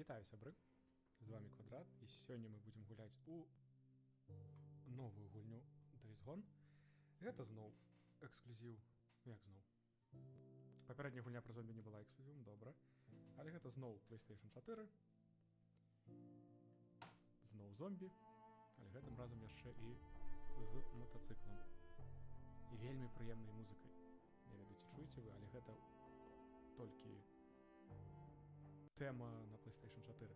Вітаю, сябры! З вами Квадрат, і сёння мы будзем гуляць у новую гульню Days Gone. Гэта зноў эксклюзіў, як зноў? Папярэдняя гульня пра зомбі не была эксклюзівам, добра. Але гэта зноў PlayStation 4. Зноў зомбі, але гэтым разам яшчэ і з матацыклам. І вельмі прыемнай музыкай. Не ведаю, ці чуеце вы, але гэта толькі тэма на PlayStation 4,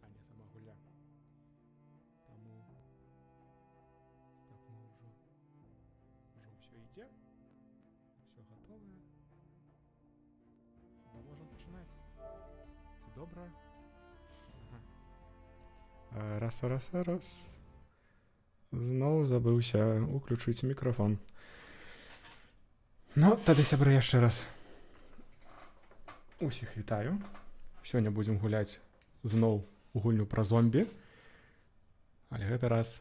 а не сама гульня. Таму так мы ўжо ўсё ідзе, ўсё гатовае. Хіба можам пачынаць? Ці добра? Ага. Раз. Зноў забыўся уключыць мікрафон. Ну, тады, сябры, яшчэ раз. Усіх вітаю. Сёння будзем гуляць зноў у гульню пра зомбі, але гэты раз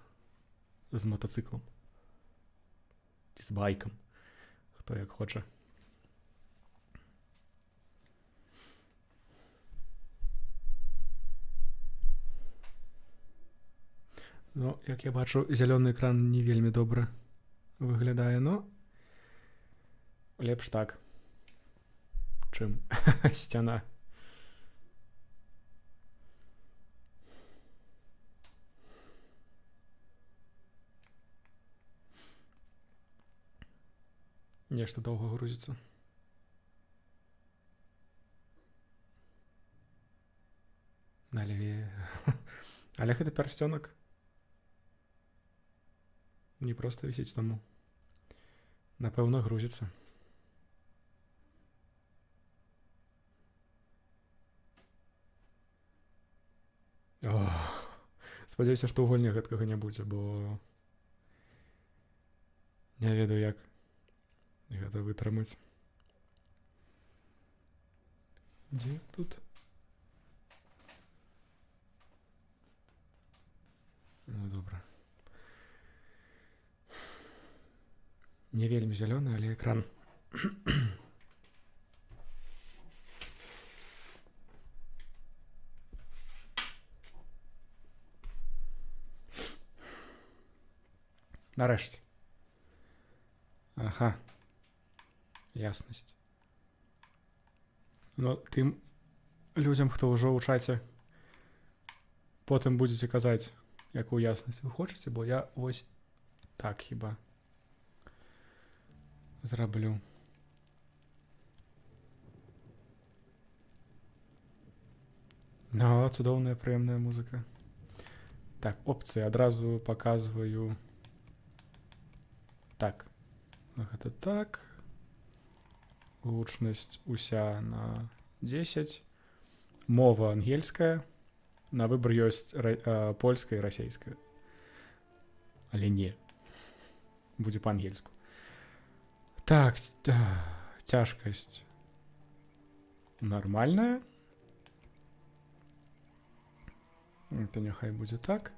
з матацыклам. Ці з байкам, хто як хоча. Ну, як я бачу, зялёны экран не вельмі добра выглядае, но лепш так, чым сцяна. Нешта доўга грузіцца. Але гэты пярсцёнак не проста вісіць таму. Напэўна, грузіцца. Спадзяюся, што ў гульні гэткага не будзе, бо не ведаю, як гэта вытрымаць. Дзе тут? Ну, добра. Не вельмі зялёны, але экран. Нарэшце. Ага. Яснасць. Но тым людзям, хто ўжо ў чаце, потым будзеце казаць, якую яснасць вы хочаце, бо я вось так хіба зраблю. Ну, цудоўная, прыемная музыка. Так, опцыі адразу паказваю. Так. Гэта так. Гучнасць уся на 10. Мова ангельская. На выбор ёсць польская і расейская. Але не. Будзе па-ангельску. Так, цяжкасць нармальная. Это няхай будзе так.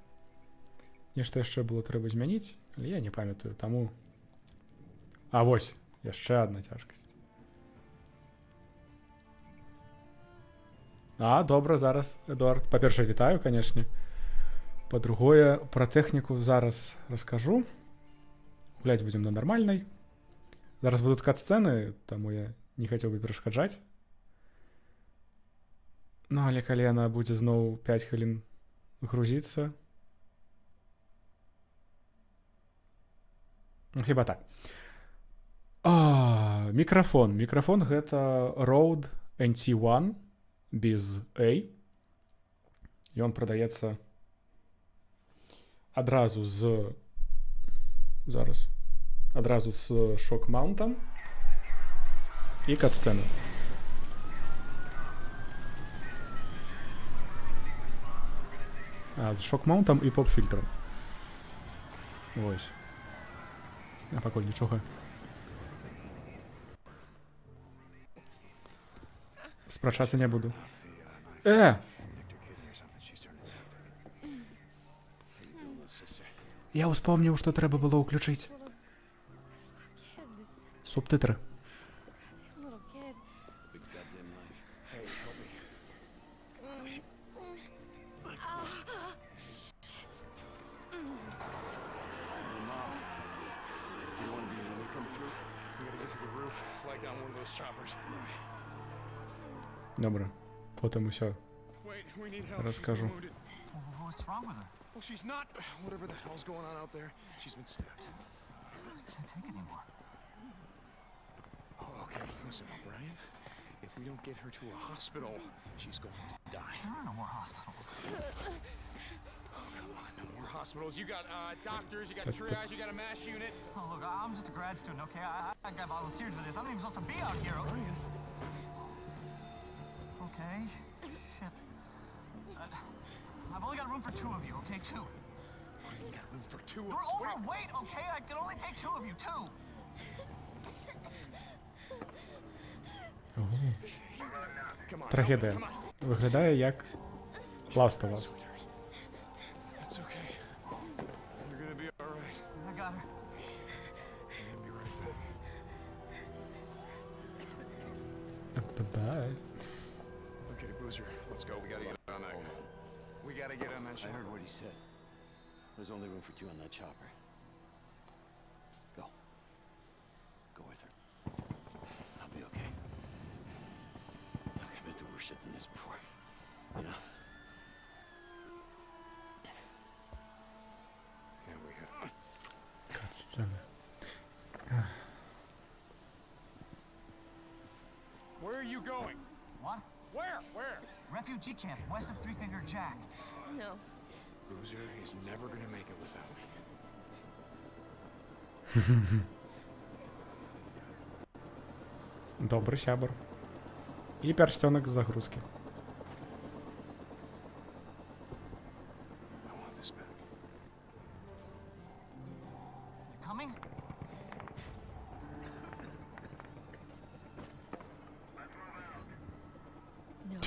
Нешта яшчэ было трэба змяніць, але я не памятаю, таму... А вось, яшчэ адна цяжкасць. Добра, зараз, Эдуард. Па-першае, вітаю, канешне. Па-другое, пра тэхніку зараз раскажу. Гуляць будзем на нармальнай. Зараз будуць кат-сцэны, таму я не хацеў бы перашкаджаць. Ну, але калі яна будзе зноў 5 хвілін грузіцца... Хіба так. Мікрафон. Мікрафон гэта Rode NT1 без A. Ён прадаецца адразу з... Зараз. Адразу з шок-маунтам і кат-сцэна. З шок-маунтам і поп-фільтрам. Вось. А пакуль нічога. Спрачацца не буду. Я ўспомніў, што трэба было ўключыць. Субтытры. roof, flag down one of those choppers. Добре. Потім усе Wait, we need help. розкажу. She's been wounded. What's wrong with her? Well, she's not. Whatever the hell's going on out there, she's been stabbed. I can't take anymore. Oh, okay, listen, Brian. If we don't get her to a hospital, she's going to die. There are no more hospitals. Oh, come on, no more hospitals. You got doctors, you got But- triage, you got a MASH unit. Oh, look, I'm just a grad student, okay? I got volunteered for this. I'm not even supposed to be out here. Brian. Okay. Shit. I've only got room for 2 of you, okay? 2. Brian, you got room for 2 of You're overweight, okay? I can only take 2 of you, 2. Come on. Трагедія. Come on. Виглядає як Last of Us. It's okay. You're gonna be all right. I got her. I'm gonna be right back. Bye. Okay, Boozer, let's go. We gotta get on that. We gotta get on that I ship. heard what he said. There's only room for 2 on that chopper. Go. Go with her. I'll be okay. Look, I've been through worse shit than this before. You know? Yeah, we have. Кат-сцена. Where are you going? What? Where? Where? Refugee camp west of Three Finger Jack. No. Boozer is never gonna make it without me. Добрий сябр. І перстенок з загрузки. I want this back. You coming? No.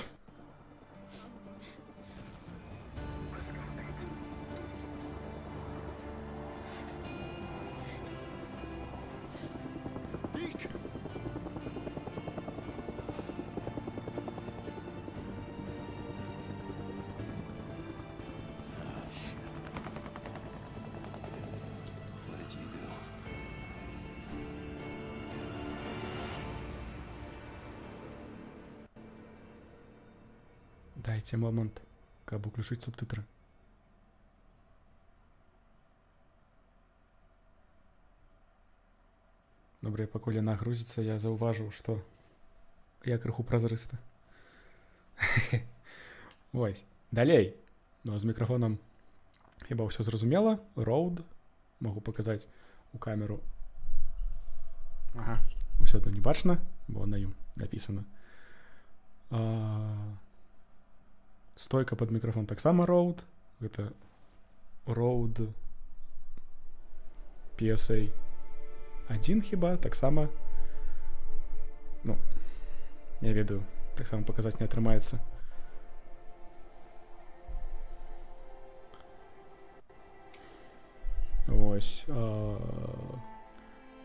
Deke! What did you do? Дайте момент, каб уключить субтитри. Добре, пакуль яна грузіцца, я заўважыў, што я крыху празрысты. Вось. Далей. Ну, з мікрафонам хіба ўсё зразумела. Роуд. Могу паказаць у камеру. Ага. Усё адно не бачна, бо на ім напісана. Стойка под мікрафон таксама Роуд. Гэта Роуд PSA 1 хіба, таксама. Ну, не ведаю, таксама паказаць не атрымаецца. Ось.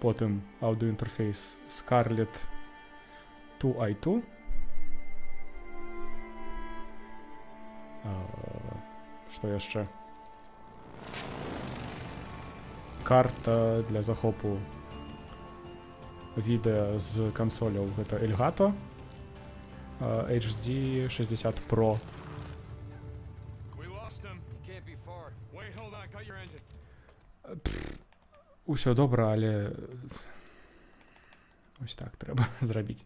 Потым аўдыоінтэрфейс Scarlett 2i2. Што яшчэ? Карта для захопу відэа з кансоляў. Гэта Elgato HD 60 Pro. We lost him. Can't be far. Wait, hold on. Cut your engine. Усё добра, але ось так трэба зрабіць.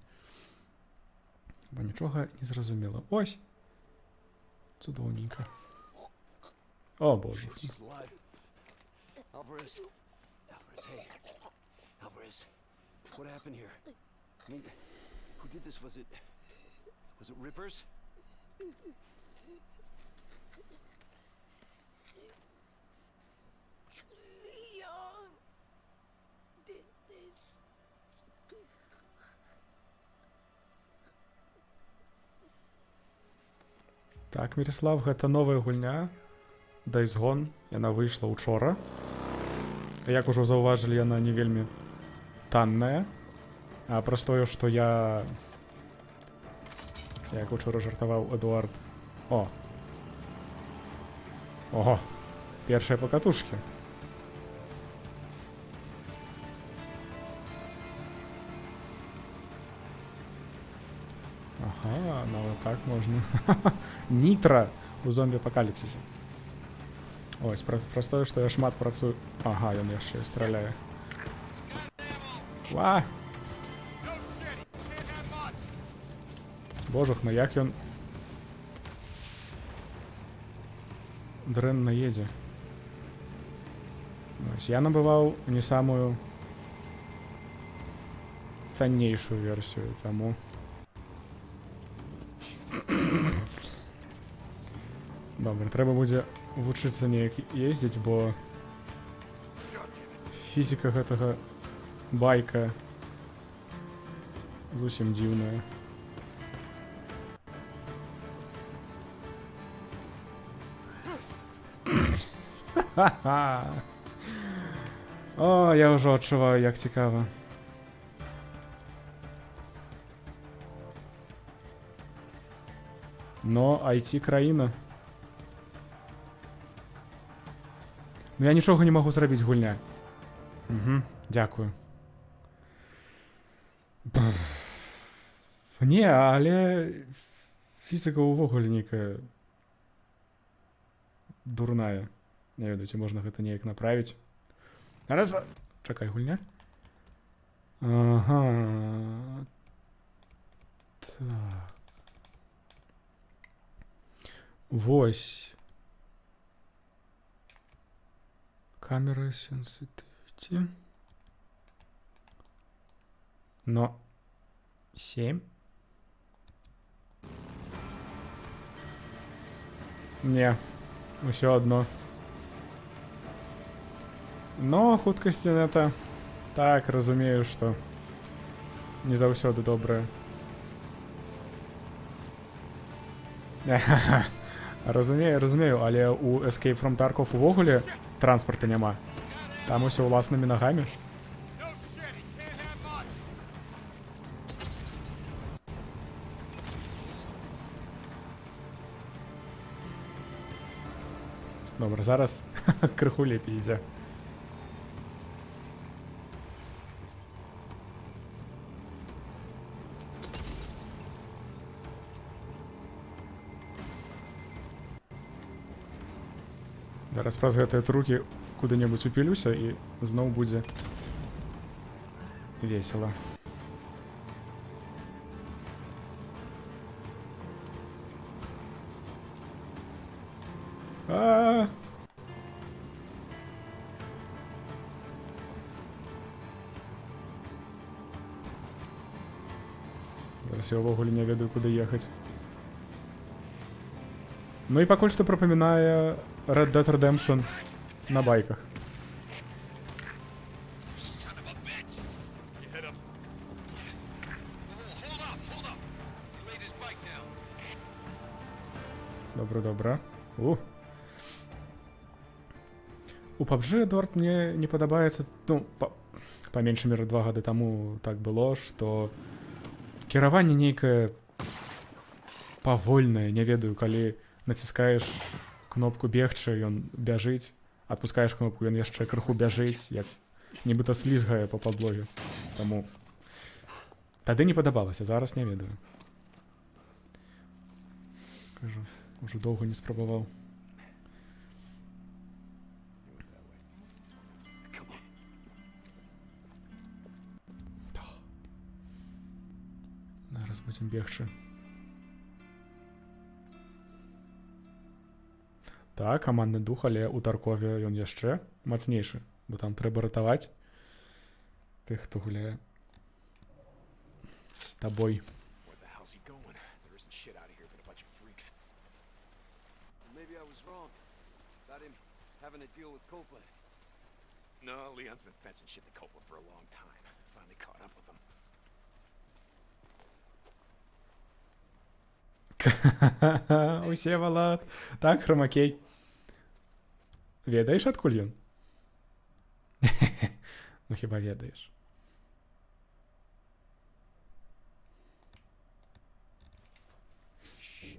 Бо нічога не зразумела. Ось. Цудоўненька. О, боже. Shit, she's alive. Alvarez. Alvarez, hey. Alvarez. What happened here? I mean, who did this? Was it Rippers? Leon did this. Так, Міріслав, гэта новая гульня. Days Gone. Яна выйшла учора. Як ужо заўважылі, яна не вельмі танная. А праз тое, што я... Як учора жартаваў Эдуард. О! Ого! Першыя пакатушкі. Ага, нават так можна. Нітра у зомбі-апакаліпсісе. Ось, праз тое, што я шмат працую... Ага, ён яшчэ страляе. Ва! Божух, ну як ён... дрэнна едзе. Ось, я набываў не самую таннейшую версію, таму... Добра, трэба будзе вучыцца неяк ездзіць, бо фізіка гэтага байка зусім дзіўная. Ха-ха! О, я ўжо адчуваю, як цікава. Но IT-краіна. Ну я нічога не магу зрабіць, гульня. Угу, дзякую. Не, але фізіка ўвогуле нейкая дурная. Не ведаю, ці можна гэта неяк направіць. Раз, два... Чакай, гульня. Ага. Так. Вось. Камера sensitivity. Но 7. Не, усё одно. Но хуткасць нета. Так, разумею, што не заўсёды добрая. Разумею, але у Escape from Tarkov увогуле транспарта няма. Там усё ўласнымі нагамі. Добра, зараз крыху лепей ідзе. Зараз праз гэтыя трукі куды-небудзь упілюся і зноў будзе весела. Зараз я ўвогуле не ведаю, куды ехаць. Ну і пакуль што прыпамінае Red Dead Redemption на байках. Добра. У PUBG, Эдуард, мне не падабаецца, ну, па меншай меры 2 гады таму так было, што кіраванне нейкае павольнае, не ведаю, калі націскаеш кнопку бегчы, ён бяжыць, адпускаеш кнопку, ён яшчэ крыху бяжыць, як нібыта слізгае па падлоге. Таму тады не падабалася, зараз не ведаю. Кажу, ужо доўга не спрабаваў. Зараз будзем бегчы. Так, камандны дух, але ў Таркове ён яшчэ мацнейшы, бо там трэба ратаваць тых, хто гуляе з табой. No, Leon's been fencing shit to Copeland for a long time. Finally caught up with him. Усе валат. Так, Хромакей. Ведаеш, адкуль ён? Ну, хіба ведаеш. Shit.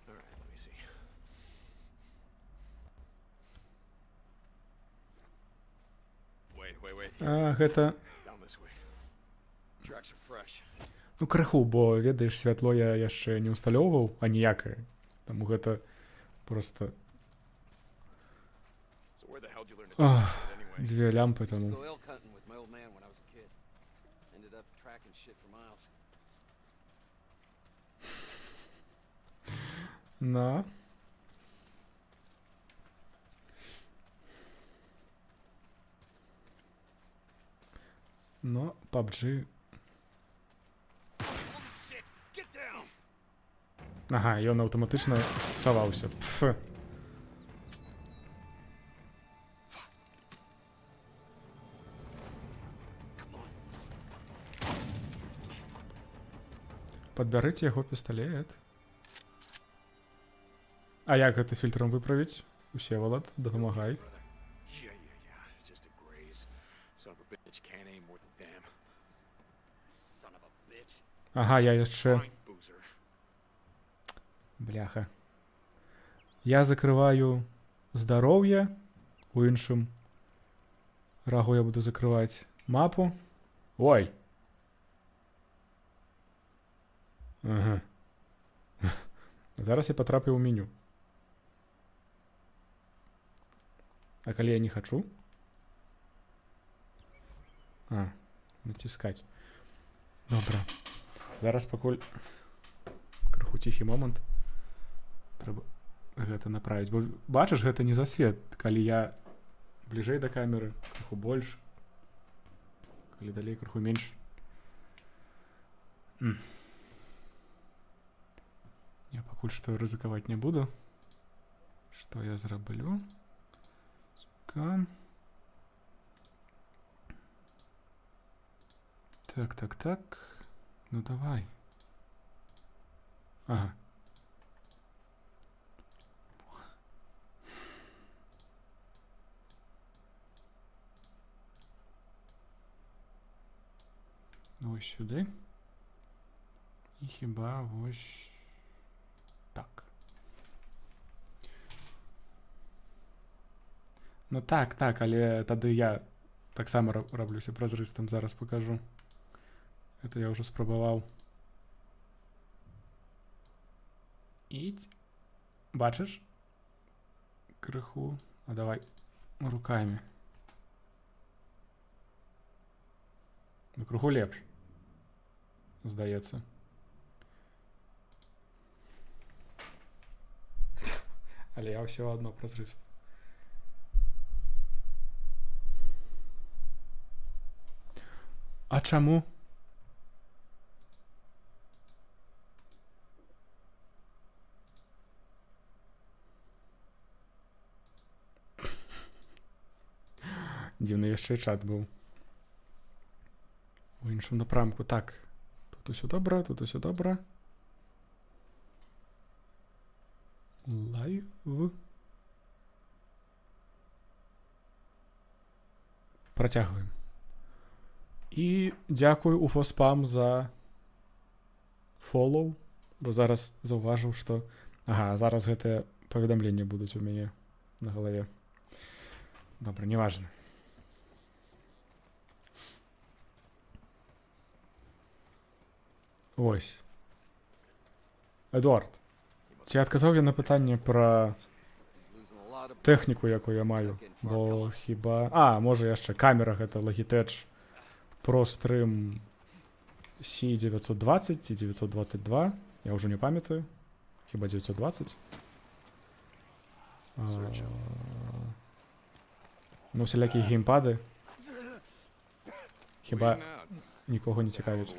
All right, let me see. Wait. А, гэта... Down this way. Tracks are fresh. Ну, крыху, бо, ведаеш, святло я яшчэ не ўсталёўваў, а ніякае. Таму гэта просто So where the hell did you learn to do Ах, that shit anyway? дзве лямпы Used to таму. go elk hunting with my old man when I was a kid. Ended up tracking shit for miles. На. Но PUBG... Shit! Get down! Ага, ён аўтаматычна схаваўся. Пф. Падбярыце яго пісталет. А як гэта фільтрам выправіць? Усевалад, дапамагай. Yeah. Just a graze. Son of a bitch can't aim worth a damn. Son of a bitch. Ага, я яшчэ... Fine, boozer. Бляха. Я закрываю здароўе. У іншым рагу я буду закрываць мапу. Ой! Ага. Зараз я патрапіў у меню. А калі я не хачу? А, націскаць. Добра. Зараз пакуль крыху ціхі момант. Трэба гэта направіць. Бо бачыш, гэта не засвет. Калі я бліжэй да камеры, крыху больш. Калі далей, крыху менш. Я пакуль што рызыкаваць не буду. Што я зраблю? Так. Ну давай. Ага. Ось сюди. І хіба ось так. Ну так, але тады я таксама раблюся празрыстым, зараз пакажу. Это я ўжо спрабаваў. І бачыш? Крыху. А давай рукамі. Ну крыху лепш. Здаецца. Але я ўсё адно празрысты. А чаму? Дзіўны яшчэ чат быў. У іншым напрамку. Так. Тут усё добра, тут усё добра. Лайв. Працягваем. І дзякую Уфоспам за фоллоу, бо зараз заўважыў, што... Ага, зараз гэтыя паведамленні будуць у мяне на галаве. Добра, неважна. Ось. Эдуард, ці адказаў я на пытанне пра тэхніку, якую я маю? Бо хіба... А, можа яшчэ камера гэта Logitech ProStream C920 ці 922. Я ўжо не памятаю. Хіба 920? Ну, всялякія геймпады. Хіба нікого не цікавіць.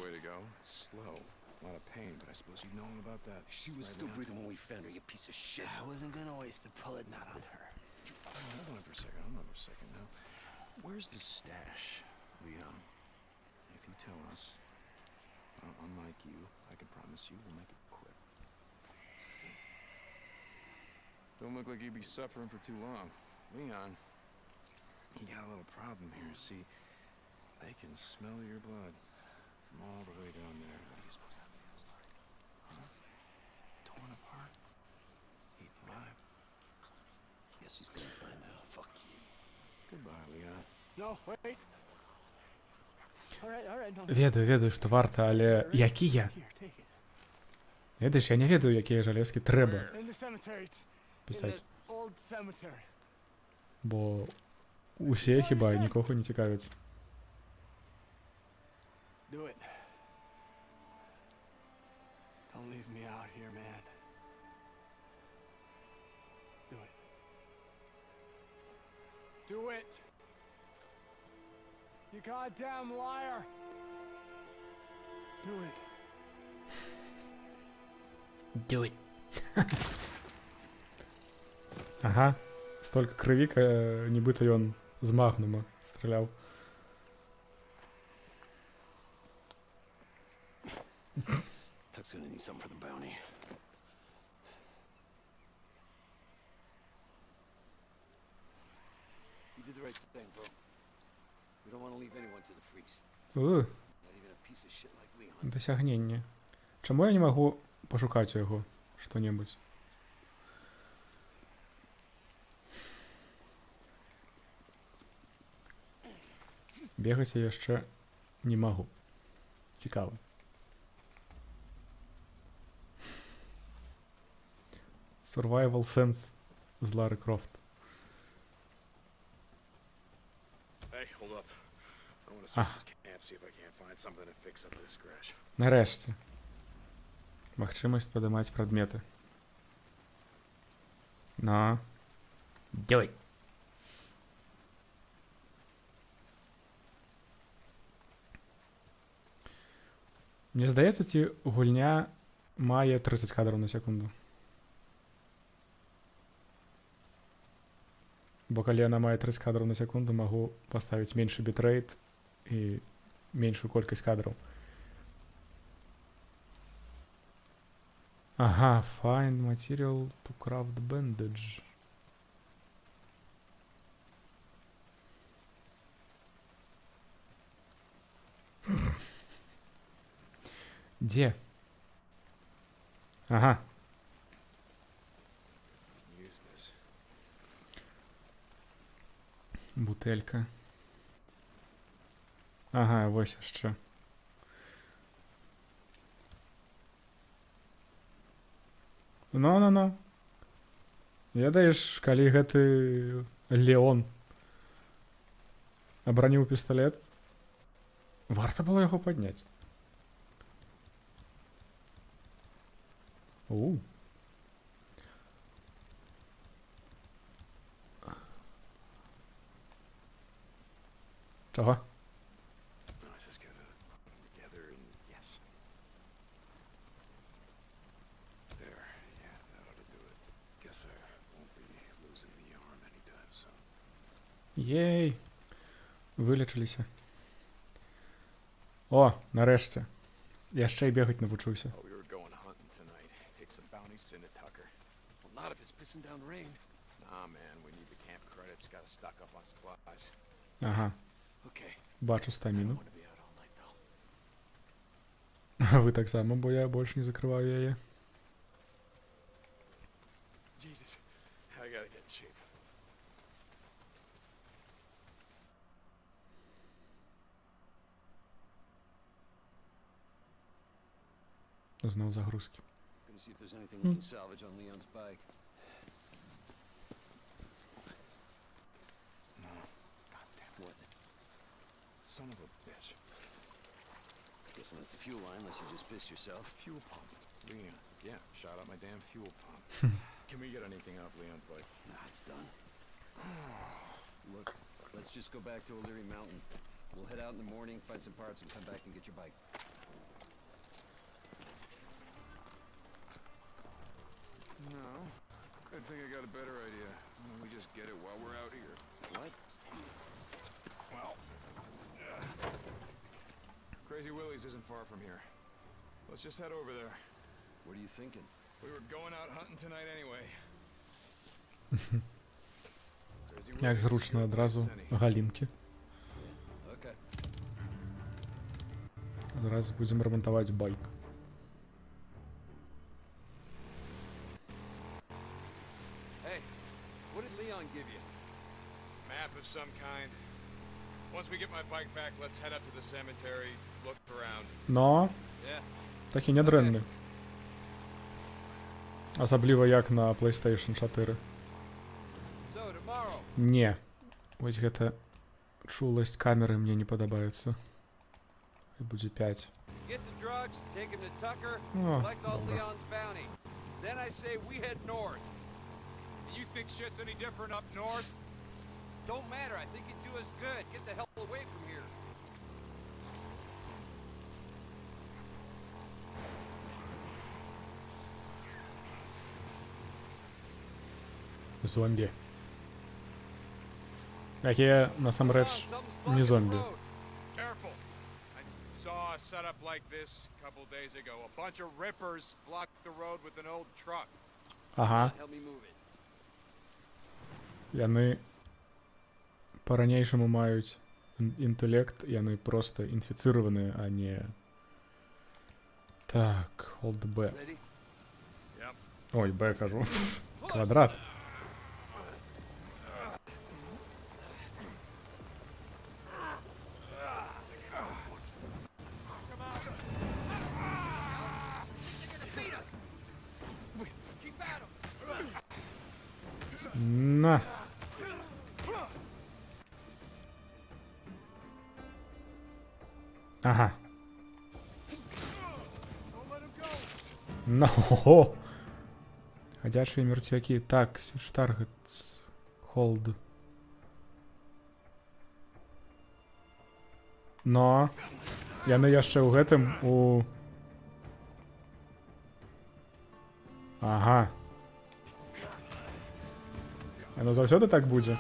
She was still breathing when we found her, you piece of shit. I wasn't gonna waste a bullet not on her. Hold on for a second now. Where's the stash, Leon? If you tell us, unlike you, I can promise you we'll make it quick. Don't look like you'd be suffering for too long. Leon, you got a little problem here. See, they can smell your blood from all the way down there. What are you supposed to have feels like? Huh? Torn apart? Eaten alive? Guess he's gonna find out. Fuck you. Goodbye, Leon. No, wait. All right. No. Ведаю, што варта, але якія? Here, take it. Ведаеш, я не ведаю, якія жалезкі трэба In the cemetery. In пісаць, the old cemetery. бо усе хіба нікога не цікавяць. Do it. Don't leave me out here, man. Do it. Do it. You goddamn liar. Do it. Do it. Ага, столько крыві, нібыта ён з магнума страляў. Tuck's gonna need something for the bounty. You did the right thing, bro. We don't want to leave anyone to the freaks. Not even a piece of shit like Leon. Дасягненне. Чаму я не магу пашукаць у яго што-небудзь? Бегаць я яшчэ не магу. Цікава. Survival Sense з Лары Крофт. Hey, hold up. I want to search this camp, see if I can't find something to fix up this scratch. Нарэшце. Магчымасць падымаць прадметы. На. Давай. Мне здаецца, ці гульня мае 30 кадраў на секунду. Бо калі яна мае 30 кадраў на секунду, магу паставіць меншы бітрэйт і меншую колькасць кадраў. Ага, find material to craft bandage. Дзе? Ага. Use this. Бутэлька. Ага, вось яшчэ. Ну. Ведаеш, калі гэты Леон абараніў пісталет, варта было яго падняць. Чого? No, I just gotta put them together and yes. There, yeah, that ought to do it. Guess I won't be losing the arm anytime soon. Єй! Вылечыліся. О, нарэшце. Яшчэ і бегаць навучыўся. Oh, we were going hunting tonight. Take some bounties into Tucker. Well, not if it's pissing down rain. Nah, man, we need the camp credits. Gotta stock up on supplies. Ага, Okay. бачу I don't стаміну. want to be out all night, though. Вы таксама, бо я больш не закрываю яе. Jesus, I gotta get in shape. Зноў загрузкі. Gonna see if there's anything we can salvage on Leon's bike. No. Goddamn. What? Son of a bitch. Guessing that's the fuel line, unless you just pissed yourself. Fuel pump. Leon. Yeah, shot out my damn fuel pump. Can we get anything off Leon's bike? Nah, it's done. Look, let's just go back to O'Leary Mountain. We'll head out in the morning, find some parts, and come back and get your bike. No. I think I got a better idea. Why don't we just get it while we're out here? What? Well, Crazy Willie's isn't far from here. Let's just head over there. What are you thinking? We were going out hunting tonight anyway. Crazy Як Willie's is зручно as good a place одразу as any. галінкі. Okay. Зараз будзем рамантаваць байк. Hey, what did Leon give you? Map of some kind. Once we get my bike back, let's head up to the cemetery, look around. Но Yeah. такі нядрэнны. Асабліва як на PlayStation 4. So tomorrow. Не. Вось гэта чуласць камеры мне не падабаецца. І будзе 5. Get the drugs, take him to Tucker, О, collect all добра. Leon's bounty. Then I say we head north. You think shit's any different up north? Don't matter, I think it'd do us good. Get the hell away from here. Зомбі. Якія насамрэч Come on, something's не blocking the зомбі. road. Careful. I saw a setup like this a couple days ago. A bunch of rippers blocked the road with an old truck. Ага. Help me move it. Яны па-ранейшаму маюць інтэлект, яны проста інфіцыраваныя, а не... Так, hold B. Ready? Yep. Ой, B кажу. Квадрат. Beat us! Keep at him! На. Ага. Ну, хо-хо. Ходячие мертвяки. Так, Свиштаргет. Холд. Но яны яшчэ ў гэтым у... Ага. Яно заўсёды так будзе?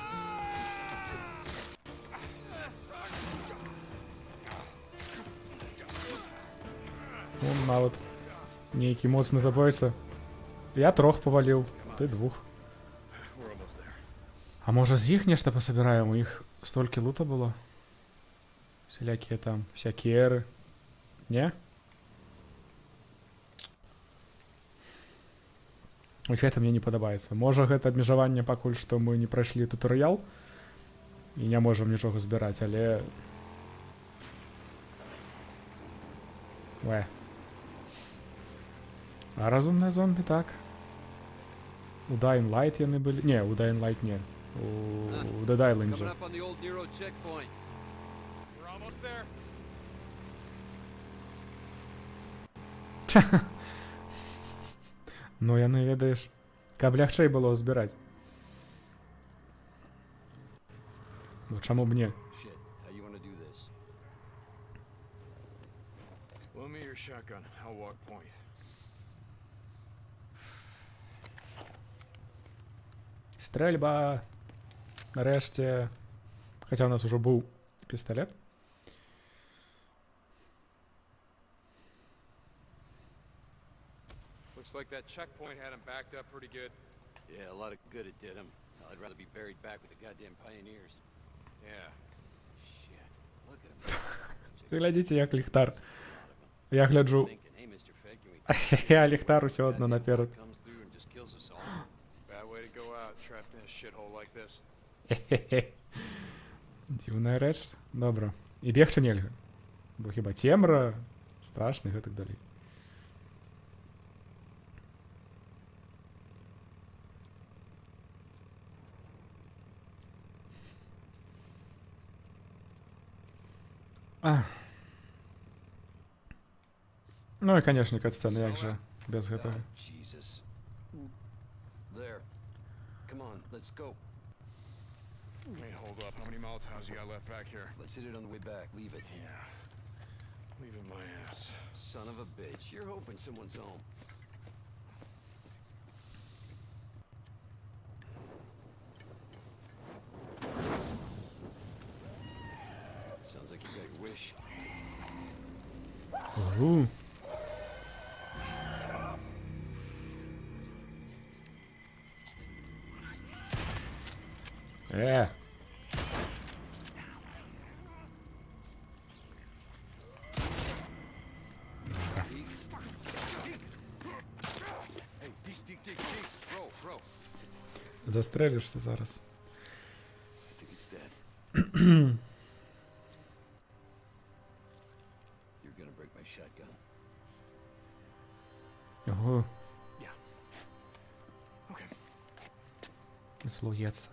Вон нават нейкі моцны забойца. Я 3 паваліў, ты 2. We're almost there. А можа з іх нешта пасабіраем? У іх столькі лута было? Всялякія там всякеры. Не? Вось гэта мне не падабаецца. Можа гэта абмежаванне пакуль што мы не прайшлі тутарыял і не можам нічога збіраць, але... Уэ. А разумныя зомбі так. У Dying Light яны былі... Не, у Dying Light не. У Dead Coming Island'зе. up on the old Nero checkpoint. We're almost there. Ну, яны, ведаеш, каб лягчэй было збіраць. Ну, чаму б не? Shit, how you wanna do this? Loan me your shotgun. I'll walk point. Стрэльба! Нарэшце. Хаця ў нас ужо быў пісталет. Looks like that checkpoint had him backed up pretty good. Yeah, a lot of good it did him. I'd rather be buried back with the goddamn pioneers. Yeah. Shit, look at him. Глядзіце, як ліхтар. Я гляджу. Thinking, hey, Mr. Fed, can we Я ліхтар усё адно наперад. comes through and just kills us all? Bad way to go out, trapped in a shithole like this. Хе-хе-хе. Дзіўная рэч. Добра. І бегчы нельга. Бо хіба цемра, страшны і гэтак далей. А. Ну і, канешне, кат-сцэна, як жа без гэтага. Oh, Jesus. There. Come on, let's go. Hey, hold up. How many Molotovs you got left back here? Let's hit it on the way back. Leave it. Yeah. Leaving my ass. Son of a bitch. You're hoping someone's home. Sounds like you got your wish. Угу. Hey, dig, bro, bro. Застрелишся зараз. I think it's dead. gonna break my shotgun. Ого, Okay. слується.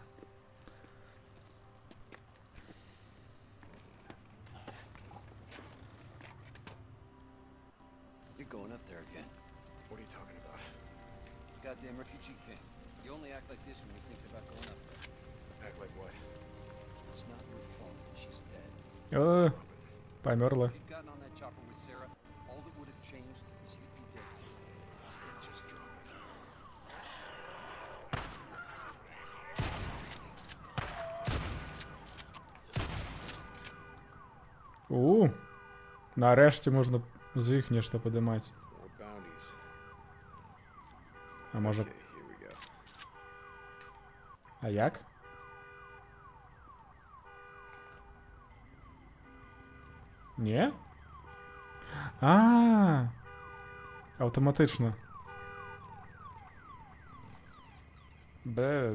You're going up there again. What are you talking about? Goddamn refugee camp. You only act like this when you think about going up there. Act like what? It's not your fault that she's dead. О, померла. If you'd gotten on that chopper with Sarah, all that would have changed is you'd be dead too. Just drop it. Нарешті можна з їх нечто подимати. More bounties. А може... Okay, here we go. А як? Ні? Автоматично. Бе.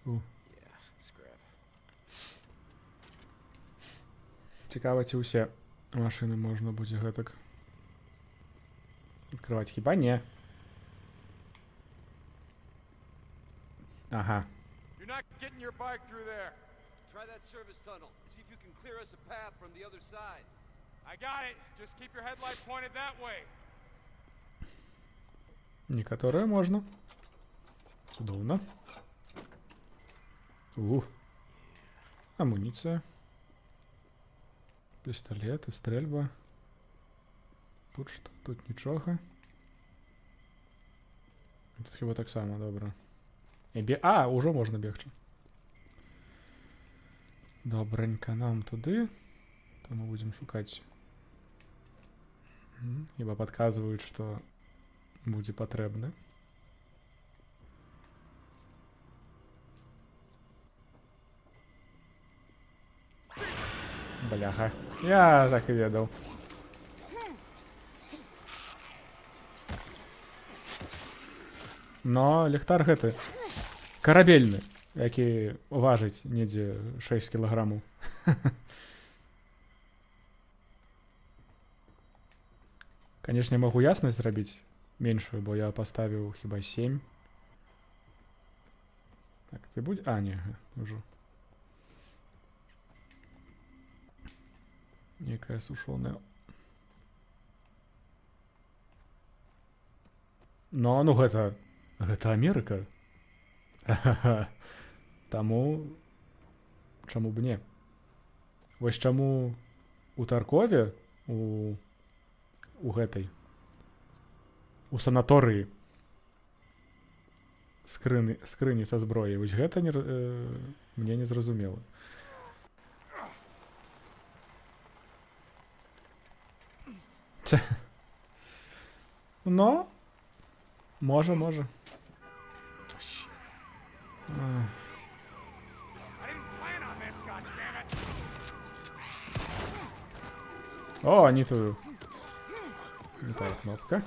Yeah, scrap. Цікаво, ці усе машини можна будзе гэтак відкривати. Хіба не? Ага. You're not getting your bike through there. Try that service tunnel. See if you can clear us a path from the other side. I got it. Just keep your headlight pointed that way. Некоторые можно. Чудовно. Амуниция. Пистолет и стрельба. Тут что? Тут нічого. Тут хіба так само, добре. Уже можна бігти. Добренько, нам туди. То ми будемо шукати. Ібо підказують, що буде потрібно. Бляха. Я так і ведав. Но ліхтар гэты карабельны, які важыць недзе 6 кілаграмаў. Конечно, могу ясность зрабіць меншую, бо я поставіў хіба 7. Так, ты будь... А, не, ўжо. Некая сушоная. Но, ну гэта Амерыка. Таму чаму б не? Вось чаму у Таркове у гэтай у санаторыі скрыні са зброяй. Вось гэта мне не зразумела. Но можа. I didn't plan on this, goddammit. О, не ту. Не та кнопка.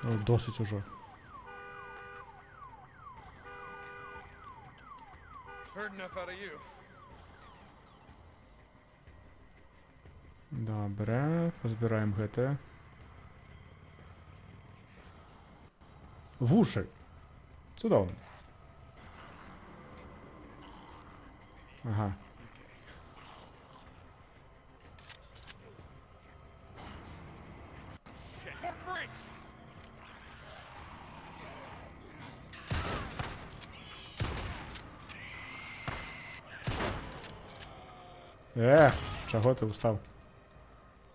О, досить уже. Heard enough out of you. Добре, позбираем гэта. Вуши. Цудоўна. Ага. More freaks! Чаго ты устаў?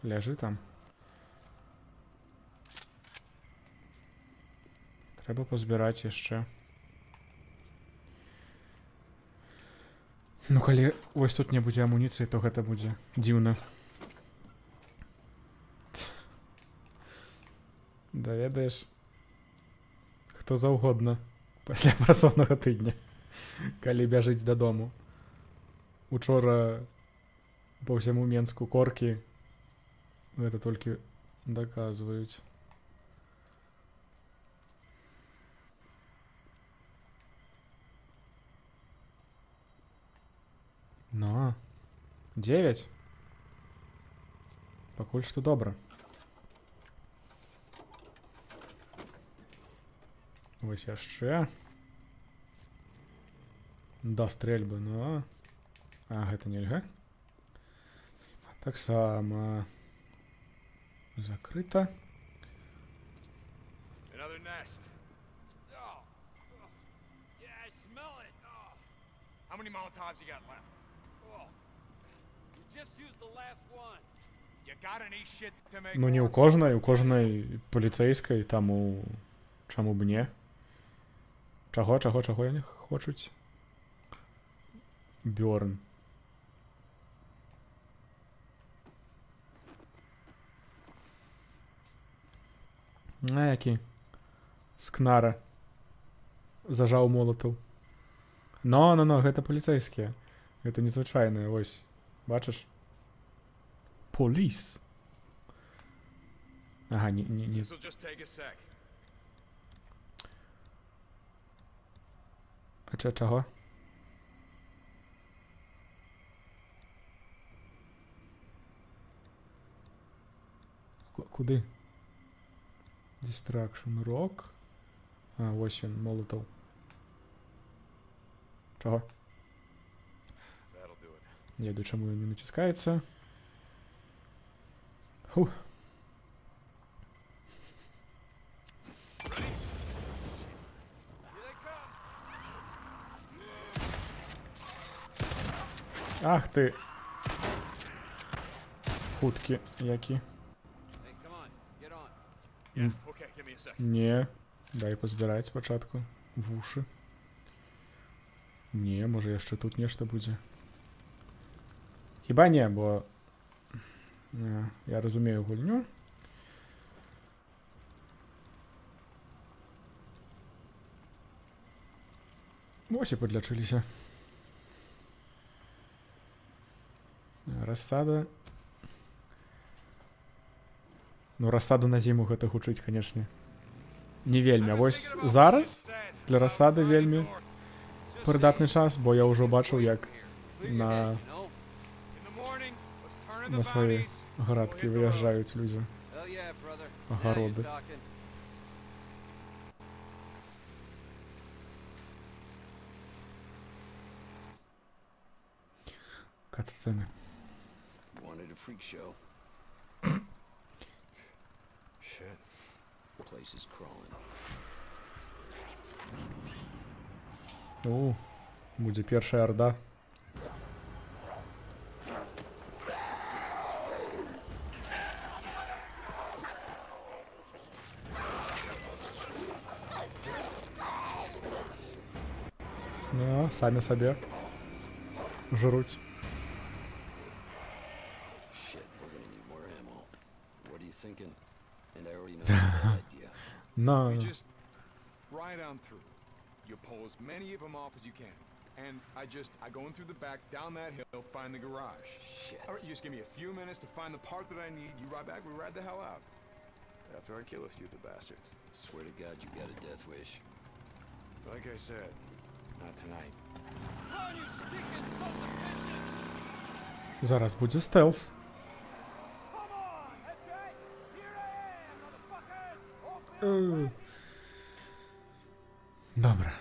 Ляжы там. Трэба пазбіраць яшчэ. Ну, калі вось тут не будзе амуніцыі, то гэта будзе дзіўна. Да ведаеш, хто заўгодна пасля працоўнага тыдня, калі бяжыць дадому. Учора по ўсяму Менску коркі, гэта толькі доказують. Ну, 9. Пакуль што добра. Вось яшчэ. Да стрельбы, ну. А, гэта нельга. Таксама закрыта. Another nest. Oh. Yeah, I smell it. Oh. How many Molotovs you got left? Oh. You just used the last one. You got any shit to make Ну не у кожнай паліцейскай, таму чаму б не? Чаго яны хочуць? Бёрн. А які? Скнара. Зажаў молатаў. Но, гэта паліцейскія. Гэта незвычайныя, вось. Бачыш? Поліс. Ага, не. This'll just take a sec. А чаго? Куды? Distraction Rock. А, вось ён, молатаў. Чаго? That'll do it. Не ведаю, чаму ён не націскаецца. Фух. Ах ты. Хуткі які. Hey, come on, get on. Yeah, okay, give me a sec. Не, дай пазбіраць спачатку вушы. Не, можа яшчэ тут нешта будзе. Хіба не, бо я разумею гульню. Вось і падлячыліся. Рассада. Ну, рассада на зіму гэта гучыць, канешне. Не вельмі, а вось зараз для рассады вельмі прыдатны час, бо я ўжо бачыў, як на свае градкі выязджаюць людзі. Hell yeah, brother. Огороды. Now you're talking. Кат-сцены. Wanted a freak show. Shit. Place is crawling. Будзе першая арда. Ну, самі сабе жруць. Shit, we're gonna need more ammo. What are you thinking? And I already know the idea. На. You just ride on through. You pull as many of them off as you can. And I go in through the back, down that hill, find the garage. Shit. All right, you just give me a few minutes to find the part that I need. You ride back, we ride the hell out. After I kill a few of the bastards. Swear to God, you got a death wish. Like I said, not tonight. Run, you stinking sons of bitches! Зараз будзе стелс. Come on, that's right. Here I am, motherfuckers. Open Добре.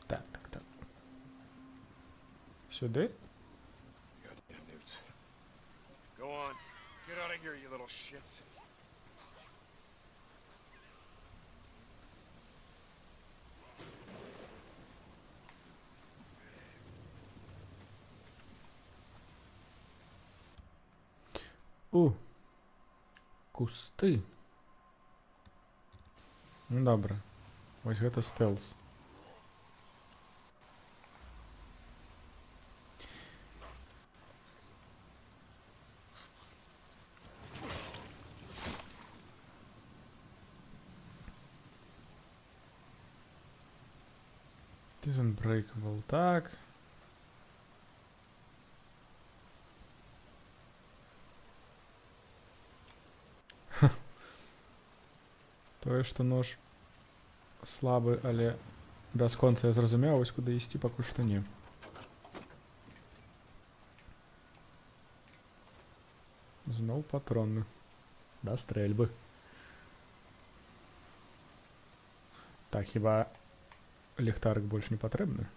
Так. Сюди? Goddamn newts. Go on. Get out of here, you little shits. Кусты. Ну добра. Вось гэта стелс. Doesn't breakable, так. Тое, што нож слабы, але бясконца я зразумеў, вось куды ісці пакуль што не. Зноў патроны. Да стрэльбы. Так, хіба ліхтарык больш не патрэбны?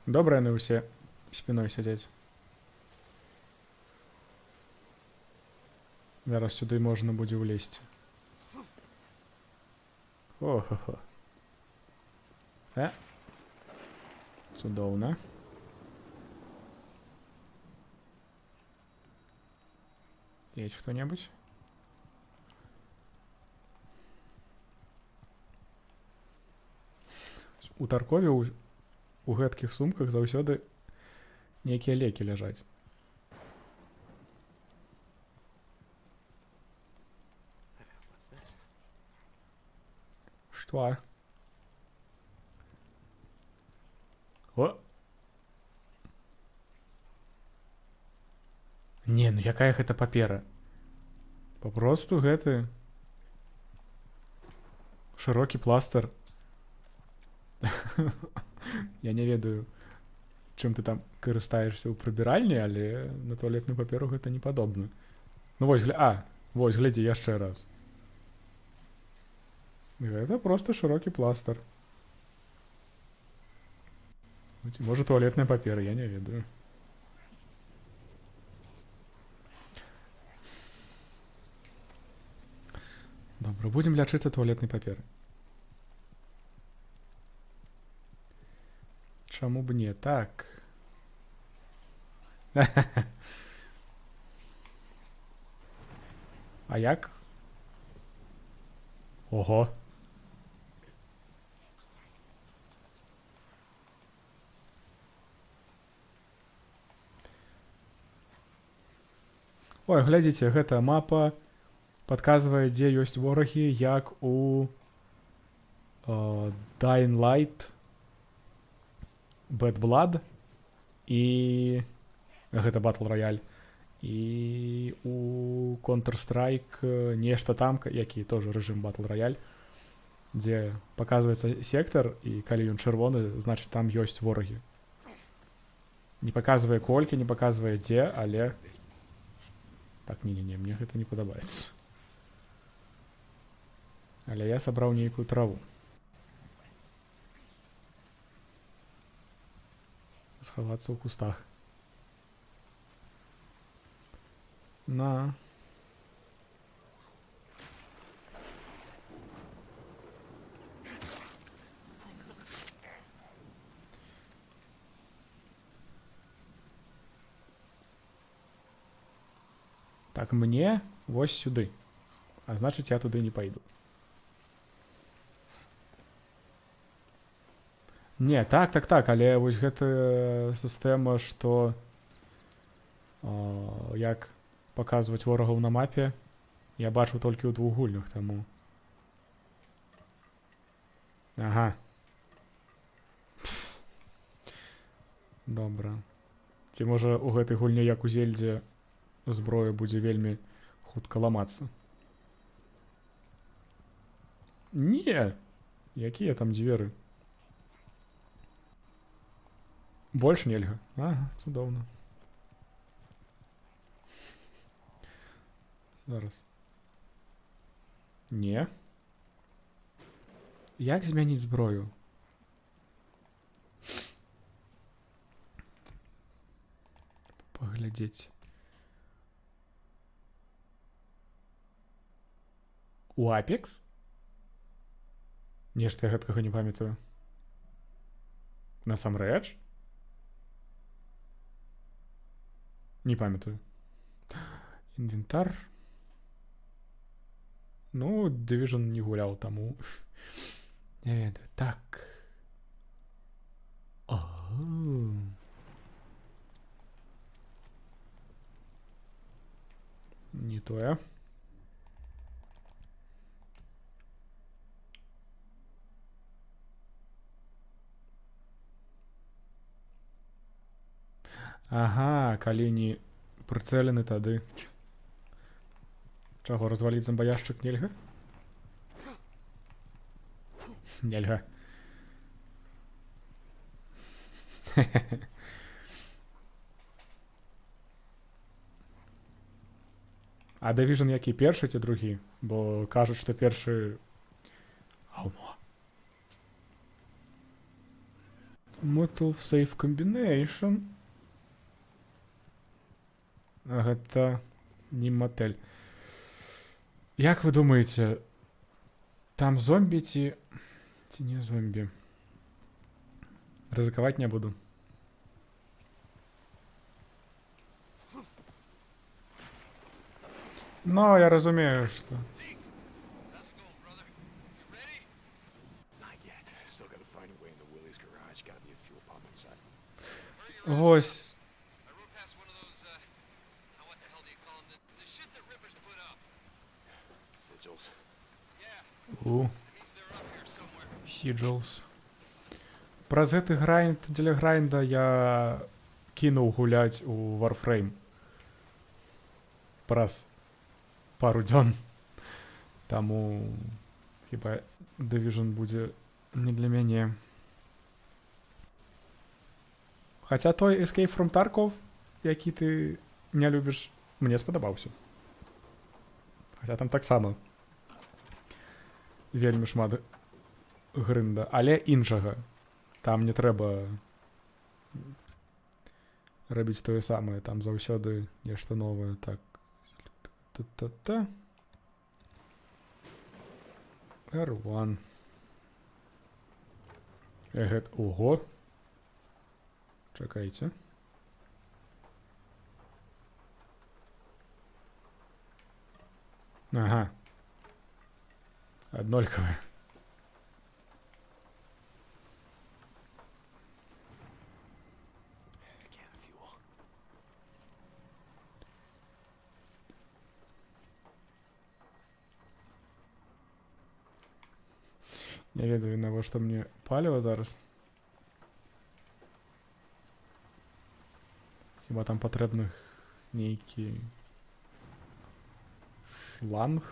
Добра яны ўсе спіной сядзяць. Зараз сюды можна будзе ўлезці. О-хо-хо. Цудоўна. Есть хто-небудзь? У Таркове у гэткіх сумках заўсёды нейкія лекі ляжаць. Што? О! Не, ну якая гэта папера? Папросту гэты шырокі пластыр. Я не ведаю, чым ты там карыстаешся ў прыбіральні, але на туалетную паперу гэта не падобна. Ну вось, вось, глядзі яшчэ раз. Гэта проста шырокі пластыр. Ну, ці можа туалетная папера, я не ведаю. Добра, будзем лячыцца туалетнай паперай. Чаму б не так? А як? Ого. Ой, глядзіце, гэта мапа падказвае, дзе ёсць ворагі, як у Dying Light, Bad Blood і гэта Battle Royale, і у Counter-Strike нешта там, які тоже рэжым Battle Royale, дзе паказваецца сектар, і калі ён чырвоны, значыць там ёсць ворагі. Не паказвае колькі, не паказвае дзе, але так, не, мне гэта не падабаецца. Але я сабраў нейкую траву. Схавацца ў кустах. На. Так, мне вось сюды. А значыць, я туды не пайду. Не, так, але вось гэта сістэма, што як паказваць ворагаў на мапе, я бачу толькі ў двухгульнях, таму. Ага. Добра. Ці можа у гэтай гульні, як у Зельдзе, зброя будзе вельмі хутка ламацца? Не! Якія там дзверы? Больш нельга. Ага, цудоўна. Зараз. Не. Як змяніць зброю? Паглядзець. У Apex? Нешта я гэткага не памятаю. Насамрэч? Не памятаю. Інвентар. Ну, Division не гуляў, таму не ведаю. Так. Не тое. Ага, калі не прыцэлены тады. Чаго, разваліць зомбаяшчык нельга? Нельга. А Division які, першы ці другі? Бо кажуць, што першы... Гаўно. Metal Safe Combination. Гэта не мотель. Як вы думаеце, там зомбі ці не зомбі? Рызыкаваць не буду. Но я разумею, што... Not yet. Still gotta find a way into Willie's garage. Gotta be a fuel pump inside. Вось. I rode past one of those, what the hell do you call them? The shit that Rippers put up. Sigils. Yeah, У, means they're up here somewhere. Sigils. Праз гэты грайнд, дзеля грайнда я кінуў гуляць у Warframe. Праз пару дзён. Таму хіба Division будзе не для мяне. Хаця той Escape from Tarkov, які ты не любіш, мне спадабаўся. Хаця там таксама вельмі шмат грында, але іншага. Там не трэба рабіць тое самае, там заўсёды нешта новае. Так. Та-та-та. R1. Ого. Чакайце. Ага. Аднолькавыя. Can of fuel. Не ведаю, навошта мне паліва зараз. Хіба там патрэбны нейкі шланг?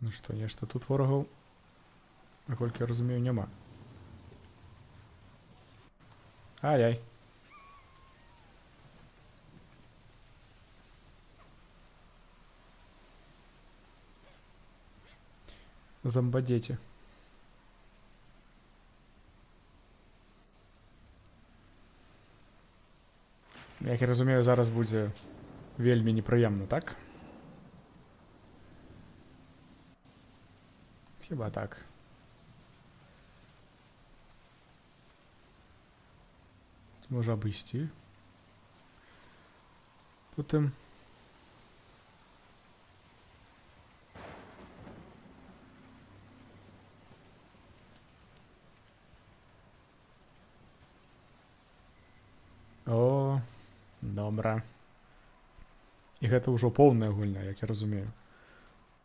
Ну што, нешта тут ворагаў, наколькі я разумею, няма. Ай-ай. Зомбадзеці. Як я разумею, зараз будзе вельмі непрыемна, так? Хіба так. Можа абысці. Потым... О, добра. І гэта ўжо поўная гульня, як я разумею.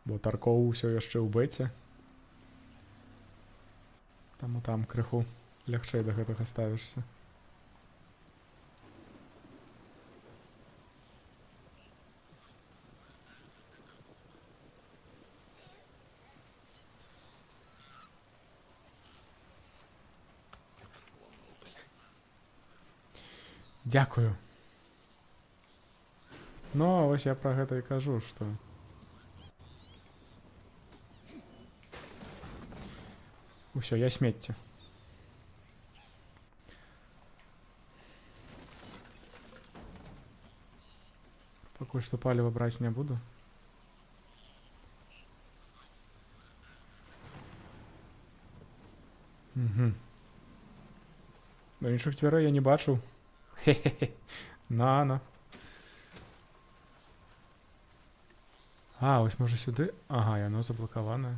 Бо Таркоў усё яшчэ ў бэце. Таму там крыху лягчэй да гэтага ставішся. Дзякую. Ну, вось я пра гэта і кажу, што... Усё, я смецце. Пакуль што паліва браць не буду. Угу. Но іншых дзвярэй я не бачыў. Хе-хе-хе. На. А, ось можа сюды? Ага, яно заблакаванае.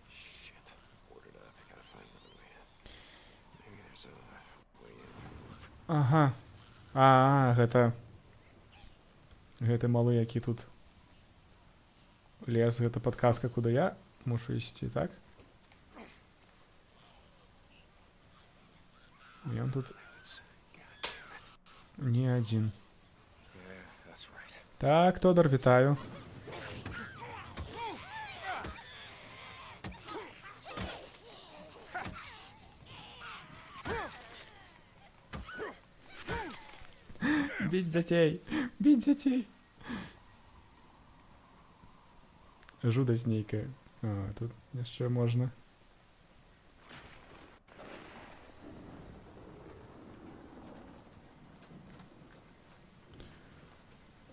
Shit. Boarded up. Gotta find another way. Maybe there's a way in. Ага. Гэта... Гэты малы, які тут лес, гэта падказка, куды я мушу ісці, так? Ён тут не адзін. Так, Тодар, вітаю. Біць дзяцей! Біць дзяцей! Жудасць нейкая. Тут яшчэ можна.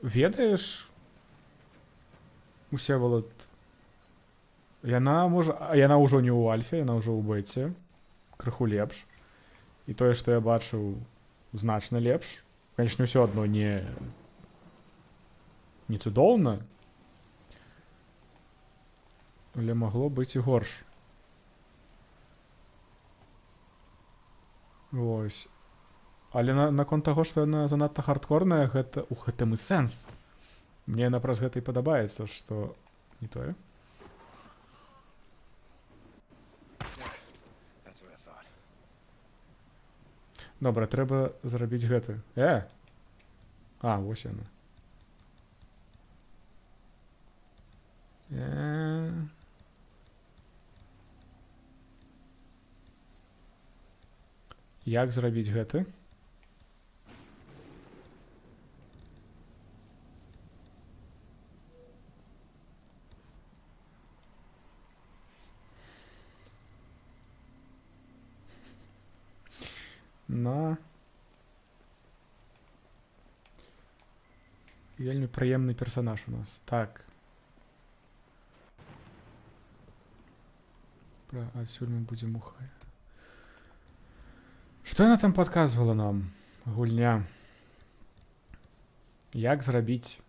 Ведаеш, Усевалад, яна ўжо не ў альфе, яна ўжо ў бэце, крыху лепш. І тое, што я бачыў, значна лепш. Канечне, ўсё адно не цудоўна, але магло быць і горш. Вось. Але наконт таго, што яна занадта хардкорная, гэта ў гэтым і сэнс. Мне яна праз гэта і падабаецца, што не тое. Добра, трэба зрабіць гэты. Вось яна. Як зрабіць гэты? Вельмі прыемны персанаж у нас. Так. Адсюль мы будзем ухай. Што яна там падказвала нам? Гульня. Як зрабіць?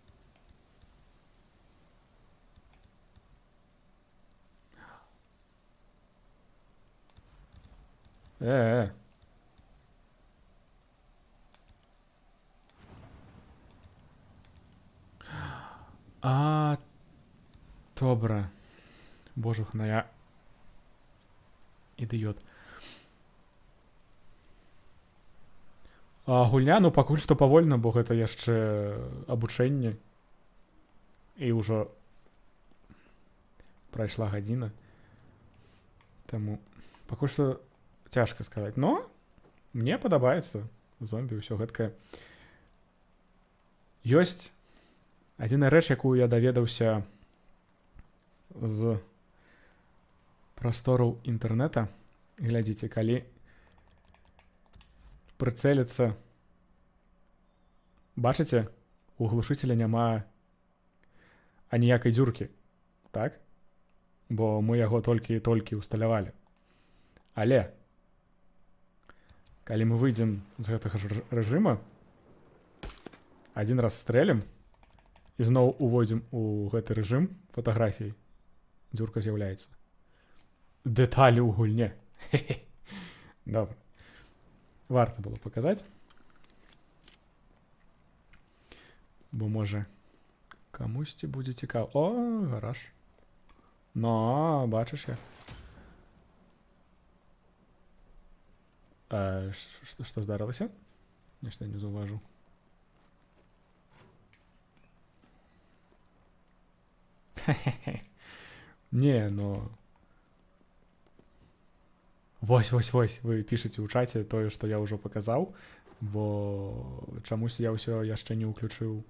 Добра. Божухна, я ідыёт. Гульня, пакуль што павольна, бо гэта яшчэ абучэнне. І ўжо прайшла гадзіна. Таму пакуль што цяжка сказаць. Но мне падабаецца зомбі, ўсё гэткае. Ёсць адзіная рэч, якую я даведаўся з прастораў інтэрнэта. Глядзіце, калі прыцэліцца, бачыце, у глушыцеля няма аніякай дзюркі, так? Бо мы яго толькі ўсталявалі. Але калі мы выйдзем з гэтага рэжыма, адзін раз стрэлім і зноў увойдзем у гэты рэжым фатаграфій, дзюрка з'яўляецца. Дэталі ў гульне. Добра. Варта было паказаць. Бо, можа, камусьці будзе цікава. Гараж. Бачыш як. Што здарылася? Нешта не заўважыў. Не, Вось, вы пішаце ў чаце тое, што я ўжо паказаў, бо чамусь я ўсё яшчэ не ўключыў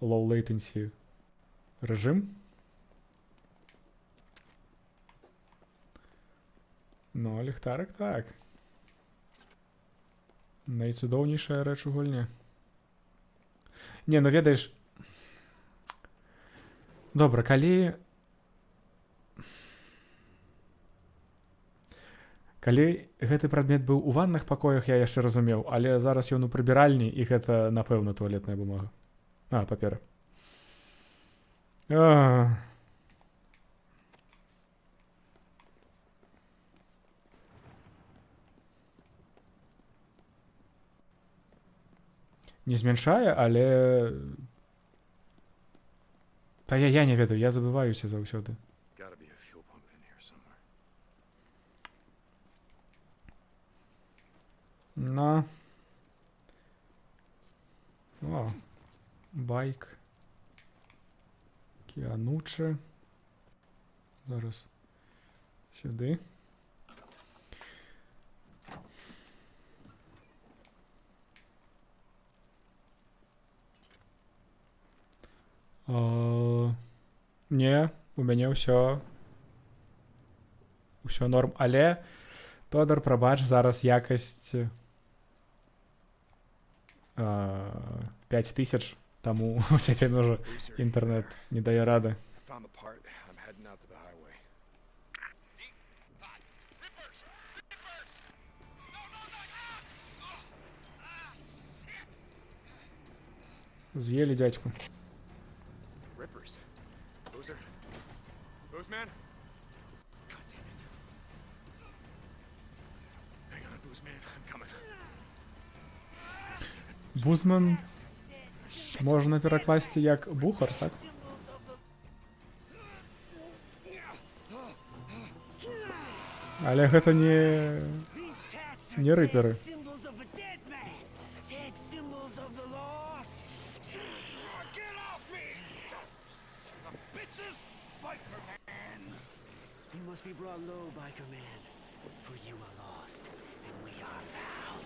low latency рэжым. Ліхтарык так. Найцудоўнейшая рэч у гульне. Не, ведаеш... Добра, калі гэты прадмет быў у ванных пакоях, я яшчэ разумеў, але зараз ён у прыбіральні, і гэта, напэўна, туалетная бумага. Папера. не змяншае, але та я не ведаю, я забываюся заўсёды. Gotta be a fuel pump in here somewhere. На. О, байк. Кіануче. Зараз сюди. Не, у мяне ўсё норм, але Тодар, прабач, зараз якасць 5000, таму у цяпер уже Boozer, інтэрнэт не дае рады. I found the part. I'm heading out to the highway. Deep hot rippers! Rippers! No, З'елі дзядзьку. Rippers. Boozer. Boozman? God damn it. Hang on, Boozman. I'm coming. Бузман можна перакласці як бухар, так? Але гэта не рыперы. Symbols of a dead man. Dead symbols of the lost. Get off me! The bitches! Biker man! You must be brought low, Biker man. For you are lost, and we are found.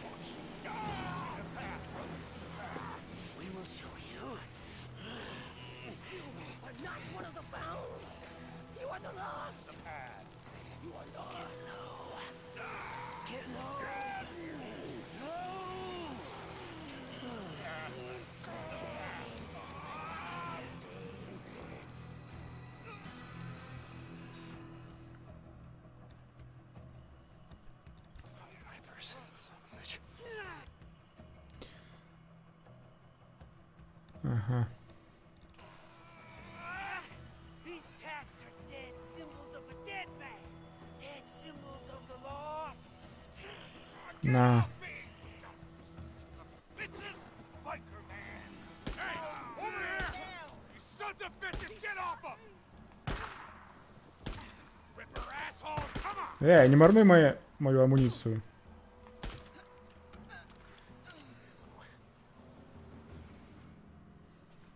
We will show you. You are not one of the found. You are the lost. You are lost. Get low. Rippers. Son of a bitch. Ага. These tats are dead symbols of a dead man. Dead symbols of the lost. На. Bitches, Biker man. Hey, over here! You sons of bitches, get off him! Ripper assholes, come on! Не марнуй мою амуніцію.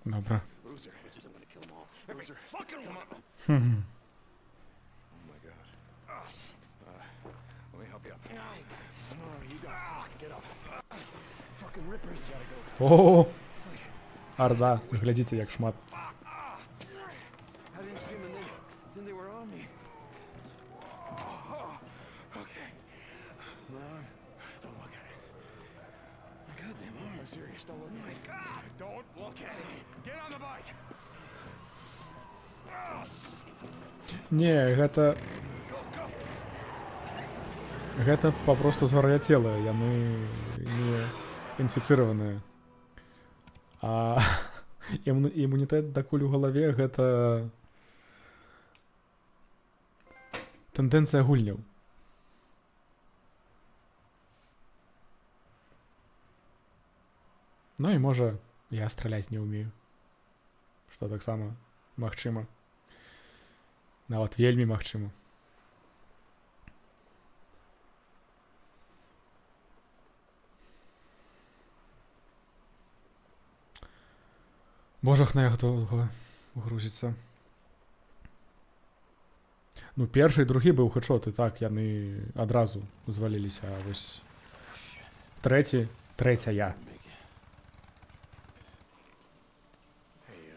Добре. Boozer. Bitches, I'm gonna kill them all. Boozer. Fucking one of them! Oh my god. Let me help you up. No, you got it. Get up. Fucking Rippers. Gotta go. О, Орда. Глядіться, як шмат. I didn't see them and then they were on me. Okay. Mom, don't look at it. God damn, I'm serious. Don't look at it. God, don't look at it. Get on the bike. Не, гэта папросту звар'яцелыя, яны не інфіцыраваныя. А імунітэт да куль у галаве гэта тэндэнцыя гульняў. Ну і можа я страляць не ўмею. Што таксама магчыма. Нават вельмі магчыма. Божах на як доўга грузіцца. Ну, першы і другі быў хэдшот, і так яны адразу зваліліся, а вось трэцяя. Hey,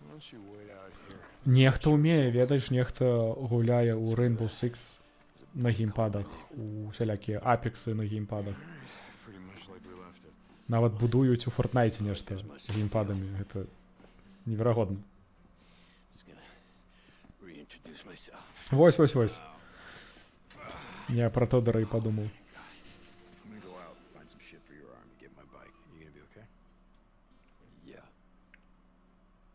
why don't you wait out here? Нехта ўмее, ведаеш, нехта гуляе ў Rainbow Six на геймпадах, у всялякія апексы на геймпадах. Pretty much like we left it. Нават будуюць у Фортнайце нешта геймпадамі, гэта неверагодна. Just gonna reintroduce myself. Вось. Я пра Тодора і падумаў. I'm gonna go out, find some shit for your arm, and get my bike. You gonna be okay? Yeah.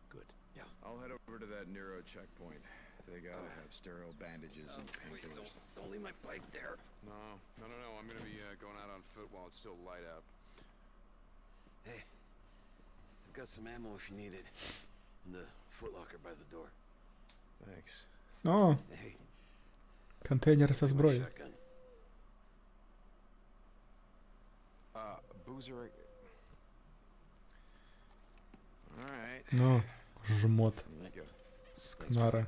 Good. Yeah. I'll head over to that Neuro checkpoint. They gotta have sterile bandages and painkillers. Don't leave my bike there. No. I'm gonna be going out on foot while it's still light out. Got some ammo if you need it. In the footlocker by the door. Thanks. О, Hey, контейнер со take my зброєю. shotgun. Boozer. Alright. Ну, жмот. There you go. Скнара.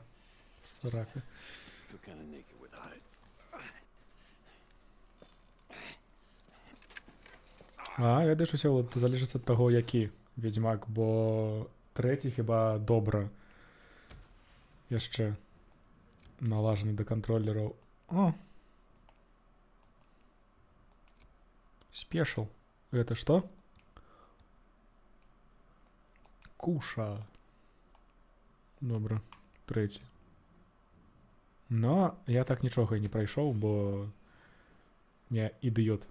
Срака. Feel kind of naked without it. А, видиш, усе от залежить від того, який Відьмак, бо третій хіба добре. Я ще налажений до контролерів. О! Спешл. Это что? Куша. Добре. Третій. Но я так нічого і не пройшов, бо я ідіот.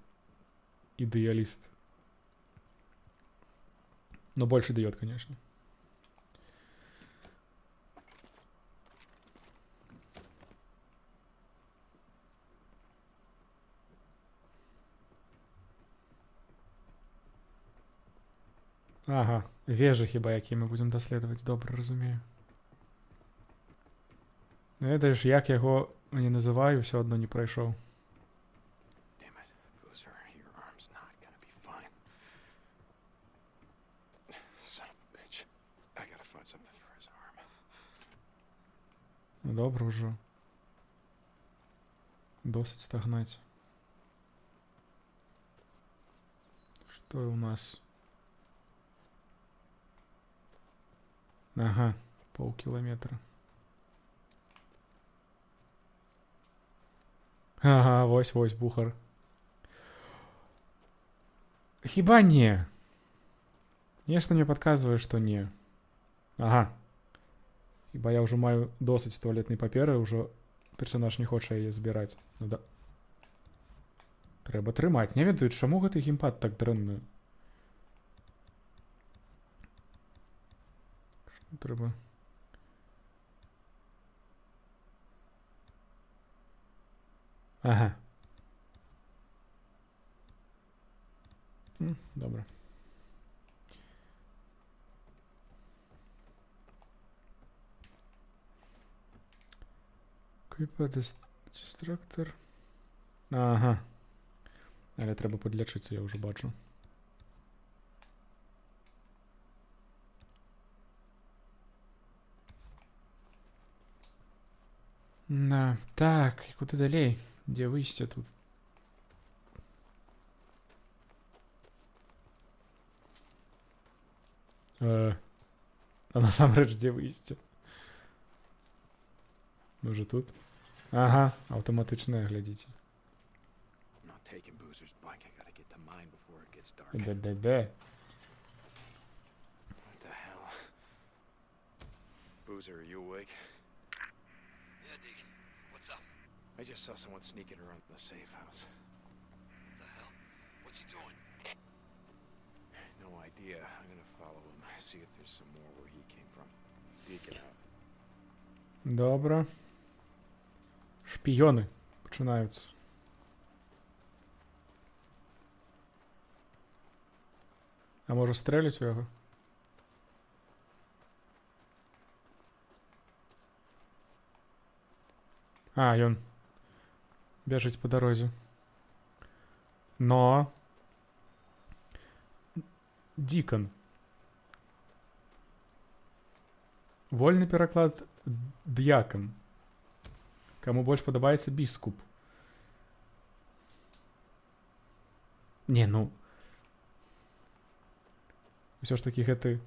Идеалист. Но больше дает, конечно. Ага, вежі хіба, які ми будемо дослідувати, добре розумію. Ну, я ж як його не називаю, все одно не пройшов. Damn it, Boozer, your arm's not gonna be fine. Son of a bitch. I gotta find something for his arm. Ну, добре вже. Досить стагнать. Что у нас? Ага, полкилометра. Ага, вось бухар. Хіба не? Нечто мне подсказывает, что не. Ага. Хіба я вже маю досить туалетної папери, уже персонаж не хоче її збирати. Ну да. Треба тримати. Не ведаю, чому гэты геймпад так дрэнны. Що треба? Ага. Добре. Equip дестрактор. Ага. Але треба подлечитися, я вже бачу. Да. Так, і куди далі? Де вийстя тут? А насамрэч, де вийстя? Може тут? Ага, автоматичне, глядіть. I'm not taking Boozer's bike. I gotta get to mine before it gets dark. Бе-бе-бе. What the hell? Boozer, are you awake? Yeah, Deke. What's up? I just saw someone sneaking around the safe house. What the hell? What's he doing? No idea. I'm gonna follow him. See if there's some more where he came from. Deacon out. Добре. Шпіони починаються. А може стрелять у його? А, ён біжить по дорозі. Но Дікон. Вольний переклад д'якон. Кому больше подобається біскуп. Не, ну. Все ж таки гэты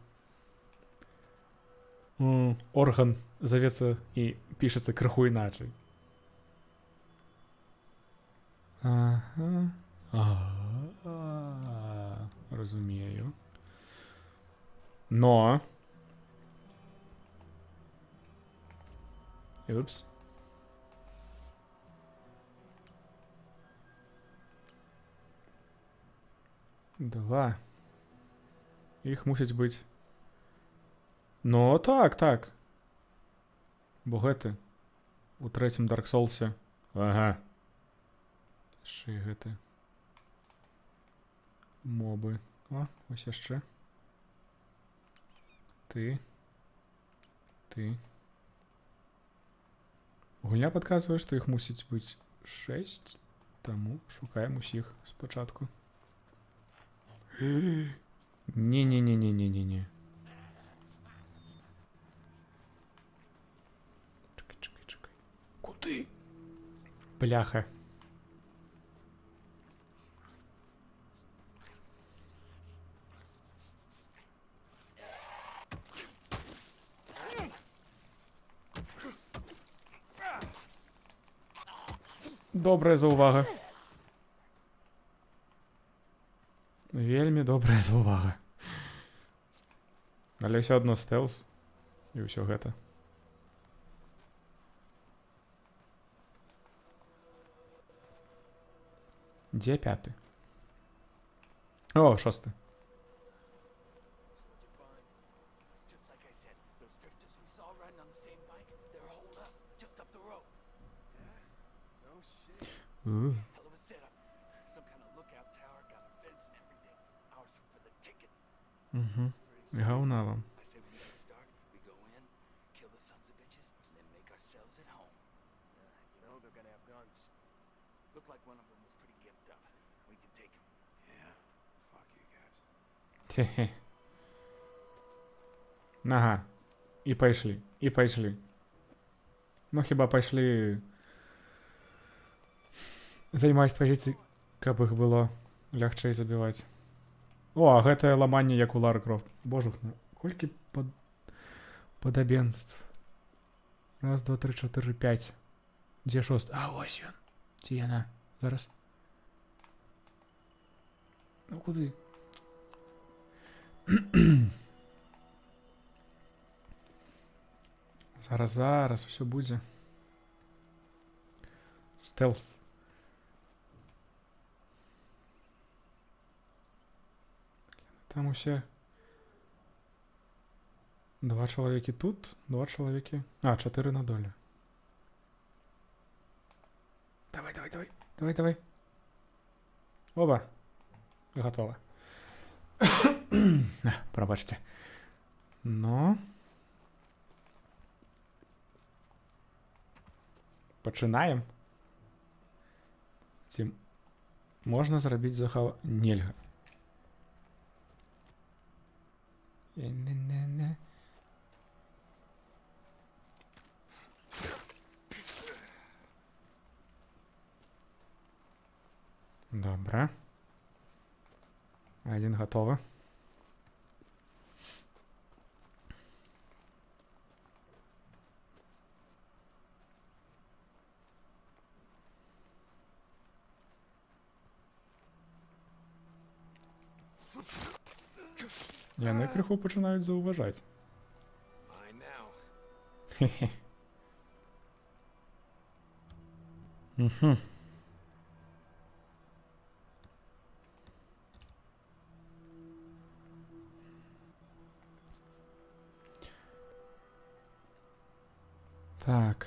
орган завецца і пішацца крыху іначай. Ага. Разумею. Но. Упс. Два. Іх мусить быць. Ну, так. Бо гэты у трэцім Dark Souls'е. Ага. Яшчэ і гэты. Мобы. О, ось яшчэ. Ты. Гульня падказвае, што іх мусіць быць 6, таму шукаем усіх спачатку. Не-не-не-не-не-не-не. Чакай. Куды? Бляха. Добрая заўвага. Вельмі добрая заўвага. Але ўсё адно стэлс і ўсё гэта. Дзе 5? О, 6. Just like I said, those drifters we saw riding on the same bike, they're holed up just up the road. No shit. Hell of a setup. Some kind of lookout tower, got a fence and everything. Ours for the ticket. Гауна вам. I say we make a start. We go in, kill the sons of bitches, and then make ourselves at home. You know they're gonna have guns. Looked like one of them was pretty gimped up. We can take him. Yeah. Fuck you guys. Хе-хе. Ага. І пайшлі. Ну, хіба пайшлі займаць пазіцыі, каб іх было лягчэй забіваць. О, а гэтае ламанне як у Лары Крофт. Божухна, колькі падабенств. 1, 2, 3, 4, 5. Дзе 6? А, ось ён. Ці яна? Зараз. Ну, куды? Зараз, усё будзе. Стелс. Там усе 2 чалавекі тут, 2 чалавекі... А, 4 на доле. Давай. Оба. Готово. Пробачьте. Но... Пачынаем. Ці можна зрабіць захава... Нельга. Не. Добре. Один готовы. Яны крыху пачынаюць заўважаць. Mine now. Хе-хе. Угу. Так.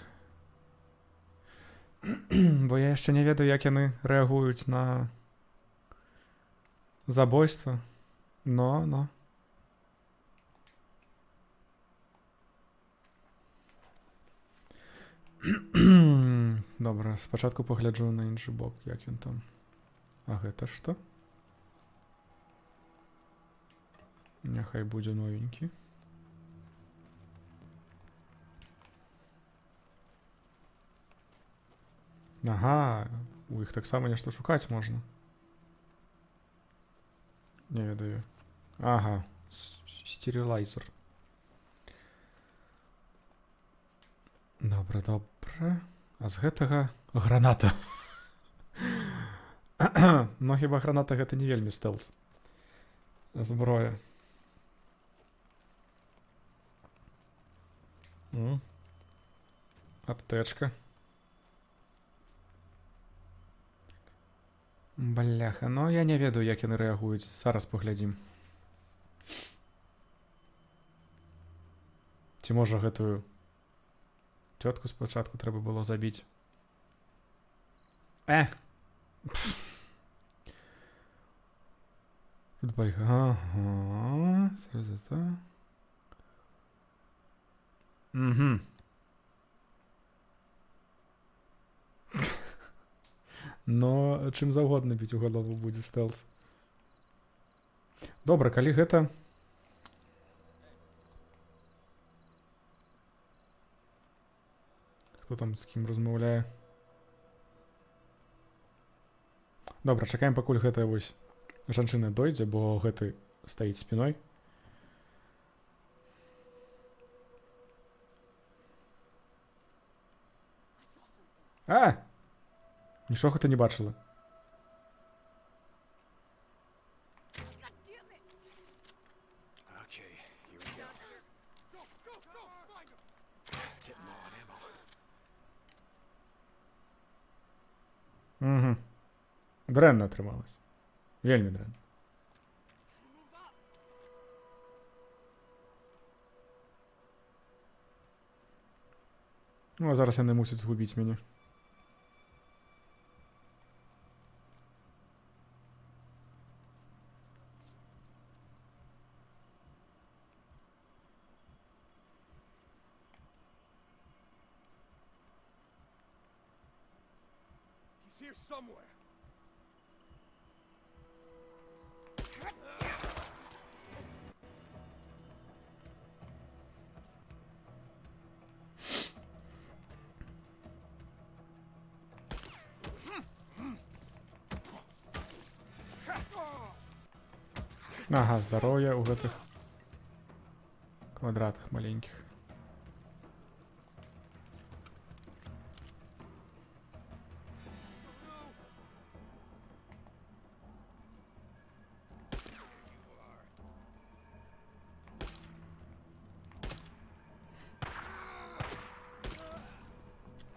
Бо я яшчэ не ведаю, як яны рэагуюць на забойства. Но. Добра, спачатку пагляджу на іншы бок, як ён там. А гэта што? Няхай будзе новенькі. Ага, у іх таксама нешта шукаць можна. Не ведаю. Ага, стерилайзер. Добра. А з гэтага граната. Но хіба граната гэта не вельмі стелс. Зброя. Аптечка. Бляха, ну я не ведаю, як яны рэагуюць. Зараз паглядзім. Ці можа гэтую тётку спачатку трэба было забіць. Тут байка. Ага. Угу. Но чым заўгодна біць у галову будзе стэлс. Добра, калі гэта... Хто там з кім размаўляе? Добра, чакаем, пакуль гэтая вось жанчына дойдзе, бо гэты стаіць спіной. А! Нічога ты не бачыла. Okay, here we go. Getting low on ammo. Угу. Дрэнна атрымалась. Вельмі дрэнна. Ну, а зараз яны мусяць згубіць мяне. He's here somewhere. Ага, здароўе ў гэтых квадратах маленькіх.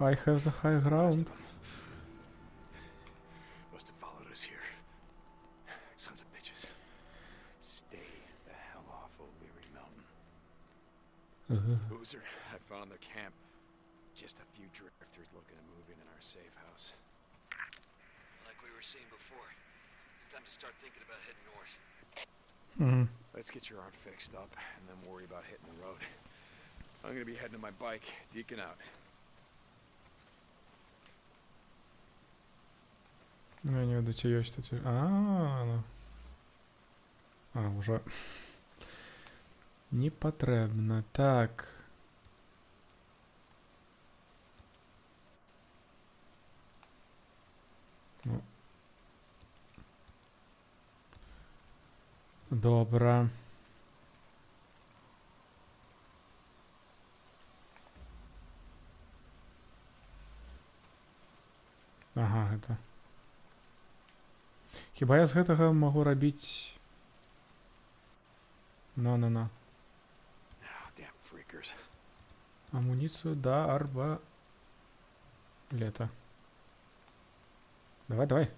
I have the high ground. Must have followed us here. Sons of bitches. Stay the hell off O'Leary Mountain. Boozer, I found the camp. Just a few drifters looking to move in our safe house. Like we were saying before, it's time to start thinking about heading north. Mhm. Let's get your arm fixed up and then worry about hitting the road. I'm gonna be heading to my bike, deacon out. Ну, я не веду, ці ёсць тут. Ну. Уже не патрэбна. Так. Ну. Добра. Ага, гэта. Хіба я з гэтага магу рабіць... На. Damn freakers. Амуніцыю да арбалета. Давай.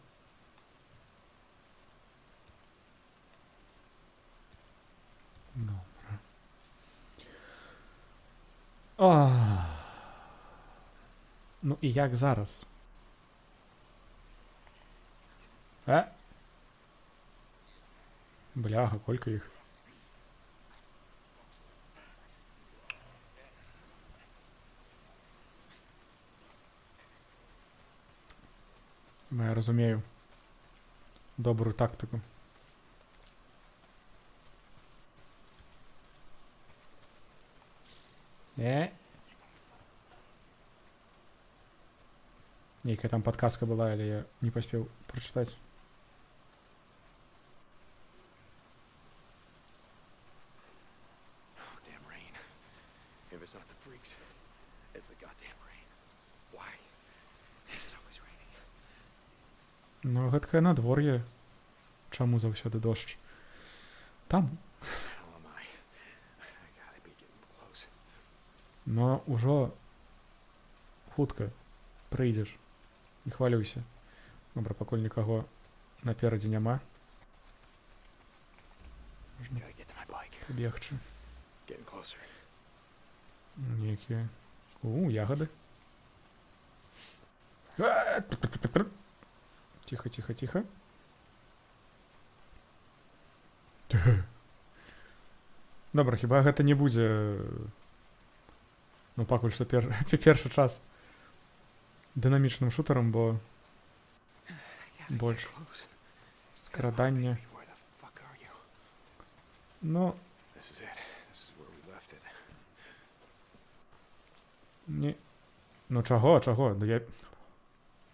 Добра. Ну і як зараз? Бляха, колькі їх? Я розумію. Добру тактику. Нейкая там подказка была, или я не поспел прочитать. Damn rain. If it's not the freaks, it's the goddamn rain. Why is it always raining? Ну, гэткае надвор'е. Чаму заўсёды дождж? Там. Hell am I? I gotta be getting close. Но ўжо хутка прыйдзеш. Не хвалюйся. Добра, пакуль нікаго наперадзе няма. Можна Gotta get to my bike. пабегчы. Getting closer. Некія. Ягоды. Тихо. Добра, хіба гэта не будзе Ну, пакуль што першы час дынамічным шутарам, бо больш скрадання. Where the fuck are you? Ну, This is it. This is where we left it. не... Ну, чаго? Да я...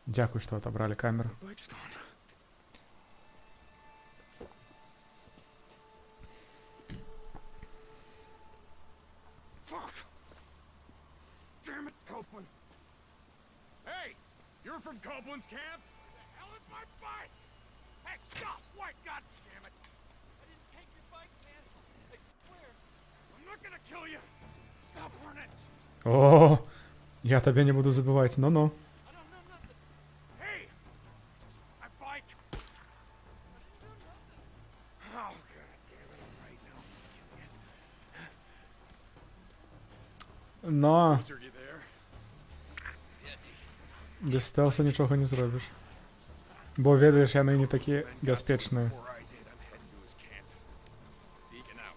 Дзякуй, што атабралі камеру. Bike's gone. Fuck! Damn it, Copeland! Hey! You're from Copeland's camp? Where the hell is my bike? Hey, stop! White, God damn it! I didn't take your bike, man. I swear. I'm not gonna kill you. Stop running. О, я тебе не буду забывать. Ну-ну. I don't know nothing. Hey! My bike! I didn't do nothing. Oh, God damn it. All right, now I'm gonna kill you. Но Are you there? без стелса нічого не зробиш. Бо, ведаеш, яны не такі бяспечныя. Before I did, I'm heading to his camp. Deacon out.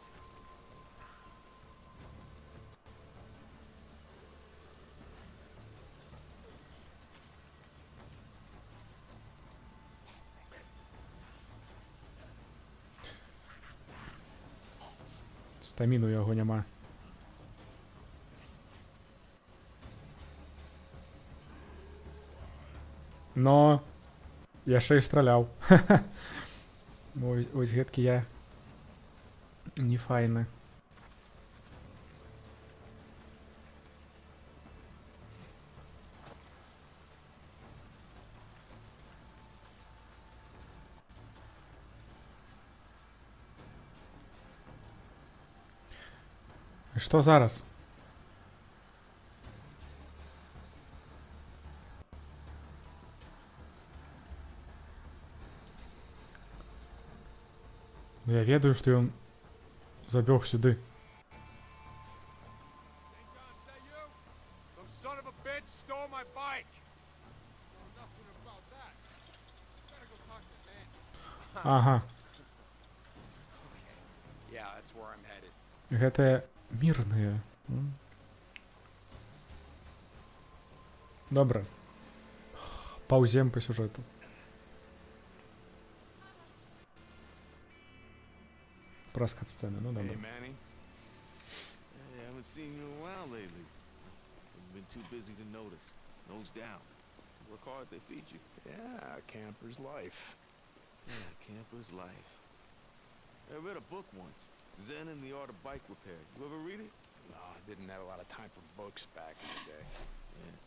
Стаміну яго няма. Но яшчэ і страляў. Вось гэткі я не файны. Што зараз? Ну, я ведаю, што ён забег сюды. St. John, is that you? Some son of a bitch stole my bike. Well, nothing about that. Gotta go talk to Ben. Ага, Yeah, that's where I'm headed. гэтыя мірныя. Добра. Паўзем па сюжэту. Праз кат-сцэны, ну Hey, добра. Manny. Hey, I haven't seen you around lately. I've been too busy to notice. Nose down. Work hard, they feed you. Yeah, camper's life. Yeah, camper's life. I read a book once, Zen and the Art of Bike Repair. You ever read it? No, I didn't have a lot of time for books back in the day. Yeah.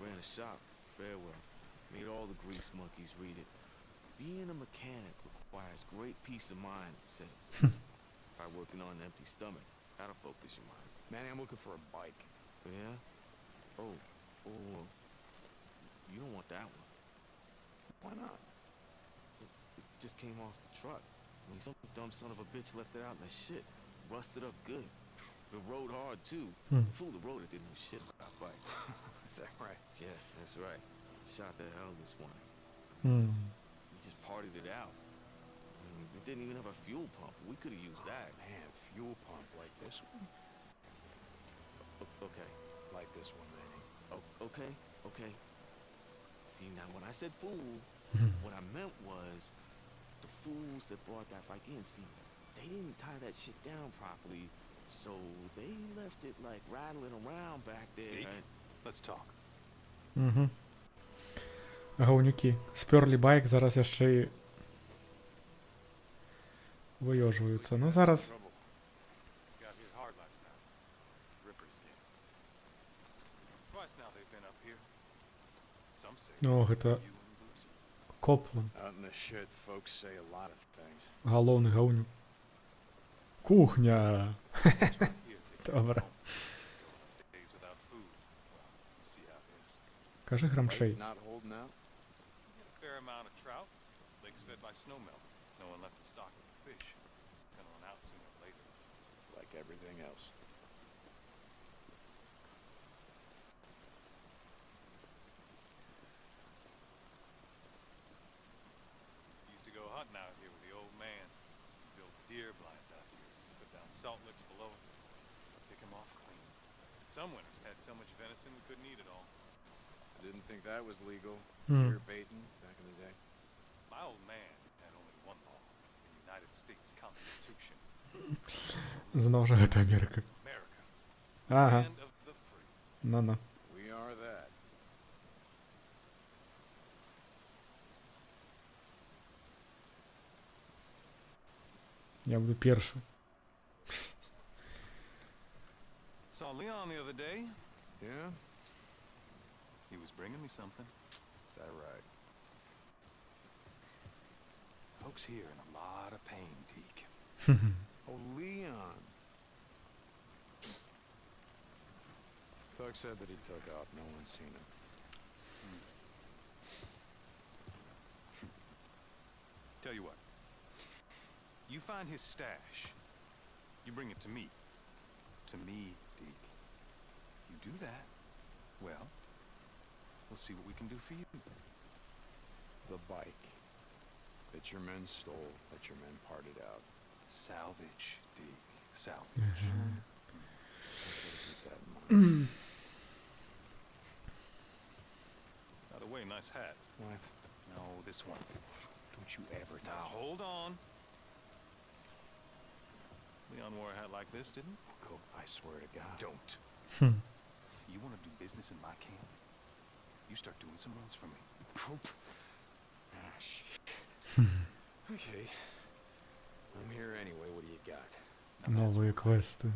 Ran a shop, Farewell. Made all the grease monkeys read it. Being a mechanic requires great peace of mind, it said. Try working on an empty stomach. That'll focus your mind. Manny, I'm looking for a bike. Yeah? Oh, you don't want that one. Why not? It just came off the truck. I mean, some dumb son of a bitch left it out in the shit. Rusted up good. It rode hard, too. Hmm. The fool that rode it didn't know shit about bikes. Is that right? Yeah, that's right. Shot the hell this one. М. We just partied it out. I mean, it didn't even have a fuel pump. We could have used that. Man, fuel pump like this one? Okay. Like this one, Manny. Okay. See, now when I said fool, what I meant was the fools that brought that bike in. See, they didn't tie that shit down properly, so they left it like rattling around back there. Deke? And Let's talk. Угу. Гаўнюкі. Спёрлі байк, зараз яшчэ і выёжваюцца. Ну, зараз... Trouble. Got hit hard last night. Rippers did. Twice now they've been up here. Some say О, гэта you and Boozy. Копланд. Out in the shit, folks say a lot of things. Галоўны гаўнюк. Кухня! Here, they Добра. days without food. Well, see how it is. Кажы грамчэй. Not holding out? We get a fair amount of trout. Lake's fed by snowmelt. No one left to stock it with fish. Gonna run out sooner or later. Like everything else. Used to go hunting out here with the old man. Build deer blinds out here. Put down salt licks below us. Pick 'em off clean. Some winters had so much venison we couldn't eat it all. I didn't think that was legal. Hmm. Deer baiting back in the day. My old man had only one law, the United States Constitution. Знав, що це Америка. America, Ага, land of the free. ну-ну. We are that. Я буду першим. Saw Leon the other day. Yeah? He was bringing me something. Is that right? Folks here in a lot of pain, Deke. Oh, Leon. Thug said that he took off. No one's seen him. Tell you what. You find his stash. You bring it to me. To me, Deke. You do that, well, we'll see what we can do for you. The bike that your men stole, that your men parted out. Salvage, Deke. Salvage. Keep that in mind. By the way, nice hat. What? No, this one. Don't you ever Now, touch hold on. Leon wore a hat like this, didn't he? Go, I swear to God. Don't. You want to do business in my camp? You start doing some runs for me. Ah, shit. Okay. I'm here anyway. What do you got? Новые квесты.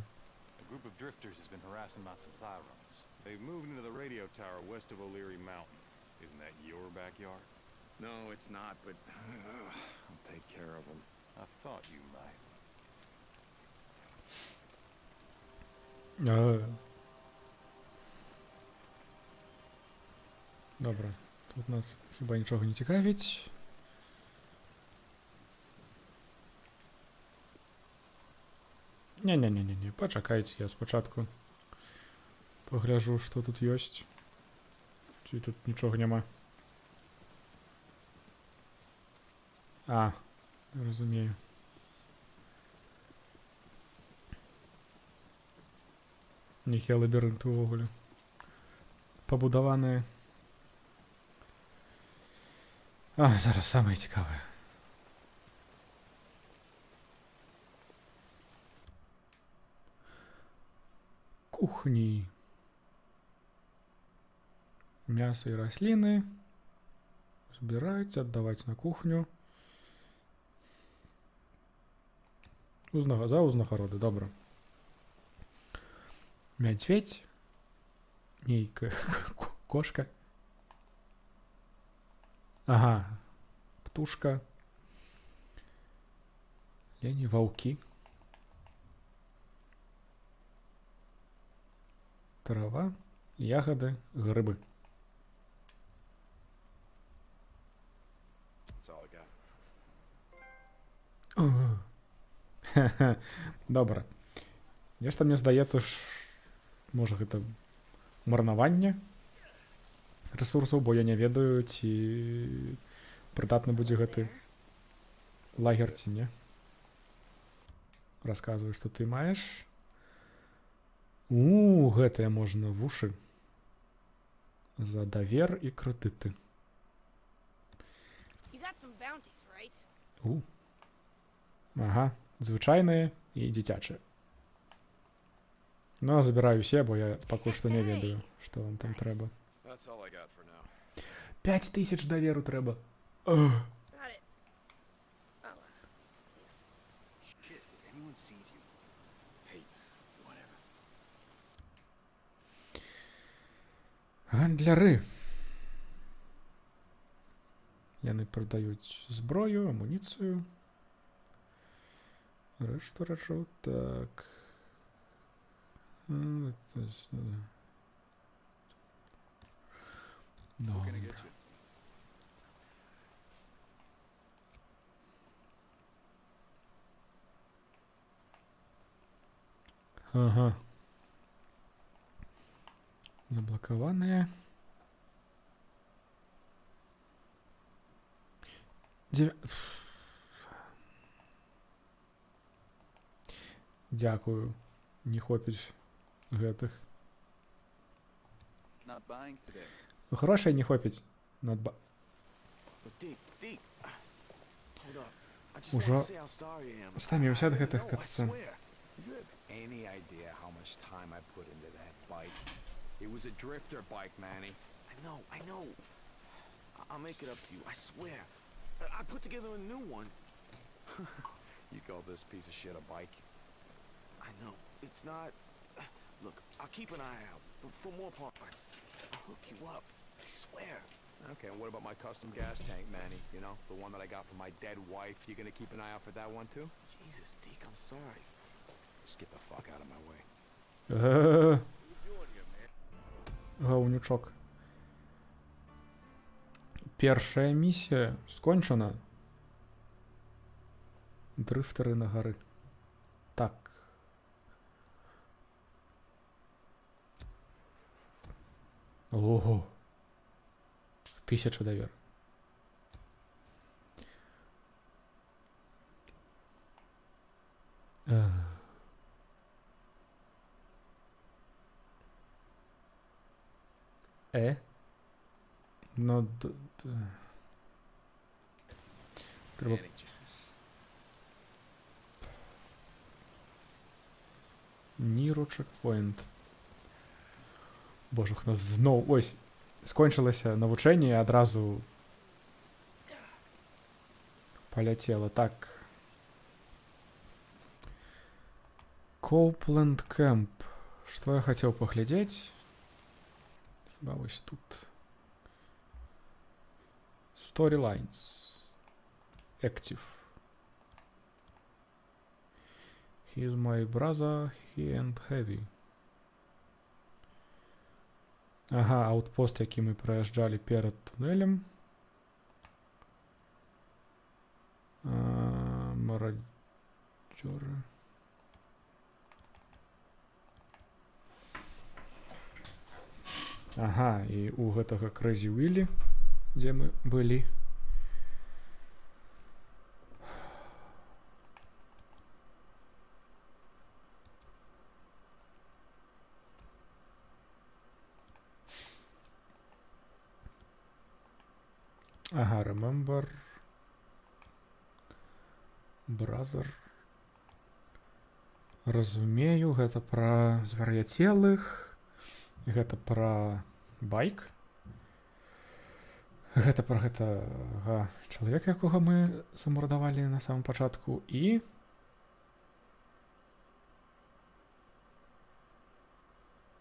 A group of drifters has been harassing my supply runs. They've moved into the radio tower west of O'Leary Mountain. Isn't that your backyard? No, it's not, but I'll take care of them. I thought you might. Добре. Тут нас хіба нічого не цікавить. Не, почекайте, я спочатку погляжу, що тут ёсць. Чи тут нічого нема. А, розумію. Ніхе лабіринт увогуле. Побудовані. А, зараз саме цікаве. Кухні. Мясо і рослини. Збираються, віддавати на кухню. За узнагороди, добре. Медведь. Ні, кошка. Ага. Птушка. Лені, вовки. Трава, ягоди, гриби. That's all I got. Добре. Нешта мне здаецца, можа гэта марнаванне ресурсаў, бо я не ведаю, ці прыдатны будзе гэты лагер ці не. Расказвай, што ты маеш. Гэтае можна вушы. За давер і крэдыты. You got some bounties, right? Ага, звычайныя і дзіцячыя. Ну, забіраю усе, бо я пакуль што не ведаю, што вам там трэба. That's all I got for now. 5000 даверу трэба. Got it. Oh, Shit, if anyone sees you. Hey, whatever. Гандляры. Яны прадаюць зброю, амуніцыю. Рэшту рэчаў, так. We're gonna get you. Ага. Заблокаваныя. Дзякую. Не хопіць гэтых. Not buying today. Грошей не хопить. Надба... Dick, Dick. Hold up. I just Уже want to say how sorry I am. стаміўся ад I гэтых know, I катсцэн. swear. You have any idea how much time I put into that bike? It was a drifter bike, Manny. I know. I'll make it up to you, I swear. I put together a new one. You call this piece of shit a bike? I know. It's not... Look, I'll keep an eye out for more parts. I'll hook you up. I swear. Okay, and what about my custom gas tank, Manny? You know, the one that I got from my dead wife. You gonna keep an eye out for that one too? Jesus, Deke, I'm sorry. Just get the fuck out of my way. Гаунючок. Першая місія скончена. Дрифтери на гори. Так. Ого. 1000 довер. Ну, треба... Ніро чекпоінт. Боже, у нас знову... Ось, скончилося навчання і одразу полетіло. Так. Коупленд Кэмп. Что я хотел поглядеть? Хіба ось тут. Storylines. Active. He is my brother, he and heavy. Ага, аутпост, який ми проїжджали перед тунелем. Мародеры. Ага, і у гэтага Crazy Willy, дзе мы былі. Ага, remember. Brother. Разумею, гэта пра звар'яцелых. Гэта пра байк. Гэта пра гэтага чалавека, якога мы замардавалі на самым пачатку. І...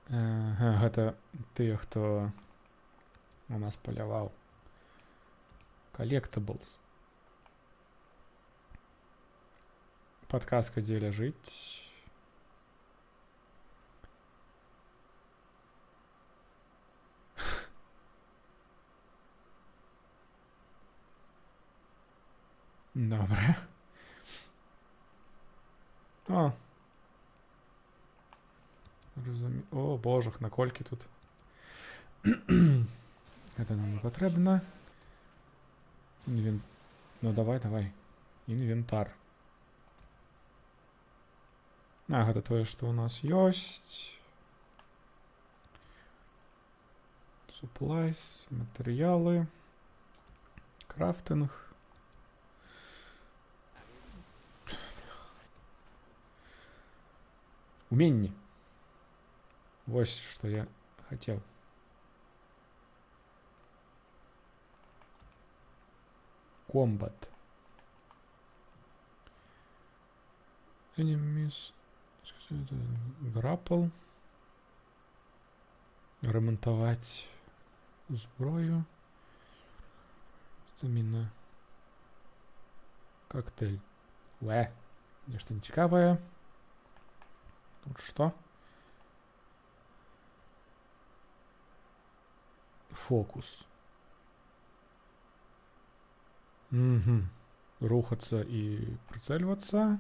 гэта тыя, хто у нас паляваў. Collectibles. Подказка, дзе ляжыць. Добре. О. Розумію. О, божах, наколькі тут. Гэта нам не патрэбна. Ну, давай. Інвентар. А, гэта тое, што у нас ёсць. Supplies, матэрыялы. Крафтинг. Уменні. Вось, што я хацеў. Комбат. Enemies. Грапл. Ремонтаваць зброю. Стаміна. Коктейль. Нешта нецікавае. Тут што? Фокус. Угу. Рухаться і прицельваться.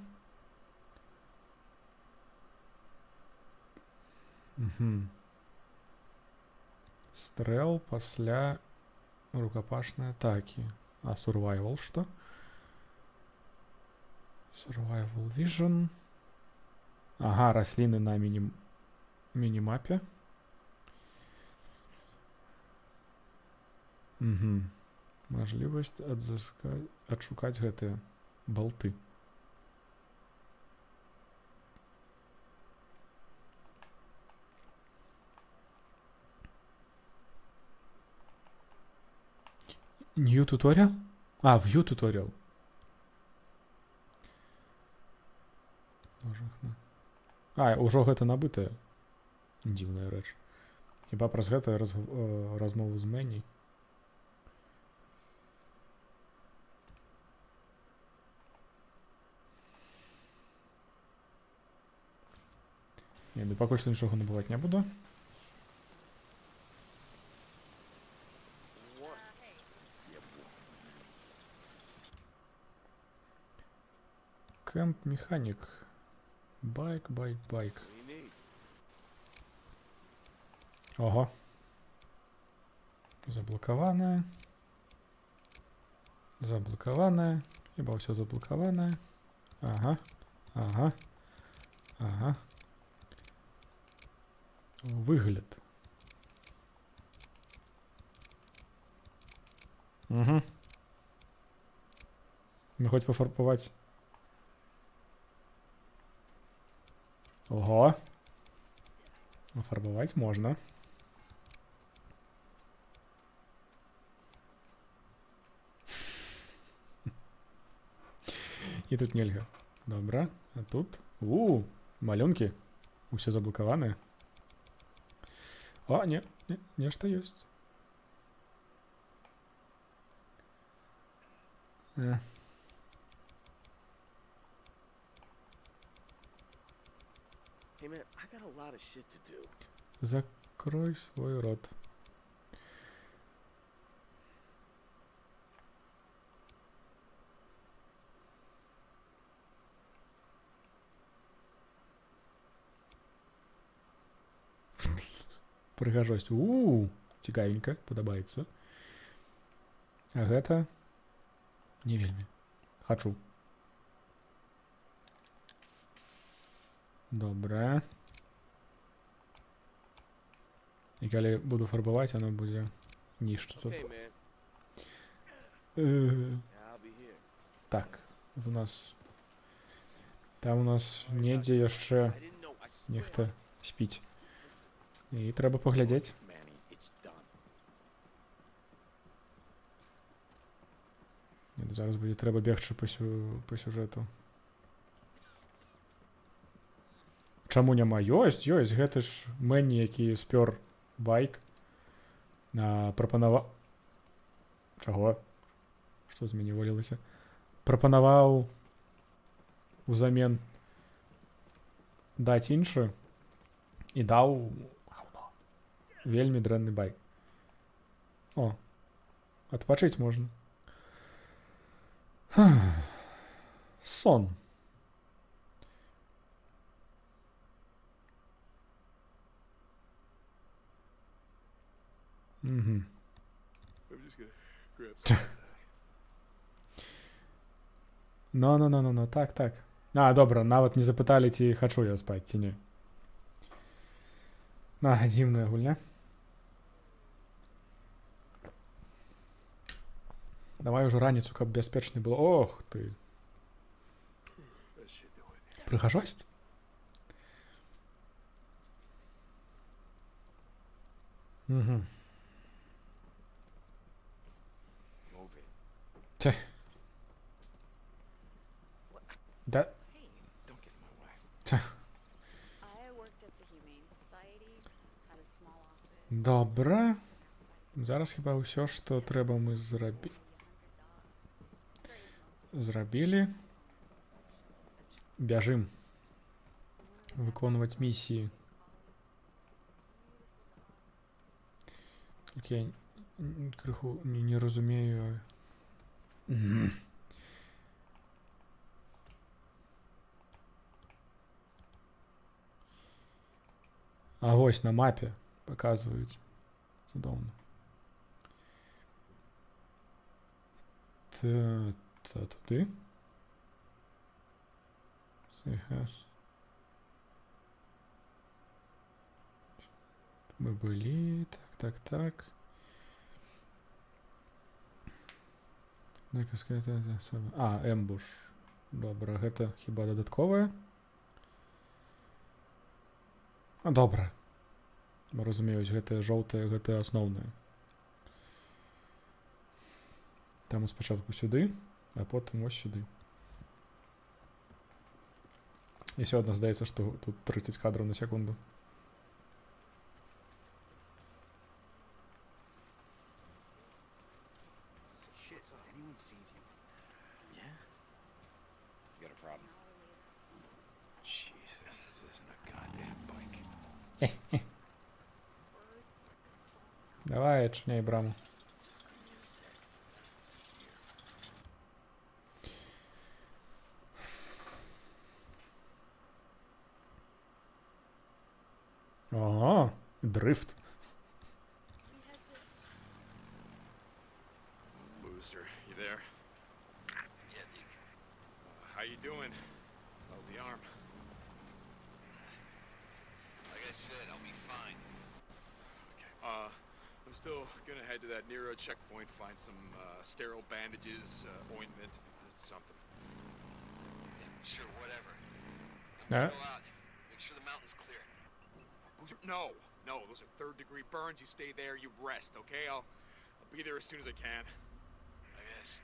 Угу. Стрел пасля рукопашной атаки. А survival что? Survival vision. Ага, рослины на минимапе. Угу. Мажлівасць адшукаць гэтыя балты. New tutorial? А, view tutorial. А, ўжо гэта набытае. Дзіўная рэч. Хіба праз гэта размову з Мэнни. Не, ну пакуль што нічога набываць не буду. Кэмп механік. Байк. Ого. Заблокаванае. Хіба ўсё заблокаванае. Ага. Выгляд. Угу. Ну хоць пафарбаваць. Ого. Фарбаваць можна. І тут нельга. Добра. А тут? Малюнкі. Усе заблокаваныя. О, не, нешта ёсць. Hey man, I got a lot of shit to do. Закрой свой рот. Прыгажосць. Цікавенька, падабаецца. А гэта не вельмі. Хачу. Добра. І калі буду фарбаваць, оно будзе нішчыцца. Так, у нас... Там у нас недзе яшчэ нехта спіць. І трэба паглядзець. Зараз будзе трэба бегчы па сюжэту. Чаму няма? Ёсць, гэты ж Мэнни, які спёр байк. Прапанаваў... Чаго? Што з мяне валілася? Прапанаваў узамен даць іншы і даў вельмі дрэнны байк. О, адпачыць можна. Сон. Угу. Ну, так. А, добра, нават не запыталі, ці хачу я спаць, ці не. Дзіўная гульня. Давай ужо раніцу, каб бяспечна было. Ох ты. Прыгажосць? Угу. Да. Добра. Зараз хіба ўсё, што трэба мы зрабілі. Бяжым. Выконваць місіі. Толькі я крыху не разумею. А вось на мапе показваюць. Цудоўна. Туды? Мы былі. Так. А, эмбуш. Добра, гэта хіба дадатковае? А, добра. Разумеюць, гэтае жоўтае, гэта асноўнае. Таму спачатку сюды, а потым ось сюды. І ўсё адно здаецца, што тут 30 кадраў на секунду. Shit, so anyone sees you. Yeah? You got a problem? Jesus, this isn't a goddamn bike. Давай, отчиняй браму. Ага, дрифт. Booster, you there? Yeah, Deke. How you doing? How's the arm? Like I said, I'll be fine. Okay. I'm still gonna head to that Nero checkpoint, find some sterile bandages, ointment, something. Yeah, sure, whatever. I'm Yeah. gonna go out. Make sure the mountain's clear. Booster, no, those are third-degree burns. You stay there, you rest, okay? I'll be there as soon as I can. I guess.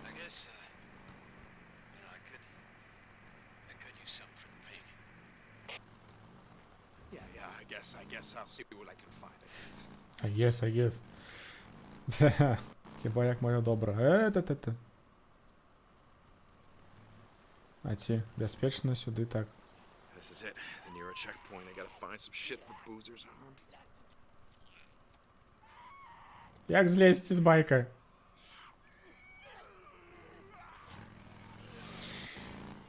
I guess, you know, I could use something for the pain. Yeah, I guess I'll see what I can find. А єс. Хіба як моє добре. Те. А ці, безпечно сюди, так. This is it, the Nero checkpoint. I gotta find some shit for Boozer's arm. Як злезти з байка?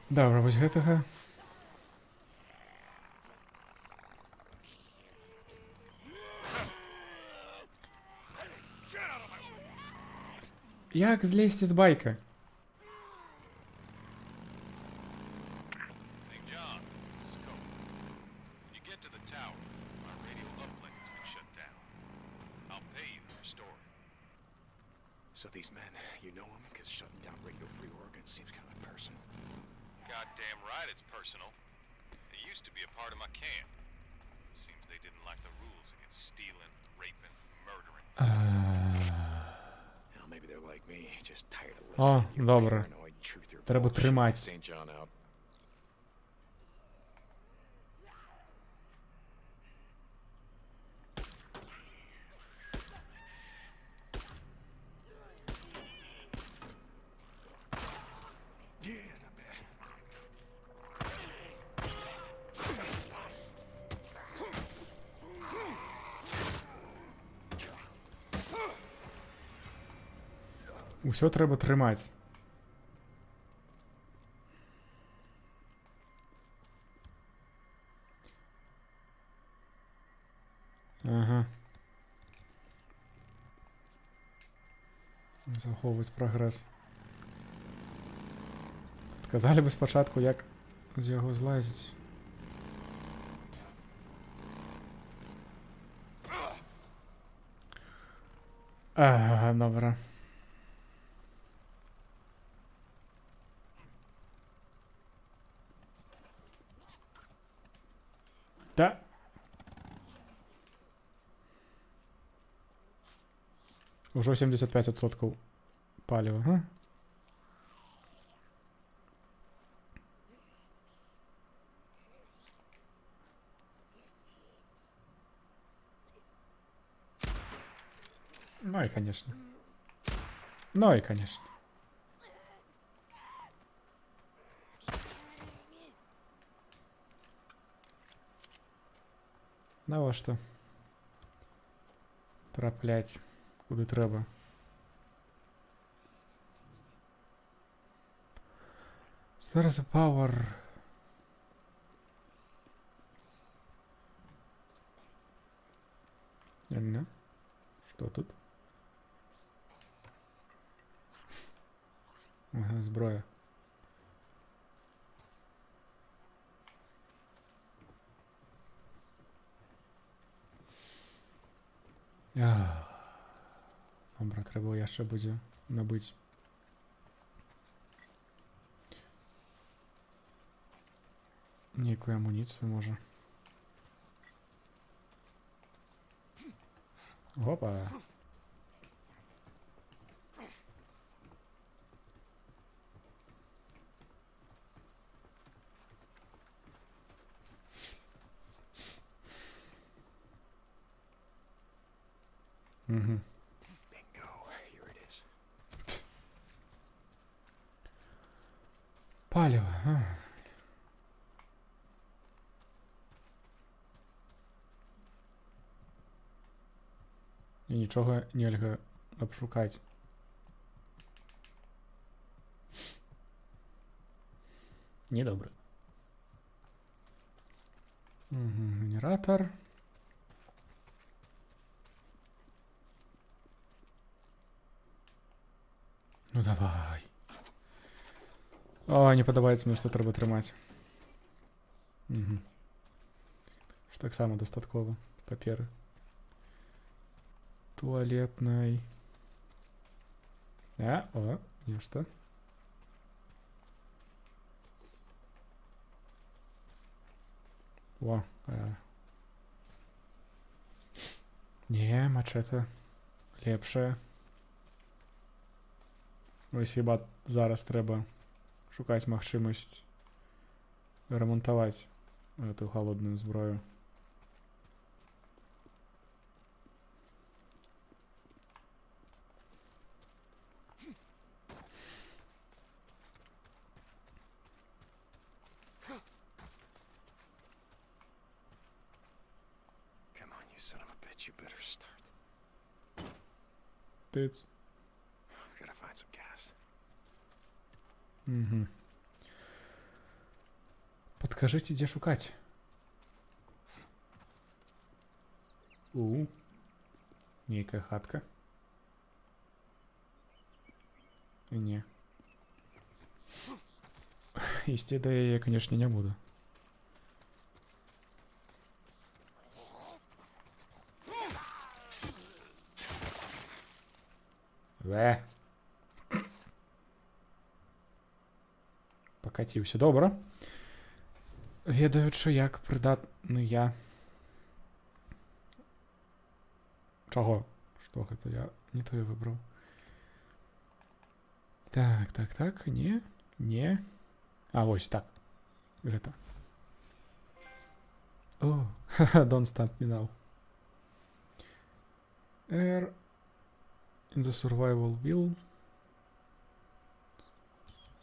Добре, вось гэтага. Як злезти з байка? St. John, this is Cope. When you get to the tower, my radio uplink has been shut down. I'll pay you to restore it. So these men, you know them? Because shutting down Radio Free Oregon seems kind of personal. Goddamn right it's personal. They used to be a part of my camp. Seems they didn't like the rules against stealing, raping, murdering. Well, maybe they're like me, just tired of О, listening to your добре. paranoid truther Треба bullshit. тримати. St. John out. Yeah, not bad. Усё треба тримати. Ага. Заховувати прогрес. Казали би спочатку, як з його злазить. Ага, добре. Та. Уже 75% палива, га? Ну и конечно. Ну и конечно. Ну во что? Траплять. Куди треба. Зараз power. Не. Что тут? Ага, зброя. Добре, треба яшчэ будзе набыць. Нейкую амуніцыю, можа. Опа! Угу. Bingo. Here it is. Паліва. І нічога нельга абшукаць. Недобры. Угу. Генератор. Ну давай. О, не падабаецца мне, што трэба трымаць. Угу. Што таксама дастаткова паперы. Туалетнай. О, нешта. О, не, мачете лепшае. Ось хіба зараз трэба шукаць магчымасць рамантаваць эту холодную зброю. Come on, you son of a bitch. You better start. Тыц. Gotta find some gas. Угу. Падкажыце, дзе шукаць? Нейкая хатка. Не. Ісці да яе, канешне, не буду. Пакаціўся, добра. Ведаючы, як прыдатны я. Чаго? Што гэта? Я не тое выбраў. Так, не. А, вось так. Гэта. О, don't stop me now. In the survival wheel.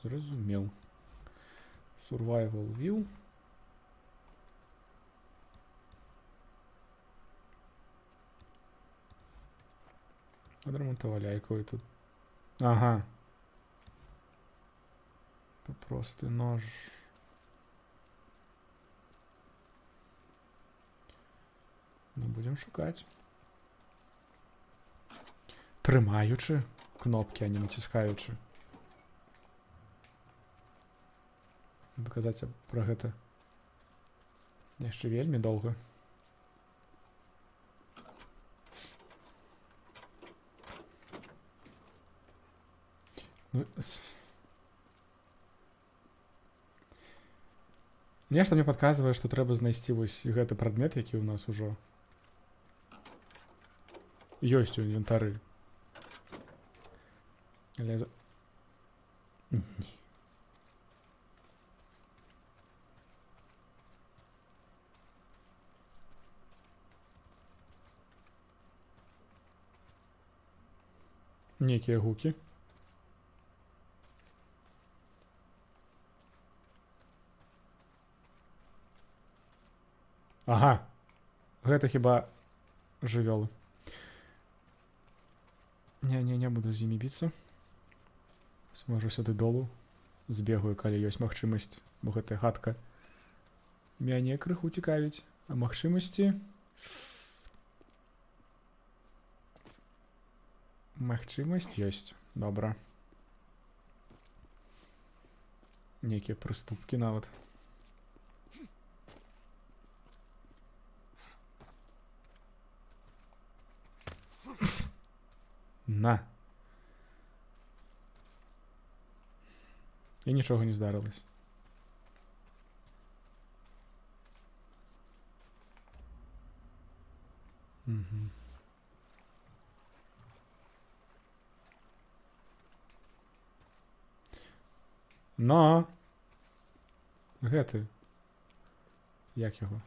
Зразумеў. Survival wheel. Адрамонтавалі, якой тут. Ага. Просты нож. Ну, будем шукаць. Трымаючы кнопкі, а не націскаючы. Даказаць пра гэта яшчэ вельмі доўга. Нешта мне падказвае, што трэба знайсці вось гэты прадмет, які ў нас ужо ёсць у інвентары. Але... Некія гукі. Ага. Гэта хіба жывёлы. Не буду з імі біцца. Можа сюды долу збегаю, калі ёсць магчымасць, бо гэтая хатка мяне крыху цікавіць. А магчымасці... Магчымасць ёсць. Добра. Некія прыступкі нават. На. І нічого не здарилось. Угу. Но. Где ти? Як його?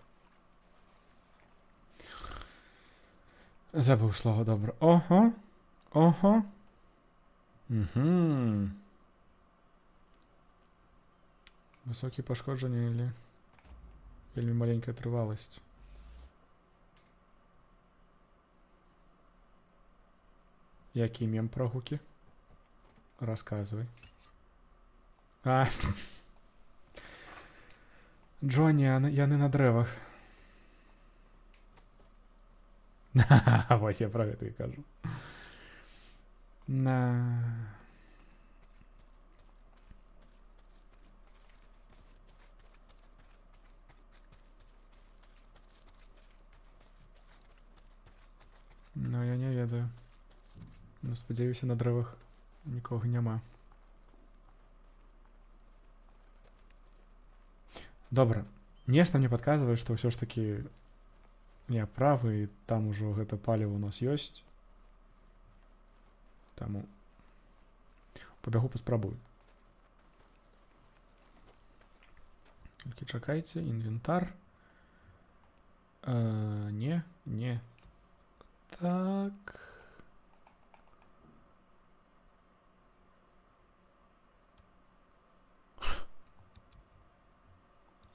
Забув слово добре. Ого. Ого. Угу. Високі пошкодження или вельми маленька тривалість. Який мем про гуки? Розказуй. А. Джонні, я не на древах. Ось я про це і кажу. На. Ну, я не ведаю. Ну, спадзяюся, на дрэвах нікога няма. Добра. Нешта мне падказвае, што ўсё ж такі я правы, і там ужо гэта паліва у нас ёсць. Таму пабягу паспрабую. Толькі чакайце, інвентар. Не. Так.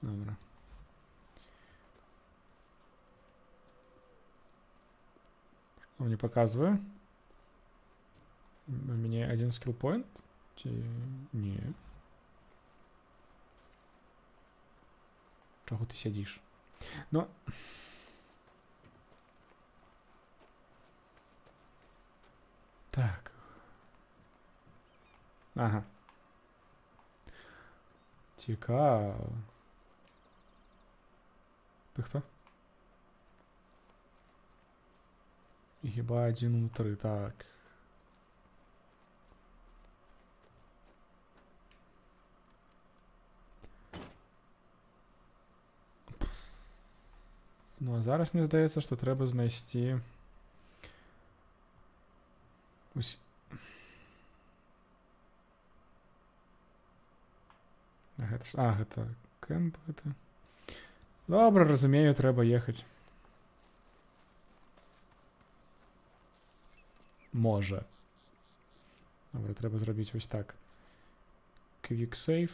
Добре. Что мне показываю? У меня один скилл-поинт? Не. Чего ты сидишь? Но... Так. Ага. Цікаво. Ты кто? І хіба один внутри, так. Ну, а зараз мені здається, що треба знайти... Гэта кэмп гэта. Добра, разумею, трэба ехаць. Можа. Добра, трэба зрабіць вось так. Quick save.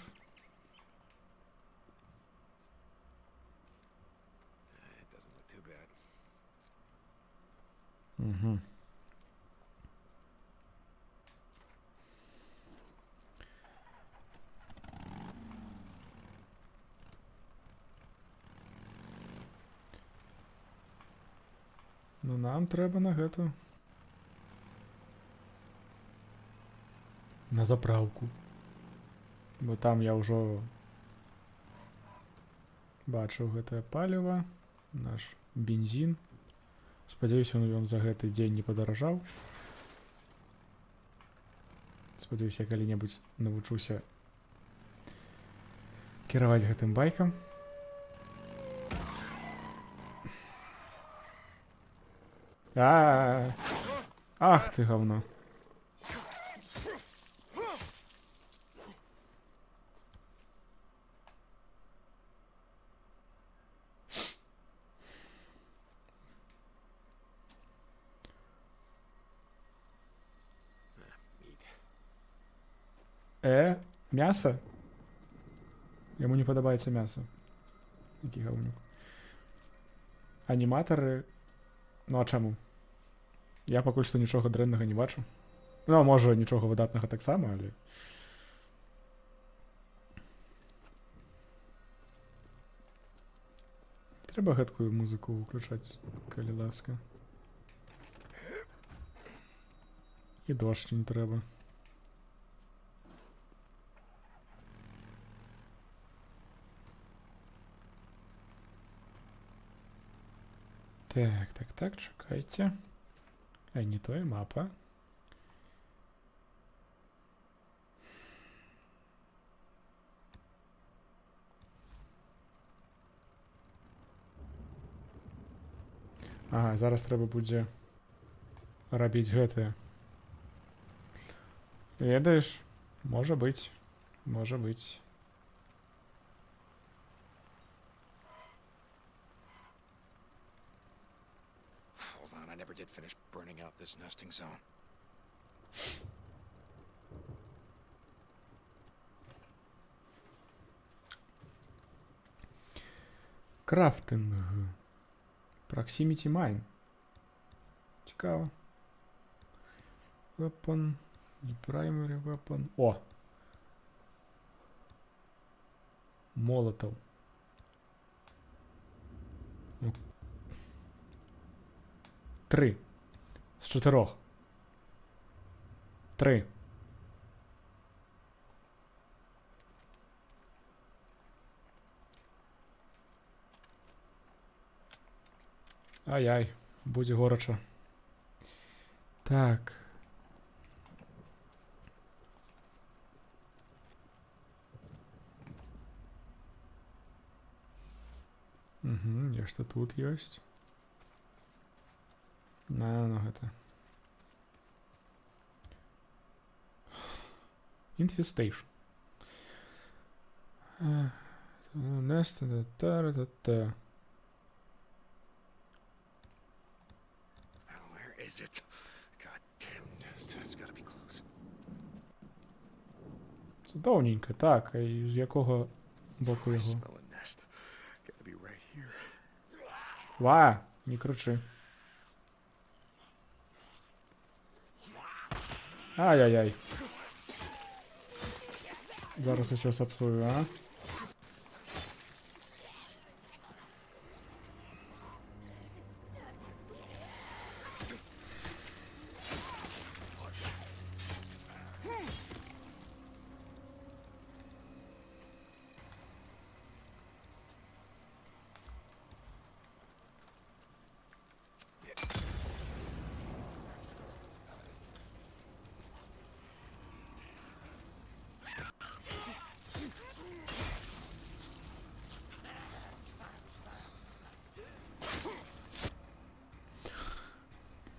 Угу. Ну, нам трэба на гэту. На заправку. Бо там я ўжо бачыў гэтае паліва. Наш бензін. Спадзяюся, ён за гэты дзень не падаражаў. Спадзяюся, я калі-небудзь навучуся кіраваць гэтым байкам. Ах ты говно. Мясо? Яму не падабаецца мясо. Які говнюк. Аніматары. Ну а чаму? Я пакуль што нічога дрэннага не бачу. Ну, можа, нічога выдатнага таксама, але... Трэба гэткую музыку ўключаць, калі ласка. І дождь не трэба. Так, чакайце. Не той, мапа. Ага, зараз трэба будзе рабіць гэтае. Ведаеш, можа быць. Можа быць. Hold on, I never did finish burning out this nesting zone. Крафтинг. Proximity Mine. Цікаво. Weapon. Не primary weapon. О! Молотов. Ну. 3. З 4. 3. Ай-ай, будь горячо. Так. Угу, что тут есть. Ну это. Infestation. Nest, та-та-та. Where is it? God damn nest. It's gotta be close. Чудовненько. Так, а з якого боку I його? smell a nest. Gotta be right here. Ва, не кричи. Ай-яй-яй. Зараз усе сапсую, а?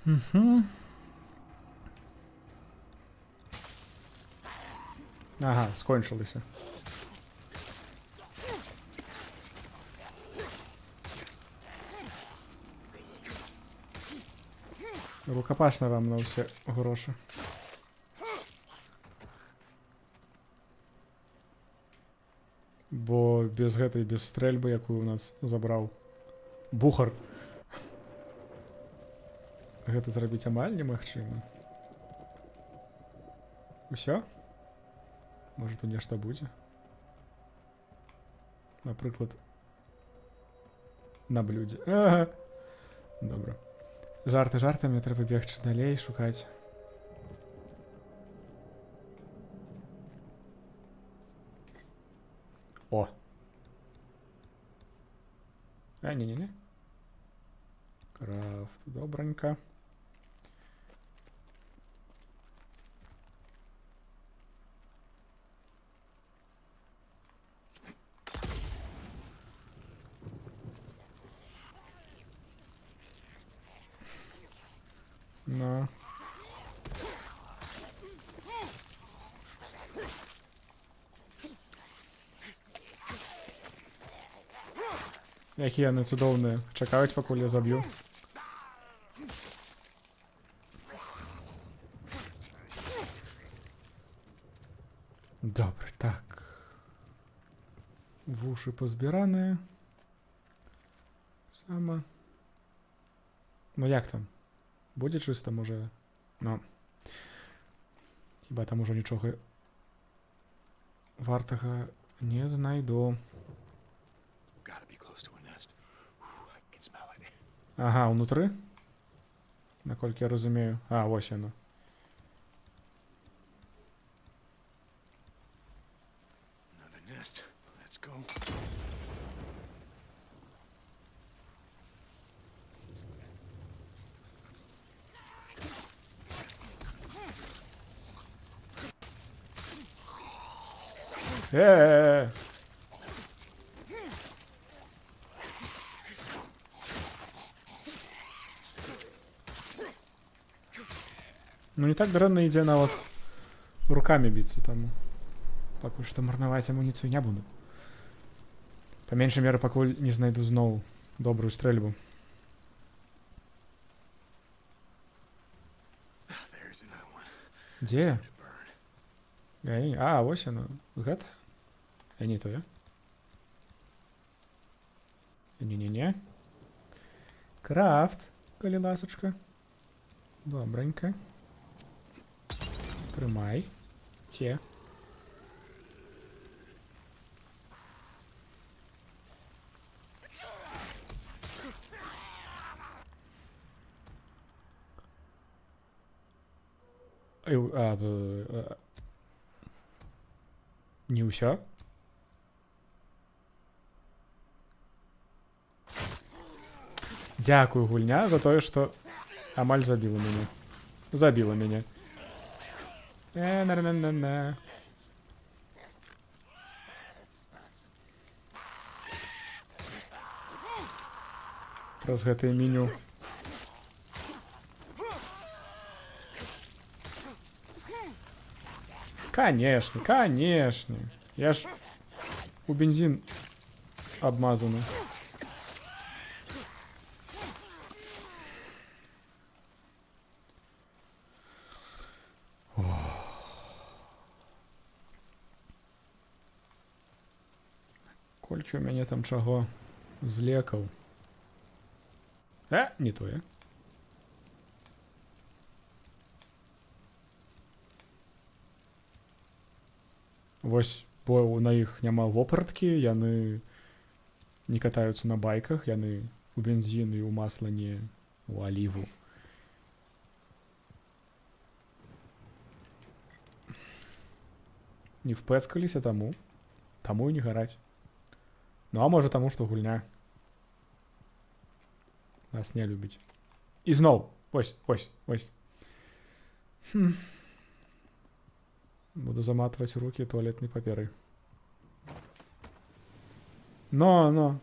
Угу. Ага, скончилися. Рукопашна вам на все гроші. Бо без гэтай, без стрельби, яку у нас забрав Бухар, гэта зрабіць амаль немагчыма. Усё? Можа, тут нешта будзе? Напрыклад, на блюдзе. Ага. Добра. Жарты жартамі, трэба бегчы далей, шукаць. О! А, не-не-не. Крафт, добранька. Ну. Які яны цудоўныя. Чакаюць, пакуль я заб'ю. Добре, так. Вушы позбіраныя. Сама. Ну як там? Будзе чыста, можа? Ну. Хіба там ужо нічога вартага не знайду. Gotta be close to a nest. I can smell it. Ага, унутры? Наколькі я разумею. А, вось яно. Another nest. Let's go. Ну не так дрэнна ідзе нават руками біцца, таму пакуль што марнаваць амуніцыю не буду. Па меншай меры, пакуль не знайду зноў добрую стрэльбу. Дзе? А, вось яно. Гэта? Не тое. Не-не-не. Крафт, калі ласачка. Добренько. Трымай. Те. Не ўсё? Дзякую, гульня, за тое, што амаль забіла мяне. Забіла мяне. На-на-на-на-на. Праз гэтае меню. Конечно, конечно. Я ж у бензин обмазаны. Колькі у мяне там чаго з лекаў. Не тое. Вось, бо на іх няма вопраткі, яны не катаюцца на байках, яны у бензін і ў масла, не ў аліву. Не впэцкаліся таму і не гараць. Ну, а можа таму, што гульня нас не любіць. І зноў, ось. Буду заматывать руки туалетной паперой. Но.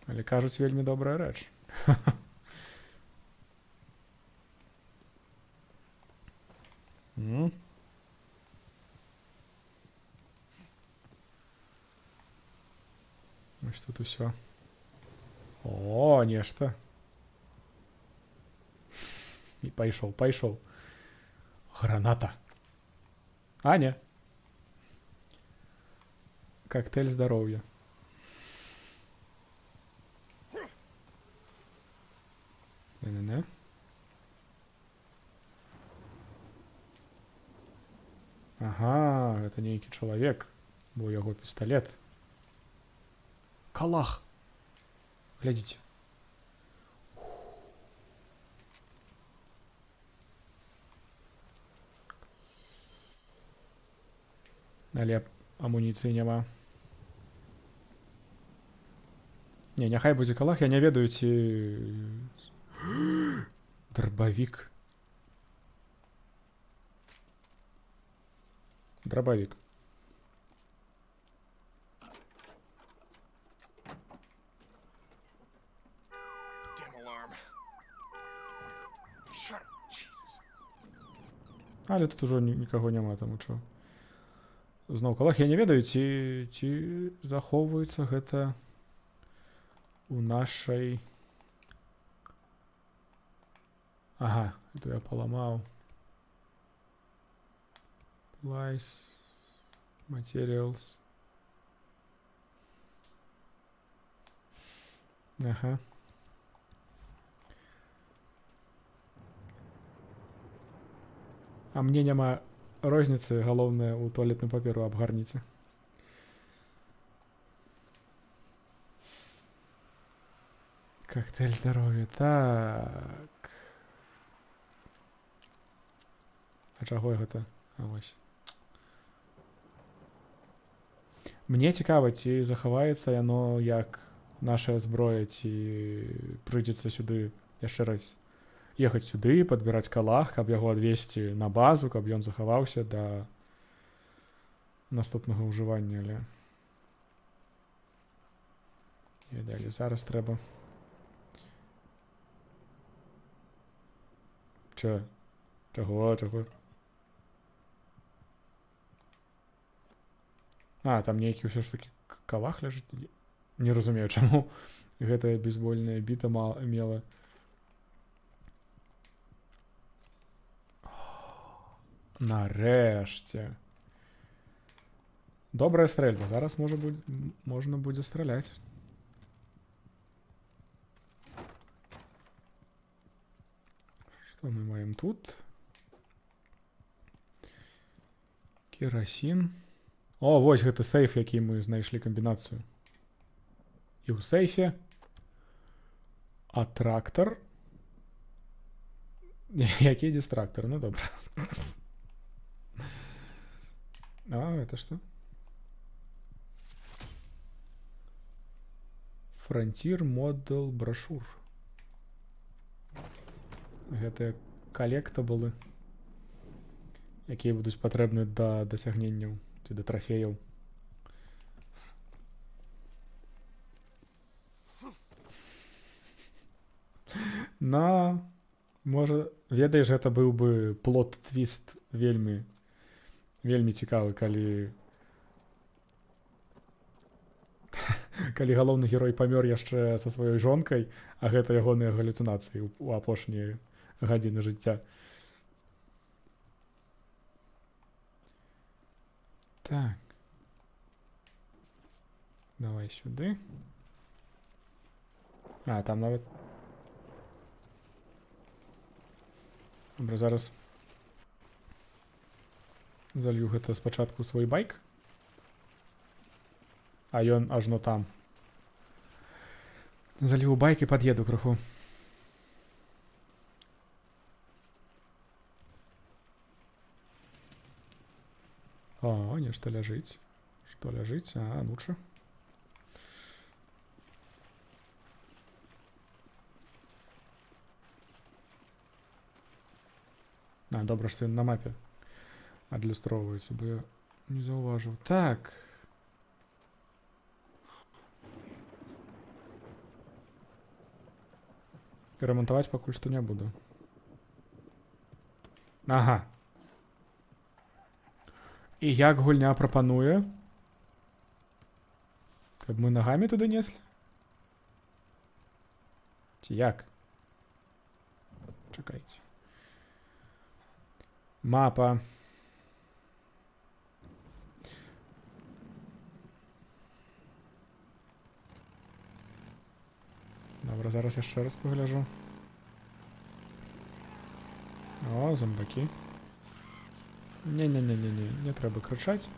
Але кажуць, вельмі добрая рэч. Ось тут усё. О, нешта. И пайшоў. Граната. А, не. Коктейль здоровья. Не-не-не. Ага, это нейкі чалавек. Бо яго пісталет. Калах. Глядзіце. Але амуніцыі няма. Не, няхай будзе калах, я не ведаю, ці... Дробавік. Дробавік. Але тут ужо нікаго няма, таму чо. Зноў калах, я не ведаю, ці захоўваецца гэта у нашай... Ага, это я паламаў. Supplies, materials. Ага. А мне няма розніцы, галоўнае, у туалетную паперу абгарніце. Коктейль здоровья, так. А чаго гэта? А вось. Мне цікава, ці захаваецца яно як наша зброя, ці прыйдзецца сюды яшчэ раз ехаць сюды, падбіраць калах, каб яго адвесці на базу, каб ён захаваўся да наступнага ўжывання, але... І далей зараз трэба Чо? Чого? А, там нейкі ўсё ж такі калах ляжыць. Не разумею, чаму гэтая бейсбольная біта мела. Нарэшце. Добрая стрэльба. Зараз можна будзе страляць. Што мы маем тут? Керасін. О, вось гэты сейф, які мы знайшлі камбінацыю. І ў сейфе. А трактор? Які дистрактор? Ну, добра. А, это что? Frontier Model брошур. Гэтыя калектабулы, якія будуць патрэбны да дасягненняў ці да трафеяў. Можа, ведаеш, гэта быў бы плот-твіст вельмі цікавы, калі галоўны герой памёр яшчэ са сваёй жонкай, а гэта ягоныя галюцынацыі ў апошнія гадзіны жыцця. Так. Давай сюды. А, там нават... Добра, зараз залью гэта спачатку свой байк. А ён ажно там. Залью байк і пад'еду крыху. О, нешта ляжыць. Што ляжыць? А, ну-ча. А, добра, што ён на мапе адлюстроўваецца, бо я не заўважыў. Так. Ремонтаваць пакуль што не буду. Ага. І як гульня прапануе? Каб мы нагамі туды неслі? Ці як? Чакайце. Мапа. Добра, зараз яшчэ раз пагляджу. О, зомбакі. Не-не-не-не-не, не трэба крычаць.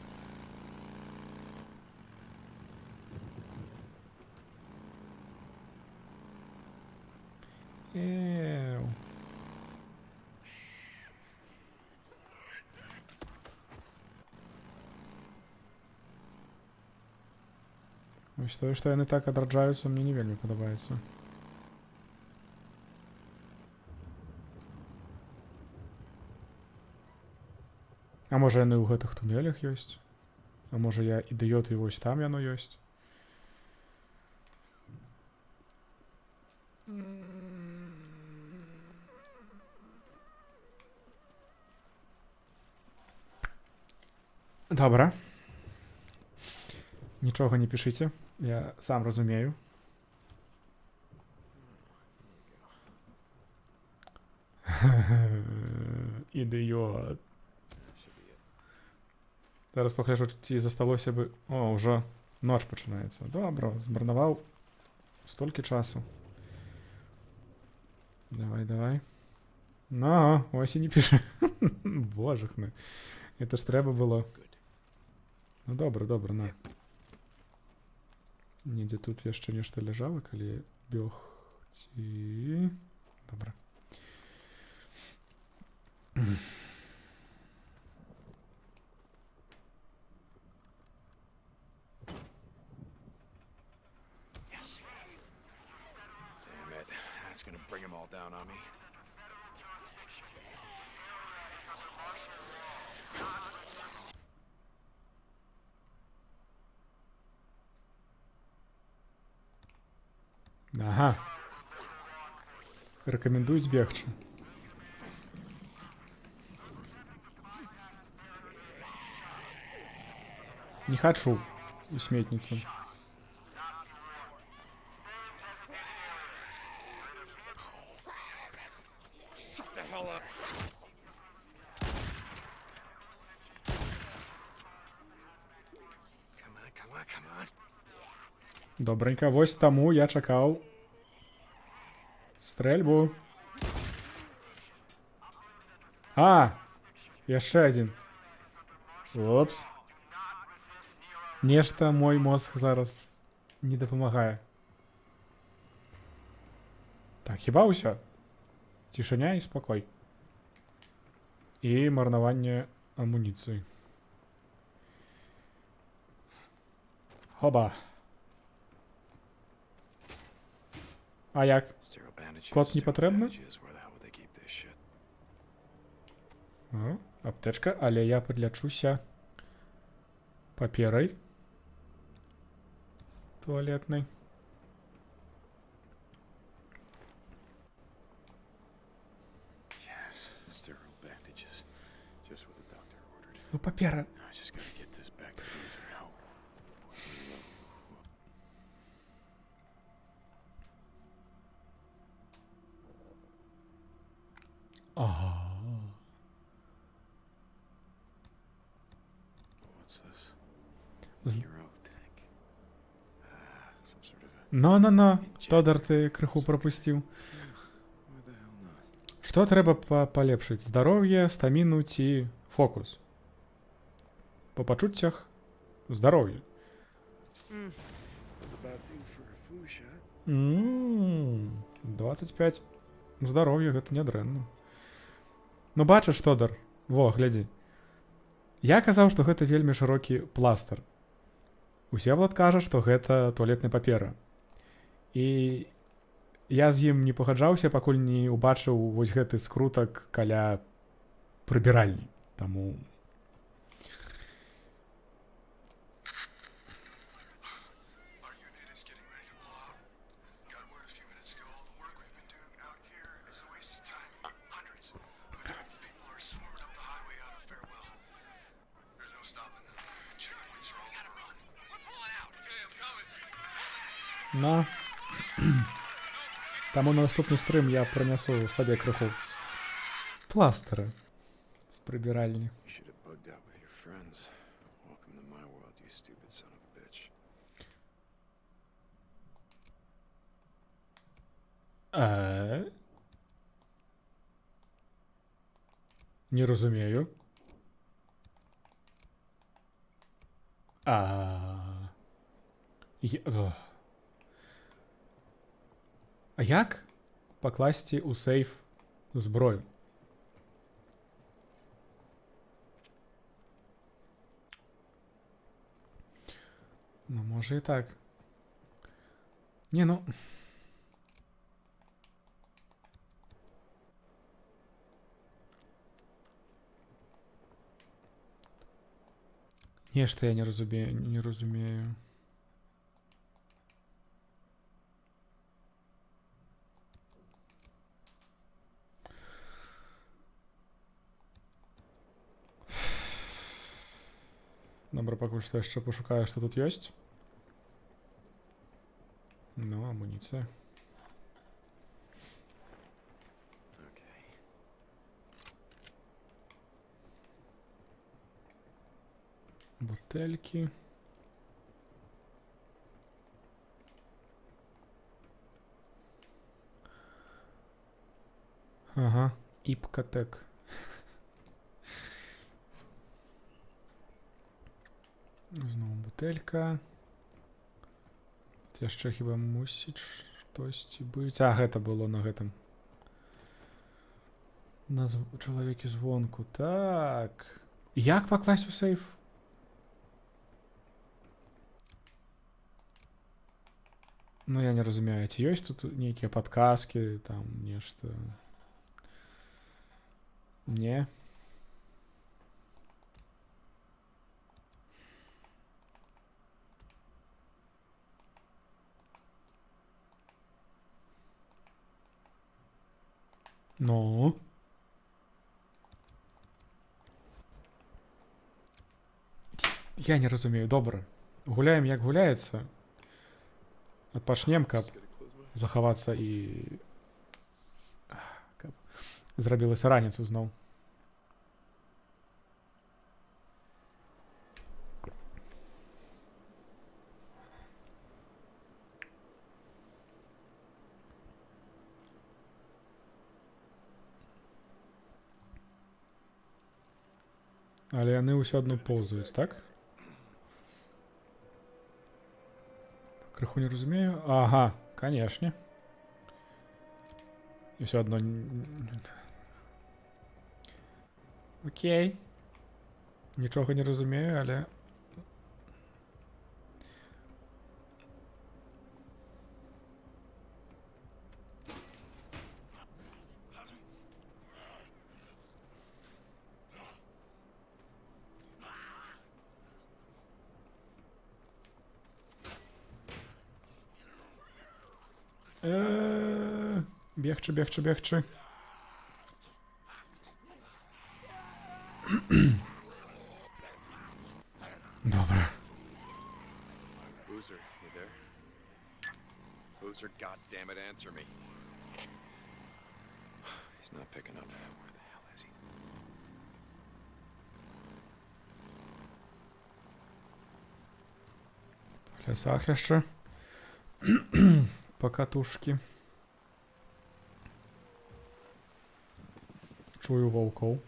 Эу. Вось тое, што яны так адраджаюцца, мне не вельмі падабаецца. А можа яны ў гэтых тунелях ёсць? А можа я ідыёт і вось там яно ёсць? Добра. Нічога не пішыце. Я сам разумею. Ідыёт. Зараз пагляджу, ці засталося бы... О, ўжо ноч пачынаецца. Добра, змарнаваў столькі часу. Давай. Ну, ось і не пішы. Божахны. Это ж трэба было. Ну, добра, на. Недзе тут яшчэ нешта ляжала, калі бёг ці... Добра. That's gonna bring them all down on me. Ага. Рэкамендую збегчы. Не хочу у сметницу. Shut the hell up. Come on. Добренько, вось таму я чакаў стрэльбу. Яшчэ адзін. Опс. Нешта мой мозг зараз не дапамагае. Так, хіба ўсё? Цішыня і спакой. І марнаванне амуніцыі. Хоба. А як? Sterile bandages. Кот не sterile патрэбны? bandages. Where the hell would they keep this shit? Аптэчка, але я падлячуся паперай туалетнай. Yes, sterile bandages. Just what the doctor ordered. Ну, папера. Now I just gotta get this back to Luther. How? What's this? З- Euro tank. Some sort of a... Но. Тодар, ты крыху пропусціў. Why the hell not? Што трэба палепшыць? Здароўе, стаміну ці фокус? Па пачуццях здароўе. It's about due for a flu shot. 25 здароўя, гэта нядрэнна. Ну бачыш, Тодар, во, глядзі. Я казаў, што гэта вельмі шырокі пластыр. Усевлад кажа, што гэта туалетная папера. І я з ім не пагаджаўся, пакуль не ўбачыў вось гэты скрутак каля прыбіральні. Таму... Our unit is getting ready to pull out. Got word a few minutes ago. All the work we've been doing out here is a waste of time. Hundreds of infected people are swarming up the highway out of Farewell. There's no stopping them. Checkpoints are all overrun. We're pulling out. Okay, I'm coming. На. Таму на наступны стрым я прынясу сабе крыху пластыры з прыбіральні. You should have bugged out with your friends. Welcome to my world, you stupid son of a bitch. Не разумею. А як пакласці ў сейф зброю? Ну, можа і так. Не, ну... Нешта я не разумею. Добра, пакуль што яшчэ пашукаю, што тут ёсць. Ну, амуніцыя. Okay. Бутэлькі. Ага, іпкатэк. Зноў бутэлька. Яшчэ хіба мусіць штосьці быць. А, гэта было на гэтым. На чалавеке звонку. Так. Як пакласць у сейф? Ну, я не разумею, ці ёсць тут нейкія падказкі, там нешта... Не. Ну? Я не разумею. Добра. Гуляем як гуляецца. Адпачнем, каб захавацца і... Каб зрабілася раніца зноў. Але яны ўсё адно поўзаюць, так? Крыху не разумею. Ага, канешне. І ўсё адно... Окей. Нічога не разумею, але... Бегчы, бегчы, бегчы. Добра. Boozer, you there? Boozer, goddammit, answer me. He's not picking up. Where the hell is he? В лесах яшчэ. Покатушки. Чую ваўкоў.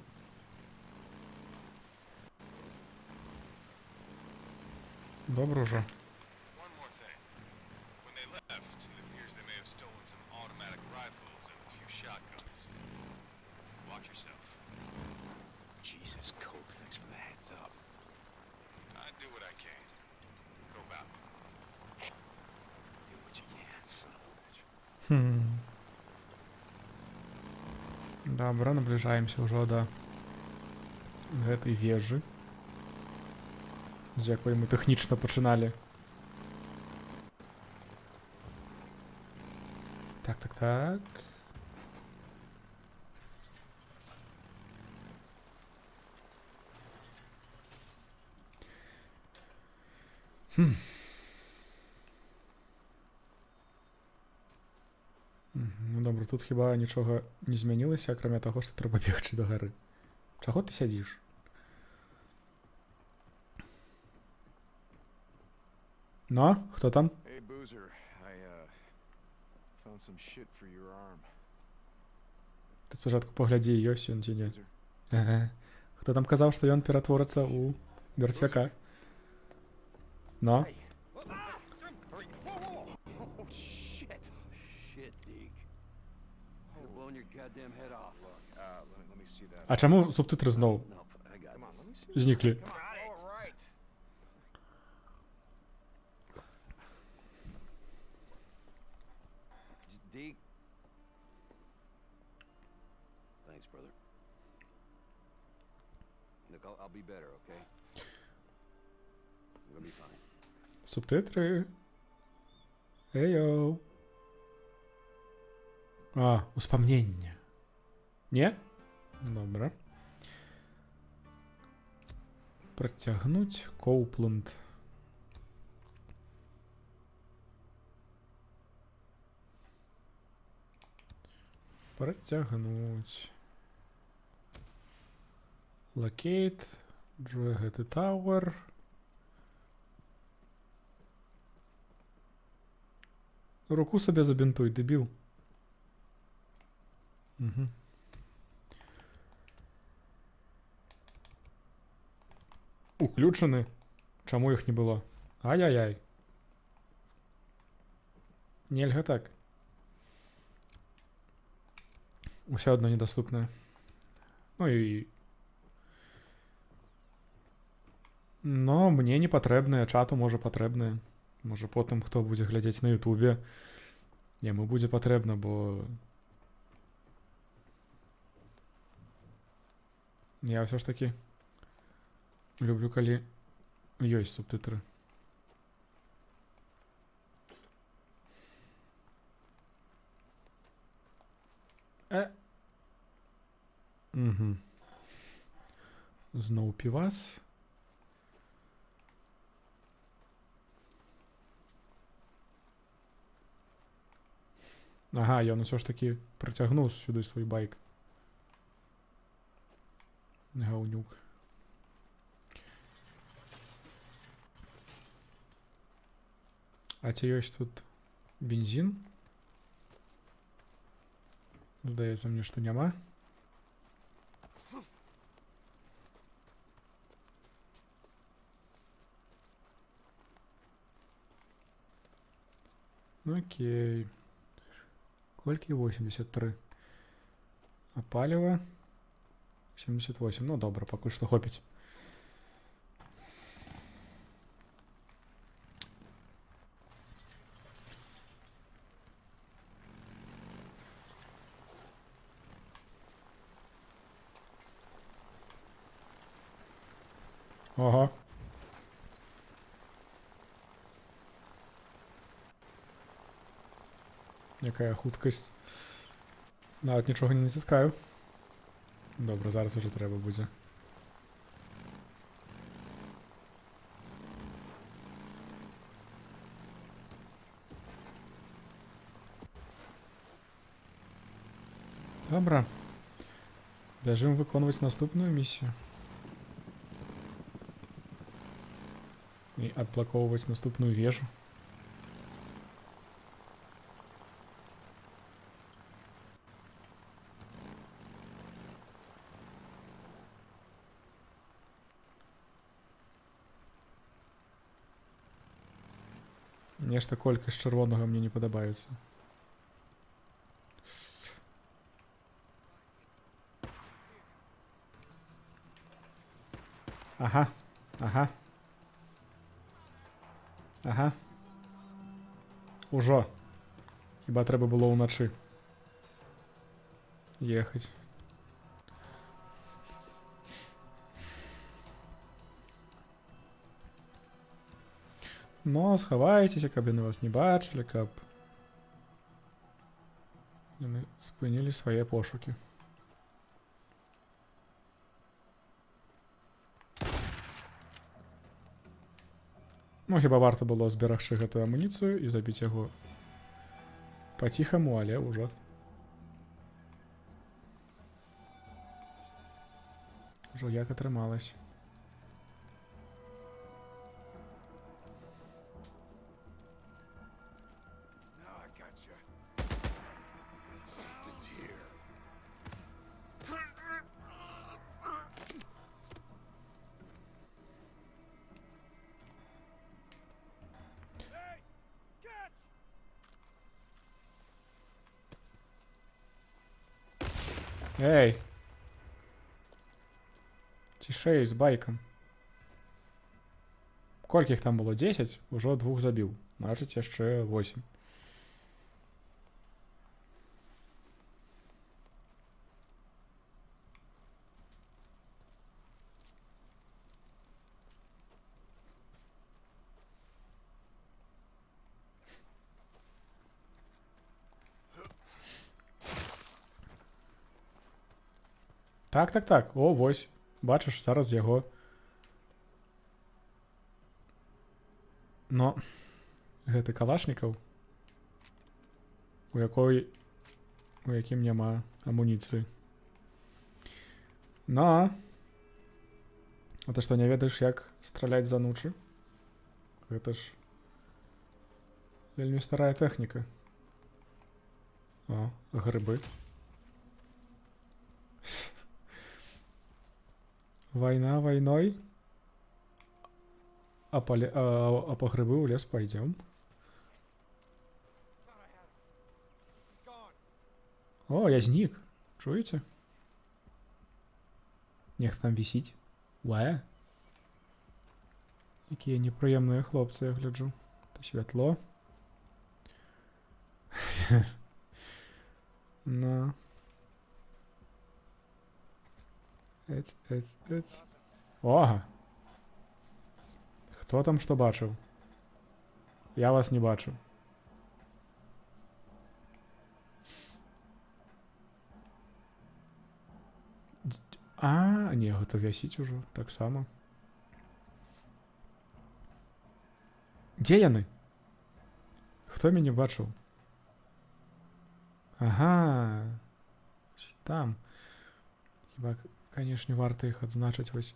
Добра ўжо. One more thing. When they left, it appears they may have stolen some automatic rifles and a few shotguns. Watch yourself. Jesus, Cope, thanks for the heads up. I do what I can. Cope out. Do what you can, son of a bitch. Добра, набліжаемся ўжо да гэтай вежы, з якой мы тэхнічна пачыналі. Так, так, так. Ну добра, тут хіба нічога не змянілася, акрамя таго, што трэба бегчы да гары. Чаго ты сядзіш? Ну, хто там? Hey, Boozer, I found some shit for your arm. Ты спачатку паглядзі, ёсць ён ці не. Boozer. Ага. Хто там казаў, што ён ператворыцца ў мертвяка? Ну? Shit, Deke. You're blowing your goddamn head off. Look, let me see that. А чаму субтитры зноў Nope, I got Come on, let me this. see. зніклі? All right. Deke. Thanks, brother. Look, I'll be better, okay? I'm gonna be fine. Субтитры. Эйоу. А, успамнення. Не? Добра. Працягнуць Коупленд. Працягнуць. Locate. Drag the tower. Руку себе забінтуй, дебіл. Угу. Уключены? Чаму іх не было? Ай-яй-яй. Нельга так. Усё одно недоступнае. Ну і... Но мне не патрэбныя, чату можа патрэбныя. Можа потым, хто будзе глядзець на ютубе, яму будзе патрэбна, бо... Я ўсё ж такі люблю, калі ёсць субтытры. Угу. Зноў півас. Ага, ён усё ж таки прыцягнуў сюды свой байк. Гаўнюк. А ці ёсць тут бензін? Здаецца мне, што няма. Окей. Колькі? 83. А паліва? 78. Ну, добра, пакуль што хопіць. Ага. Якая хуткасць. Нават нічога не націскаю. Добра, зараз уже трэба будзе. Добра. Бяжым выконваць наступную місію. І адблакоўваць наступную вежу. Нешта колькасць чырвонага мне не падабаецца. Ага, ага. Ага. Ужо. Хіба трэба было ўначы ехаць. Но схавайцеся, каб яны вас не бачылі, каб яны спынілі свае пошукі. Ну, хіба варта было зберагчы гэтую амуніцыю і забіць яго па-ціхаму, але ўжо. Ужо як атрымалась. Эй! Цішэй з байкам. Колькі іх там было? 10? Ужо 2 забіў. Значыць, яшчэ 8. Так. О, вось. Бачыш, зараз яго. Но гэты калашнікаў, у якім няма амуніцыі. Но а ты што, не ведаеш, як страляць з анучы? Гэта ж вельмі старая тэхніка. О, грыбы. Война войной. А по грибы в лес пойдем. О, я знік. Чуєте? Нехто там висить. Уэ. Якія неприємні хлопці, я гляджу. Та світло. На. Эць. Ага. Хто там што бачыў? Я вас не бачу. А, не, гэта вясіць ужо, таксама. Дзе яны? Хто мяне бачыў? Ага. Там. Хіба, канешне, варта іх адзначыць вось.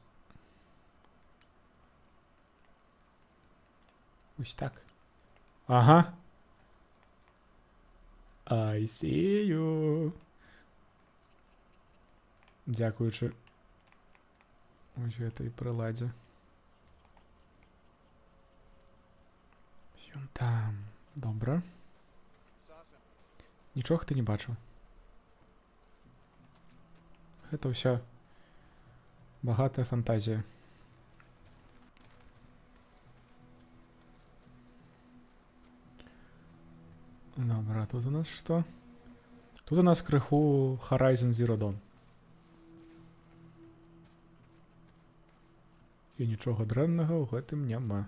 Вось так. Ага. I see you. Дзякуючы вось гэтай прыладзе. Ён там. Добра. Нічога ты не бачыў. Гэта ўсё багатая фантазія. Добра, тут у нас што? Тут у нас крыху Horizon Zero Dawn. І нічога дрэннага ў гэтым няма.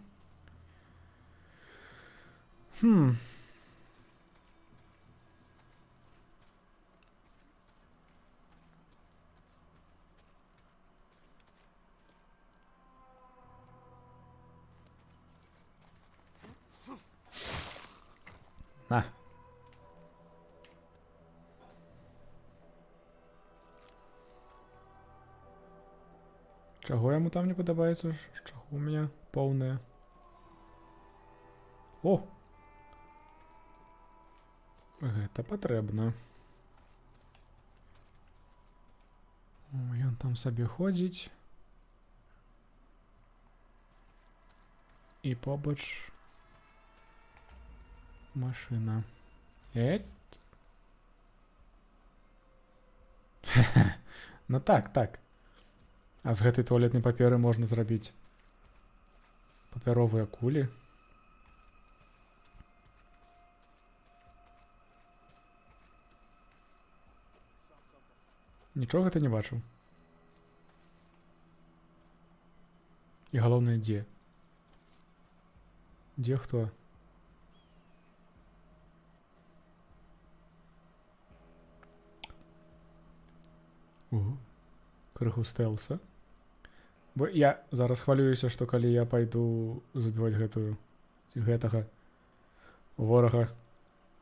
На. Чаго яму там не падабаецца? Чаго у мяне поўнае? О! Гэта патрэбна. Ён там сабе ходзіць. І побач машына. Ну так, так. А з гэтай туалетнай паперы можна зрабіць папяровыя кулі. Нічога ты не бачыў? І галоўнае, дзе? Дзе хто? Крыху стэлса. Бо я зараз хвалююся, што калі я пайду забіваць гэтага ворага,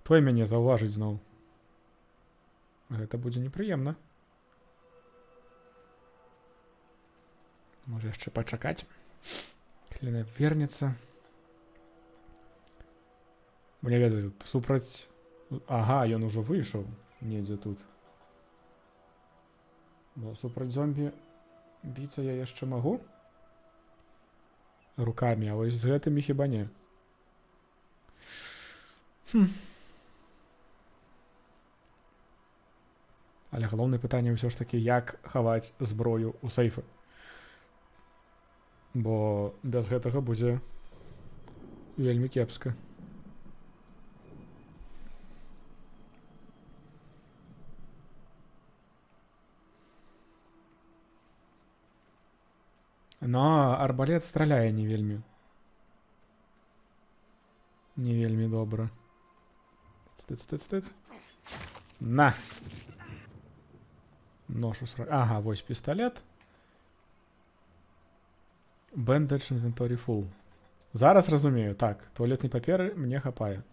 той мяне заўважыць зноў. Гэта будзе непрыемна. Можа яшчэ пачакаць. Калі вернецца. Бо не ведаю, супраць... Ага, ён ужо выйшаў недзе тут. Бо супраць зомбі біцца я яшчэ магу? Рукамі, а вось з гэтымі хіба не. Але галоўнае пытанне ўсё ж такі, як хаваць зброю ў сейфы. Бо без гэтага будзе вельмі кепска. Но арбалет страляе не вельмі. Не вельмі добра. Стыц. На! Нож усра... Ага, вось пісталет. Bandage inventory full. Зараз разумею. Так, туалетнай паперы мне хапае.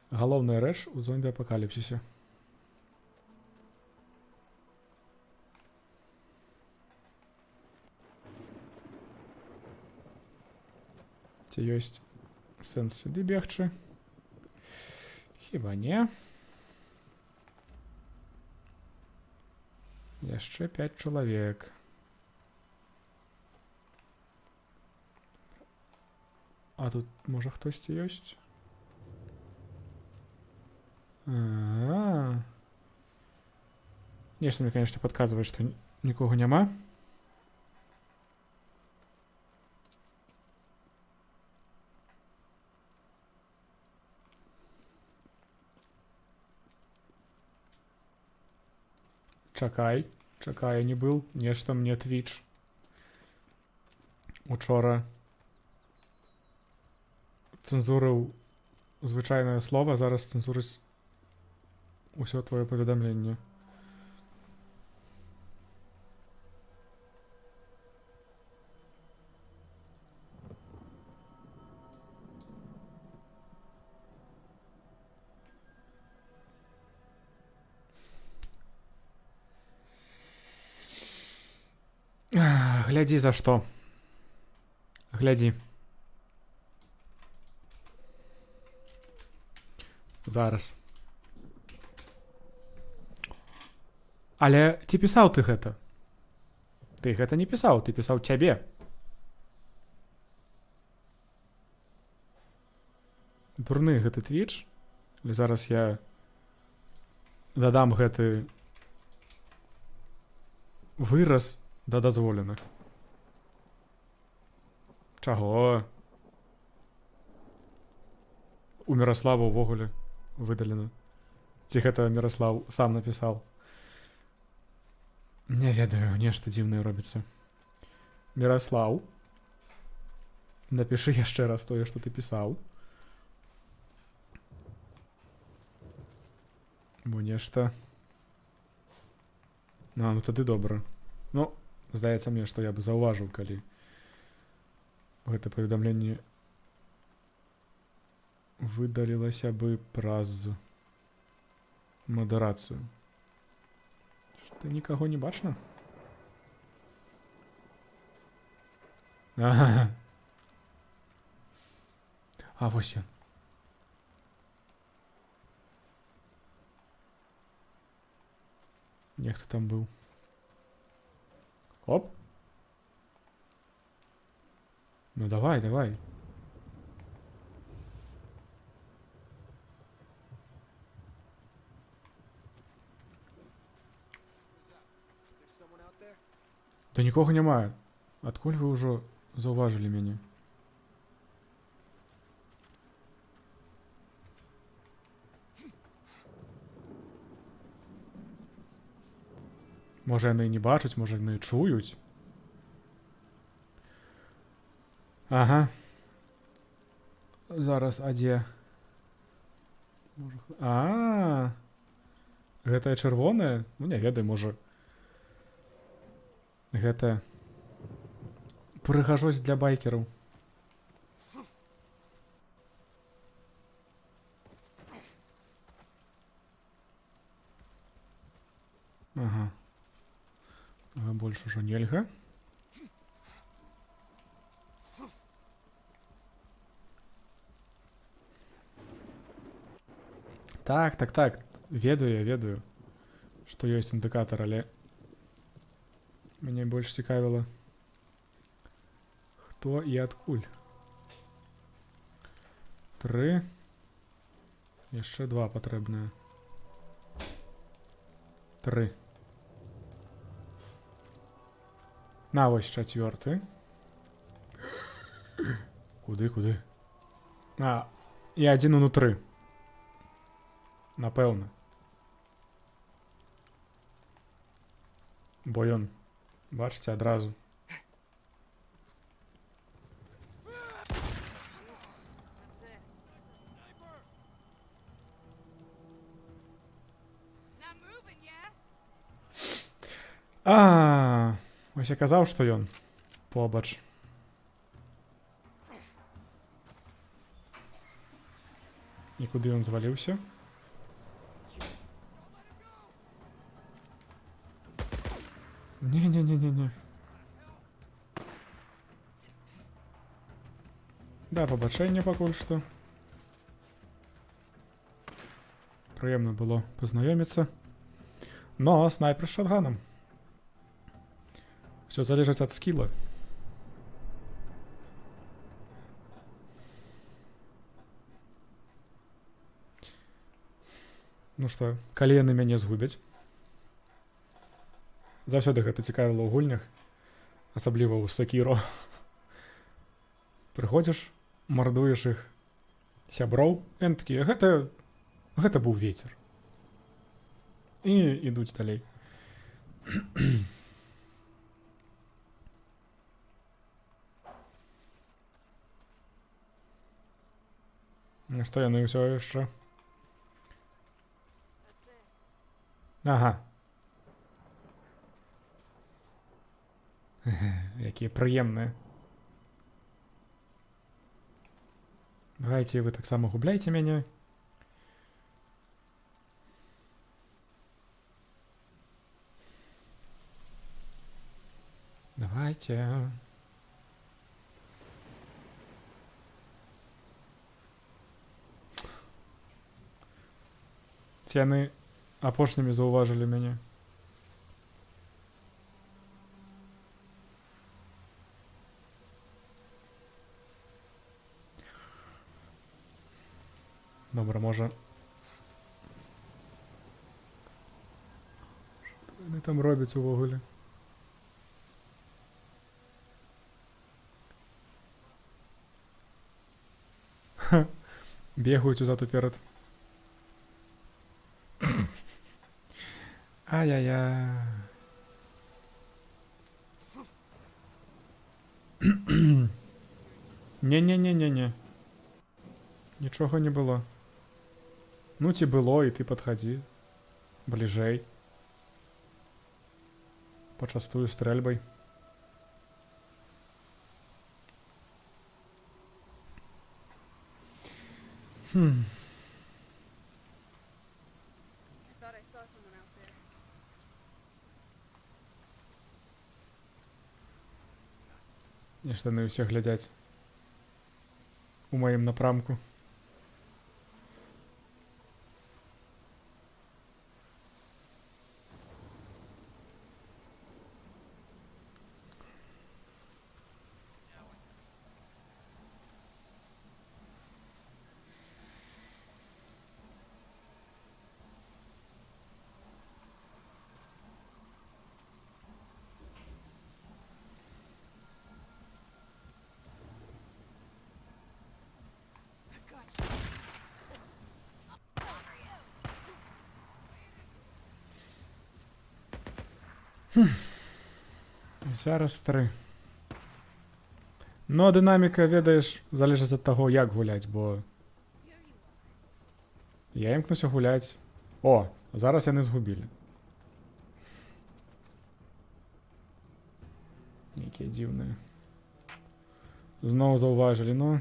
Галоўная рэч у зомбі-апакаліпсісе. Ці ёсць сэнс сюды бегчы? Хіба не. Яшчэ 5 чалавек. А тут, можа, хтосьці ёсць? Нешта мне, конечно, падказвае, што нікога няма. Чакай, я не быў. Нешта мне Twitch учора цэнзурыў звычайнае слова, зараз цэнзурыць усё твоё паведамленне. Глядзі за што. Глядзі. Зараз. Але ці пісаў ты гэта? Ты гэта не пісаў, ты пісаў цябе. Дурны гэты твіч. Але зараз я дадам гэты выраз да дазволеных. Чаго? У Міраслава ўвогуле выдалена. Ці гэта Міраслав сам напісаў? Не ведаю, нешта дзіўнае робіцца. Міраслаў, напішы яшчэ раз тое, што ты пісаў. Бо нешта... Ну тады добра. Ну, здаецца мне, што я бы заўважыў, калі гэта паведамленне выдалілася бы праз мадэрацыю. Што нікаго не бачна? Ага. А, вось ён. Нехто там быў. Оп. Ну давай, давай. Да нікога няма. Адкуль вы ўжо заўважылі мяне? Можа яны і не бачаць, можа яны і чуюць. Ага. Зараз, а дзе? А, гэтае чырвонае? Ну не ведаю, можа. Гэта прыгажосць для байкераў. Ага. Больш ужо нельга. Так. Ведаю, што ёсць індыкатар, але мяне больш цікавіла, хто і адкуль. 3. Яшчэ 2 патрэбныя. 3. На, вось 4. Куды? А, і 1 унутры. Напэўна. Бо ён, бачыце, адразу. Ось я казаў, што ён побач. І куды ён зваліўся? Не. Да, пабачэнне пакуль што. Прыемна было пазнаёміцца. Но снайпер з шотганам. Все залежыць ад скіла. Ну што, калі яны мяне згубяць? Заўсёды гэта цікавіла ў гульнях, асабліва ў Sekiro. Прыходзіш, мардуеш іх сяброў, яны такія, гэта быў вецер. І ідуць далей. Ну што, яны ўсё яшчэ? Ага. Якія прыемныя. Давайте вы таксама губляйце мяне. Давайте. Ці яны апошнімі заўважылі мяне. Добра, можа... Што яны там робяць увогуле? Ха, бегаюць узад уперад. Ай-яй-яй. Не-не-не-не-не. Нічога не было. Ну, ці было, і ты падхадзі. Бліжэй. Пачастую стрэльбай. Хм. Thought I saw someone out there. Нешта яны ўсе глядзяць у маім напрамку. Зараз 3. Ну, а дынаміка, ведаеш, залежыць ад таго, як гуляць, бо... Я імкнуся гуляць. О, зараз яны згубілі. Нейкія дзіўныя. Зноў заўважылі, ну...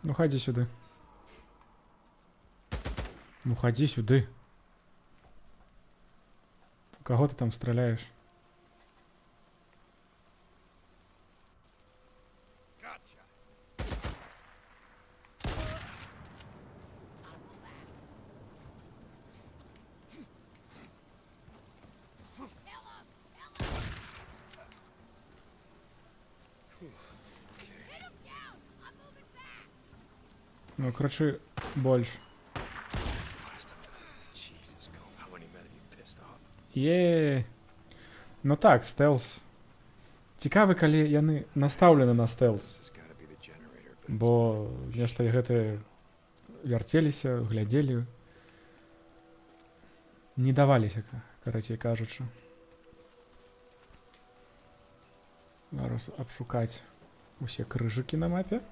Ну, хадзі сюды. Ну, хадзі сюды. У каго ты там страляеш? Gotcha. Ну, крычы больш. Jesus, Cole, how many men have you pissed off? Е. Ну так, стелс. Цікавы, калі яны настаўлены на стелс. This has gotta be the generator, but Бо нешта гэтыя вярцеліся, глядзелі. Не даваліся, карацей кажучы. Зараз абшукаць усе крыжыкі на мапе.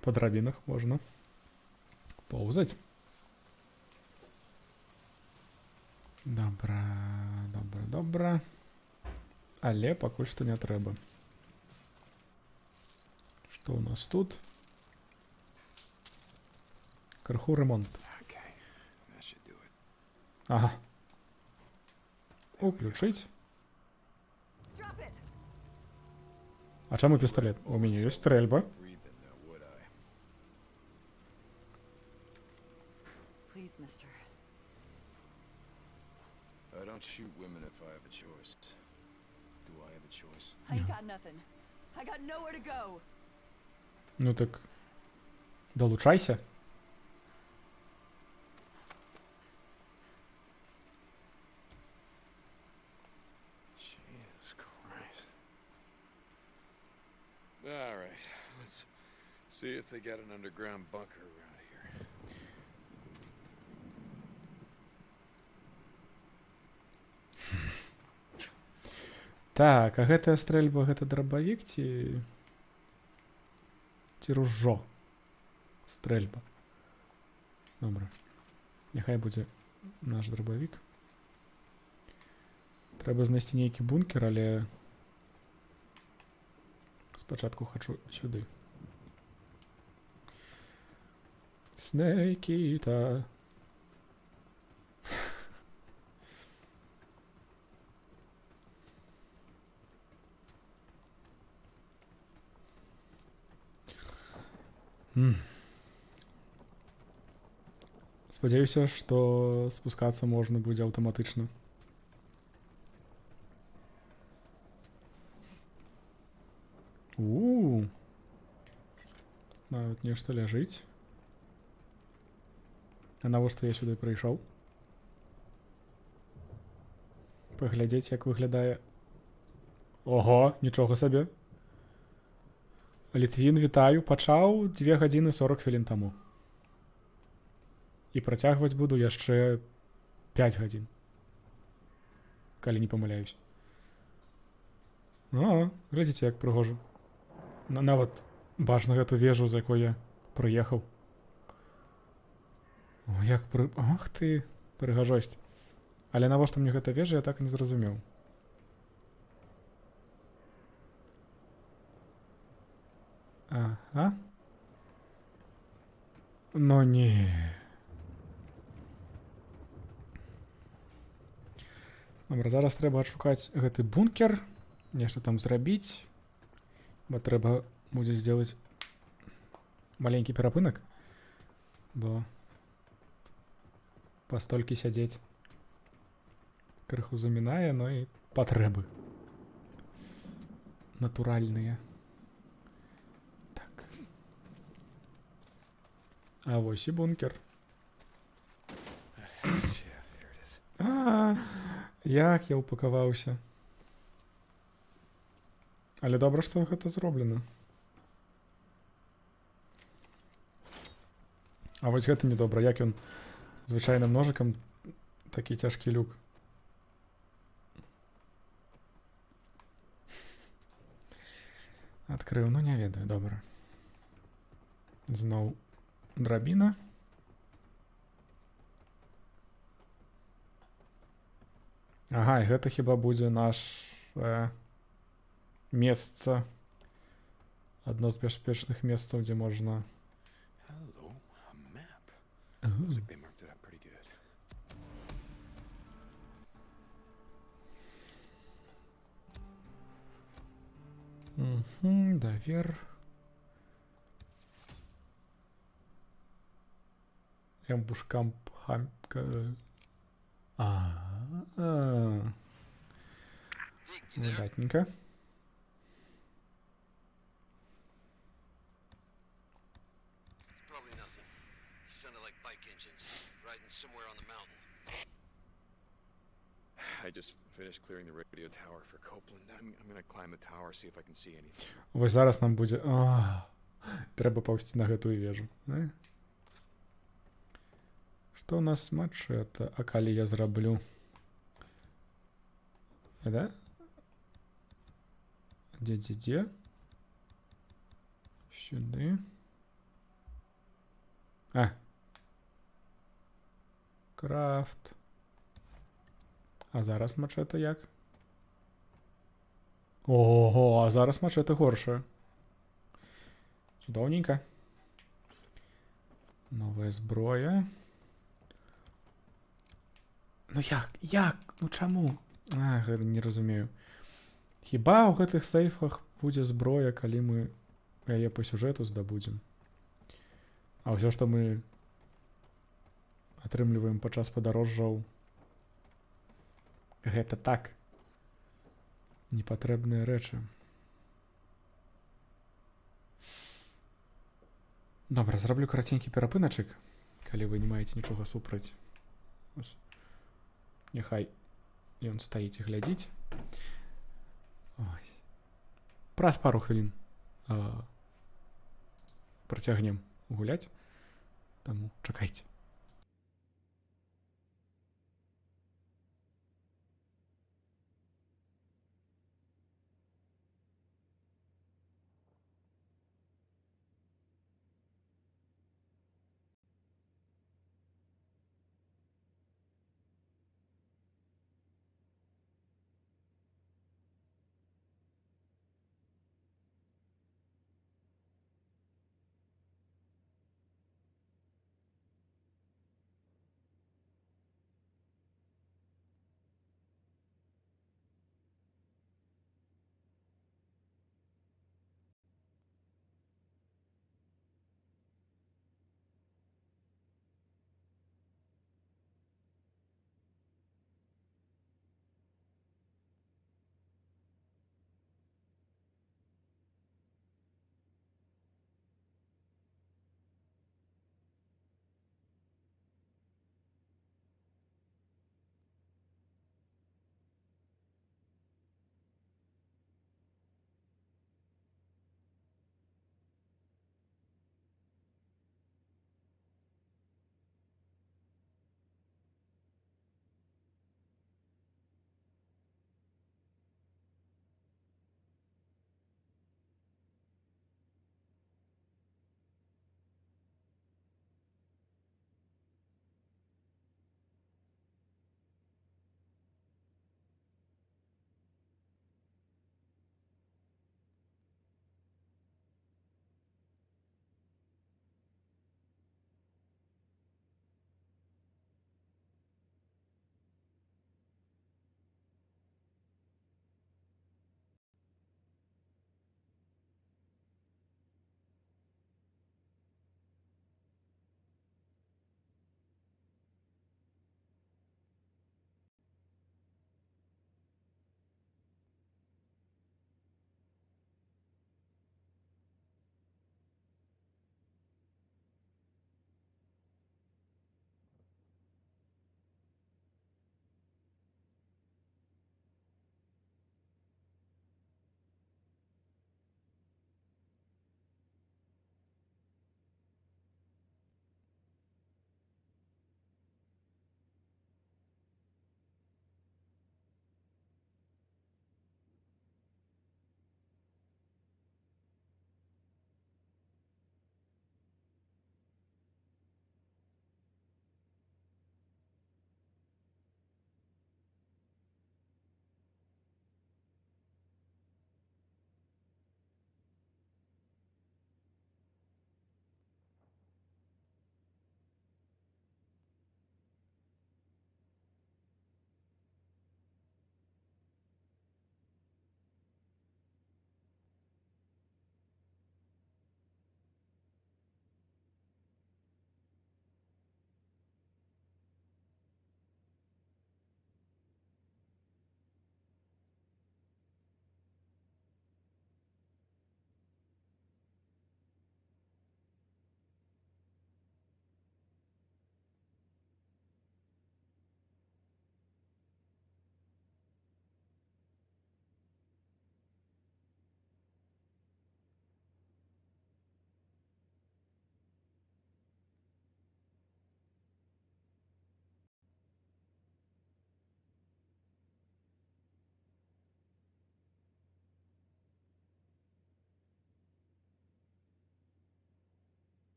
По драбінах можна поўзаць. Добра, добра, добра. Але пакуль што не трэба. Што ў нас тут? Крыху ремонт. okay, that should do it. Ага. Уключыць. А чаму пісталет? У мяне ёсць стрэльба. Breathing now, would I? Please, mister. I don't shoot women if I have a choice. Do I have a choice? I ain't got nothing. I got nowhere to go. Ну так, долучайся. Jesus Christ. All right, let's see if they got an underground bunker around here. Так, а гэтая стрэльба, гэта драбавік ці ружо? Стрельба. Добре. Няхай будзе наш дробавік. Трэба знайсці нейкі бункер, але спачатку хачу сюды. Снейкіта. Спадзяюся, што спускацца можна будзе аўтаматычна. Нават нешта ляжыць. А навошта я сюды прыйшоў? Паглядзець, як выглядае. Ого, нічога сабе. Літвін, вітаю, пачаў 2 гадзіны 40 хвілін таму. І працягваць буду яшчэ 5 гадзін. Калі не памыляюсь. Глядзіце, як прыгожа. Нават бачна гэту вежу, з якой я прыехаў. Ах ты, прыгажосць. Але навошта мне гэта вежа, я так і не зразумеў. Ага. Но не. Добра, зараз трэба адшукаць гэты бункер, нешта там зрабіць, бо трэба будзе зробіць маленькі перапынак, бо пастолькі сядзець крыху замінае, но і патрэбы натуральныя. Так. А вось і бункер. Як я упакаваўся. Але добра, што гэта зроблена. А вось гэта недобра. Як ён звычайным ножыкам такі цяжкі люк. Адкрыў, ну не ведаю, добра. Зноў драбіна. Ага, і гэта хіба будзе наше месца. Адно з бяспечных месцаў, дзе можна... Давер. Эмбушкамп хамка. Выдатненько. I just finished clearing the radio tower for Copeland. I'm gonna climb the tower, see if I can see anything. Вось зараз нам будзе... Трэба паўсці на гэтую вежу. Што ў нас мачэта? А калі я зраблю? Да? Дзе? Сюды. Крафт. А зараз мачэта як? Ого, а зараз мачэта горшая. Цудоўненька. Новая зброя. Ну як? Ну чаму? Гэта не разумею. Хіба ў гэтых сейфах будзе зброя, калі мы яе па сюжэту здабудзем? А ўсё, што мы атрымліваем падчас падарожжаў, гэта так. Непатрэбныя рэчы. Добра, зраблю караценькі перапыначак, калі вы не маеце нічога супраць. Няхай ён стаіць і глядзіць. Праз пару хвілін працягнем гуляць. Таму чакайце.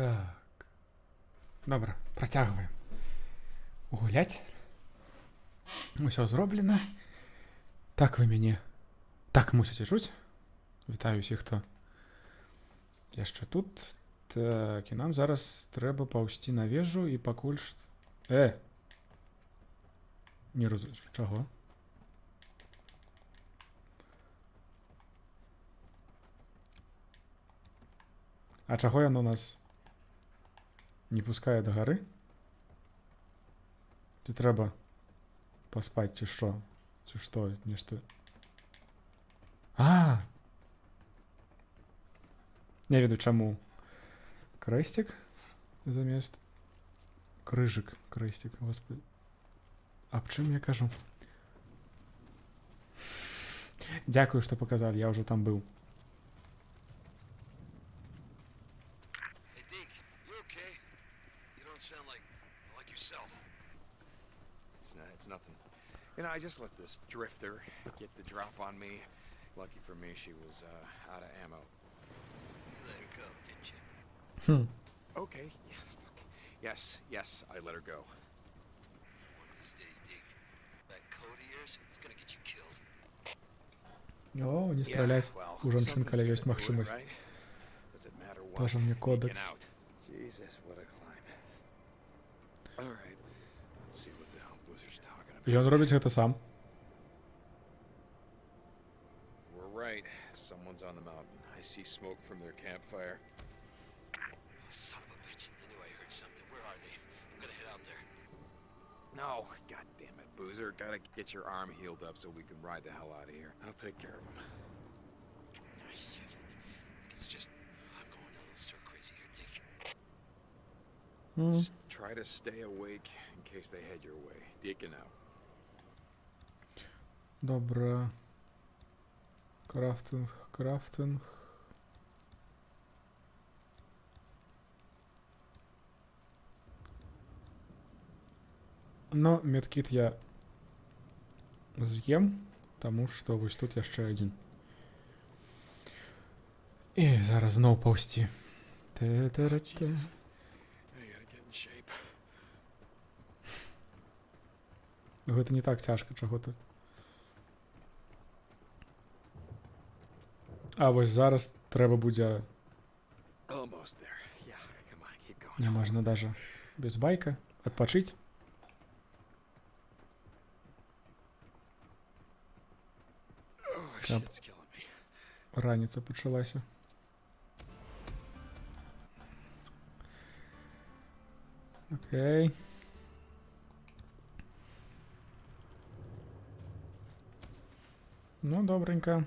Так. Добре, працягваем. Гуляць. Усё зроблена. Так вы мяне. Так мусіце чуць. Вітаю усіх, хто яшчэ тут. Так, і нам зараз трэба паўсці на вежу і пакуль што... Не разумею, чаго? А чаго яно нас не пускае да гары? Ці трэба паспаць, ці што? Ці што, нешта... Не ведаю, чаму крэсцік замест... Крыжык, крэсцік, господи. Аб чым я кажу? Дзякую, што паказалі, я ўжо там быў. Hey, Deke, you okay? You don't sound like yourself. It's nothing. You know, I just let this drifter get the drop on me. Lucky for me, she was out of ammo. You let her go, didn't you? Okay, yeah, fuck. Yes, I let her go. One of these days, Deke, that code of yours is gonna get you killed. О, не страляць. У жанчын, каля ёсць магчымасць. Пажа мне кодекс. Ён робіць гэта сам. We're right. Someone's on the mountain. I see smoke from their campfire. Son of a bitch. I knew I heard something. Where are they? I'm gonna head out there. No, god damn it, Boozer. Gotta get your arm healed up so we can ride the hell out of here. I'll take care of him. Oh, shit. It's just... I'm going a little stir crazy here, Dick. Just try to stay awake in case they head your way. Deacon out. Добре. Крафтинг. Но медкіт я з'ем, таму што вось тут яшчэ адзін. І зараз зноў паўсці. Гэта не так цяжка, чаго ты. А вось зараз трэба будзе... Не можна даже без байка адпачыць. Каб раніца пачалася. Окей. Ну, добренько.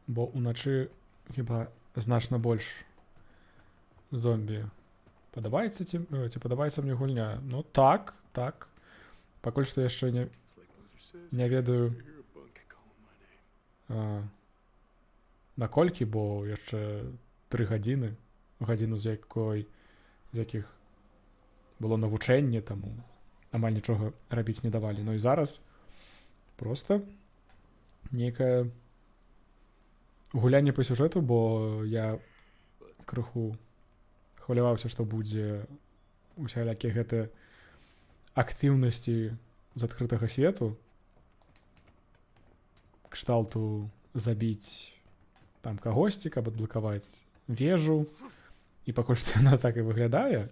Бо уначы хіба значна больш зомбі. Падабаецца ці падабаецца мне гульня? Ну так. Пакуль што яшчэ не ведаю наколькі, бо яшчэ 3 гадзіны, гадзіну з якіх было навучанне, таму амаль нічога рабіць не давалі. Ну і зараз проста нейкае гулянне па сюжэту, бо я крыху хваляваўся, што будзе усялякія гэтыя актыўнасці з адкрытага свету, кшталту забіць там кагосьці, каб адблакаваць вежу, і пакуль што яна так і выглядае,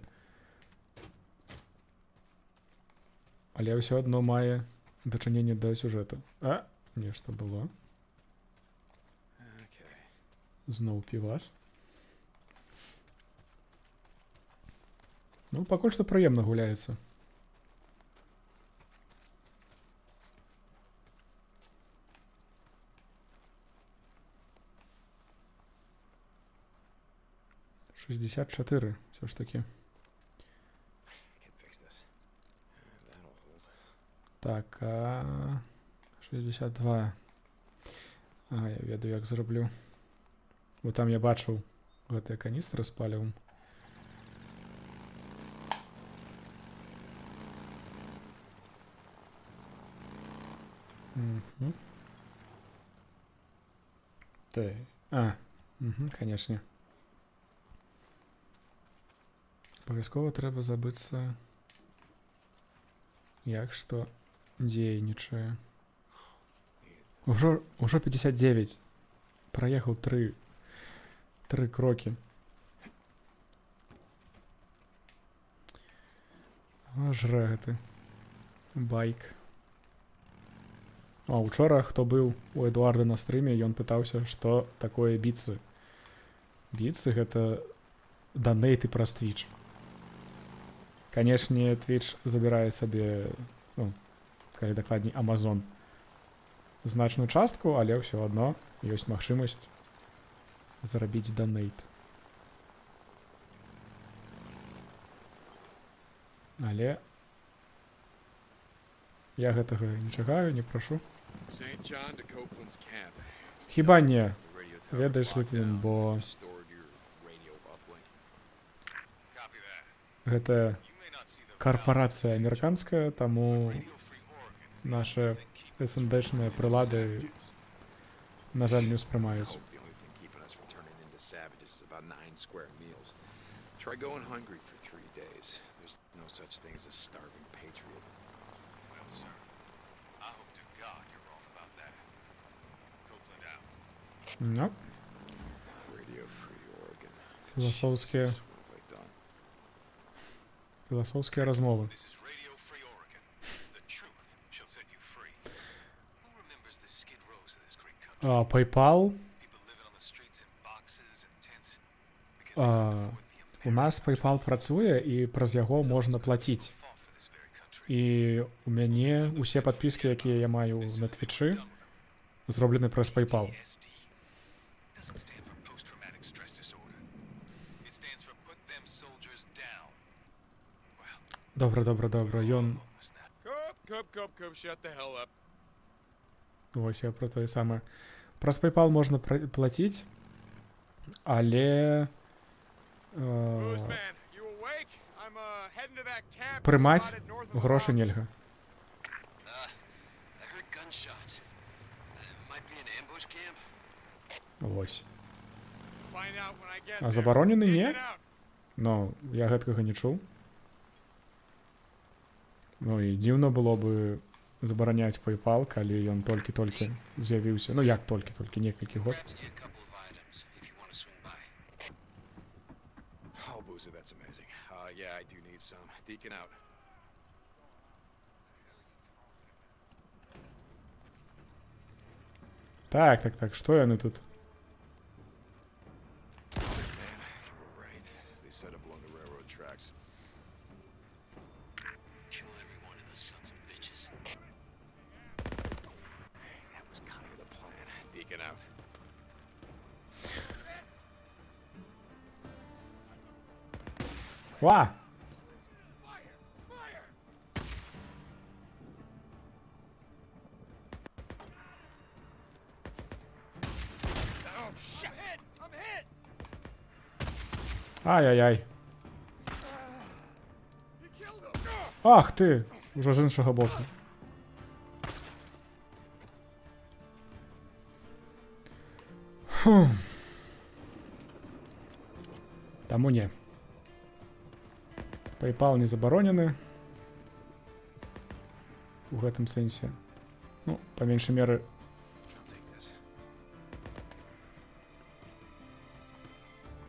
але ўсё адно мае дачыненне да сюжэту. Нешта было. Зноў півас. Ну, пакуль што прыемна гуляецца. $64, все ж таки. Так, 62. Я ведаю, як зраблю. Бо там я бачыў гэтыя каністры з палівам. Угу. Так. Угу, конечно. Обов'язково треба забитися, як що дзейнічае. Уже 59. Проехал 3 кроки. А жре гэты байк. А учора, хто быў у Эдуарда на стрыме, ён пытаўся, што такое біцы. Біцы — гэта данейты праз Twitch. Канешне, Twitch забірае сабе, ну, калі дакладней, Amazon, значную частку, але ўсё адно ёсць магчымасць зарабіць данейт. Але я гэтага не чакаю, не прашу. Хіба не, ведаеш, Літвін, бо гэта карпорацыя амерыканская, таму нашы СНДшныя прылады, на жаль, не ўспрымаюць. Try going hungry for 3 days. There's no such thing as a starving patriot. Well, sir, I hope to God you're wrong about that. Copeland out. No. Radio Free Oregon. Філасофскія размовы. This is Radio Free Oregon. The truth shall set you free. Who remembers the skid rows of this great country? PayPal. People living on the streets in boxes and tents because they couldn't afford the У нас PayPal працуе, і праз яго можна плаціць. І у мяне усе падпіскі, якія я маю на Твічы, зроблены праз PayPal. Добра, ён... Вось я про тое самае. Праз PayPal можна плаціць, але... прымаць грошы нельга. Вось. А забаронены не? Ну, я гэткага не чуў. Ну і дзіўна было бы забараняць PayPal, калі ён толькі-толькі з'явіўся. Ну як толькі-толькі, некалькі год. That's amazing. Yeah, I do need some. Deacon out. Так, што яны тут? Man, you were right. They set up along the railroad tracks. Kill every one of those sons of bitches. That was kind of the plan. Deacon out. Ва! Ай-яй-яй. Ах ти! Уже з іншого боку. Фу. Таму не. PayPal не забаронены. У гэтым сэнсе. Ну, па меншай меры.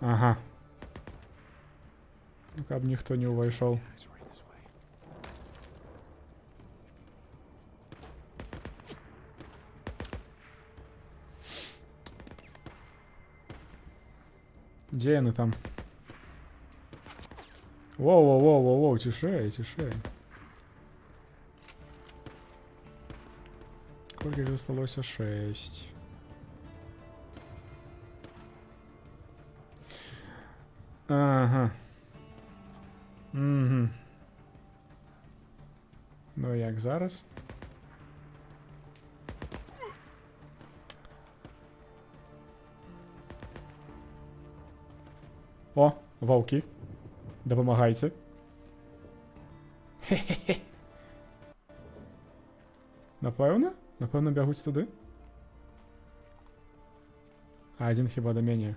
Ага. Ну, каб ніхто не ўвайшоў. Дзе яны там? Воу, тишей. Сколько их осталось? 6. Ага. Угу. Ну як зараз? О, вовки. Дапамагайце. Хе-хе-хе. Напэўна? Напевно, бягуть туди. А один хіба до мене.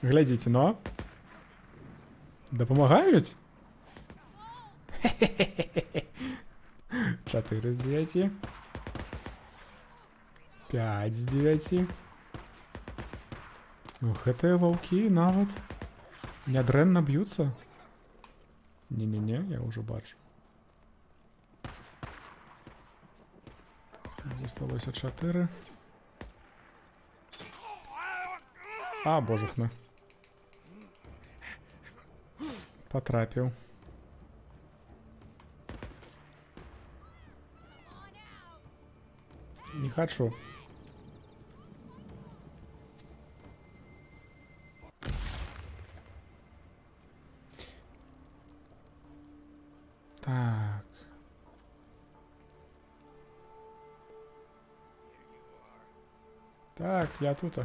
Глядите, но. Допомагають? 4 з 9. 5 з 9. Ох, это волки навод. Нядренно б'ються. Не-не-не, я уже бачу. Зосталося 4. А, божухна. Потрапив. Не хочу. Так. Так, я тут.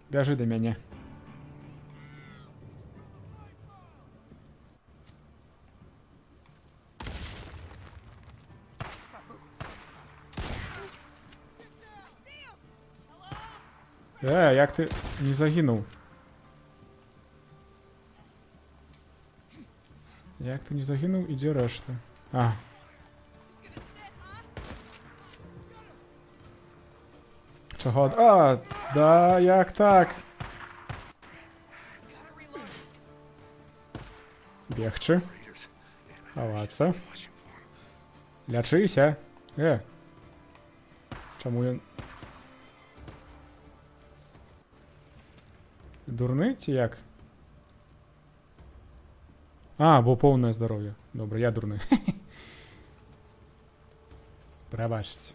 Бяжи до меня. Як ти не загинув? Як ти не загинув, іди решта. А. Чого? А, да, як так? Бігче. Ховаться. Лячися. Чому він... Дурний чи як? А, бо повне здоров'я. Добре, я дурний. Пробачте.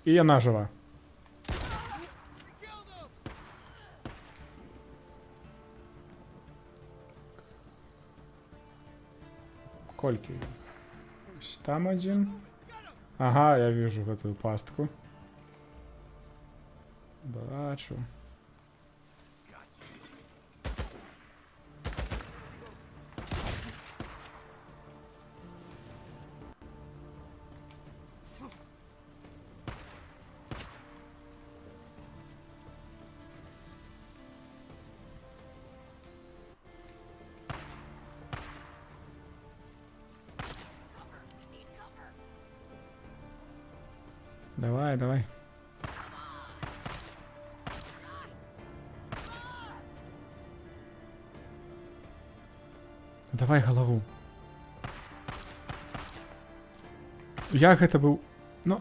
І вона жива. Кольки? Там один. Ага, я вижу эту пастку. Бачу. Давай, давай. Давай голову. Як гэта быў? Ну.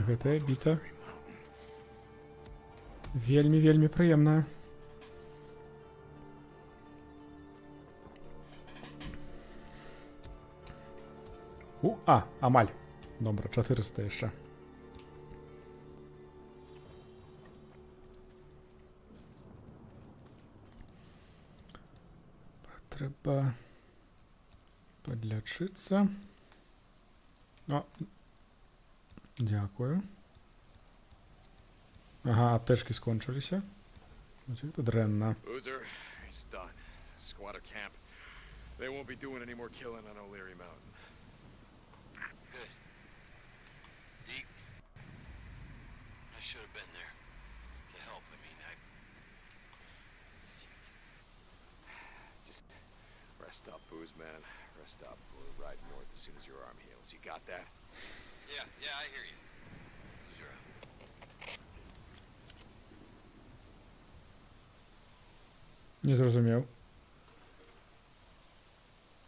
Гэтая біта вельмі прыемная. Амаль. Добра, 400 яшчэ. Трэба подлячыцца. О, дякую. Ага, аптечки скончыліся. Это дрэнна. Boozer, it's done. Squatter camp. They won't be doing any more killing on O'Leary Mountain. Good. Deke, I should have been there to help. I mean, Just rest up, Booze, man. Rest up. We'll ride north as soon as your arm heals. You got that? Yeah, I hear you. Boozer out. Не зрозумів.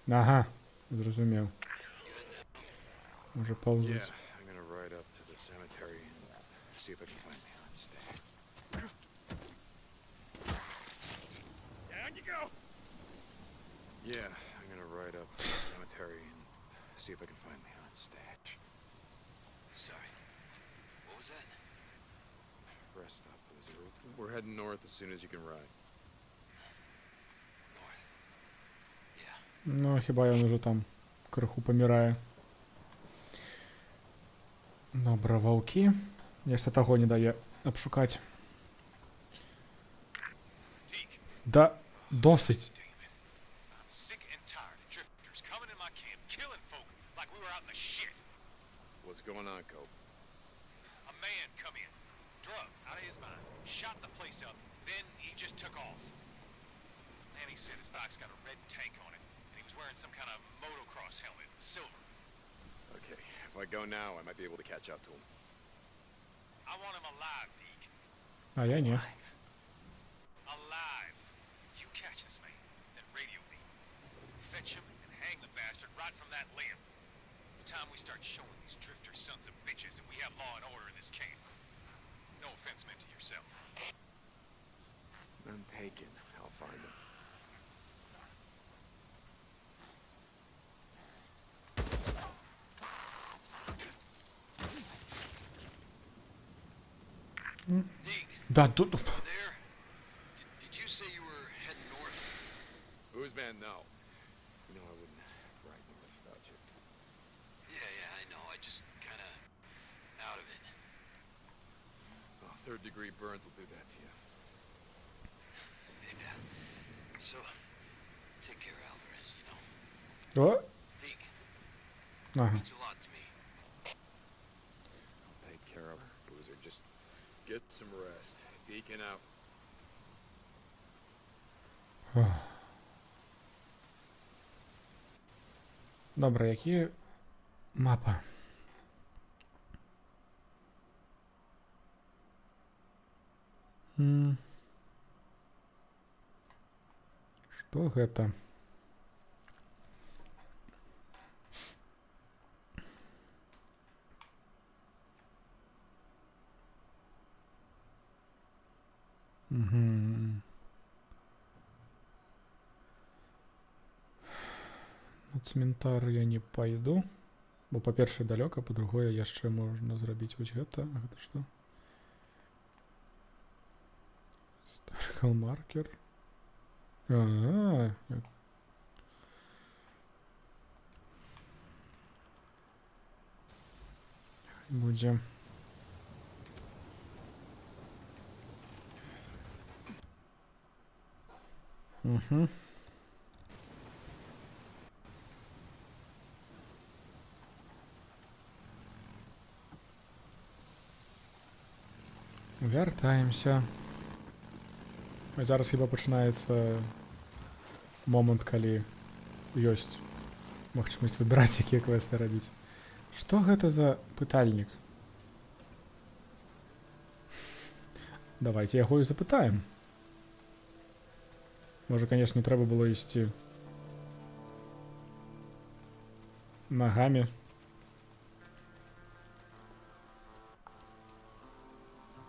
Ага, зрозумів. Може повзуть. Yeah, I'm gonna ride up to the cemetery and see if I can find the Hunt stash. Down you go! Yeah, I'm gonna ride up to the cemetery and see if I can find the Hunt stash. Sorry. was that? Rest stop, Boozer. We're heading north as soon as you can ride. North. Yeah. Ну, хіба ён уже там крыху памірае. Добра, ваўкі. Нешта таго не дае абшукаць. Да, досыць. I'm sick and tired of drifters coming in my camp, killing folk like we were out in the shit. What's going on, Cope? A man come in, drugged out of his mind, shot the place up, then he just took off. And he said his bike's got a red tank on it, and he was wearing some kind of motocross helmet, silver. Okay, if I go now, I might be able to catch up to him. I want him alive, Deke. А я не. Alive. You catch this man, then radio me. Fetch him and hang the bastard right from that limb. It's time we start showing these drifter sons of bitches that we have law and order in this camp. No offense meant to yourself. None taken. I'll find him. Deke, Да, тут... You there? Did you say you were heading north? Who's man? No. You know I wouldn't ride north without you. Yeah, I know. I just kind of out of it. Oh, third-degree burns will do that to you. Maybe. So, take care of Alvarez, you know. О! Deke, Ага. means a lot to me. I'll take care of her, Boozer. Just get some rest. Deacon out. Добре, які мапа? Што гэта? На цмінтар я не пойду, бо па-першае далёка, па-другое яшчэ можна зрабіць вось гэта. А гэта што? Historical marker. Будзе. Угу. Вяртаемся. Зараз хіба пачынаецца момант, калі ёсць магчымасць выбіраць, якія квесты рабіць. Што гэта за пытальнік? Давайте яго і запытаем. Можа, канешне, трэба было ісці нагамі.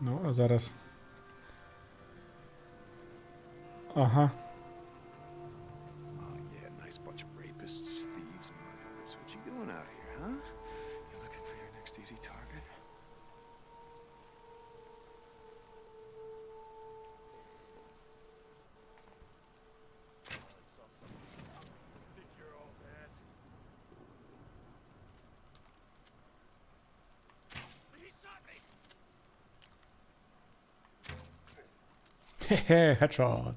Ну, а зараз... Ага. Oh, yeah, nice bunch of rapists, thieves, and murderers. What you doing out here, huh? You looking for your next easy target? Хе-хе, хедшот.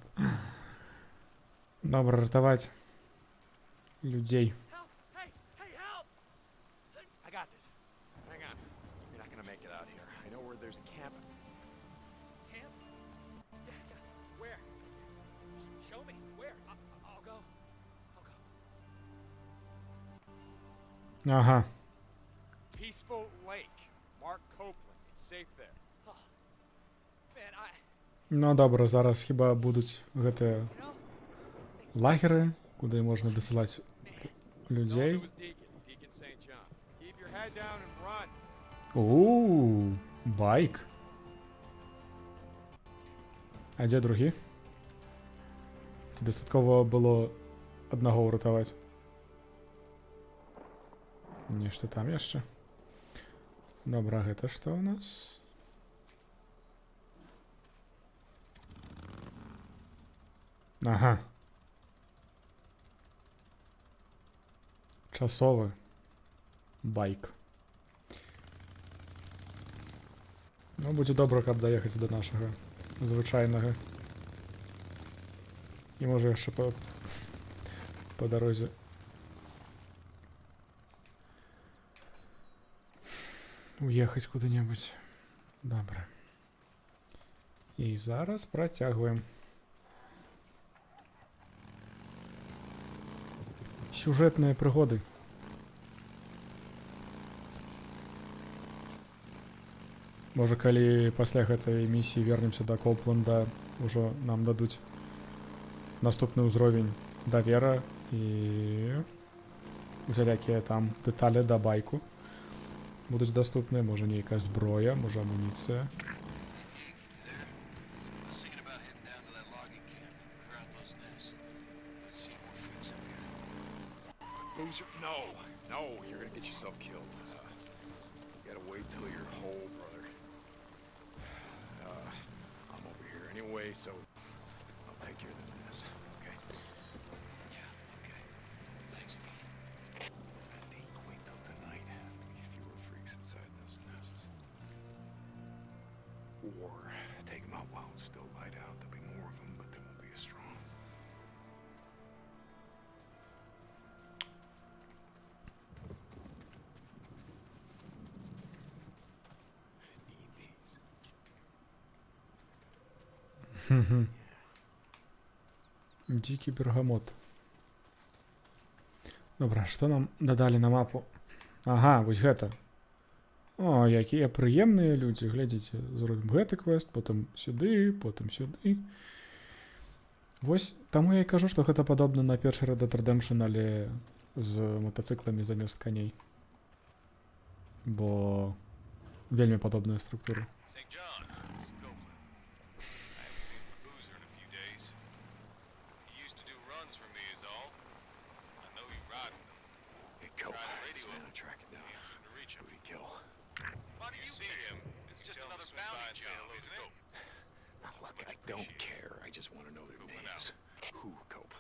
Добре, ратаваць людзей. Help! Hey, help! I got this. Hang on. You're not gonna make it out here. I know where there's a camp. Camp? Yeah. Where? Show me. Where? I'll go. Ага. Peaceful Lake. Mark Copeland. It's safe there. Oh. Man, Ну, добра, зараз хіба будуць гэтыя лагеры, куды можна дасылаць людзей. Байк. А дзе другі? Ці дастаткова было аднаго ўратаваць? Нешта там яшчэ. Добра, гэта што ў нас? Ага. Часовы байк. Ну, будзе добра, каб даехаць да нашага звычайнага. І можа яшчэ па дарозе. Уехаць куды-небудзь. Добра. І зараз працягваем. Сюжэтныя прыгоды. Можа, калі пасля гэтай місіі вернемся да Копланда, ужо нам дадуць наступны ўзровень давера і усялякія там дэталі да байку будуць даступныя. Можа, нейкая зброя, можа, амуніцыя. Boozer, no, you're gonna get yourself killed. You gotta wait till you're whole, brother. I'm over here anyway, so I'll take care of the mess, okay? Yeah, okay. Thanks, Steve. Deke, wait till tonight. There'll be fewer freaks inside those nests. Or take them out while it's still light out. There'll be more of them, but they won't be as strong. Дзікі бергамот. Добра, што нам дадалі на мапу? Ага, вось гэта. О, якія прыемныя людзі. Глядзіце, зробім гэты квест, потым сюды, потым сюды. Вось таму я і кажу, што гэта падобна на першы Red Dead Redemption, але з матацыкламі замест коней. Бо вельмі падобная структура. St. John, this is Copeland. I haven't seen Boozer in a few days. He used to do runs for me is all. I know you ride with him. Hey, Cope, Tried to this radio man him. will track it down. Can't seem to reach him. Who'd he kill? Why do you see him? It's just tell him another to swing by bounty and say job, hello to isn't it? Cope. Now, look, I don't care. I just want to know their Copeland names. Who, Cope?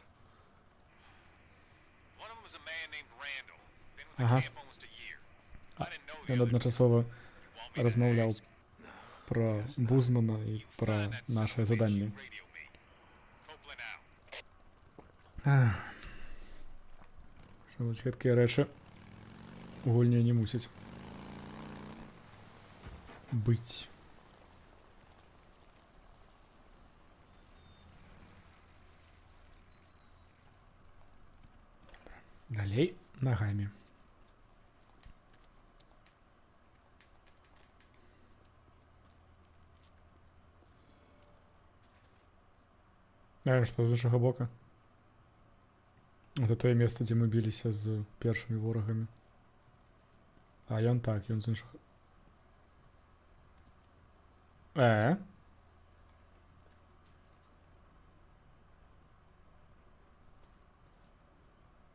One of them is a man named Randall. Been with the Ага. camp almost a year. I didn't know the Ён other. адначасова You want me to размаўляў ask? пра Бузмана і You пра find that son нашае of a bitch, заданне. you radio me. Copeland out. Ах. Што вось гэткія рэчы у гульні не мусяць быць. Далей нагамі. А што з іншага бока? Гэта тое месца, дзе мы біліся з першымі ворагамі. А ён так, ён з іншага.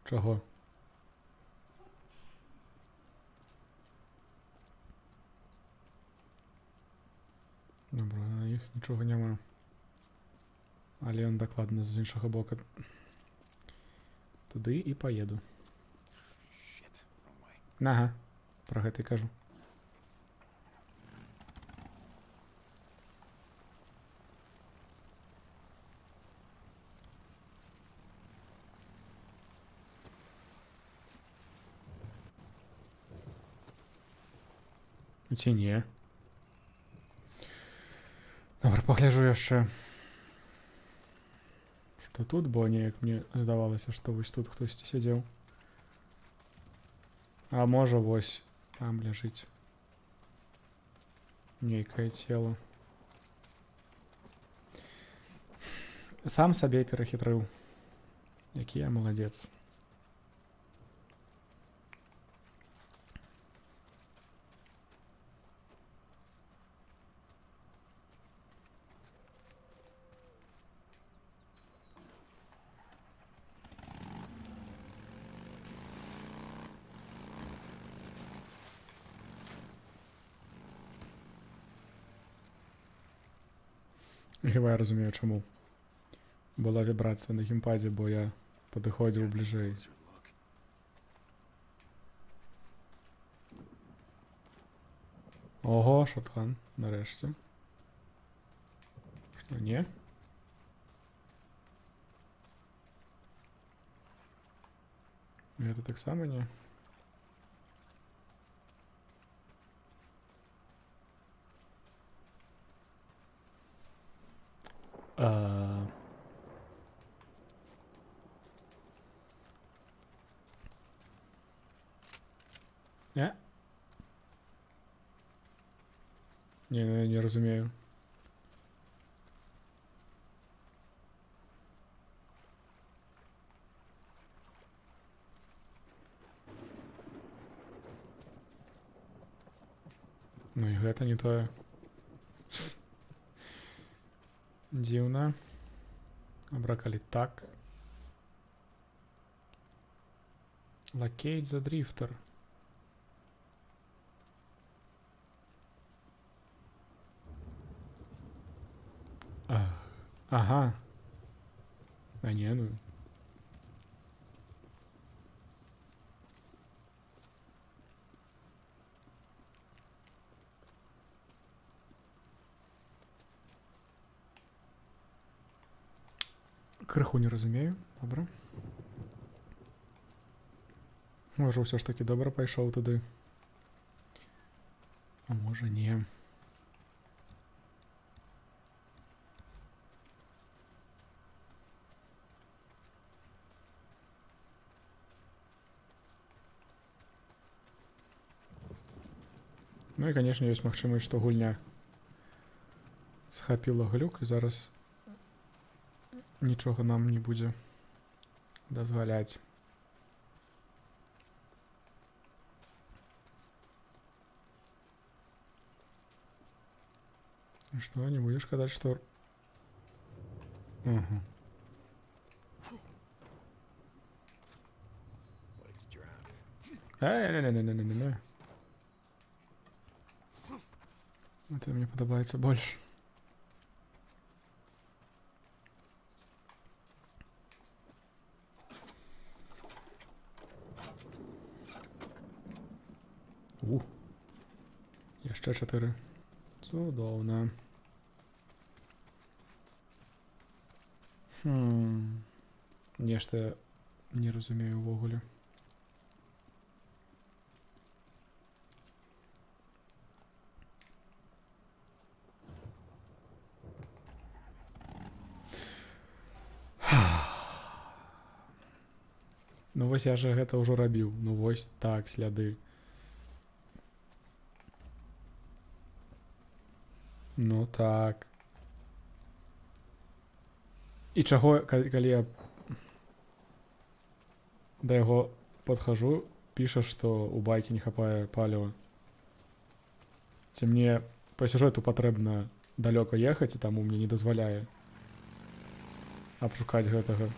Чаго? Добра, на іх нічога няма. Але ён дакладна з іншага бока. Туды і паеду. Shit, wrong way. Ага, пра гэта і кажу. Ці не? Добра, пагляджу яшчэ. Што тут, бо неяк мне здавалася, што вось тут хтосьці сядзеў. А можа, вось там ляжыць нейкае цело. Сам сабе перахітрыў. Які я маладзец. Хіба я розумію, чому. Була вібрація на геймпаді, бо я підходив ближей. Ого, шотган, нарешті. Що, ні? Гэта так само ні? Не? Не, не розумію. Ну і гэта не тое. Дзіўна. Абракалі так. Лакейт за дрифтер. Ага. А не, ну. Крыху не разумею. Добра. Можа, ўсё ж таки добра пайшоў туды. А можа, не. Ну і, конечно, ёсць магчымасць, што гульня схапіла глюк і зараз нічога нам не будзе дазваляць. Што, не будзеш казаць, што... Угу. Не-не-не-не-не-не-не. Это мне падабаецца больш. Яшчэ 4. Цудоўна. Нешта не разумею ўвогуле. Ну вось я же гэта ўжо рабіў. Ну вось так, сляды. Ну так. І чаго, калі я да яго падхожу, піша, што у байкі не хапае паліва. Ці мне па сюжэту патрэбна далёка ехаць, і таму мне не дазваляе абшукаць гэтага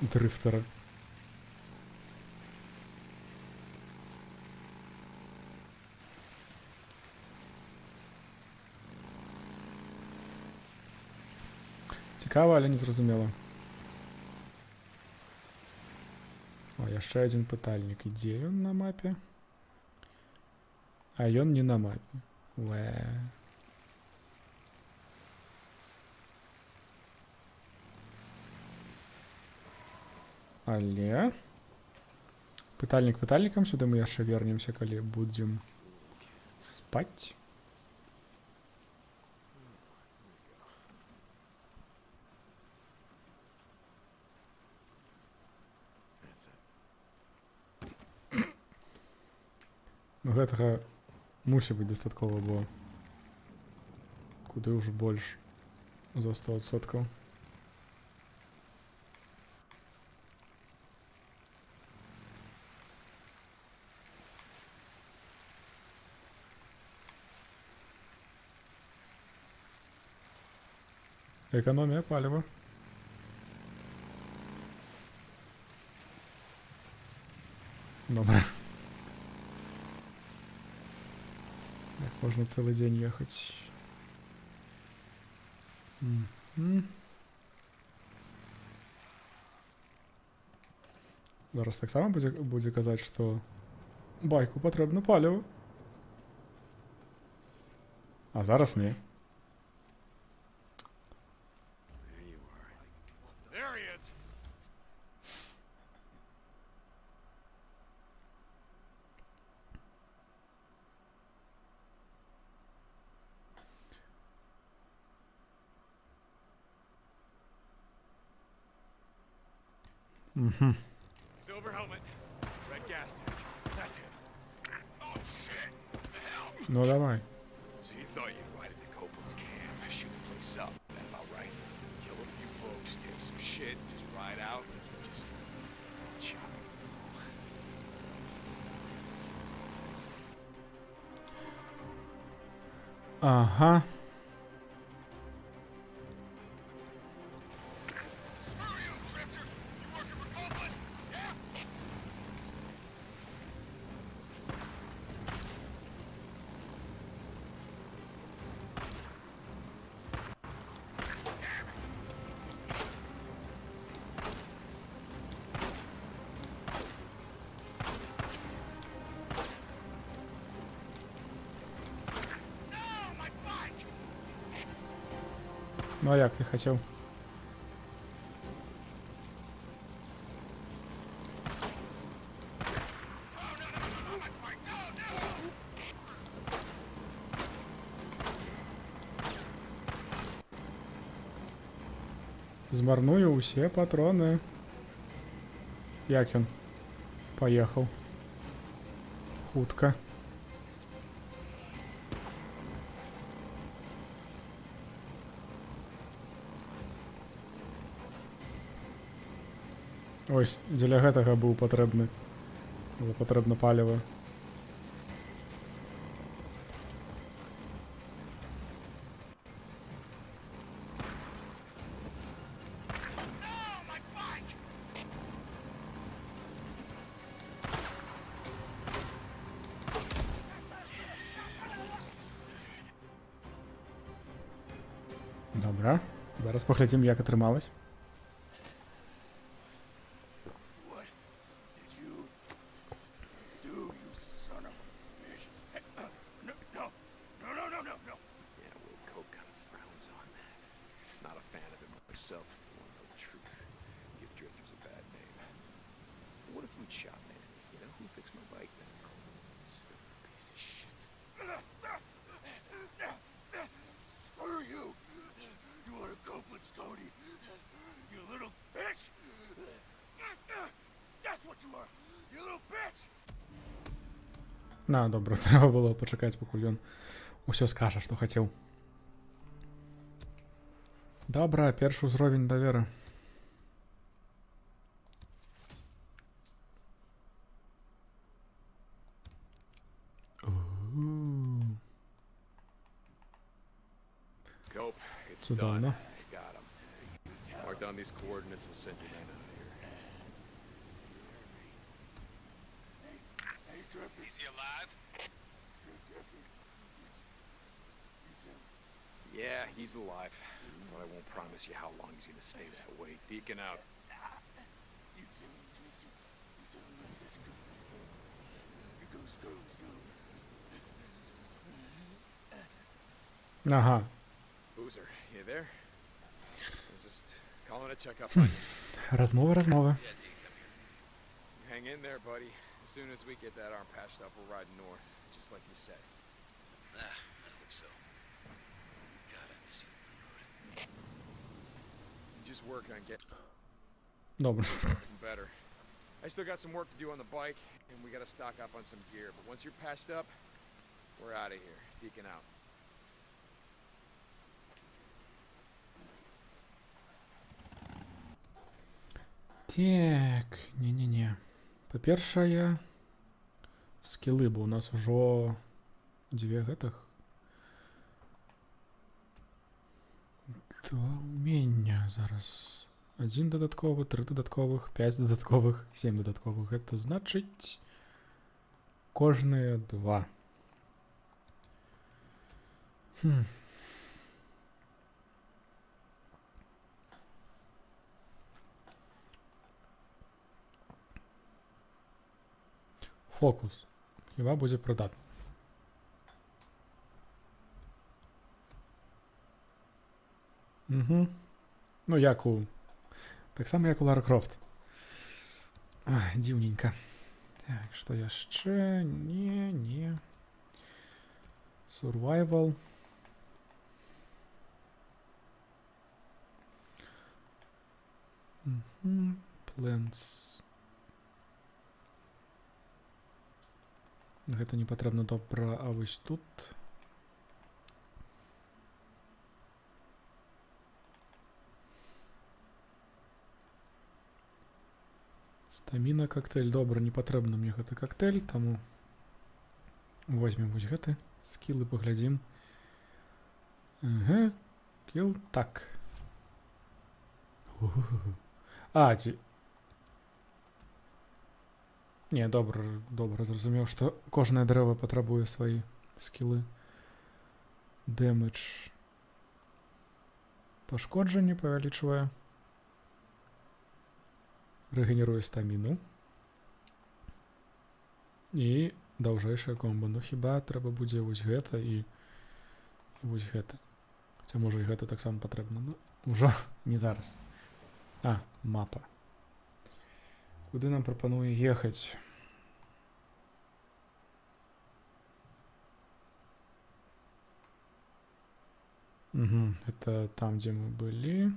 дрыфтера. Цікава, але не зразумела. О, яшчэ адзін пытальнік. І дзе ён на мапе? А ён не на мапе. Але... Пытальнік пытальнікам, сюды мы яшчэ вернемся, калі будзем спаць. Ну гэтага мусіць быць дастаткова, бо куды ўж больш за 100%. Экономія паліва. Добре. Можно целый день ехать. Зараз так само будзе казаць, што байку патрэбна паліва. А зараз не. There you are. There he is. Silver helmet, red gas tank. That's it. Oh shit! What the hell? Ну давай. So you thought you'd ride into Copeland's camp, shoot the place up? That about right? Kill a few folks, take some shit, just ride out, just chop it. Ага. Screw you, Drifter! You working for Copeland? Yeah? No, my bike! Ну а як ти хотів? Змарную ўсе патроны. Як ён паехаў? Хутка. Ось, дзеля гэтага быў патрэбны. Было патрэбна паліва. Добра. Зараз паглядзім, як атрымалась. What did you do, you son of a bitch? Hey, no, no, no, no, no, no, no. Yeah, Will Cope kind of frowns on that. Not a fan of him myself, if you want to know the truth. Give drifters a bad name. What if you'd shot me? You know, who fixed my bike then? Stupid piece of shit. Screw you! You want to Copeland Stoneys? You little bitch! That's what you are! You little bitch! На, добра, трэба было пачакаць, пакуль ён усё скажа, што хацеў. Добра, першы ўзровень даверы. Cope, it's Цудоўна. done. I got him. Mark down these coordinates and send your man out of here. Hey, Drifter. Is he alive? Drifter. Yeah, he's alive. But I won't promise you how long he's gonna stay that way. Deacon out. You tell him, Drifter. You tell him I said go. It goes home soon. Ага. Boozer, you there? I was just calling to check up on you. Размова. You hang in there, buddy. As soon as we get that arm patched up, we're riding north, just like you said. I hope so. God, I miss you on the road. You just work on getting Добре. better. I still got some work to do on the bike, and we gotta stock up on some gear. But once you're patched up, we're out of here. Deacon out. Так, не-не-не. Па-першае, скілы, бо у нас ужо дзве гэтых. Два умення зараз. 1 дадатковы, 3 дадатковых, 5 дадатковых, 7 дадатковых. Гэта значыць кожныя 2. Фокус. Хіба будзе придатний. Угу. Ну, як у... Так само, як у Лара Крофт. Ай, дзіўненька. Так, што яшчэ? Не. Survival. Plants. Гэта не патрэбна добра, а вось тут. Стаміна коктейль. Добра, не патрэбна мне гэты коктейль, таму возьмем вось гэты скіл і паглядзім. Ага. Кіл. Так. А, ці... Не, добра, зразумеў, што кожнае дрэва патрабуе свае скілы. Дэмэдж. Пашкоджанне павялічвае. Рэгенеруе стаміну. І даўжэйшае комбо. Ну, хіба трэба будзе вось гэта і вось гэта. Хаця, можа, і гэта таксама патрэбна. Ну, ужо не зараз. А, мапа. Куды нам прапануе ехаць? Угу, это там, дзе мы былі.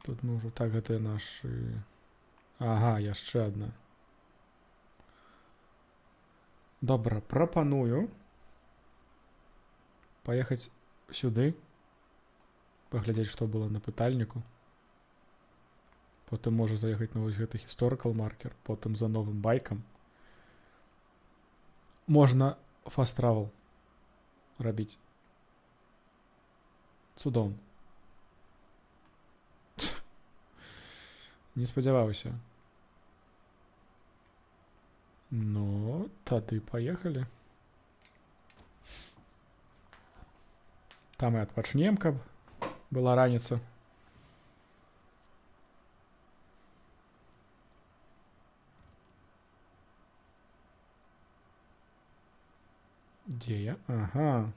Тут мы ўжо так, гэта нашы... Ага, яшчэ адна. Добра, прапаную паехаць сюды, паглядзець, што было на пытальніку. Потым можа заехаць на вось гэты historical маркер, потым за новым байкам. Можна fast travel рабіць. Цудоўна. Не спадзяваўся. Ну, тады паехалі. Там і адпачнем, каб была раніца. Дзе я? Ага.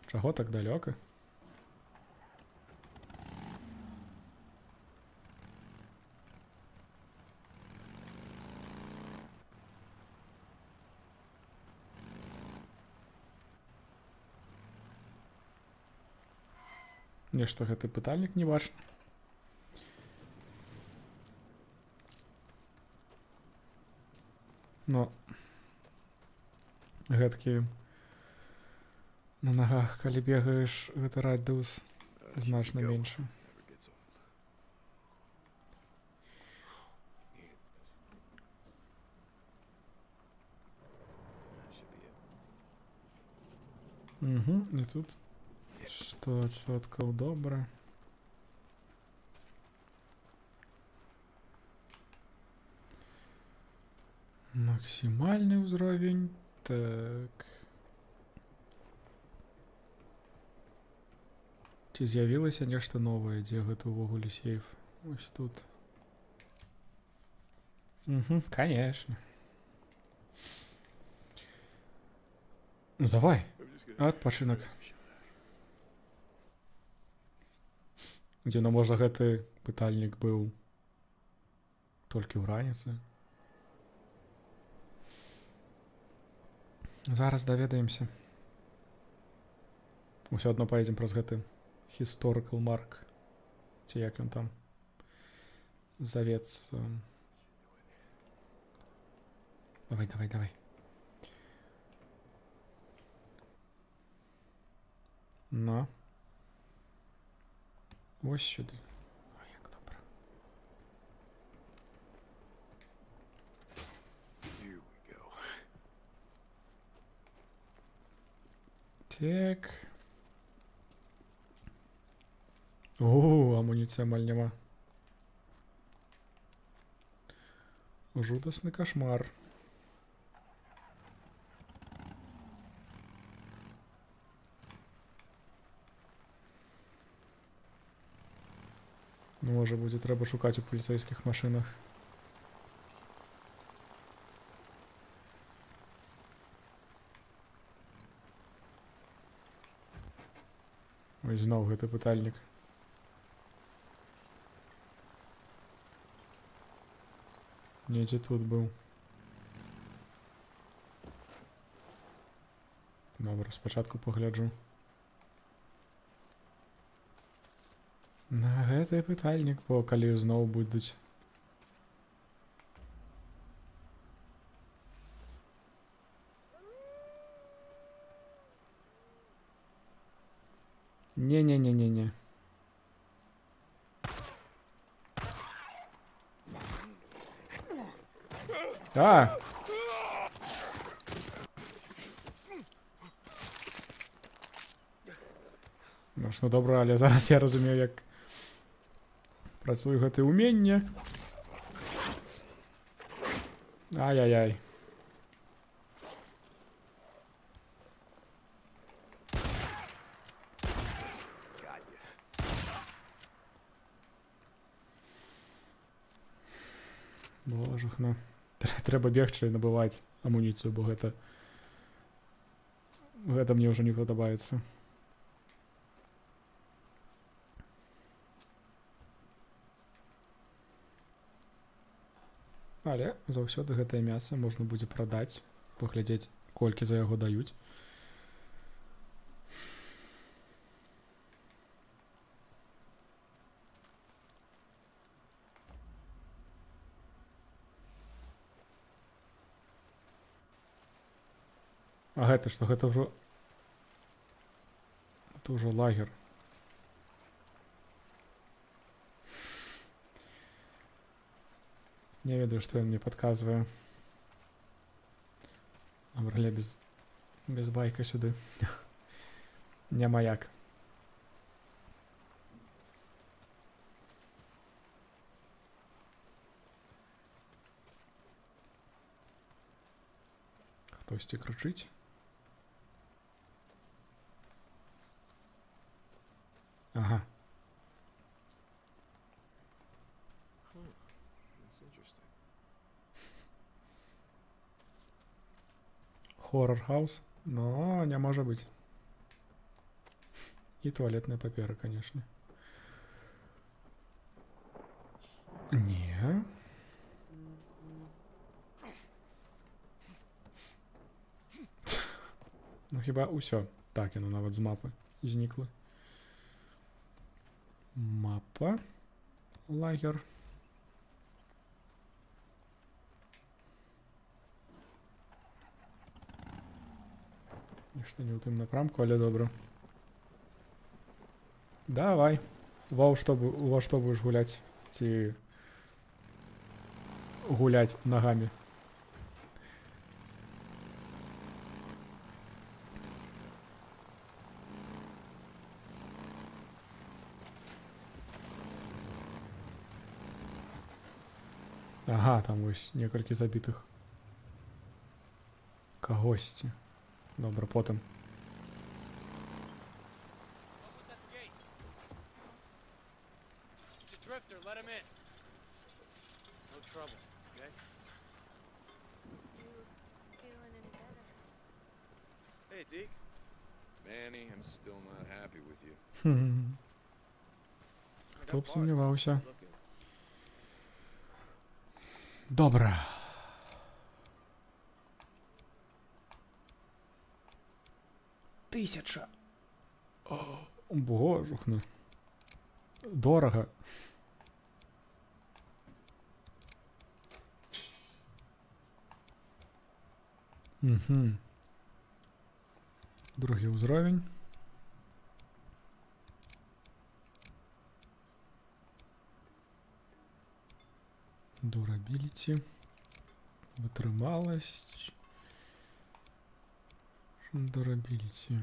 Чаго так далёка? Нешта гэты пытальнік не бачна. Но гэткі на нагах, калі бегаеш, гэты радыус значна меншы. Угу, і тут 100% добра. Максімальны ўзровень. Так. Ці з'явілася нешта новае, дзе гэта ўвогуле сейф? Ось тут. Угу, конечно. Ну давай, адпачынак. Дзіўна, можа, гэты пытальнік быў толькі ў раніцы. Зараз даведаемся. Усё адно паедзем праз гэты historical mark. Ці як ён там завецца. Давай. На. Ось сюди. Ой, як добре. Here we go. Так. О, амуніцыя амаль няма. Жудасны кошмар. Ну, можа будзе трэба шукаць у паліцэйскіх машынах. Ой, зноў гэты пытальнік. Недзе тут быў. Добра, спачатку пагляджу. На гэты пытальнік, бо калі зноў будуць. Не-не-не-не-не. А! Ну добра, але зараз я разумею, як працуе гэтае ўменне. Ай-яй-яй. Божухна. Трэба бегчы і набываць амуніцыю, бо гэта мне ўжо не падабаецца. Але заўсёды гэтае мяса можна будзе прадаць, паглядзець, колькі за яго даюць. А гэта што? Гэта ўжо... Гэта ўжо лагер. Не ведаю, што ён мне падказвае. Абраля без байка сюды. Няма як. Хтосьці крычыць. Ага. Хоррор-хаус? Но не можа быць. І туалетная папера, конечно. Не. Ну хіба ўсё. Так, яно нават з мапы знікла. Мапа. Лагер. Нешта не ў тым напрамку, але добра. Давай. Во што будзеш гуляць? Ці гуляць нагамі? Ага, там вось некалькі забітых кагосьці. Добра, потым. Hey, Deke. Manny, I'm still not happy with you. Хто б сумніваўся. Добра. Тысяча. Божухна. Дорага. Угу. Другі ўзровень. Durability. Вытрымаласць. Durability.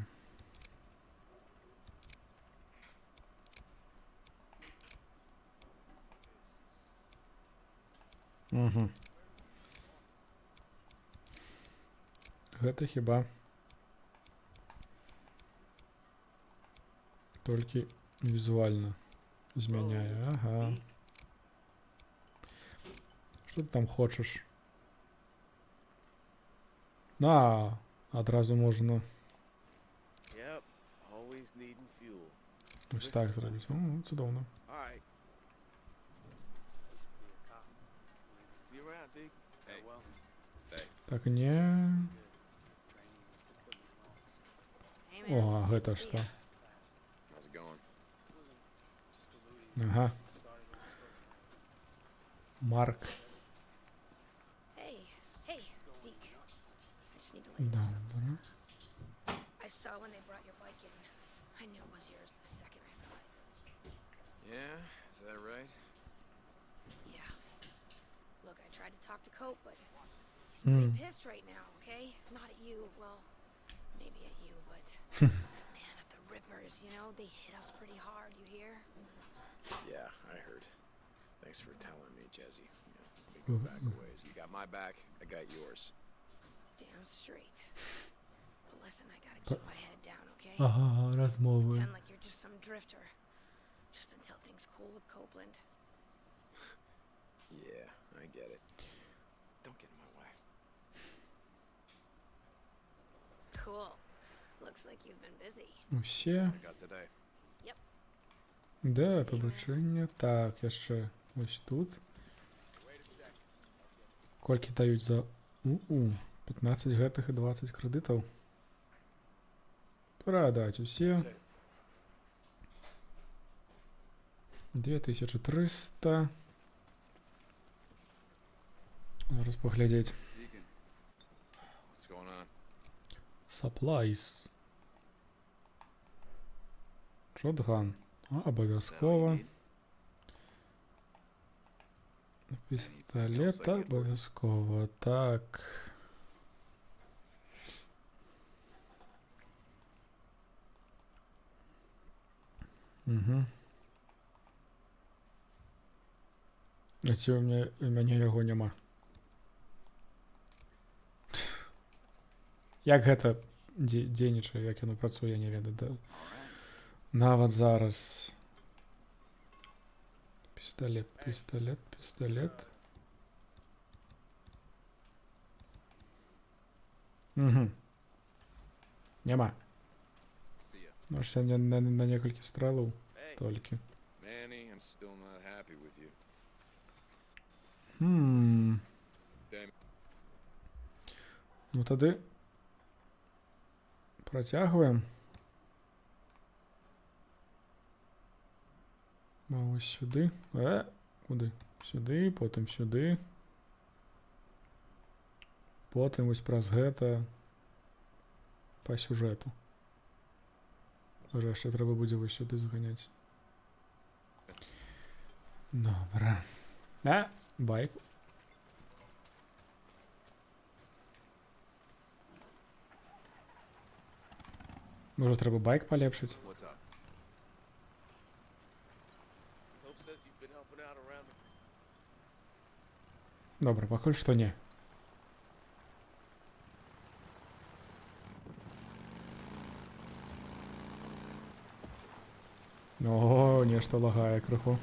Угу. Гэта хіба толькі візуальна змяняю, ага. Що ти там хочеш? А, одразу можна Yep, always needing fuel. ось так зробити. О, чудовно. All right. See you around, Deke. Hey, well. Так, не. О, а гэта што? How's it going? Ага. Марк. Hey, Deke. I just need to let you know something. Добре. I saw when they brought your bike in. I knew it was yours the second I saw it. Yeah, is that right? Yeah. Look, I tried to talk to Cope, but he's pretty pissed right now, okay? Not at you, well, maybe at you, but man, at the Rippers, you know, they hit us pretty hard, you hear? Yeah, I heard. Thanks for telling me, Jesse. We go back a ways. You got my back, I got yours. Damn straight. But listen, I gotta keep my head down, okay? Ага, розмови. Pretend like you're just some drifter. Just until things cool with Copeland. Yeah, I get it. Don't get in my way. Cool. Looks like you've been busy. Усе. That's all I got today. Де побачення? Так, яшчэ ось тут. Колькі даюць за... 15 гэтых і 20 крэдытаў. Прадаць усе. 2300. Зараз паглядзець. What's going on? Supplies. Шотган. Абавязкова. Пістолет абавязкова. Так. Угу. А ці у мяне яго няма. Як гэта дзейнічае, як яно працуе, я не ведаю. Да. Нават зараз. Пістолет. Угу. Няма. Може, на некалькі стрелаў толькі. Manny, I'm still not happy with you. Ну тады працягваем. Ось сюди. Куди? Сюди, потім сюди. Потім ось праз гэта по сюжету. Уже ще треба буде ось сюди зганяти. Добре. Байк. Може треба байк полепшити? Добре, пакуль што не. О, нешта лагае крыху.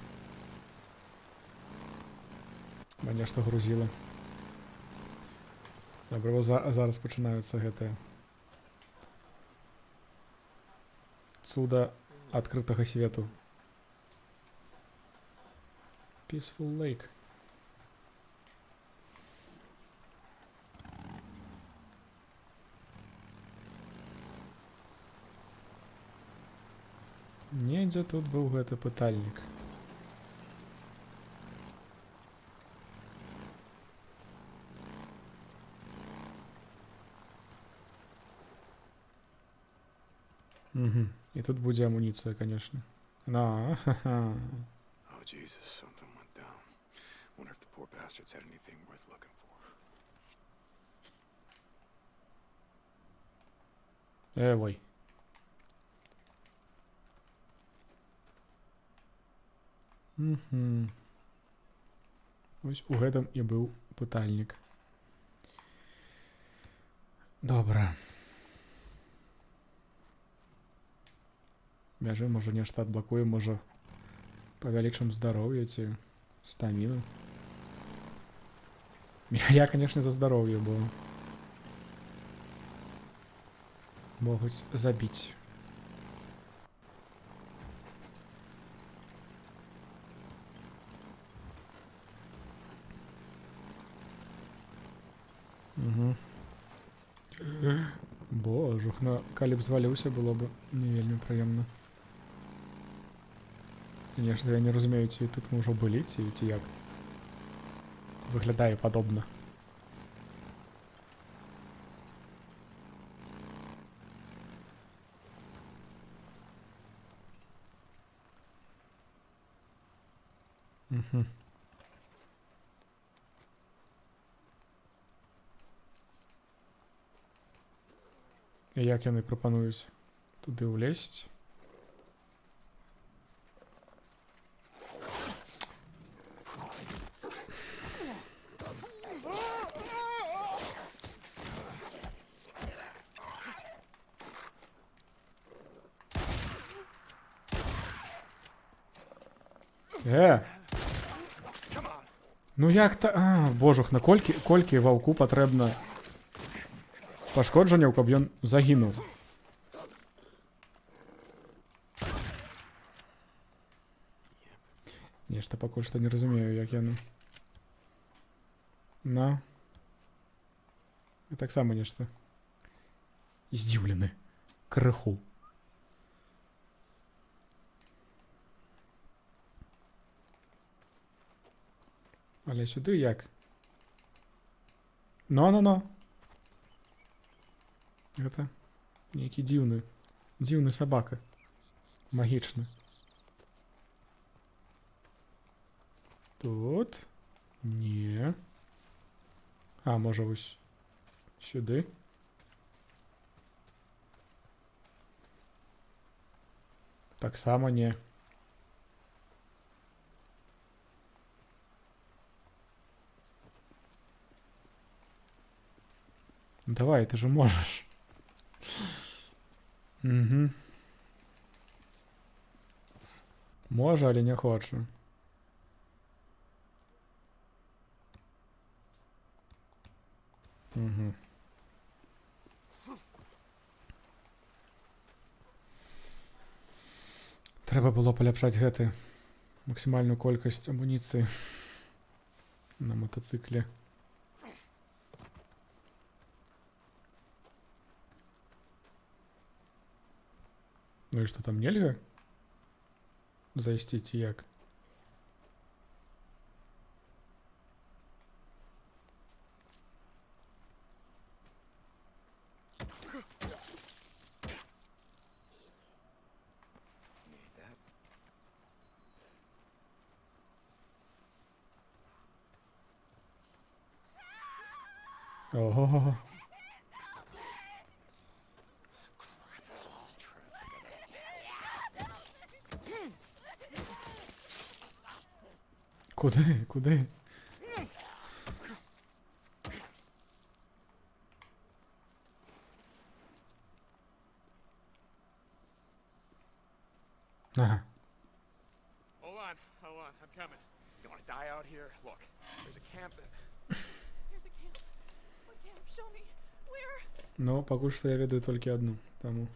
Нешта грузіла. Добре, зараз пачынаюцца гэтыя цуда адкрытага свету. Peaceful Lake. Недзе тут быў гэты пытальнік. І тут будзе амуніцыя, конечно. Ха-ха. Oh, Jesus, something went down. Wonder if the poor bastards had anything worth looking for. Ой. Ось у гэтым і быў пытальнік. Добра. Бяжы, можа нешта адблакуем, можа Павялічым здароўе ці стаміну. Я, конечно, за здароўе, бо могуць забіць. Угу. Божух, калі б зваліўся, было б не вельмі прыемна. Конечно, я не разумею, ці тут мы ўжо былі, ці як. Выглядае падобна. Угу. І як яны прапануюць туды ўлезть? Ну як та... Божух, на колькі ваўку патрэбна пашкоджанняў, каб ён загінуў? Нешта пакуль што не разумею, як яны. На. І таксама нешта здзіўлены. Крыху. Але сюды як? Но. Гэта нейкі дзіўны сабака. Магічны. Тут? Не. А, можа вось сюды? Таксама не. Давай, ты же можешь. Угу. Може, але не хочу. Угу. Трэба было паляпшаць гэты максімальную колькасць амуніцыі на мотоцикле. Ну і што, там нельга зайсці ці як? Ого. Куди? Ага. Hold on, I'm coming. You want to die out here? Look, there's a camp. Here's a camp. What camp? Show me. Where? Ну, пакуль што я ведаю толькі адну, таму.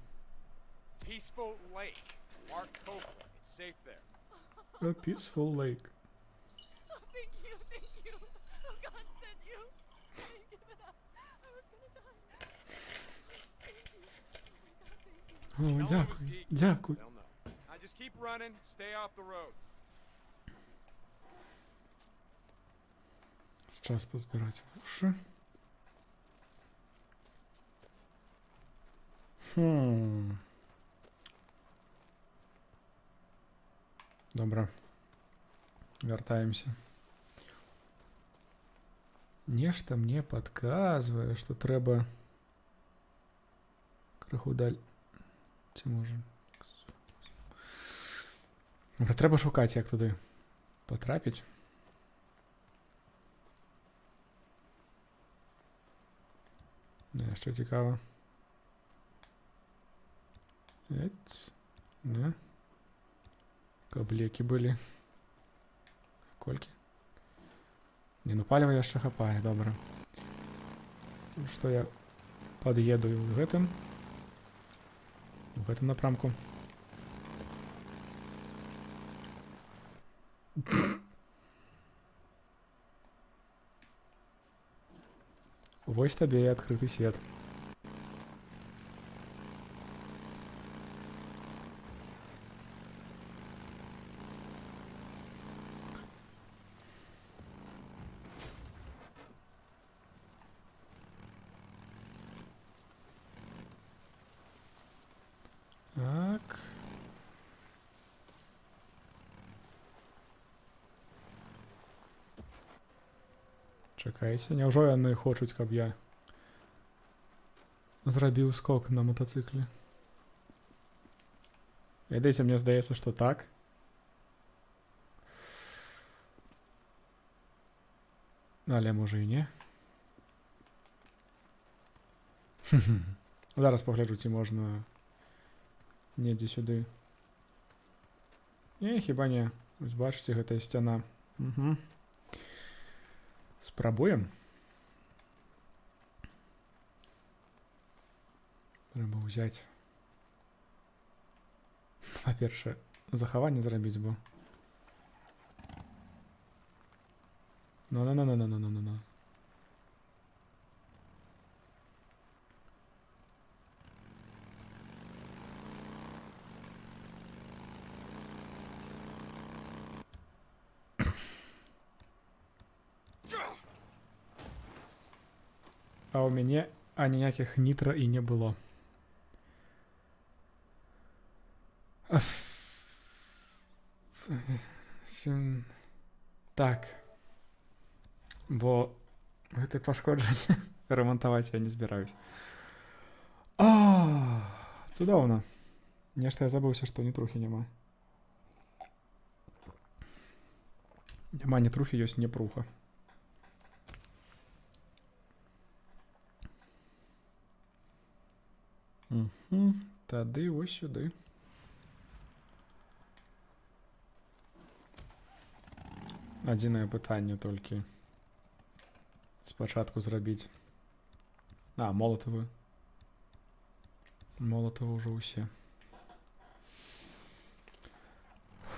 Peaceful Lake. Mark Copeland. It's safe there. A peaceful lake. Oh, thank you. Oh, God sent you. I didn't give it up. I was gonna die. Thank you. Oh, my God, thank you. О, дякую. They'll know. Now just keep running. Stay off the roads. Час позбирать вуши. Добре. Вяртаемся. Нешта мне падказвае, што трэба крыху даль. Ці можа. Добре, трэба шукаць, як туды патрапіць. Яшчэ цікава. Да? Каблекі былі. Колькі? Не, ну паліва яшчэ хапае, добра. Што я пад'еду ў гэтым напрамку. Вось табе і адкрыты свет. Так. Чакайце, няўжо яны хочуць, каб я зрабіў скок на мотоцикле? Ведаеце, мне здаецца, што так. Але можа і не. Зараз пагляджу, ці можна недзе сюды. Не, хіба не. Вось бачыце, гэтая сцяна. Спрабуем. Трэба ўзяць. Па-першае, захаванне зрабіць, бо. Ну. А у мяне аніякіх нітра і не было. Так. Бо гэты пашкоджанне рамантаваць я не збіраюсь. Цудоўна. Нешта я забыўся, што нітрухі няма. Няма нітрухі, ёсць непруха. Тады вось сюды. Адзінае пытанне толькі спачатку зрабіць. Молатавы. Молатавы ўжо ўсе.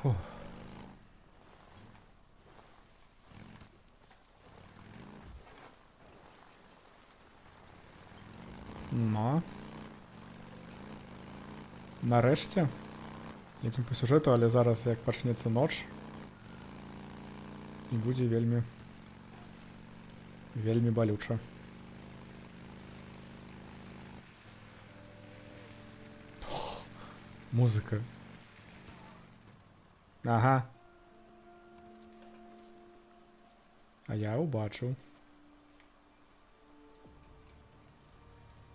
Фу. Ну. Нарэшце. Едзем по сюжэту, але зараз як пачнецца ноч. І будзе вельмі балюча. Музыка. Ага. А я убачыў.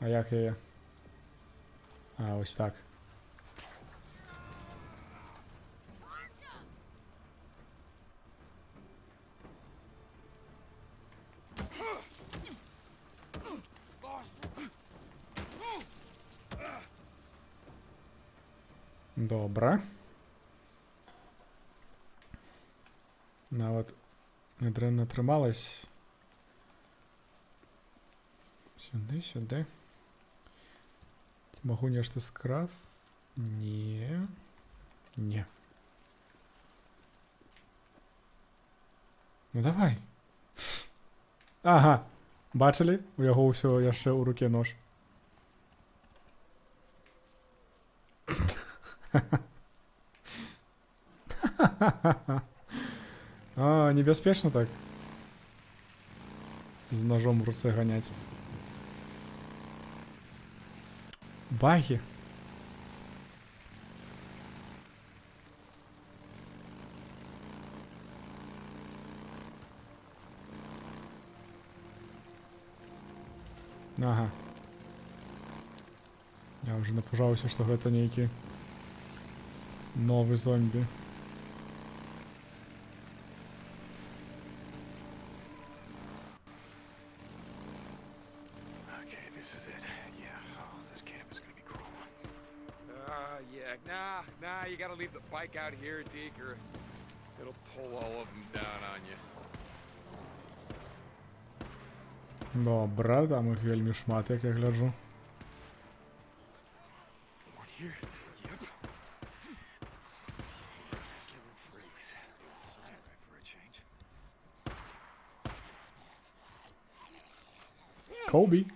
А як яе? Ось так. Добра. Нават нядрэнна атрымалась. Сюды. Магу нешта скраф? Не. Ну давай. Ага. Бачылі? У яго ўсё яшчэ ў руке нож. Небяспечна так. З ножом в руцэ ганяць. Баги. Ага. Я уже напужаўся, што гэта нейкі новы зомбі. Nah, you gotta leave the bike out here, Deke, or It'll pull all of them down on you. Добре, там їх вельми шмат, як я гляджу. One here. Yep. Just killing freaks. Right for a change. Коубі.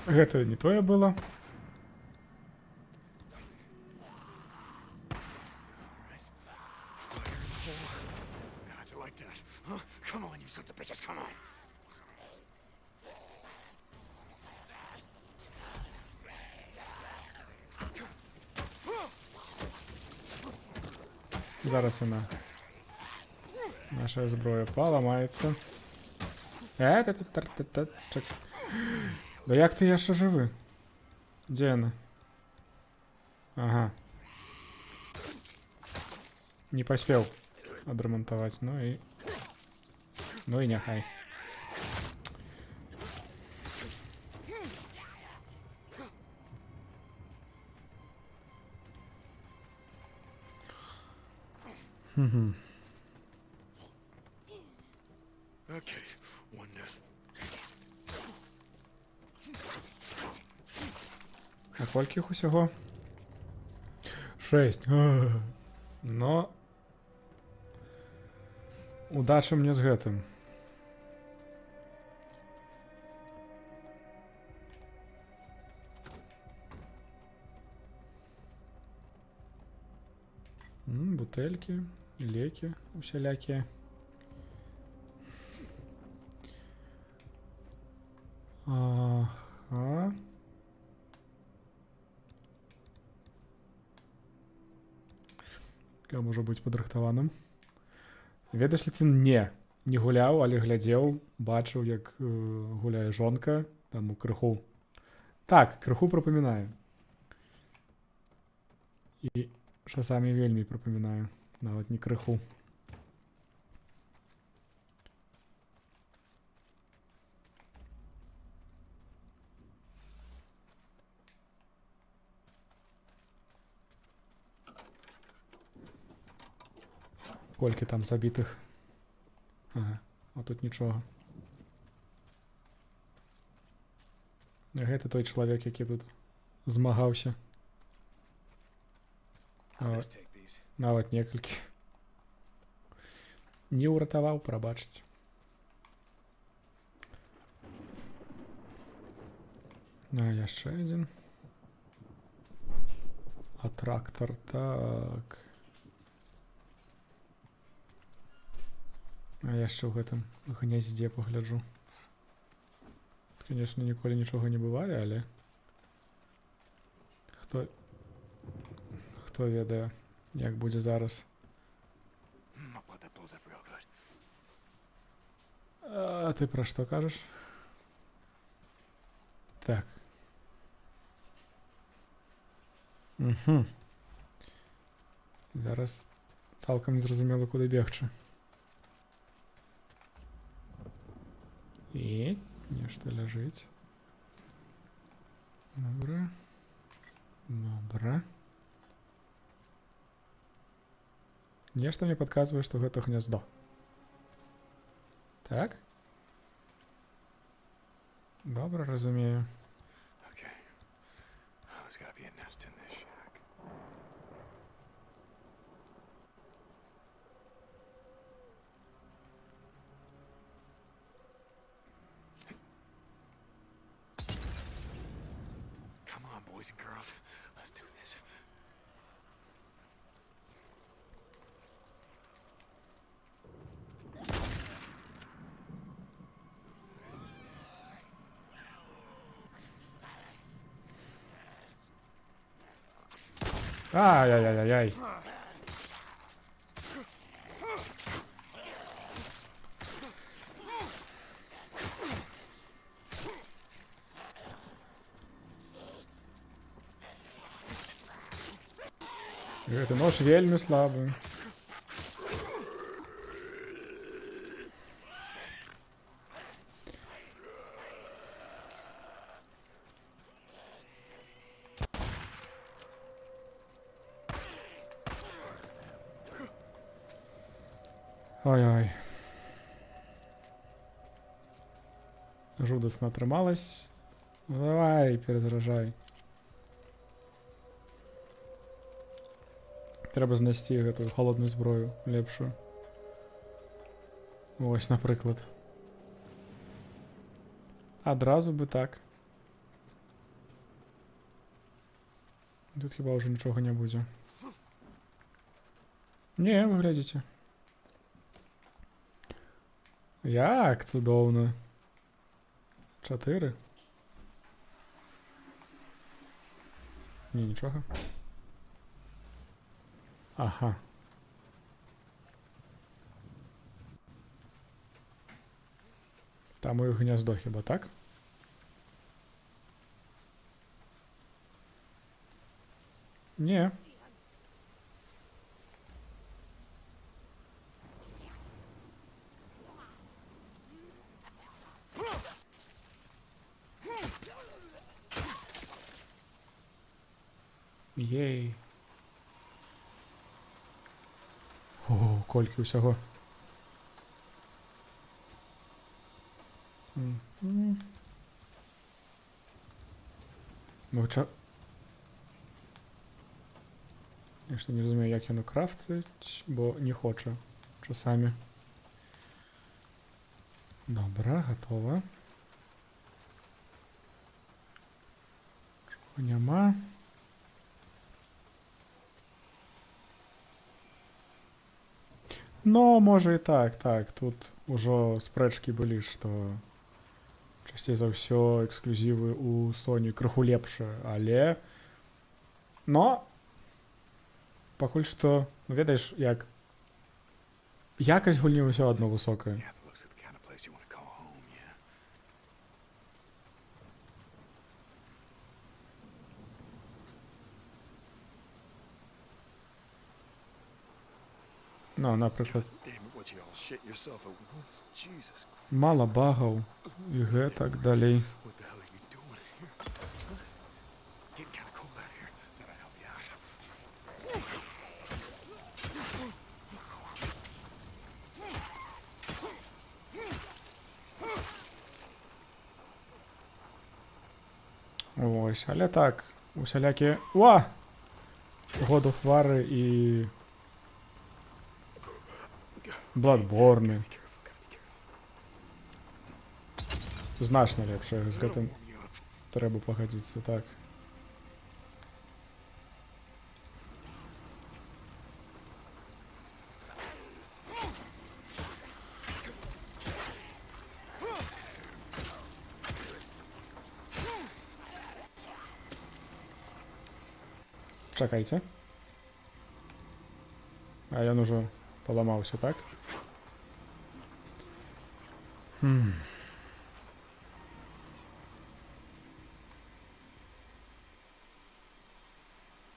Гэта не тое было. How'd you like that? Huh? Come on, you sons of bitches, come on. Зараз вона. Наша зброя поламається. Чек. Да як ти, я ще живий? Де вона? Ага. Не поспел отремонтовать, ну и нехай. Okay, one nest. А колькі їх усього? 6. Но удачи мне з гэтым. Бутельки, леки усялякие. Ага. Я можу бути падрыхтаваным. Ведаеш ли ты не гуляў, але глядзеў, бачыў, як гуляе жонка, там у крыху. Так, крыху прапамінаю. І часамі вельмі прапамінаю, нават не крыху. Колькі там забітых? Ага, а тут нічого. Гэта той чалавек, які тут змагаўся. Нават некалькі. Не ўратаваў, прабачыць. Яшчэ адзін. А трактор, так. А я яшчэ ў гэтым гняздзе пагляджу. Конечно, ніколі нічога не бывае, але хто ведае, як будзе зараз. А ты пра што кажаш? Так. Зараз цалкам незразумела, куды бегчы. І нешта ляжыць. Добра. Добра. Нешта мне падказвае, што гэта гняздо. Так? Добра, разумею. Okay. There's gotta be a nest in this shack. Come on, boys and girls. Let's do this. Ай-яй-яй-яй. Гэты нож вельмі слабы. Ой-ой. Жудас натрималась. Ну, давай, перезаражай. Треба знайсці гэтую холодную зброю лепшую. Ось, напрыклад. Адразу бы так. Тут хіба ўжо нічога не будзе. Не, вы глядзіце. Як цудоўна. 4. Не, нічога. Ага. Там у іх гняздо хіба, так? Не. Єй. О, колькі ўсяго. Ну, ча... Я ж не розумію, як яно крафтить, бо не хоче часамі. Добре, готово. Чого нема. Ну, може і так, так. Тут ужо спрэчкі былі, што часцей за ўсё эксклюзівы у Sony крыху лепшыя, але... Но... Пакуль што, ну ведаеш, як... Якасць гульні ўсё адно высокая. Ну, напрыклад, мала багаў і гэтак далей. Ось, але так, усялякі... Уа! God of War і... Bloodborne. Значна лепшая, з гэтым трэба пагадзіцца, так. Чакайце. А ён ужо паламаўся, так?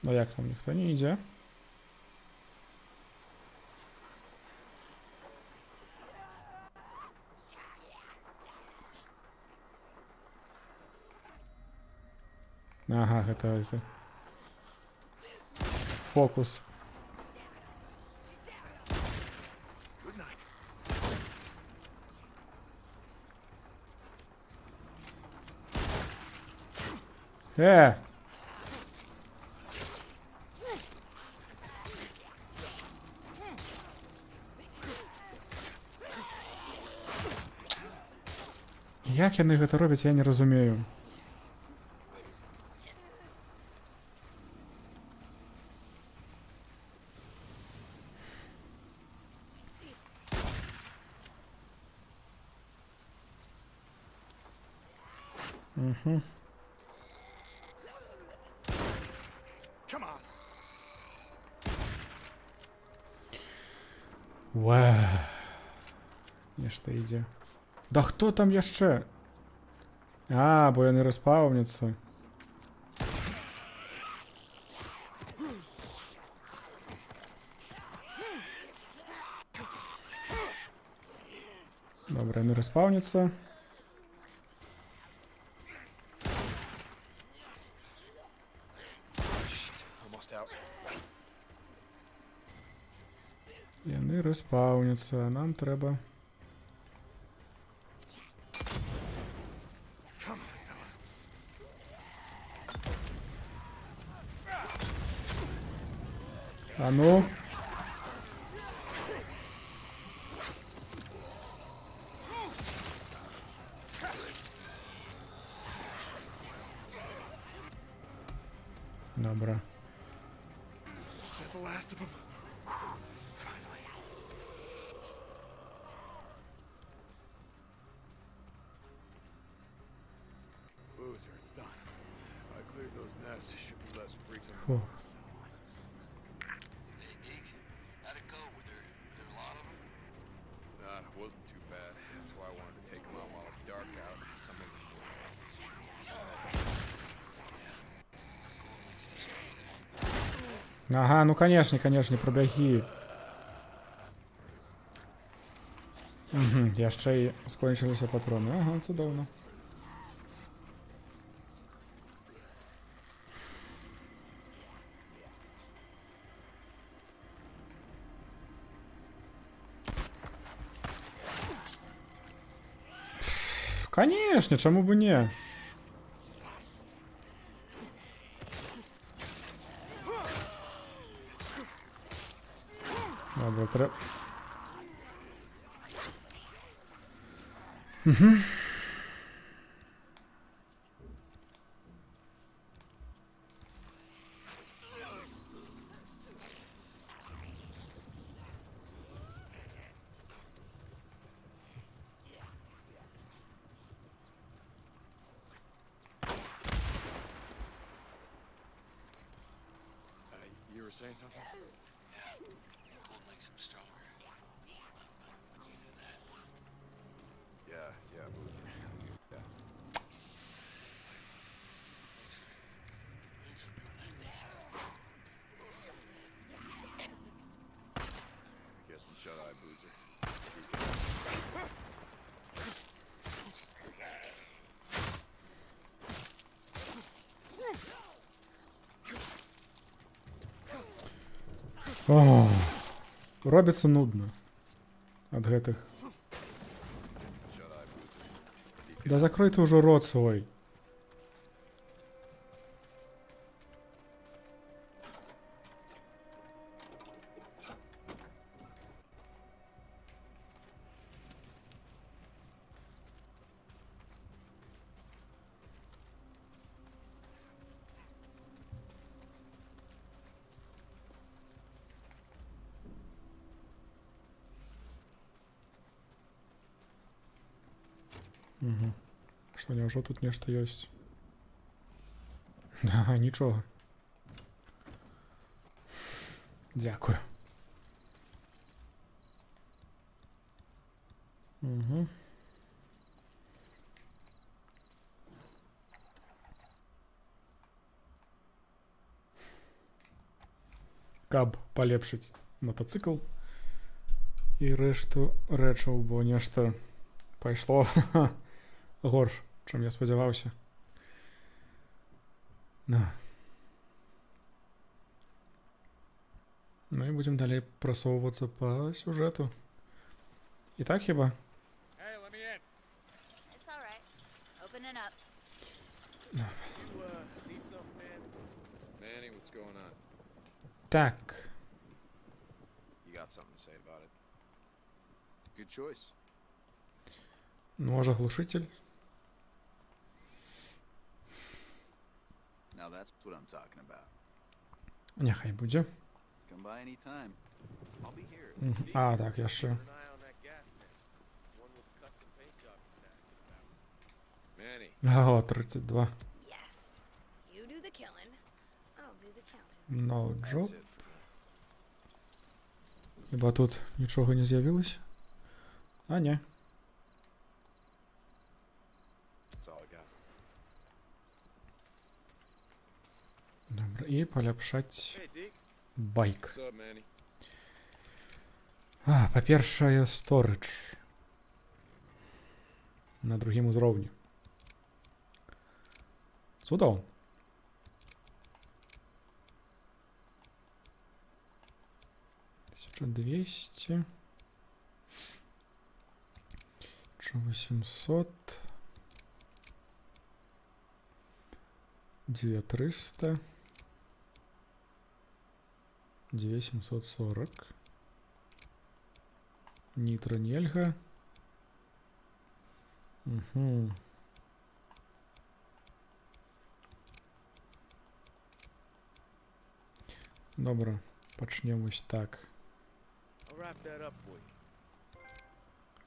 Ну як там, ніхто не ідзе? Ага, гэта... Фокус. Як яны гэта робяць, я не разумею. Уа. Нешта ідзе. Да хто там яшчэ? А, бо яны распаўняцца. Добра, яны распаўняцца. Яны респауняться, а нам треба... А ну? Добре. Is that the last of them? Finally. Boozer, it's done. I cleared those nests. Should be less freaks on the Фу. loose. Hey, Deke. How'd it go? Were there a lot of them? Nah, it wasn't too bad. That's why I wanted to take them out while it's dark out. Some of them were... Ага, ну конечно, пробяги. Угу, яшчэ і скончыліся патроны. Ага, цудоўна. Канешне, чаму бы не? Добре, треба... You were saying something? Cold makes them stronger. But you knew that. Yeah, Boozer. Yeah. Thanks for doing that. Get some shut-eye, Boozer. О, робіцца нудна ад гэтых. Shut-eye, Boozer. Да закрой ты ўжо рот свой. Угу. Што, няўжо тут нешта ёсць? Ага, нічога. Дзякую. Угу. Каб палепшыць матацыкл і рэшту рэчаў, бо нешта пайшло горш, чым я спадзяваўся. Ну і будзем далей прасоўвацца па сюжэту. І так хіба? Hey, let me in. It's all right. Open it up. You, need something, man? Manny, what's going on? Так. You got something to say about it? Good choice. Може глушитель? Now that's what I'm talking about. Няхай будзе. Come by any time. I'll be here. Мгм. А, так, яшчэ. Keep an eye on that gas tank. One with the custom paint job you was asking about. Manny, О, 32. Yes. You do the killing. I'll do the counting. No that's job. it for now. Хіба тут нічога не з'явилось? А, не. That's all I got. Добре, і паляпшаць Hey, Deke. байк. What's up, Manny? А, па-першае, сторидж. На другім узроўні. Цудоўна. Что 200. Что 800. 9300. 2740. Нитро нельга. Угу. Добре, почнемо ось так. I'll wrap that up for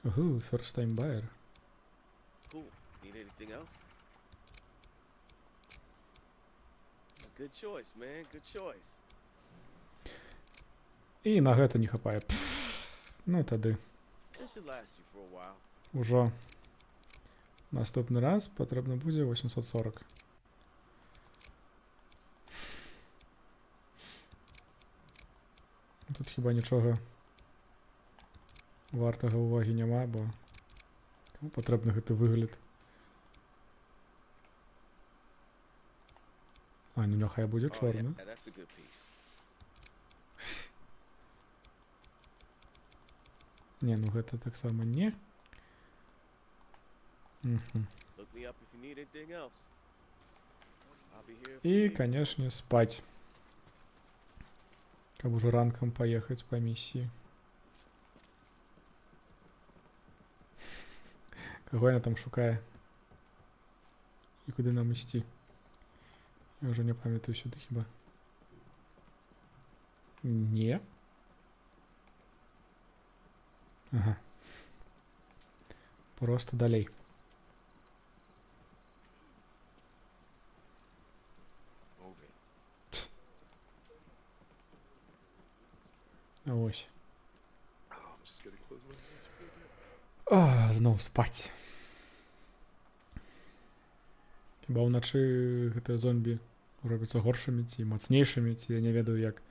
you. First time buyer. Cool. Need anything else? Good choice, man. Good choice. І на гэта не хапае. Ну тады. This should last you for a while. Ужо наступны раз патрэбна будзе 840. Тут хіба нічога вартага ўвагі няма, бо патрэбны гэты выгляд. А, ну няхай будзе чорны. Yeah, that's a good piece. Не, ну гэта таксама не. Look me up if you need anything else. I'll be here. І, канешне, спаць. Каб ужо ранкам паехаць па місіі. Каго яна там шукае? І куды нам ісці? Я ўжо не памятаю сюды хіба. Не. Ага. Просто далей. А ось. Зноў спаць. Хіба ўначы гэтыя зомбі робяцца горшымі ці мацнейшымі, ці я не ведаю як.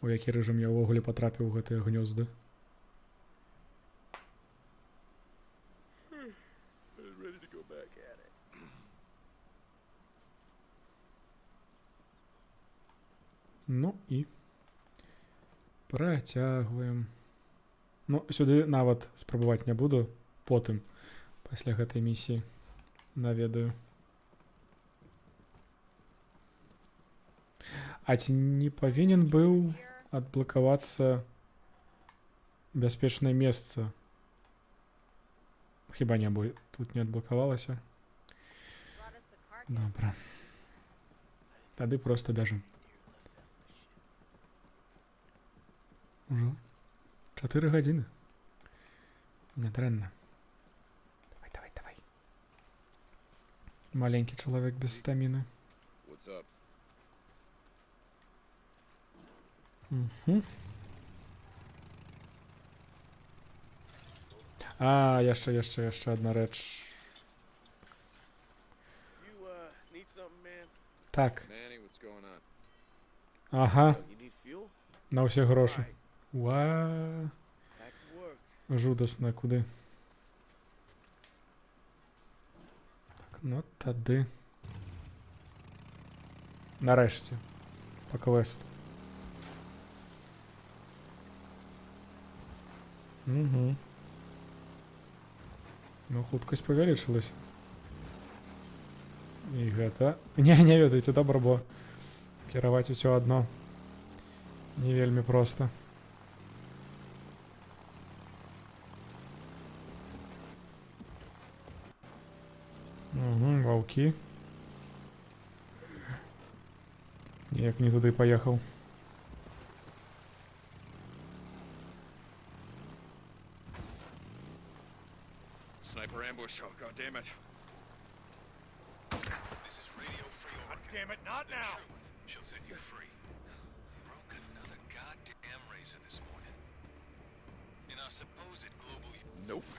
У які рэжым я ўвогуле патрапіў у гэтыя гнёзды. Ну і працягваем. Ну, сюды нават спрабаваць не буду, потым, пасля гэтай місіі, наведаю. А ці не павінен быў адблакавацца бяспечнае месца? Хіба не бо тут не адблакавалася? Добра. Тады проста бяжым. Ужо 4 гадзіны. Нядрэнна. Давай. Маленькі чалавек без стаміны. What's up? А, яшчэ адна рэч. You need something, man? Так. Manny, what's going on? Ага. You need fuel? На ўсе грошы. Right. Уа. Back to work. Жудасна, куды? Так, ну тады. Нарэшце. Па квесту. Угу. Ну, хуткасць павялічылася. І гэта... Не ведаеце, добра, бо кіраваць усё адно не вельмі проста. Угу, ваўкі. Неяк не туды паехаў. Sniper ambush. Oh, God damn it. This is Radio Free Oregon. God damn it, not The now. truth shall set you free. Broke another goddamn razor this morning. In our supposed global... Nope.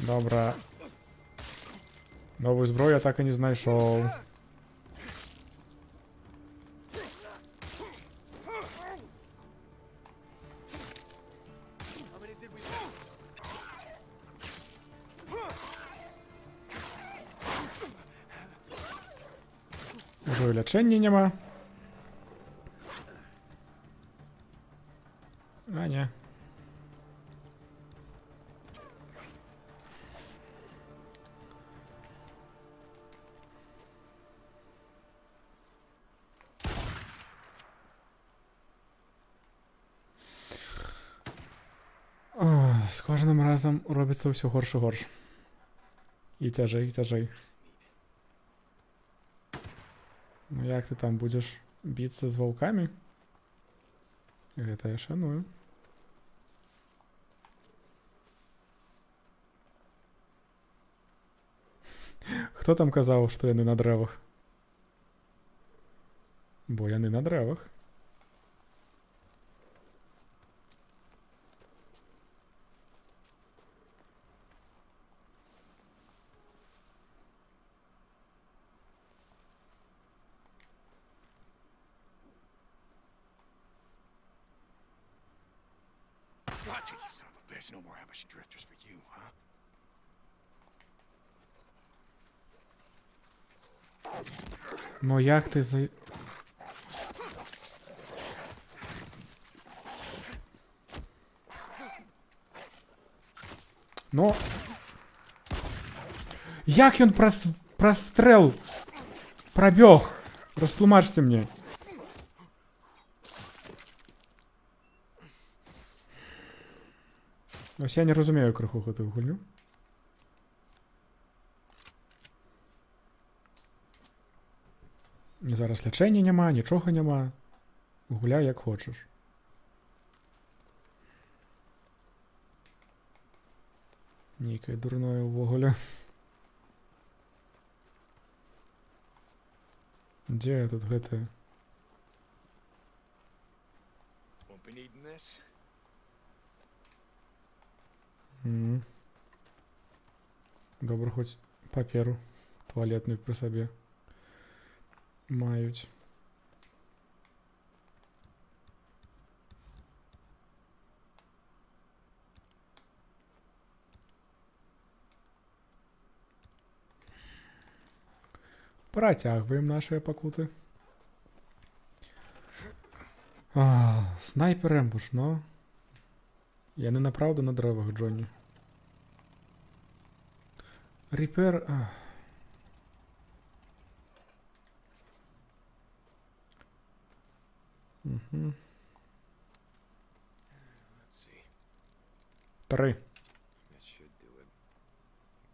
Добра. Новую зброю я так і не знайшов. Ужо і лячэння няма. А, ні. О, з кожним разом робиться все горше і горше. І тяжей, і тяжей. Ну як ти там будеш битися з вовками? Гэта я шаную. Хто там казав, що яны на дрэвах? Бо яны на дрэвах. Gotcha, you son of a bitch. No more ambush drifters for you, huh? Ну як ти за... Ну... Як ён прострел пробег? Растлумачьте мне. Ось я не розумію криху гэтую гульню. Зараз лячэння няма, нічога няма. Гуляй як хочаш. Нейкае дурное ўвогуле. Дзе тут гэтае? Won't be needing this. Добра, хоць паперу туалетную пры сабе маюць. Працягваем нашыя пакуты. Снайпер эмбуш, но... Яны направду на дрэвах, Джонні. Ріпер... Угу. 3.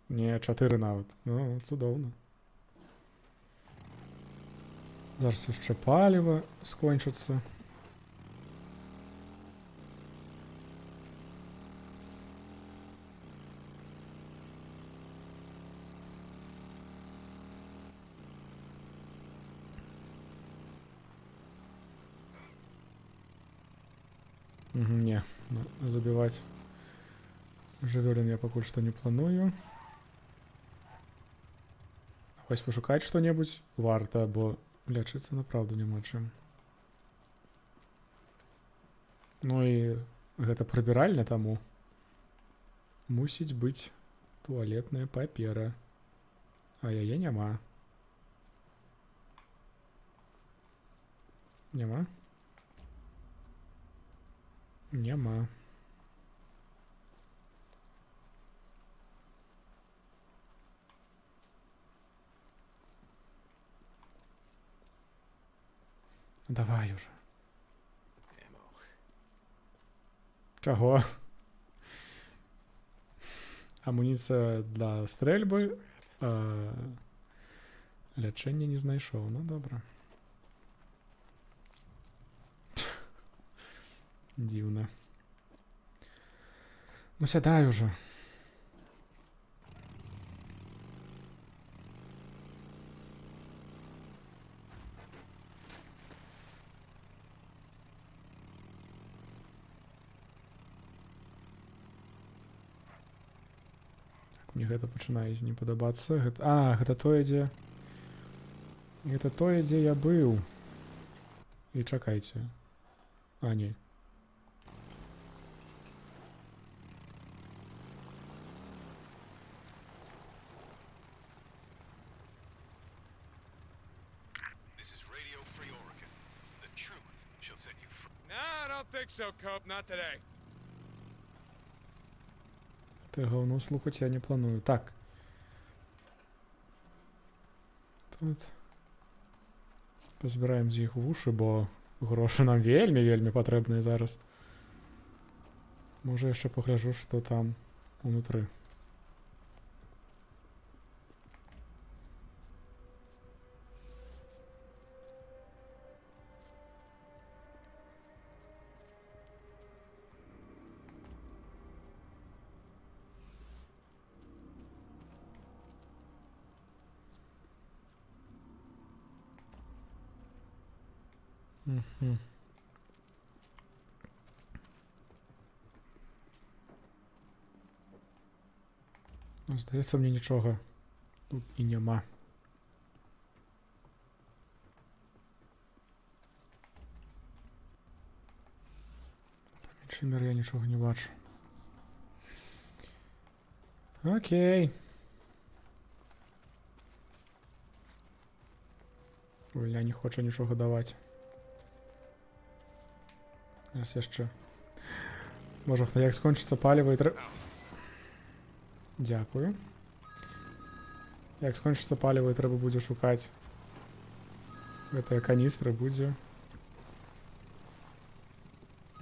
Не, 4 нават. Ну, цудоўна. Зараз яшчэ паліва скончыцца. Не, забивать жывёлін я пакуль што не планую. Вось пашукаць што-небудзь варта, бо лячыцца направду няма чым. Ну і гэта прыбіральня, таму мусіць быць туалетная папера. А яе няма. Няма? Няма. Давай уже. Чаго? Амуніцыя для стрэльбы. Лячэння не знайшоў. Ну, добра. Дзіўна. Ну, сядай уже. Мне гэта пачынае не падабацца. Гэта тое, дзе... Гэта тое, дзе я быў. І чакайце. Не. Nah, I don't think so, Cope. Not today. Ти говно слухати я не планую. Так. Тут. Позбираємо з їх вуші, бо гроші нам вельми потрібні зараз. Може я ще погляжу, що там внутри. Угу. Ну, здається, мені нічого тут і нема. По меншій мірі я нічого не бачу. Окей. Оля не хоче нічого давати. Зараз я ще... Може, як скончиться паліво і треба... Дякую. Як скончиться паліво і треба буде шукати гэтыя каністры, будзе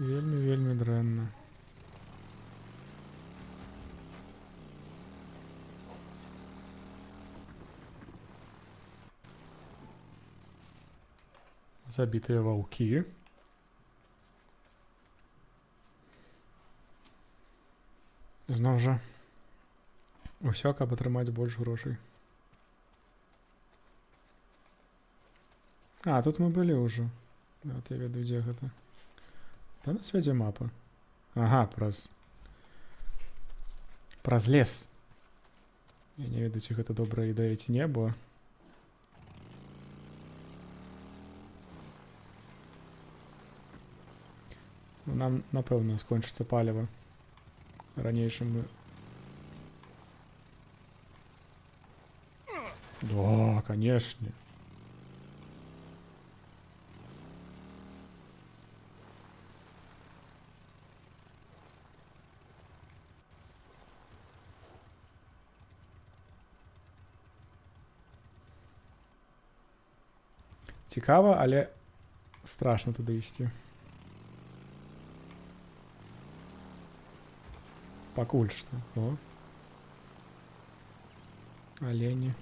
вельмі дрэнна. Забітыя ваўкі. Зноў жа усё, каб атрымаць больш грошай. А, тут мы былі ўжо. Вот я ведаю, дзе гэта. Да на свеце мапа. Ага, праз лес. Я не ведаю, ці гэта добрая ідэя ці не, бо... Ну, нам, напэўна, скончыцца паліва. Раней, чым мы... Да, конечно. Цікава, але страшно туди ісці. Пакуль што. О. Олені.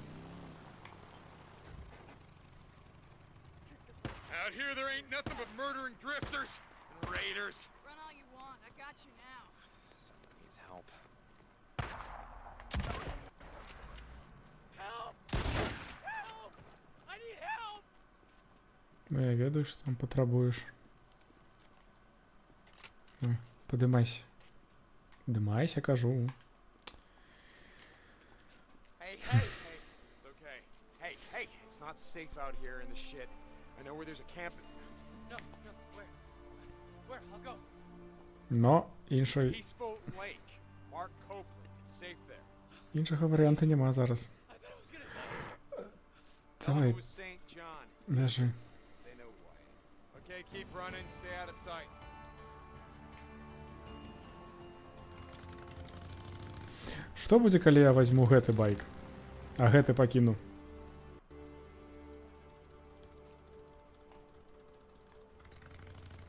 Out here, there ain't nothing but murdering drifters and raiders. Run all you want. I got you now. Someone needs help. Help! Help! I need help! Ну, я ведаю, що там потребуєш. Ой, подимайся. Подимайся, кажу. Hey, hey, hey. It's okay. Hey, hey, it's not safe out here in the shit. I know where there's a camp. No, where? Where? I'll go. Но іншої... Peaceful Lake. Mark Copeland. It's safe there. Іншого варіанту нема зараз. I thought I was gonna die. Давай, It was St. John. біжи. They know why. Okay, keep running. Stay out of sight. Што будзе, калі я возьму гэты байк, а гэты пакіну?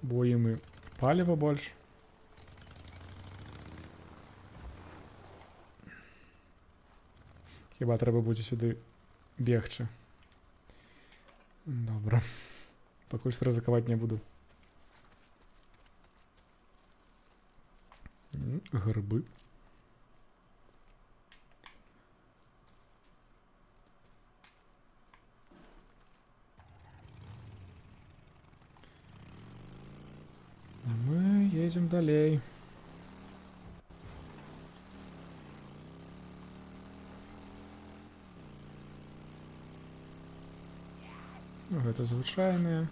Бо ім і паліва больш. Хіба трэба будзе сюды бегчы. Добра. Пакуль што рызыкаваць не буду. Грыбы. Мы едем далей. Ну, гэта звычайныя.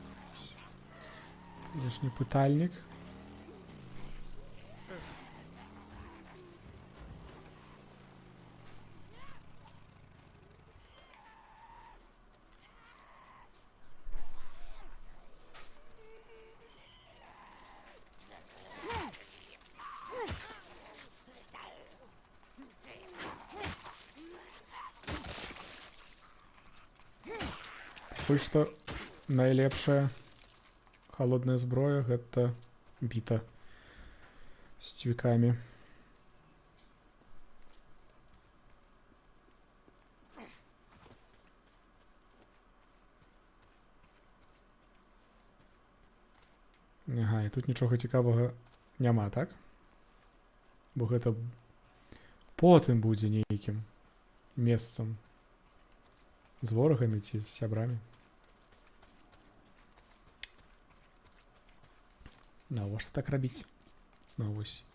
Лішні пытальнік. Пакуль што найлепшая холодная зброя гэта біта з цвікамі. Ага, і тут нічога цікавага няма, так? Бо гэта потым будзе нейкім месцам з ворагамі ці з сябрамі. Навошта так рабіць? Ну вось.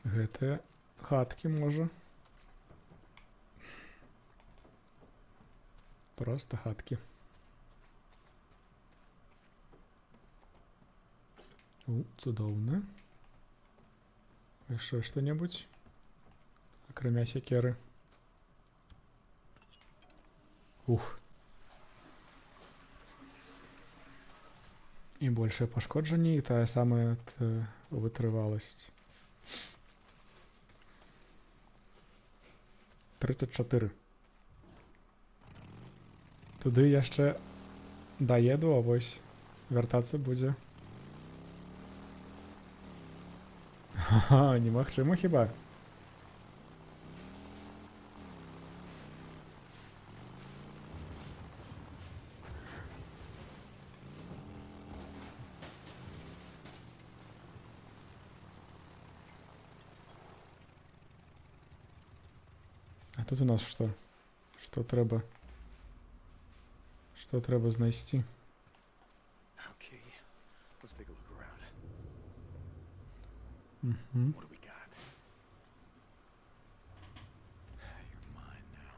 Гэтыя хаткі можа. Проста хаткі. Цудоўна. Яшчэ што-небудзь? Акрамя сякеры. Ух. І большае пашкоджанне, і тая самая вытрываласць. 34. Туды яшчэ даеду, а вось вяртацца будзе. Ха-ха, немагчыма хіба? А тут у нас што? Што трэба? Што трэба знайсці? Okay, let's take a look around. Мгм. What do we got? You're mine now.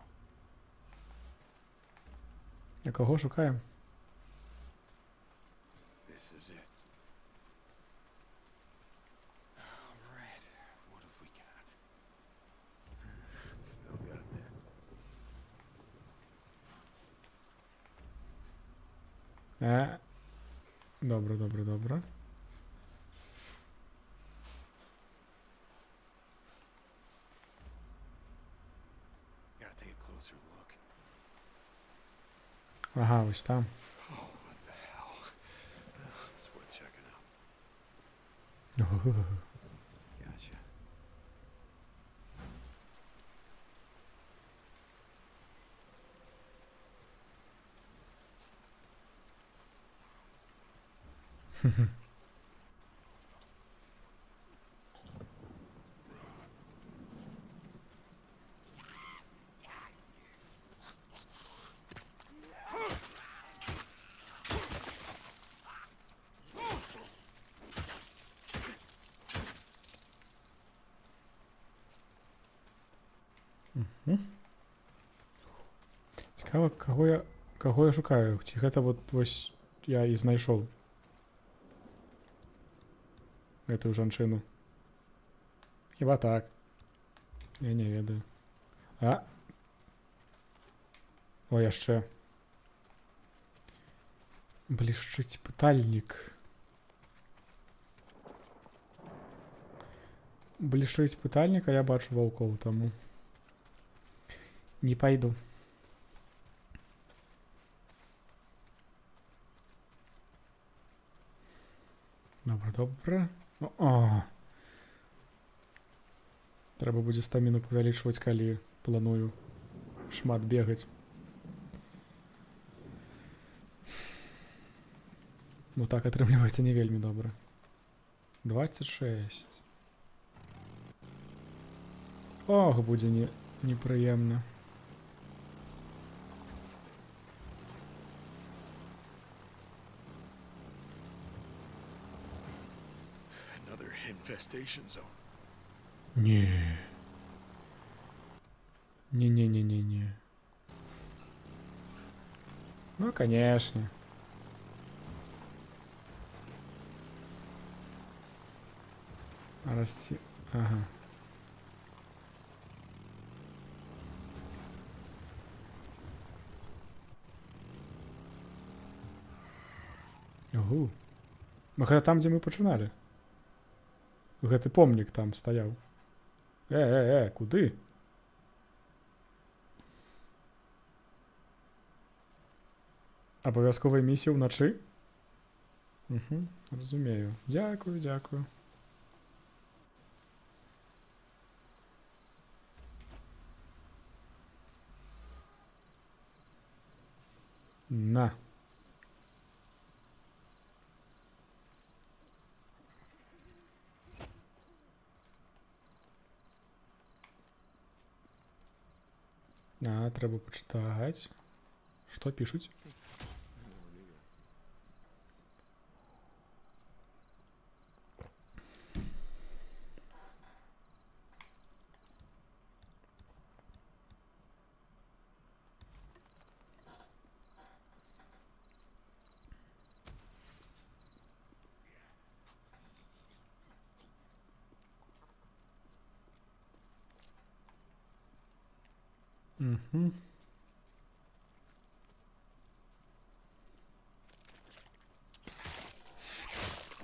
А каго шукаем? This is it. All right, what have we got? Still got this. Добре, добре, добре. Gotta take a closer look. Ага, ось там. Oh, what the hell? It's worth checking out. Gotcha. Цікаво, каго я шукаю? Ці гэта вось я і знайшоў гэтую жанчыну? Хіба так? Я не ведаю. А? О, яшчэ. Блішчыць пытальнік. Блішчыць пытальнік, а я бачу ваўкоў, таму не пайду. Добре, добре. О! Трэба будзе стаміну павялічваць, калі планую шмат бегаць. Ну так атрымліваецца не вельмі добра. 26. Ох, будзе непрыемна. Another infestation zone. Не. Не. Ну, конечно. Расти. Ага. Ого. Гэта там, дзе мы пачыналі. Гэты помнік там стаяў. Куды? Абавязковая місія ўначы? Разумею. Дзякую, дзякую. На. Трэба пачытаць. Што пішуць?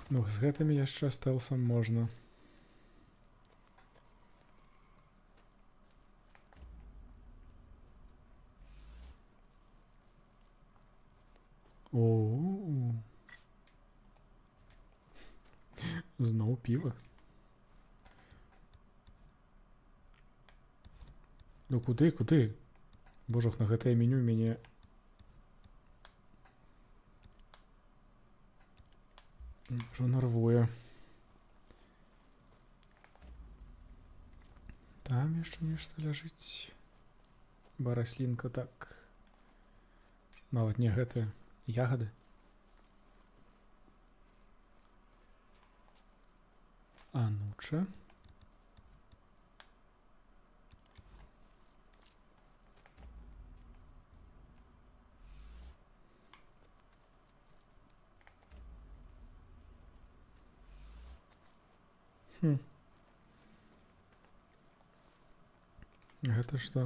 Ну, з гэтымі яшчэ стэлсам можна. О, зноў піва. Ну куды? Божах, на гэтае меню мяне ўжо нервуе. Там яшчэ нешта ляжыць. Бараслінка, так. Нават не гэтыя ягады. Ануча. Гэта што?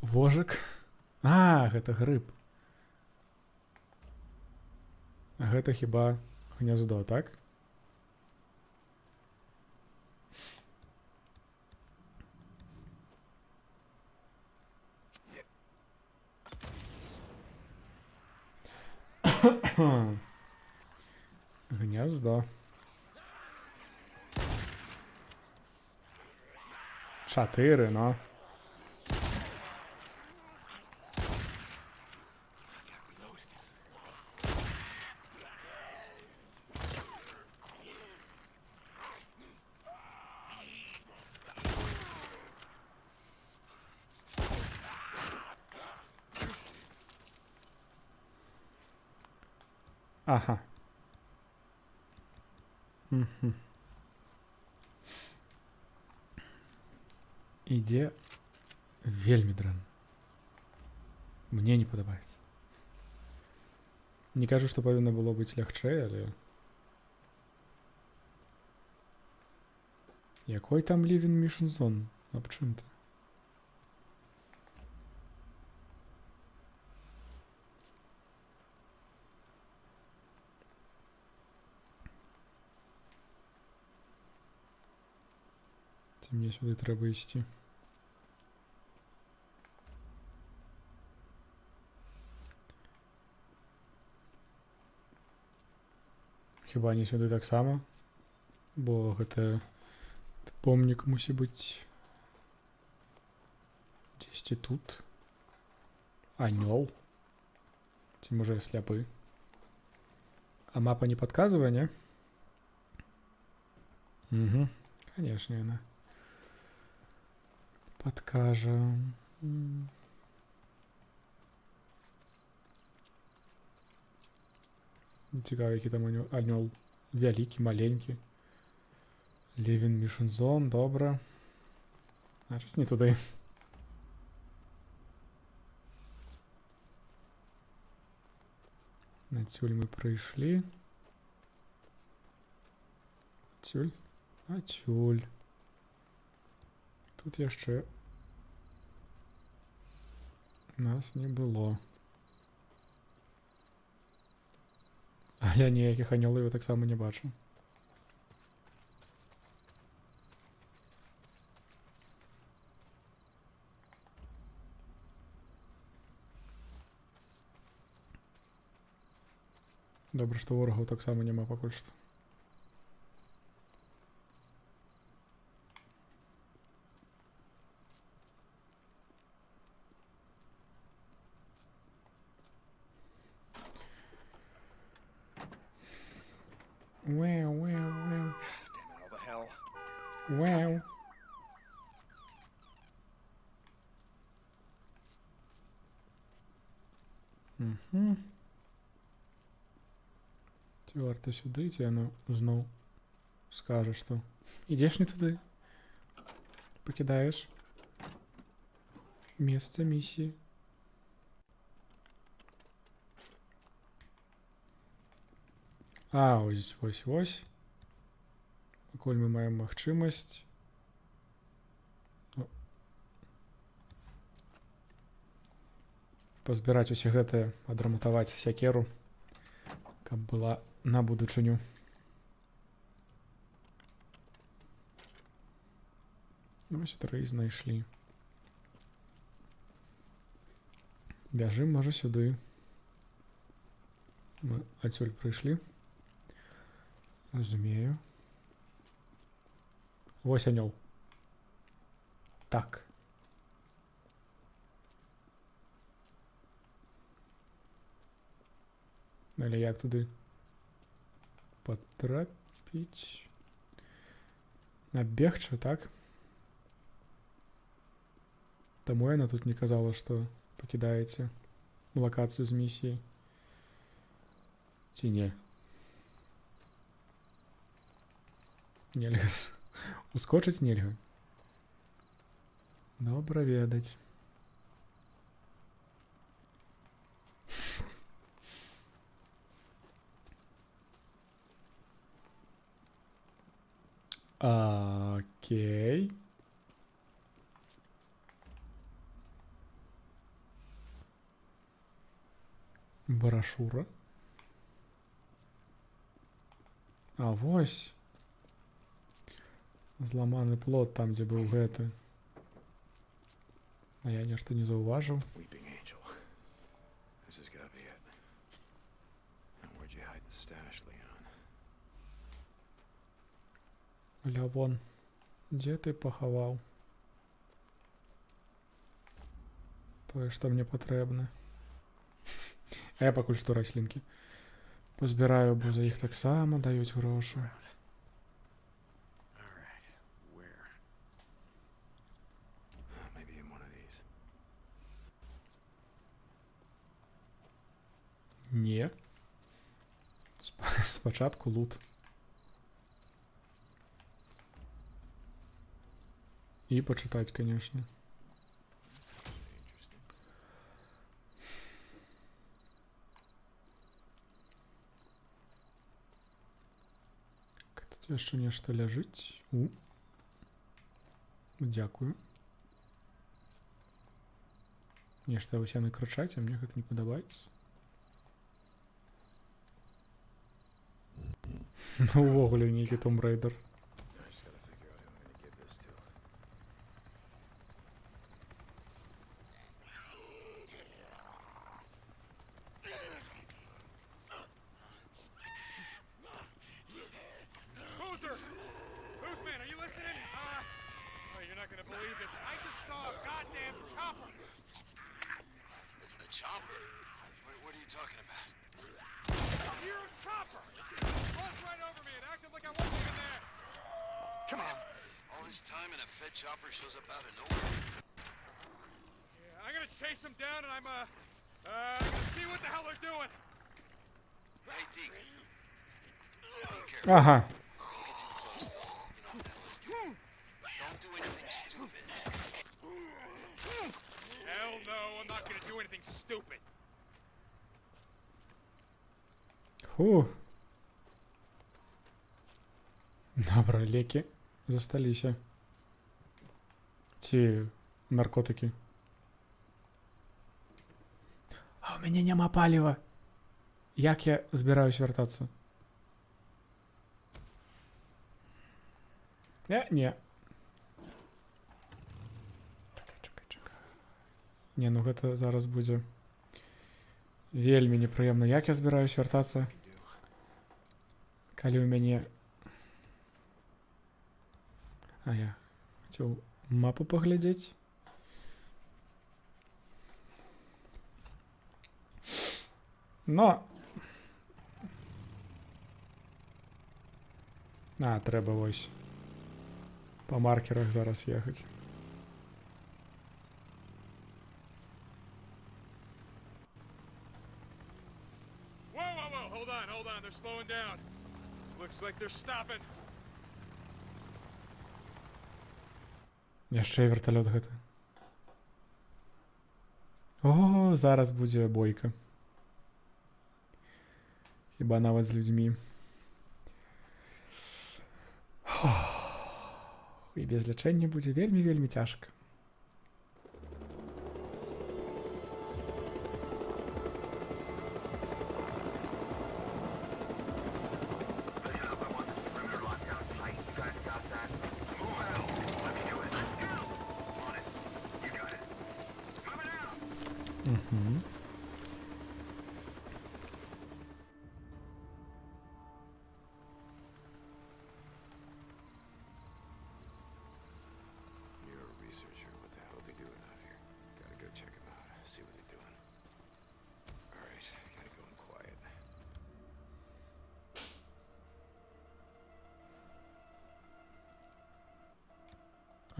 Вожык? Гэта грыб. Гэта хіба гняздо, так? Гнездо. 4, no. Aha. Ідзе вельмі дрэнна. Мне не падабаецца. Не кажу, што павінна было быць лягчэй, але... Якой там Living Mission Zone? Аб чым ты? Ці мне сюды трэба ісці? Хіба не сюды таксама? Бо гэта помнік мусі быць дзесьці тут. Анёл. Ці можа сляпы. А мапа не падказвае, не? Канешне, яна падкажа. Цікава, які там анёл. Вялікі, маленькі. Living Mission Zone, добра. Зараз не туди. Адсюль мы прыйшлі. Адсюль. Адсюль. Тут яшчэ нас не было. А я ніякіх анёлаў таксама не бачу. Добра, што ворагаў таксама няма пакуль што. Вау, вау, вау. Damn it, all the hell. Вау. Угу. Ці варта сюди, ці яно зноў скажа, што ідзеш не туды. Пакідаеш месца місіі. А, ось. Пакуль мы маем магчымасць. Пазбіраць усе гэтыя, адраматаваць сякеру, каб была на будучыню. Ось 3 знайшлі. Бяжым, можа, сюды. Мы адсюль прыйшлі. Разумею. Вось анёл. Так. Але як туды патрапіць? Набегчы, так? Таму яна тут не казала, што пакідаеце лакацыю з місіяй. Ці не? Нельга. Ускочыць нельга. Добра ведаць. Окей. Брошура. А вось. Зламаны плот там, дзе быў гэты. А я нешта не заўважыў. Weeping Angel. This has got to be it. Now where'd you hide the stash, Leon? Лявон, дзе ты пахаваў? Тое, што мне патрэбна. А я пакуль што раслінкі пазбіраю, бо за іх таксама даюць грошы. Не. Спачатку лут. І пачытаць, конечно. Тут яшчэ нешта ляжыць. Дзякую. Нешта вось яны крычаць, а мне гэта не падабаецца. Ну, увогуле нейкі Том Рейдер. Chopper shows up out of nowhere. Yeah, I'm gonna chase them down and I'm gonna see what the hell they're doing. Hey, Deke. Ага. Don't do anything stupid. Hell no, I'm not gonna do anything stupid. Фу. Добра, лекі засталіся. Ці наркотики. А у мяне няма паліва. Як я збіраюсь вяртацца? Не. Чакай. Не, ну гэта зараз будзе вельмі непрыемна. Як я збіраюсь вяртацца? Калі ў мяне... А я хацеў мапу паглядзець. Но... А, трэба вось па маркерах зараз ехаць. Whoa, hold on, they're slowing down. Looks like they're stopping. Яшчэ і верталёт гэты. О, зараз будзе бойка. Хіба нават з людзьмі. І без лячэння будзе вельмі цяжка.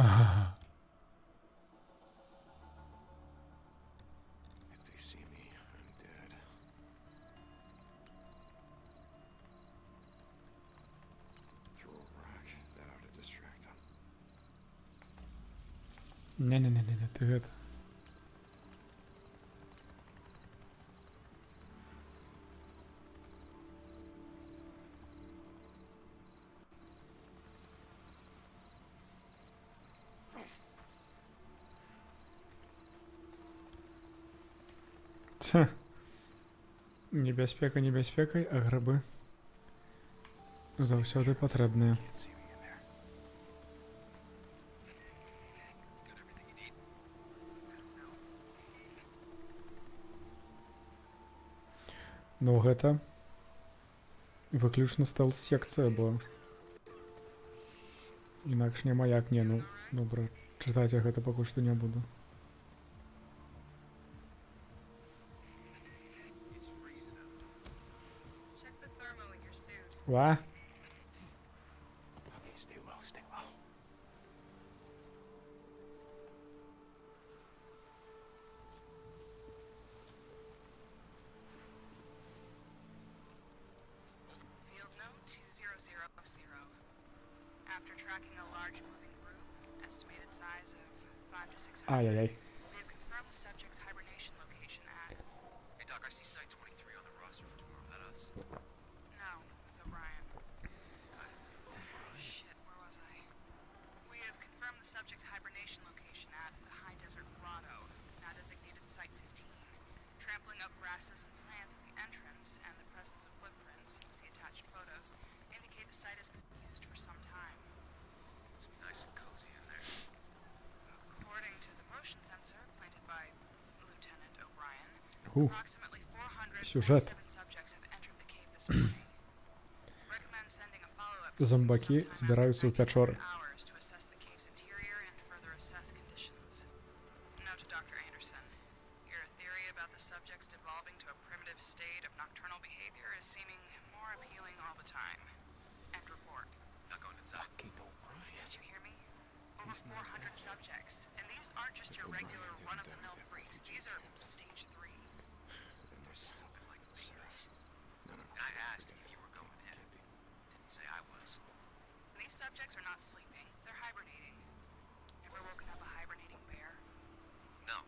Ага. If they see me, I'm dead. Throw a rock. That ought to distract them. Не-не-не-не, ты гэта. Ха. Небяспека небяспекай, а грыбы заўсёды патрэбныя. Ну гэта выключна стэлс-секцыя, бо інакш няма як. Не, ну добра, чытаць я гэта пакуль што не буду. Ва? Okay, stay low, stay low. Field note 2000. After tracking a large moving group, estimated size of 5 to 600. Ай-яй-яй. We have confirmed the subject's hibernation location at... Hey Doc, I see Site 23 on the roster for tomorrow. That us? No, that's O'Brien. Shit, where was I? We have confirmed the subject's hibernation location at the High Desert Grotto, now designated Site 15. Trampling of grasses and plants at the entrance and the presence of footprints, see attached photos, indicate the site has been used for some time. Must be nice and cozy in there. According to the motion sensor planted by Lieutenant O'Brien, Ух, approximately 447 сюжет. subjects have entered the cave this morning. Recommend sending a follow-up team Зомбаки sometime збираються у after 19 печори. hours to assess the cave's interior and further assess conditions. Note to Dr. Anderson. Your theory about the subjects devolving to a primitive state of nocturnal behavior is seeming more appealing all the time. End report. Not going inside. Did you hear me? Over 400 subjects. And these aren't just your regular run-of-the-mill freaks. These are stage 3. They're sleeping like babies. I asked if you were going in. Didn't say I was. These subjects are not sleeping. They're hibernating. Ever woken up a hibernating bear? No.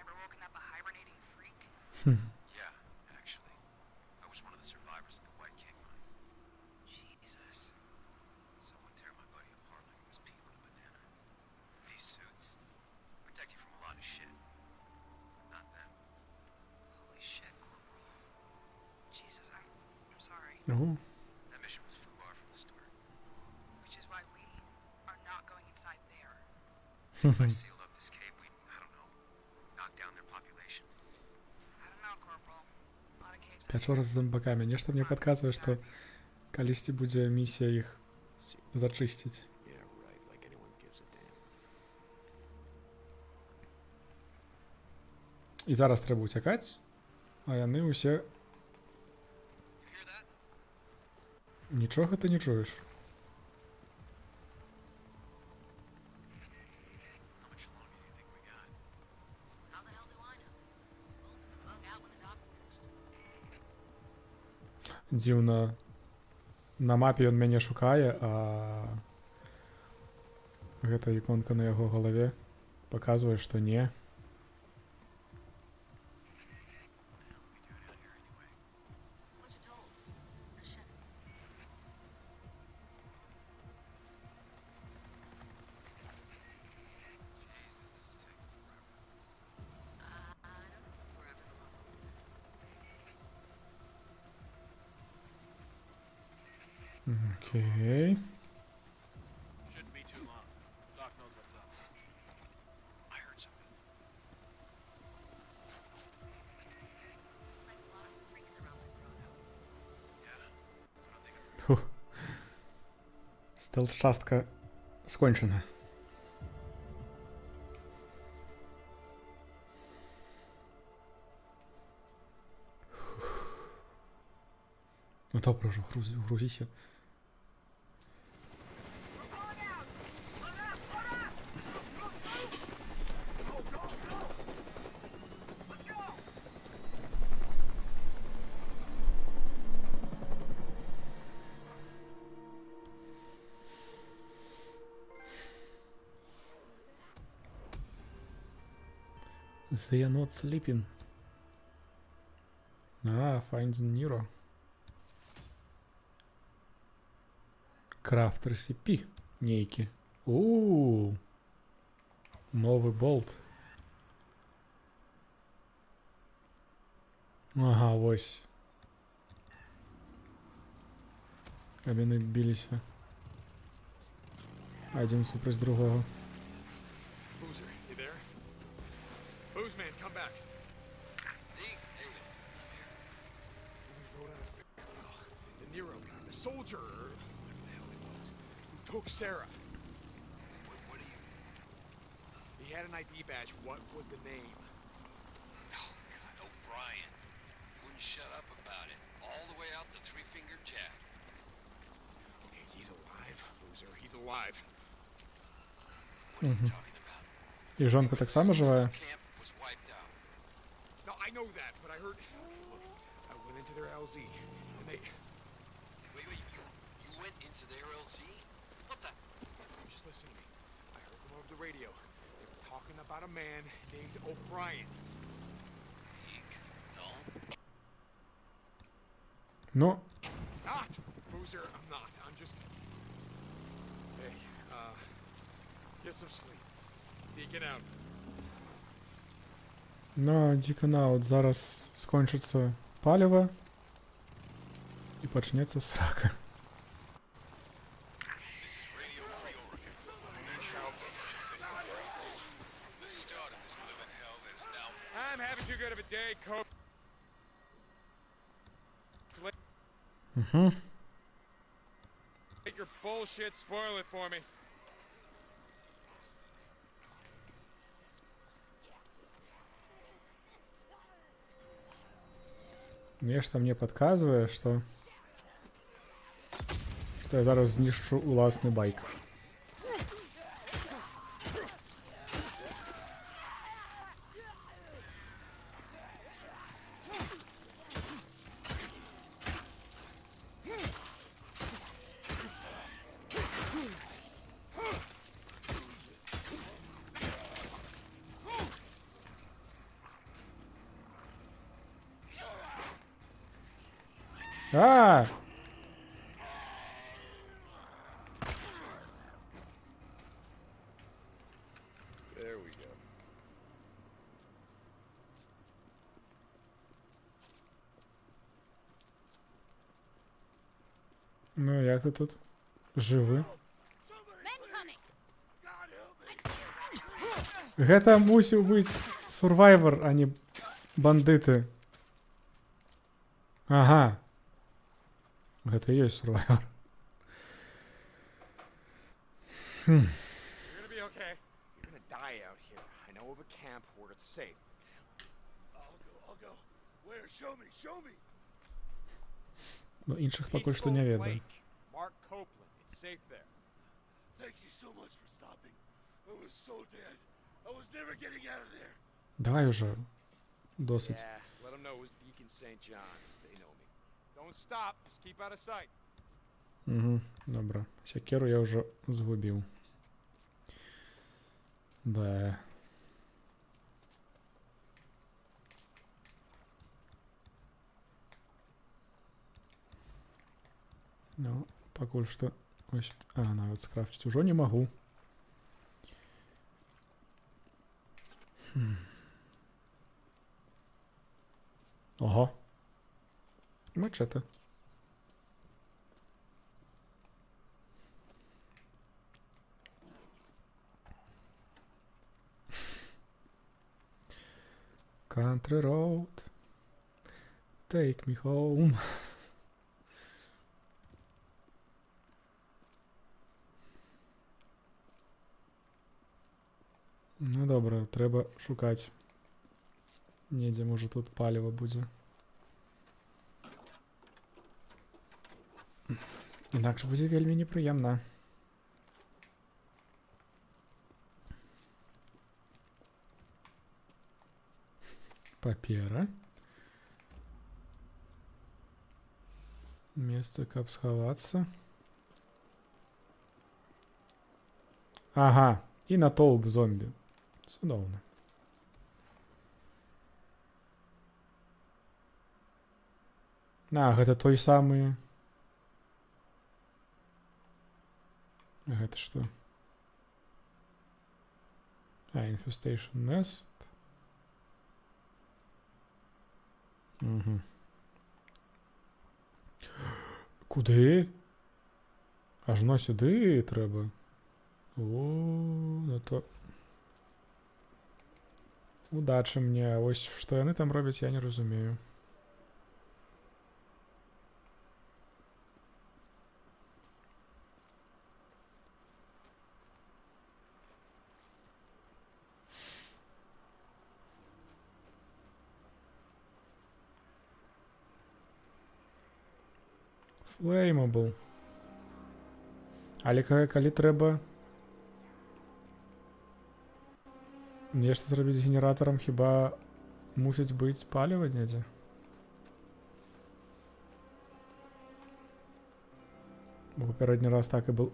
Ever woken up a hibernating freak? Yeah, actually. I was one of the survivors at the White King run. Jesus. Someone tear my buddy apart like he was peeling a banana. These suits protect you from a lot of shit. But not them. Holy shit, Corporal. Jesus, I'm sorry. Ого. That mission was FUBAR from the start. Which is why we are not going inside there. If I sealed up this cave, we'd, I don't know, knock down their population. I don't know, Corporal. A lot of caves Качор з зомбаками. Нешта мне падказвае, што калісьці будзе місія іх зачысціць. Yeah, right, like anyone gives a damn. І зараз трэба ўцякаць, а яны ўсе... Нічога ты не чуеш. Дзіўна. На мапе ён мяне шукае, а гэта іконка на яго галаве паказвае, што не. Окей. Shouldn't be too long. Doc knows what's up. I heard something. Seems like a lot of freaks around the grotto. Yeah. I don't think I'm... Фух. Стелс-частка скончена. Ну добре вже, грузися. They are not sleeping. Find the Nero. Крафт ресипі. Нейкі. Новий болт. Ага, ось. Кам'яни билися. Один супротив другого. Boozer, you there? Booze man, come back. Deke, hey, I'm here. We rode out of the Nero guy, the soldier, or whatever the hell he was, who took Sarah. What do you... He had an ID badge. What was the name? Oh, God, O'Brien. He wouldn't shut up about it. All the way out to Three-Finger Jack. Okay, he's alive, Boozer. He's alive. What are you talking about? І жонка так само живе? Camp was wiped out. No, I know that, but I heard... Look, I went into their LZ, and they... Wait, you went into their LZ? What the... Just listen to me. I heard them over the radio. They were talking about a man named O'Brien. Deke, don't... Ну, Not! Boozer, I'm not. I'm just... Hey, get some sleep. Deacon out. ну, діканаут. Зараз скончиться паливо. І почнеться срака. This is Radio Free Oregon. Neutral should set you free. The start of this living hell is now... I'm having too good of a day, Cope. Угу. Take your bullshit, spoil it for me. Нешта мне падказвае, што я зараз знішчу уласны байк. А! There we go. Ну, як ти тут? Живы? Гэта мусіў быць сурвайвер, а не бандыты. Ага. Гэта і ёсць сурвайвер. You're gonna be okay. You're gonna die out here. I know of a camp where it's safe. I'll go. Where? Show me, show me. Ну, іншых пакуль што не ведаю. Mark Copeland. It's safe there. Thank you so much for stopping. I was so dead. I was never getting out of there. Давай уже. Досить. Yeah, let them know it was Deacon St. John. They know me. Don't stop. Just keep out of sight. Угу, добре. Сякеру я вже згубив. Б. Ну, пакуль што... Ось... А, нават скрафціць ужо не магу. Ого. Мачете. Country road, take me home. Ну добре, треба шукати. Недзе, може тут паліва буде. Інакше буде вельмі неприємно. Папера. Место, каб сховаться. Ага, і натоўп зомбі. Цудоўна. А, гэта той самы... Гэта што? А, Infestation Nest. Угу. Куди? Ажно сюди треба. О, ну то... Удачі мне. Ось, што яны там робяць, я не разумею. Flammable. Але калі трэба нешта зрабіць з генератарам, хіба мусіць быць паліва недзе? Бо папярэдні раз так і быў.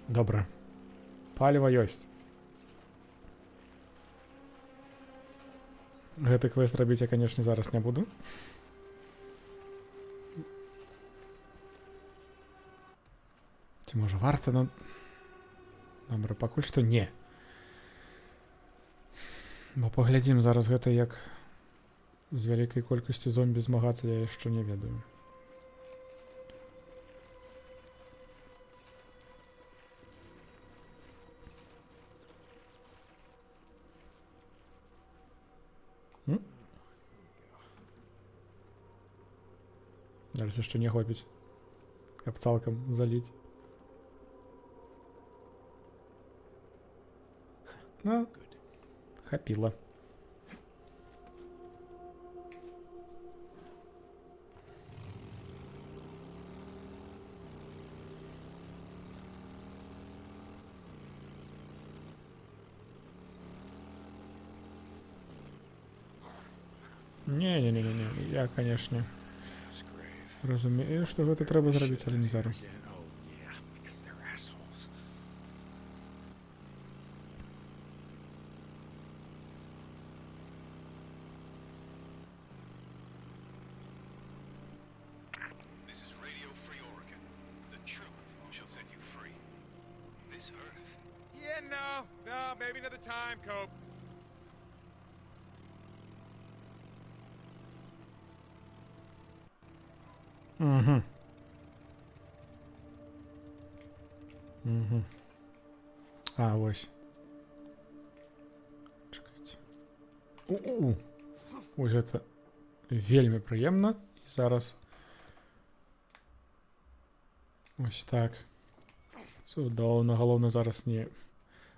Добра. Паліва ёсць. Гэты квест рабіць я, канешне, зараз не буду. Ці можа варта, но... Добра, пакуль што не. Бо паглядзім зараз гэта, як з вялікай колькасцю зомбі змагацца, я яшчэ не ведаю. Зараз яшчэ не хопіць, каб цалкам заліць. Ну, хапіла. Не, я, конечно, разумею, што гэта трэба зрабіць, але не зараз. This is Radio Free Oregon. The truth shall set you free. This Earth. Yeah, no, maybe another time, Cope. Угу. Угу. А, ось. Ось гэта вельмі прыемна. І зараз ось так. Цудоўна, галоўна зараз не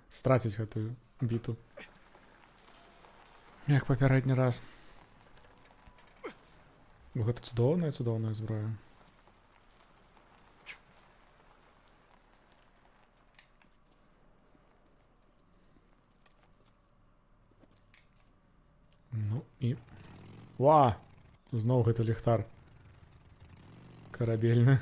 страціць гэтую біту. Як папярэдні раз. Бо гэта цудоўная зброя. Ну і... Ва! Зноў гэты ліхтар. Карабельны.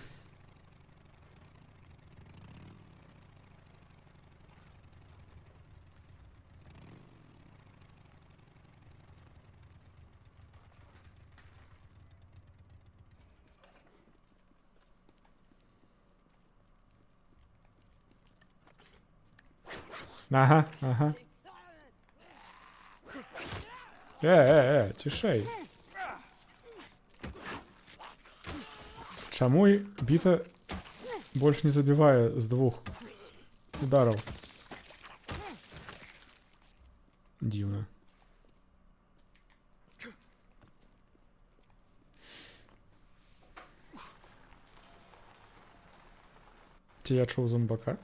Ага, ага. Цішэй. Чаму біта больш не забівае з 2 удараў? Дзіўна. Ці я чуў зомбака?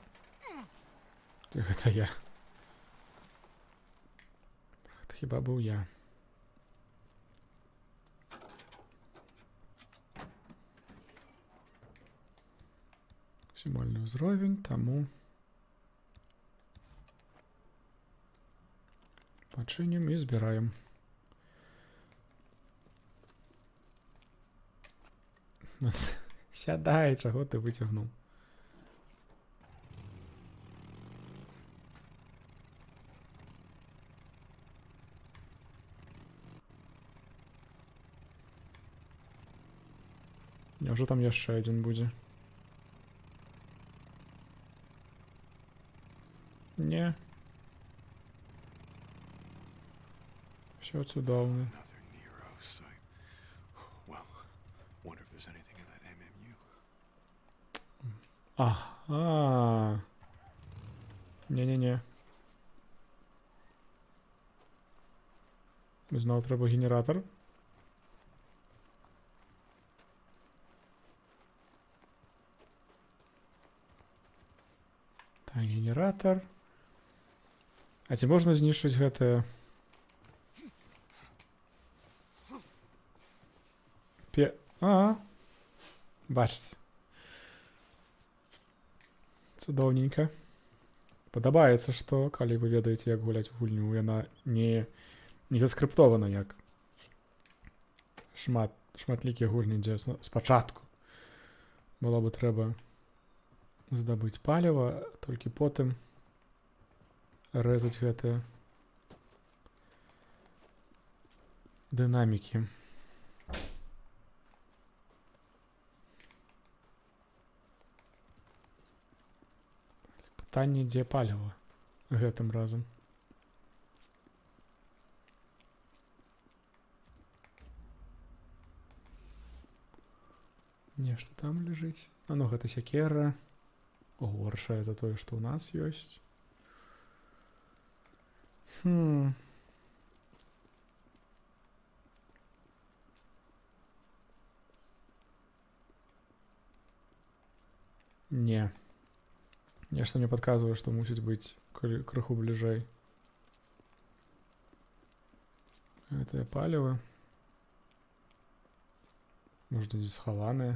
Гэта я. Гэта хіба быў я. Максимальны ўзровень, таму пачынім і збіраем. Сядай, чаго ты выцягнуў? Няўжо там яшчэ адзін будзе? Не. Всё цудоўна. Ага. Не-не-не. Зноў трэба генератор. Так, генератор. А ці можна знішчыць гэтае? Бачыце. Цудоўненька. Падабаецца, што, калі вы ведаеце, як гуляць у гульню, яна не заскрыптована, як шматлікія гульні, дзе спачатку было бы трэба здабыць паліва, толькі потым рэзаць гэтыя дынамікі. Пытанне, дзе паліва гэтым разам. Нешта там ляжыць. А ну гэта сякера. Горшая за тое, што ў нас ёсць. Не. Нешта мне падказвае, што мусіць быць крыху бліжэй. Гэтае паліва. Можна дзе схаванае.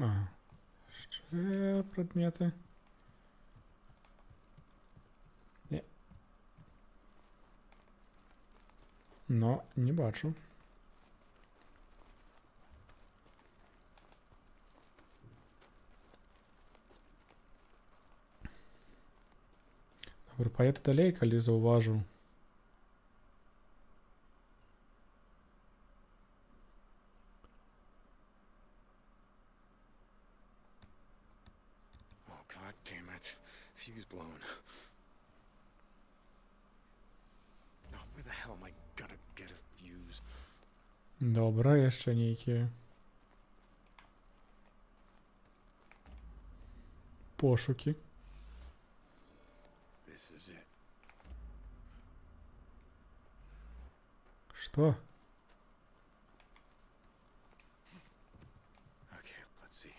Яшчэ прадметы. Не. Но не бачу. Добра, паеду далей, калі заўважу. God damn it. Fuse blown. Oh, where the hell am I gonna get a fuse? Добра, яшчэ нейкія Пошуки. This is it. Что? Okay, let's see.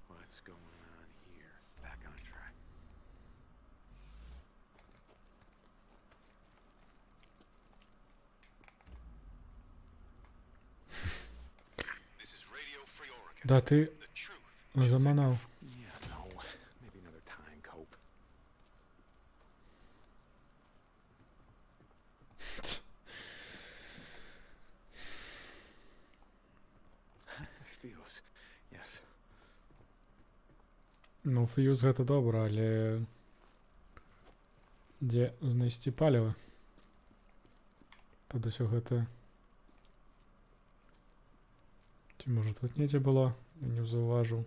What's going on here? Back on track. This is Radio Free Oregon. Да ты The truth. заманал. Yeah, no. Maybe another time, Cope. Fuse. Yes. Ну, фьюз гэта добра, але дзе знайсці паліва? Пад усё гэта. Ці можа тут недзе было? Я не заўважыў.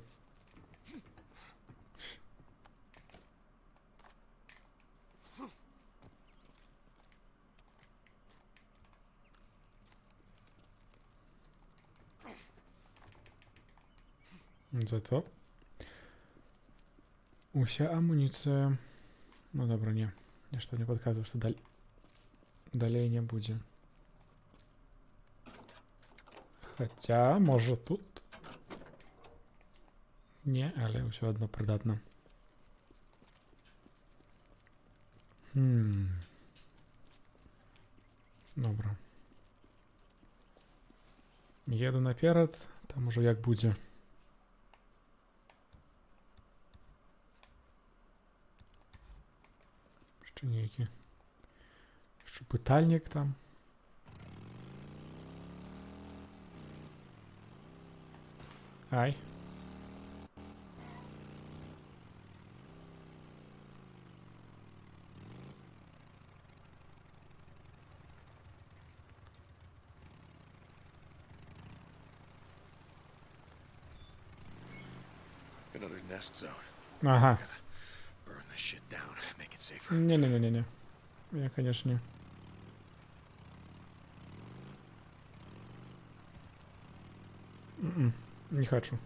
Зато уся амуніцыя. Ну добра, не. Нешта не падказвае, што далей не будзе. Хаця, можа тут. Не, але ўсё адно прыдатна. Добра. Еду наперад, там ужо як будзе. Ще нейкі. Що пытальник там. Ай. Another nest zone. Ага. Burn this shit down. Make it safer. Не-не-не-не. Я, конечно, не. Не хочу.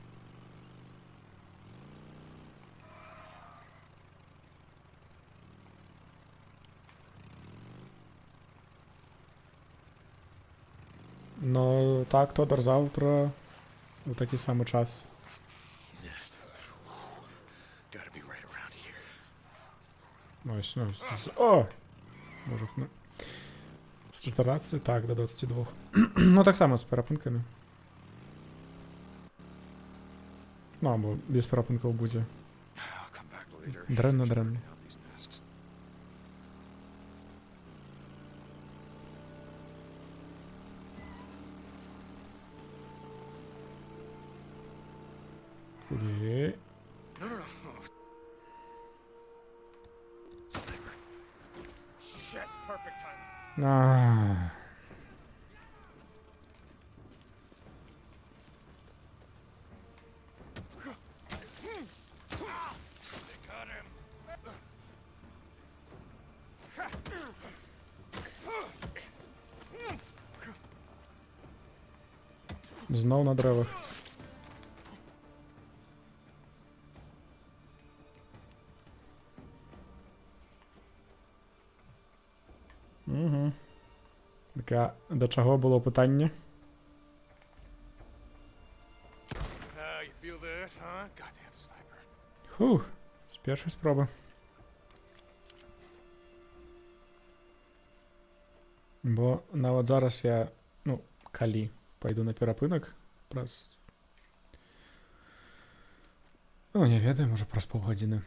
Но так, Тодор, завтра у такий самий час. Nest. Gotta be right around here. Ось, ось. О! Може, з 14, так, до 22. Ну, так само з перепинками. Ну, або без перепинків буде. Дренно. Куди? No. Sniper. Shit, perfect timing. Знов на деревах. Угу. Так, до чого було питання? You feel that, huh? Goddamn sniper. Фух, з першої спроби. Бо нават зараз я, ну, калі пайду на перапынак праз... Ну, не ведаю, можа праз паўгадзіны.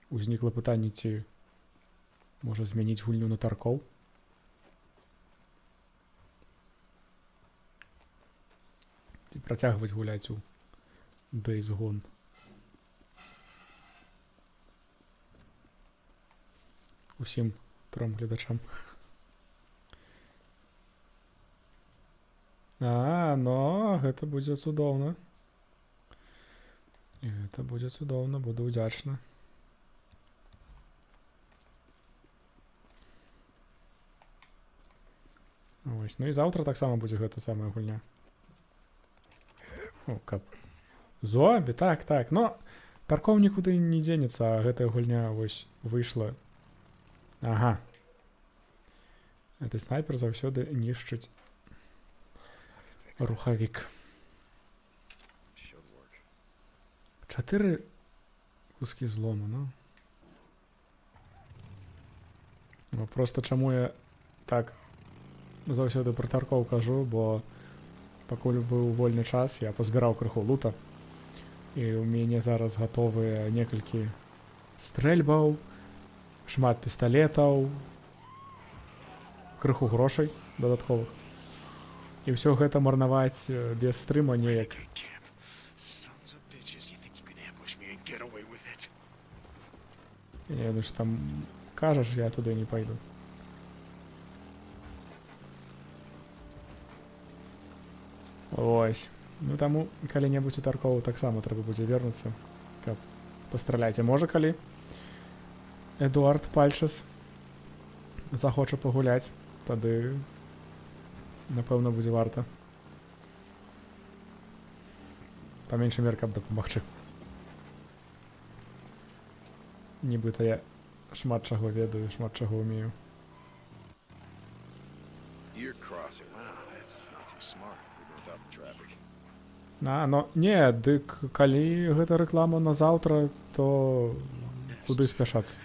Узнікла пытанне, ці можа змяніць гульню на Таркоў. Ці працягваць гуляць у Days Gone. Усім 3 глядачам. Но гэта будзе цудоўна. І гэта будзе цудоўна, буду ўдзячны. Ось, ну і заўтра таксама будзе гэта самая гульня. О, каб Зомбі, так. Ну, Тарков нікуди не дзенецца, а гэтая гульня вось выйшла. Ага. Гэты снайпер заўсёды нішчыць рухавік. 4 кускі злому, ну. Ну, просто чаму я так заўсёды пра Таркоў кажу, бо пакуль быў вольны час, я пазбіраў крыху лута. І ў мяне зараз гатовыя некалькі стрэльбаў, шмат пісталетаў, крыху грошай дадатковых. І ўсё гэта марнаваць без стрыма неяк. Я не ведаю, што там кажаш, я туды не пайду. Ось. Ну таму калі-небудзь у Таркову таксама трэба будзе вернуцца, каб пастраляць. А можа, калі Эдуард Пальчас захоча пагуляць, тады напэўна будзе варта. Па меншай меры, каб дапамагчы. Нібыта я шмат чаго ведаю, шмат чаго ўмею. Но не, дык калі гэта рэклама на заўтра, то куды спяшацца?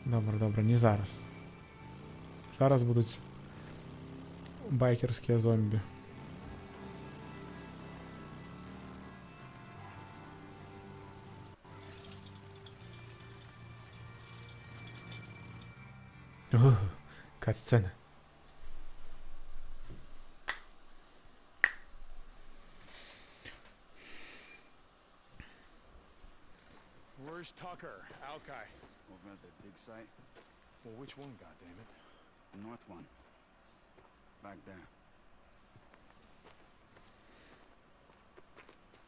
Добра, не зараз. Зараз будуць байкерскія зомбі. Кат-сцена. Where's Tucker, Alki? Over at the big site. Well, which one, goddammit? The north one. Back there.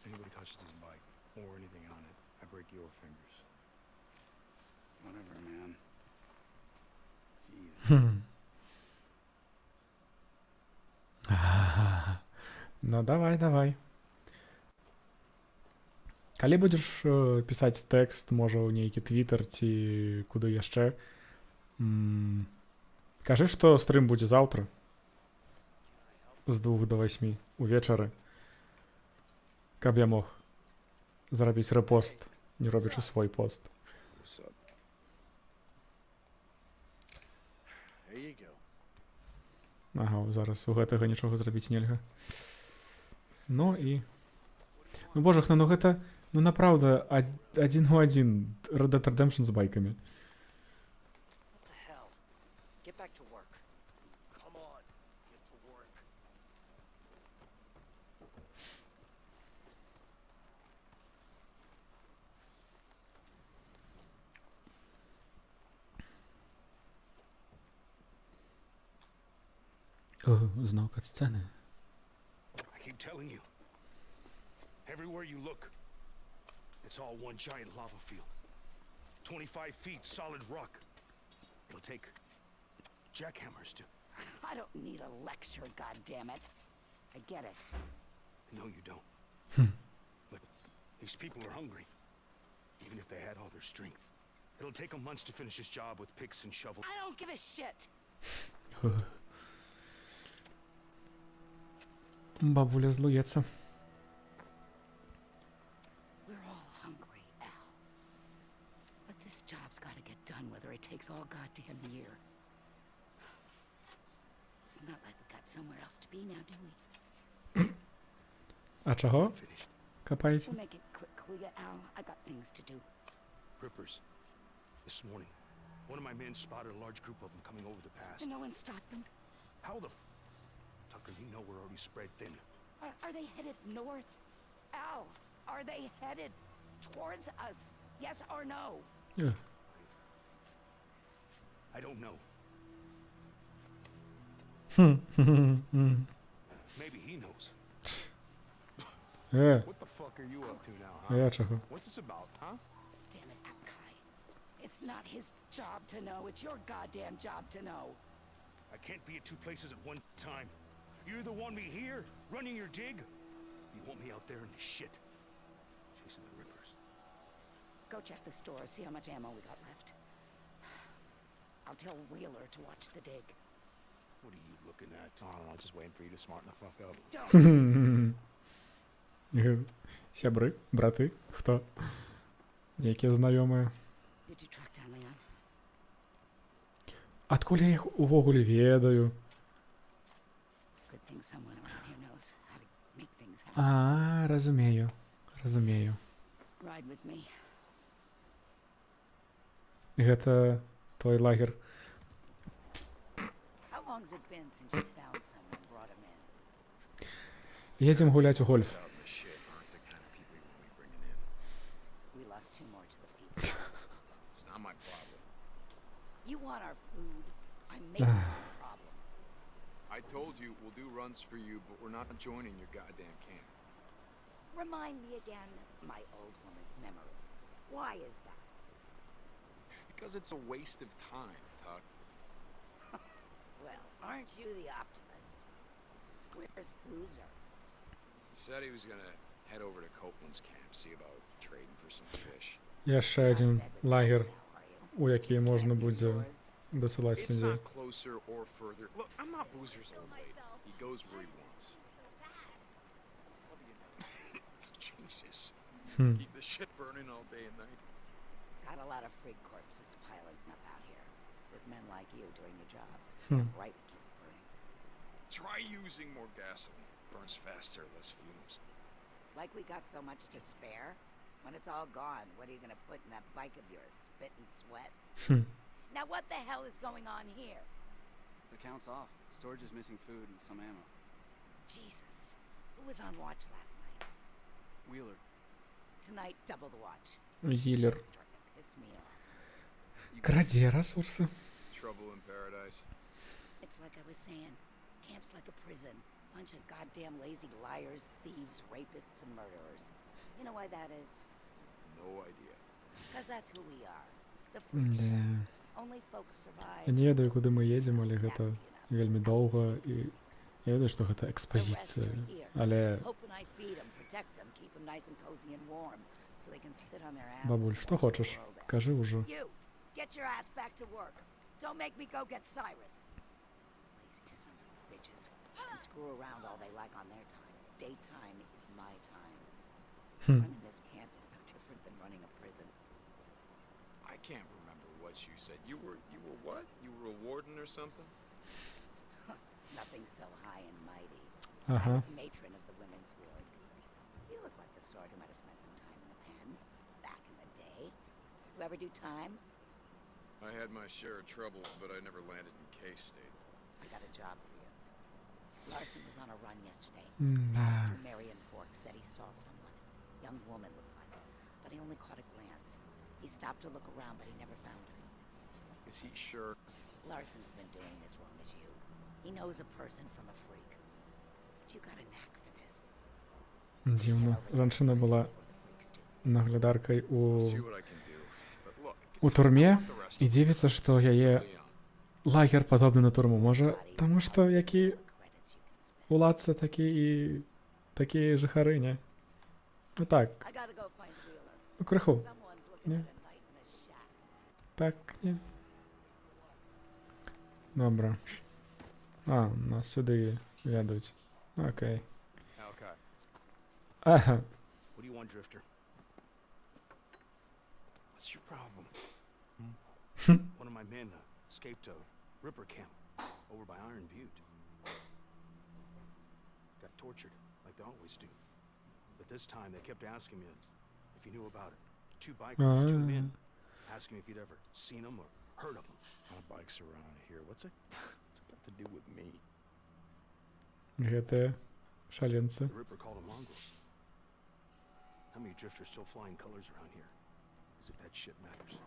Anybody touches this bike, or anything on it, I break your fingers. Whatever, man. Jesus. Ну, давай. Калі будзеш пісаць тэкст, можа, ў нейкі твітер ці куды яшчэ, кажы, што стрым будзе заўтра з 2 до 8 увечары, каб я мог зрабіць рэпост, не робячы свой пост. Ага, зараз у гэтага нічога зрабіць нельга. Ну і... Ну, божахна, ну гэта... Ну, направда, адзін у адзін Red Dead Redemption з байкамі. Знаў кат-сцэны. I keep telling you. Everywhere you look, it's all one giant lava field. 25 feet solid rock. It'll take jackhammers to... I don't need a lecture, goddammit. I get it. No, you don't. But these people are hungry. Even if they had all their strength. It'll take them months to finish this job with picks and shovels. I don't give a shit. Бабуля злуецца. We're all hungry, Al. But this job's gotta get done whether it takes all goddamn year. It's not like we got somewhere else to be now, do we? А чаго? Капаеце? We'll make it quick, will ya, Al? I got things to do. Rippers. This morning, one of my men spotted a large group of them coming over the pass. And no one stopped them? How the Tucker, you know we're already spread thin. Are they headed north? Al, are they headed towards us? Yes or no? Yeah. I don't know. Maybe he knows. What the fuck are you up to now, huh? Я чого? What's this about, huh? Damn it, Akai. It's not his job to know. It's your goddamn job to know. I can't be at two places at one time. You either want me here, running your dig, or you want me out there in the shit, chasing the Rippers. Go check the store, see how much ammo we got left. I'll tell Wheeler to watch the dig. What are you looking at? I don't know, just waiting for you to smarten the fuck up. Сябры, браты, хто? Якія знайомыя? Did you track down Leon? Адкуль я іх увогуле ведаю? Good thing someone around here knows how to make things happen. Разумею. Ride with me. Гэта твой лагер. How long's it been since you found someone and brought him in? Едзем гуляць у гольф. We lost two more to the feet. It's not my problem. You want our food? I'm making it a problem. I told you we'll do runs for you, but we're not joining your goddamn camp. Remind me again, my old woman's memory. Why is that? Because it's a waste of time, Tuck. Well, aren't you the optimist? Where's Boozer? He said he was gonna head over to Copeland's camp, see about trading for some fish. Яшчэ адзін лагер, у які можна будзе дасылаць It's людзей. not closer or further. Look, I'm not Boozer's old lady. He goes where he wants. Jesus. Keep the shit burning all day and night. Got a lot of freak corpses piling up out here. With men like you doing your jobs. Right to keep it burning. Try using more gasoline. Burns faster, less fumes. Like we got so much to spare? When it's all gone, what are you gonna put in that bike of yours? Spit and sweat? Now what the hell is going on here? The count's off. Storage is missing food and some ammo. Jesus. Who was on watch last night? Wheeler. Tonight, double the watch. Wheeler. Shit's starting to piss me off. Краде ресурси. Trouble in paradise. It's like I was saying. Camp's like a prison. Bunch of goddamn lazy liars, thieves, rapists, and murderers. You know why that is? No idea. Because that's who we are. The freaks. Да. Only folks survive. Я не ведаю, куды мы едзем, але гэта вельмі доўга і я ведаю, што гэта экспазіцыя, але Hoping I feed 'em, protect 'em, keep 'em nice and cozy and warm, so they can sit on their asses. бабуль, што хочаш? Кажы ўжо. You, get your ass back to work. Don't make me go get Cyrus. Lazy sons of bitches. And screw around all they like on their time. Daytime is my time. Running this camp is no different than running a prison. I can't remember what you said. You were what? You were a warden or something? Nothing so high and mighty. I Ага. was matron of the women's ward. You look like the sort who might have spent some time in the pen back in the day. You ever do time? I had my share of trouble, but I never landed in K-State. I got a job for you. Larson was on a run yesterday. Да. Master Marion Fork said he saw someone. Young woman looked like her, but he only caught a glance. He stopped to look around, but he never found her. Is he sure? Larson's been doing this long as you. He knows a person from a freak. But you got a knack for this. Дзіўна. Жанчына была наглядаркай I'll see what I can do. But look, у турме і дзівіцца, што яе лагер падобны на турму. Можа, таму што які уладца, такі і такія жыхары, не? Ну так, I gotta go find Wheeler. ну крыху. Someone's looking Не? at a night in this shack. Так, не. Добра. А, нас сюди ведуть. Окей. Alkai, Ага. what do you want, Drifter? What's your problem? One of my men escaped a Ripper camp over by Iron Butte. Got tortured, like they always do. But this time they kept asking me if you knew about it. Two bikers, two men, asking me if you'd ever seen them or heard of them. My bike's around here. What's it got to do with me? Гэтыя шаленцы. The Ripper called them mongrels. How many drifters still flying colors around here? As if that shit matters.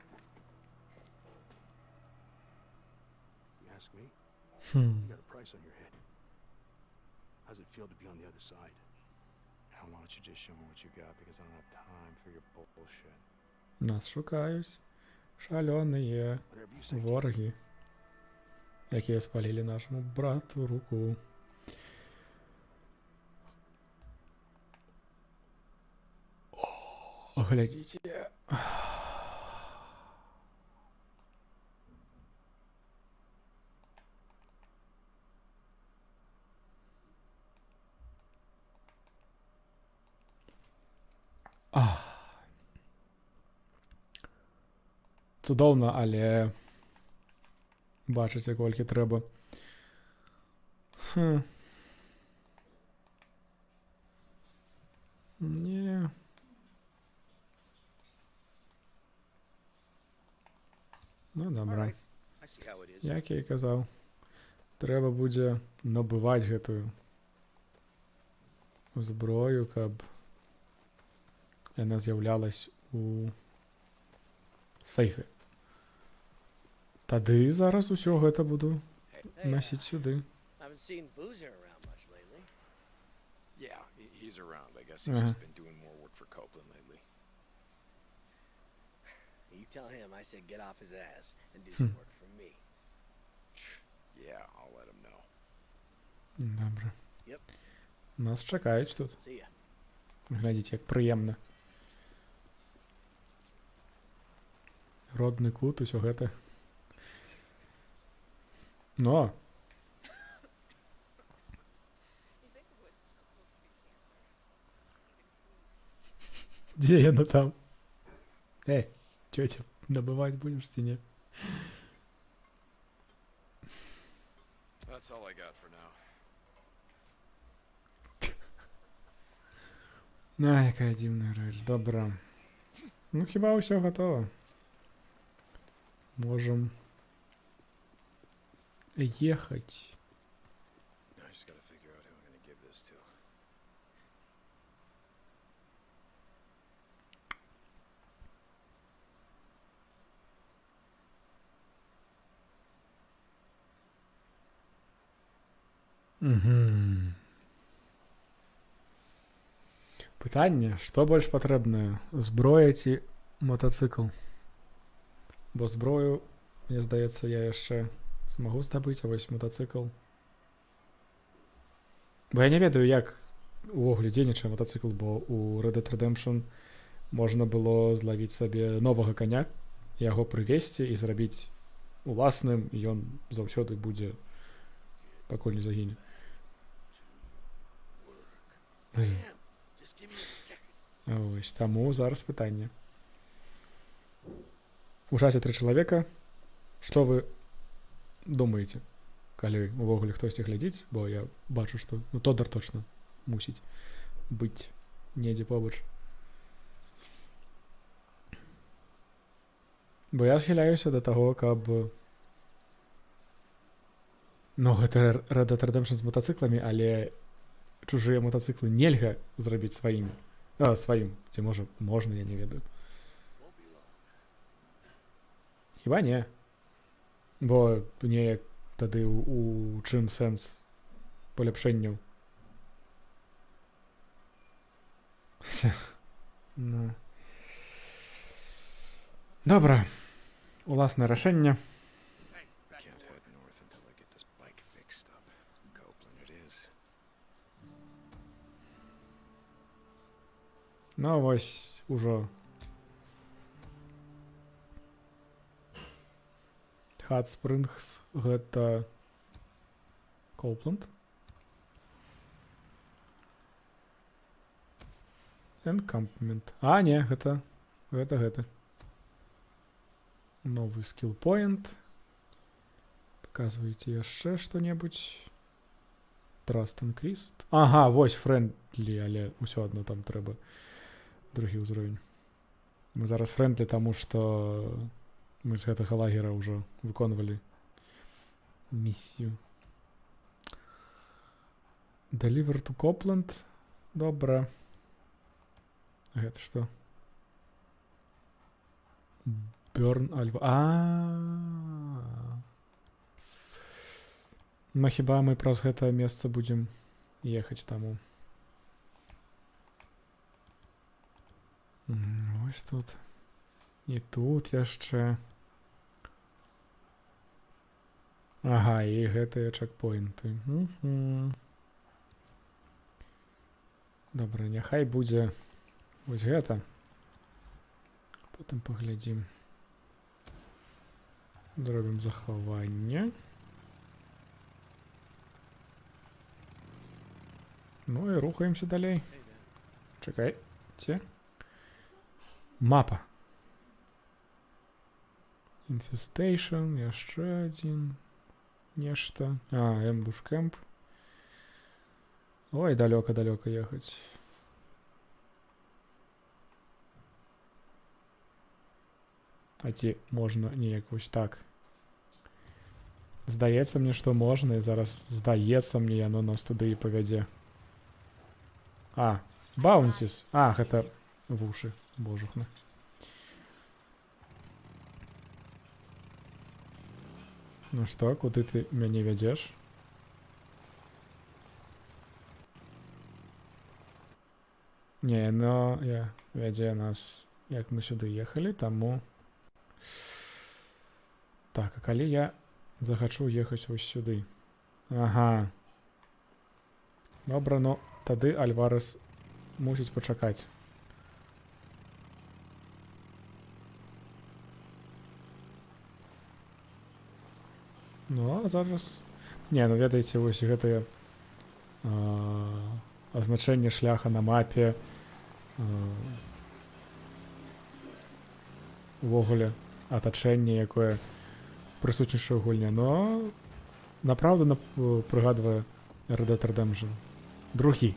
You ask me? You got a price on your head. How's it feel to be on the other side? Now, why don't you just show me what you got, because I don't have time for your bullshit. Нас шукаюць шалёныя ворагі, якія спалілі нашаму брату руку. О, глядзіце. Цудоўна, але бачыце, колькі трэба. Не. Ну, добра. Як я і казаў, трэба будзе набываць гэтую зброю, каб яна з'яўлялась у сейфе. Тады зараз усё гэта буду насіць сюды. Haven't seen Boozer around much lately. Yeah, he's around. I guess he's just been doing more work for Copeland lately. You tell him I said get off his ass and do some work for me. Yeah, I'll let him know. Добре. Yep. Нас чакаюць тут. See ya. Глядзіце, як прыемна. Родны кут, усё гэта. Но. Дзе яна там? Эй, тётя, набываць будзеш ці не? That's all I got for now. Якая дзіўная рэч. Добра. Ну, хіба ўсё гатова. Можем ехать. I just gotta figure out who I'm gonna give this to. Пытанне, што больш патрэбнае, зброя ці мотоцыкл? Бо зброю, мне здаецца, я яшчэ змагу здабыць, а вось мотоцыкл. Бо я не ведаю, як увогуле дзейнічае мотоцыкл, бо у Red Dead Redemption можна было злавіць сабе новага каня, яго прывезці і зрабіць уласным, і ён заўсёды будзе, пакуль не загіне. Ось, таму зараз пытанне. У часе 3 чалавека, што вы думаеце, калі увогуле хтосьці глядзіць, бо я бачу, што Тодар точно мусіць быць недзе побач. Бо я схіляюся да таго, каб... Ну, гэта Red Dead Redemption з мотоцыкламі, але чужыя мотоцыклы нельга зрабіць сваім. Сваім. Ці можна, я не ведаю. Хіба не. Бо неяк тады у чым сэнс паляпшэнняў? Ну. Добра. Уласнае рашэнне. Ну, вось ужо Hot Springs гэта Copeland. Encampment. А, не, гэта. Новы skill point. Показваеце яшчэ што-небудзь. Trust increased. Ага, вось friendly, але ўсё адно там трэба другі ўзровень. Мы зараз friendly, таму што мы з гэтага лагера ўжо выконвалі місію. Deliver to Copeland. Добра. Гэта што? Burn Alva. Ну, хіба мы праз гэтае месца будзем ехаць таму. Ось тут. І тут яшчэ. Ага, і гэтыя чекпоінты. Добра, няхай будзе вось гэта. Потым паглядзім. Зробім захаванне. Ну і рухаемся далей. Чакайце. Мапа. Infestation, яшчэ адзін. Нешта. Ambush Camp. Ой, далёка-далёка ехаць. А ці можна неяк вось так? Здаецца мне, што можна, і зараз здаецца мне, яно нас туды і павядзе. Баунціс. Гэта вушы. Божухна. Ну што, куды ты мяне вядзеш? Не, но вядзе нас, як мы сюды ехалі, таму... Так, а калі я захачу ехаць вось сюды? Ага. Добра, ну, тады Альварес мусіць пачакаць. Ну, а зараз... Не, ну, ведаеце, вось гэтае азначэнне шляха на мапе, увогуле атачэнне, якое прысутнічае ў гульні, но направду прыгадвае Red Dead Redemption. Другі.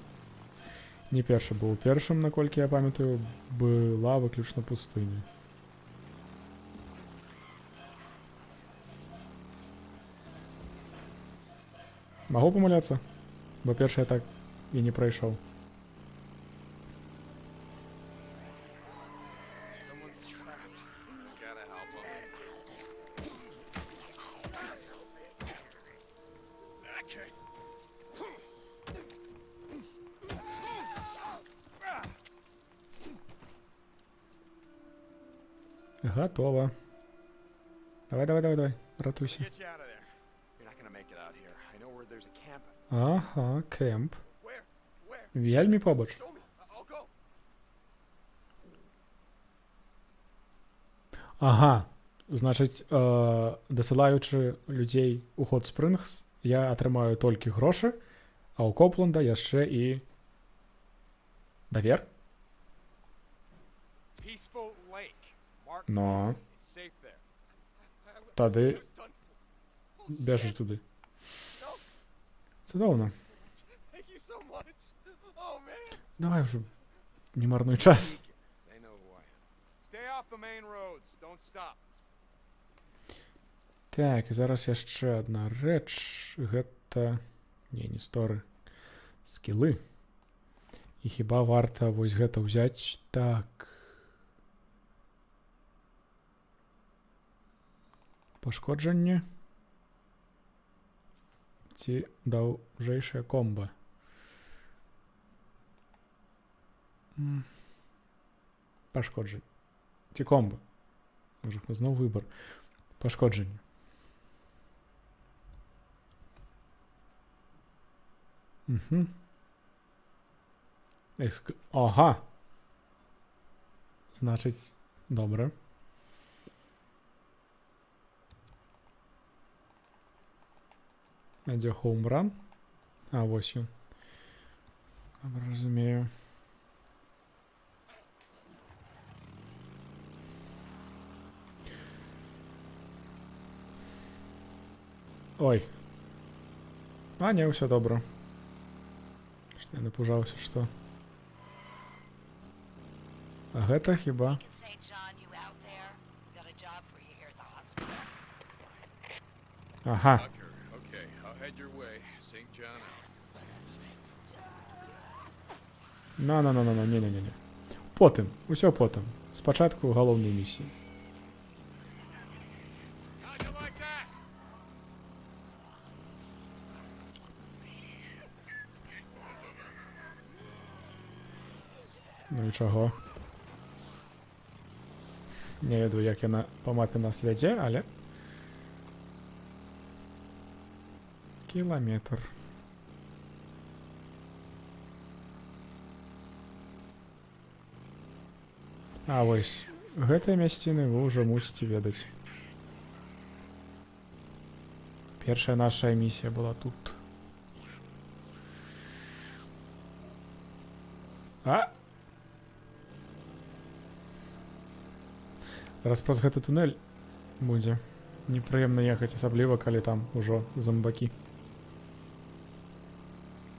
Не першы, бо ў першым, наколькі я памятаю, была выключна пустыня. Магу памыляцца? Бо першы я так і не прайшоў. Готово. Давай. Ратуйся. Ага, кемп. Вельмі побач. Ага, значыць, дасылаючы людзей у Hot Springs, я атрымаю толькі грошы, а ў Копланда яшчэ і давер? Но. Тады бежыш туды. Цудоўна. Давай ўжо не марнуй час. Так, і зараз яшчэ адна рэч. Гэта... Не сторы. Скілы. І хіба варта вось гэта ўзяць? Так. Пашкоджанне. Ці даўжэйшае комба. Пашкоджанне. Ці комба. Можа, зноў выбар. Пашкоджанне. Ага. Значыць, добра. Дзе хоумран? Вось ён. Добра, разумею. Ой. Не, ўсё добра. Што я напужаўся, што? А гэта хіба? Ага. Не. Потым, усё потым. Спачатку галоўнай місіі. Ну і чаго? Не ведаю, як яна па мапе нас вядзе, але... Кіламетр. А вось, гэтыя мясціны вы ўжо мусіце ведаць. Першая наша місія была тут. А! Зараз праз гэты тунэль будзе непрыемна ехаць, асабліва, калі там ужо зомбакі.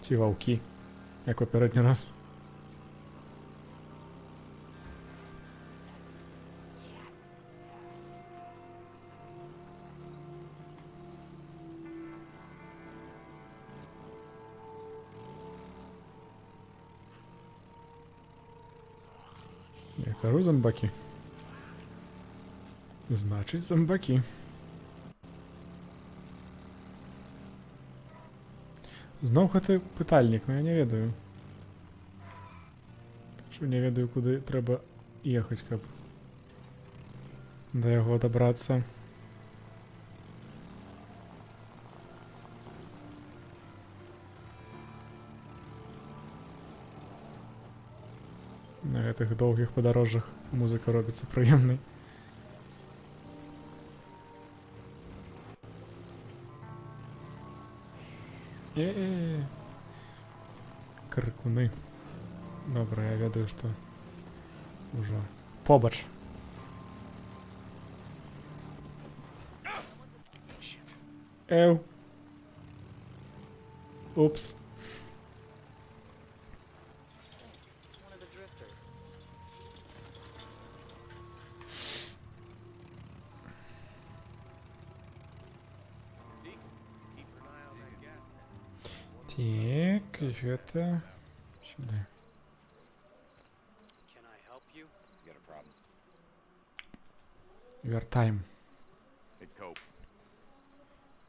Ці ваўкі, як у папярэдні раз. Я кажу зомбакі. Значить, зомбакі. Зноў гэты пытальнік, но я не ведаю. Що не ведаю, куди трэба ехаць, каб да яго дабрацца. На гэтых доўгіх падарожжах музыка робіцца прыемнай. Крыкуны. Добра, я ведаю, што ўжо побач. Эу. Упс. Так, і гэта сюди. Вертаем. Hey, Cope. I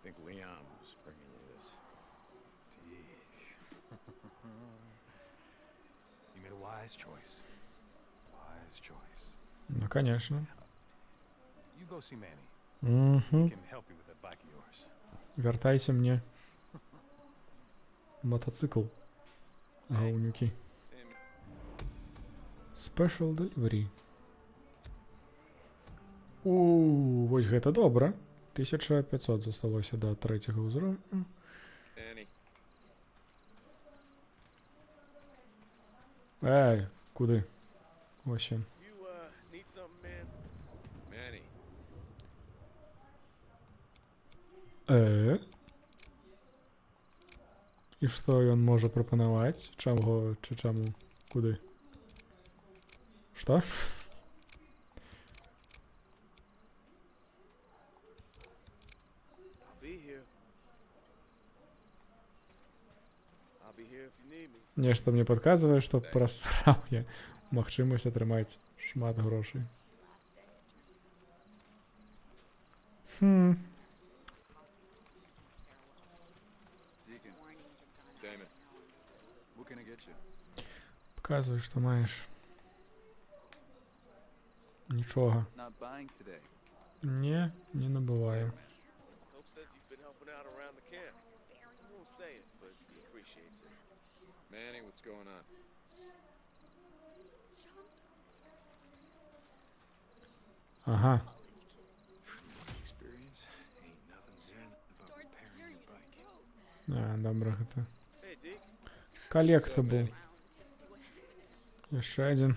think Leon was bringing you this. You made a wise choice. Wise choice. Ну, конечно. You go see Manny. Угу. He can help you with that bike of yours. Вертайся мне. Мотоцикл. Гаунюки. Special delivery. Вось гэта добра. 1500 засталося до 3-го ўзроўню. Эй, куды? Ось ён. І што ён можа прапанаваць? Чаго, чи чаму? Куды? Што? Нешта мне падказвае, што прасраў я магчымасць атрымаць шмат грошай. Показвай, што маеш. Нічога. Не, не набываю. Manny, what's going on? Ага. Experience ain't nothing zen about repairing your bike. А, добра гэта. Калекта быў. Яшчэ адзін.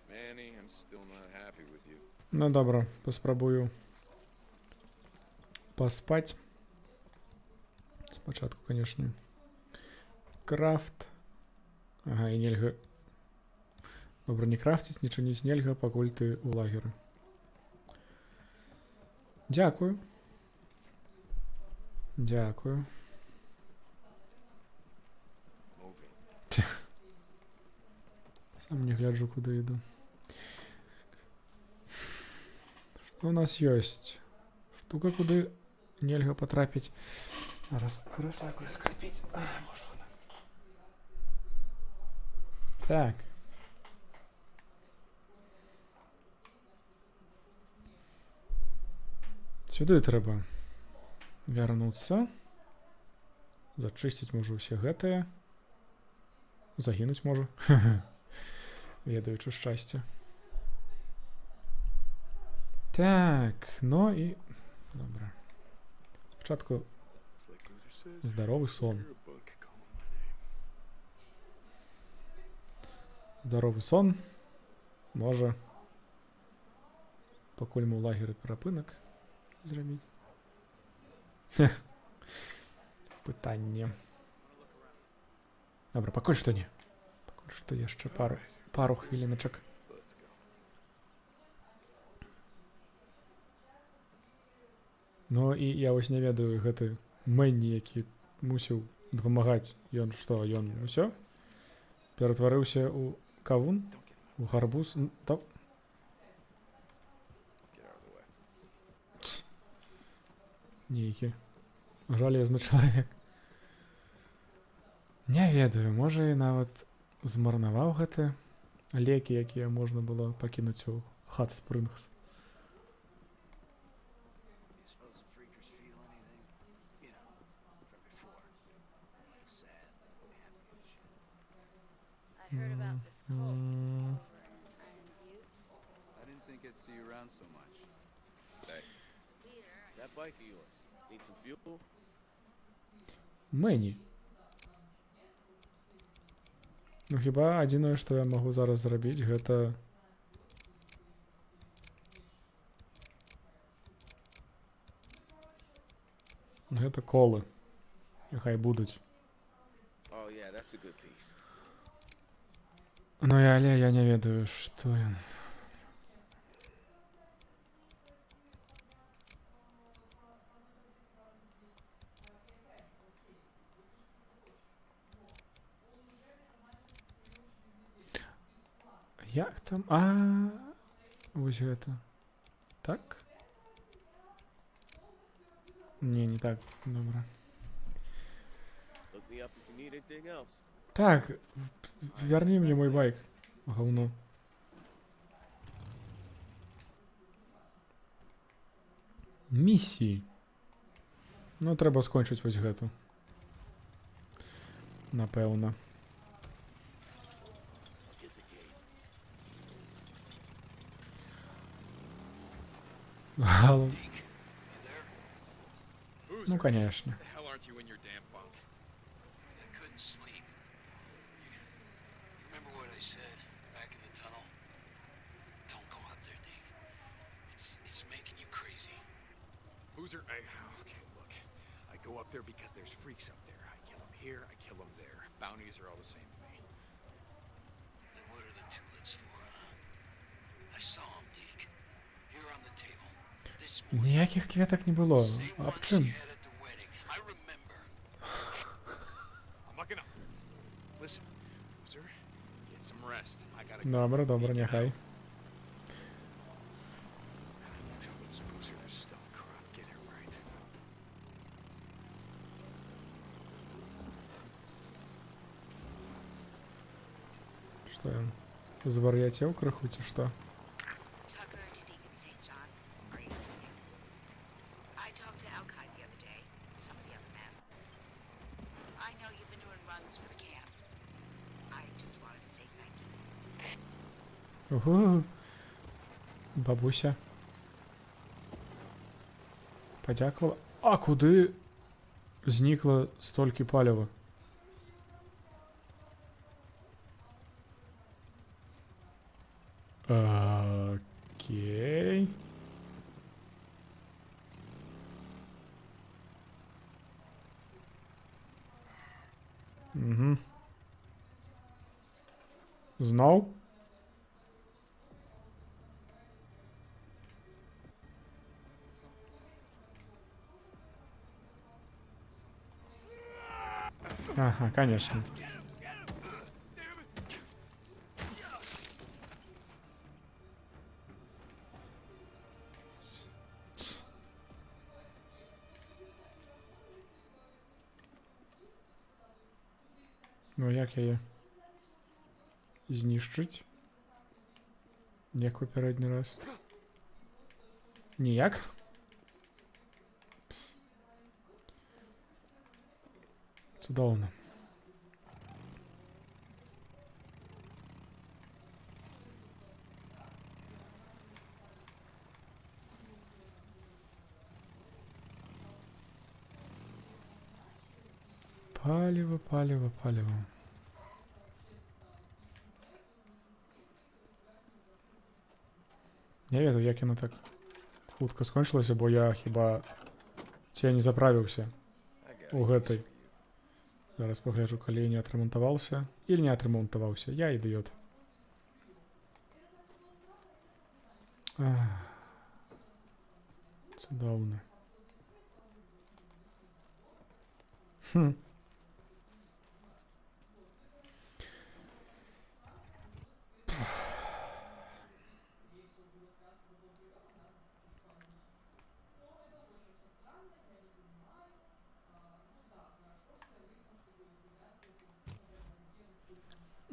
Manny, I'm still not happy with you. Ну добра, паспрабую паспаць. Спачатку, канешне. Крафт. Ага, і нельга. Добра, не крафціць, нічого не нельга, пакуль ты ў лагеры. Дзякую. Дзякую. Сам не гляджу, куды іду. Што у нас ёсць? Штука, куды нельга патрапіць. Зараз кресла якось скрипіть. А, може воно. Так. Сюди треба вярнуцца. Зачысціць можа ўсе гэтыя. Загінуць можа. Ведаючы шчасце. Так, ну і... Добра. Спачатку здоровы сон. Здоровы сон. Можа, пакуль мы ў лагеры перапынак зрабіць. Пытанне. Добра, пакуль што не. Пакуль што яшчэ пару хвіліначак. Ну і я вось не ведаю гэты Мэнні, які мусіў дапамагаць. Ён што, ён усё? Ператварыўся ў кавун? У гарбуз? Нейкі жалезны чалавек. Не ведаю, можа і нават змарнаваў гэты лекі, якія можна было пакінуць у Hot Springs. I heard about this cult over in Iron Butte. I didn't think I'd see you around so much. Hey, that bike of yours, need some fuel? Мэнні. Ну хіба адзінае, што я магу зараз зрабіць, гэта... Гэта колы. Няхай будуць. Oh yeah, that's a good piece. Ну але я не ведаю, што ён. Як там? Вось гэта. Так? Не так. Добра. Look me up if you need anything else. Так, верни мне мой байк. Говно. Місії. Ну, треба скончити ось гэту. Напевно. Ну, конечно. Boozer, okay, look. I go up there because there's freaks up there. I kill them here, I kill them there. Bounties are all the same to me. Then what are the tulips for, huh? I saw them, Deke. Here on the table. This morning. Ніяких квіток не було. А в чим? I'm looking up. Listen, Boozer, get some rest. I gotta Добре, добре, нехай. Что он? Звар'ятел крыху, ці што? Tucker to Deacon St. John. Are you listening? I talked to Alki the other day, some of the other men. I know you've been doing runs for the camp. I just wanted to say thank you. Ого. Бабуся. Подякувала. А куди зникло стільки палива? Окей. Угу. Знов? Ага, конечно. Ну як яе знішчыць? Як у пярэдні раз? Ніяк? Цудоўна. Паліва, паліва, паліва. Не ведаю, як яно так хутка скончылася, бо я хіба ці не заправіўся у гэтай. Зараз пагляджу, калі не адрамантаваўся. Или не адрамантаваўся. Я ідыёт. Цудоўна. Хм.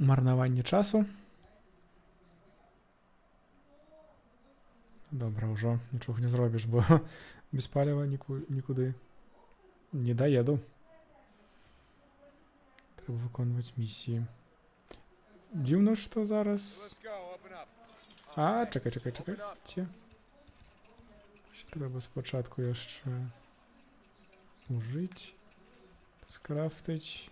Марнаванне часу. Добра, ўжо нічога не зробіш, бо без паліва нікуды не даеду. Трэба выконваць місіі. Дзіўна, што зараз... А, чакай. Трэба спачатку яшчэ ужыць, скрафтыць.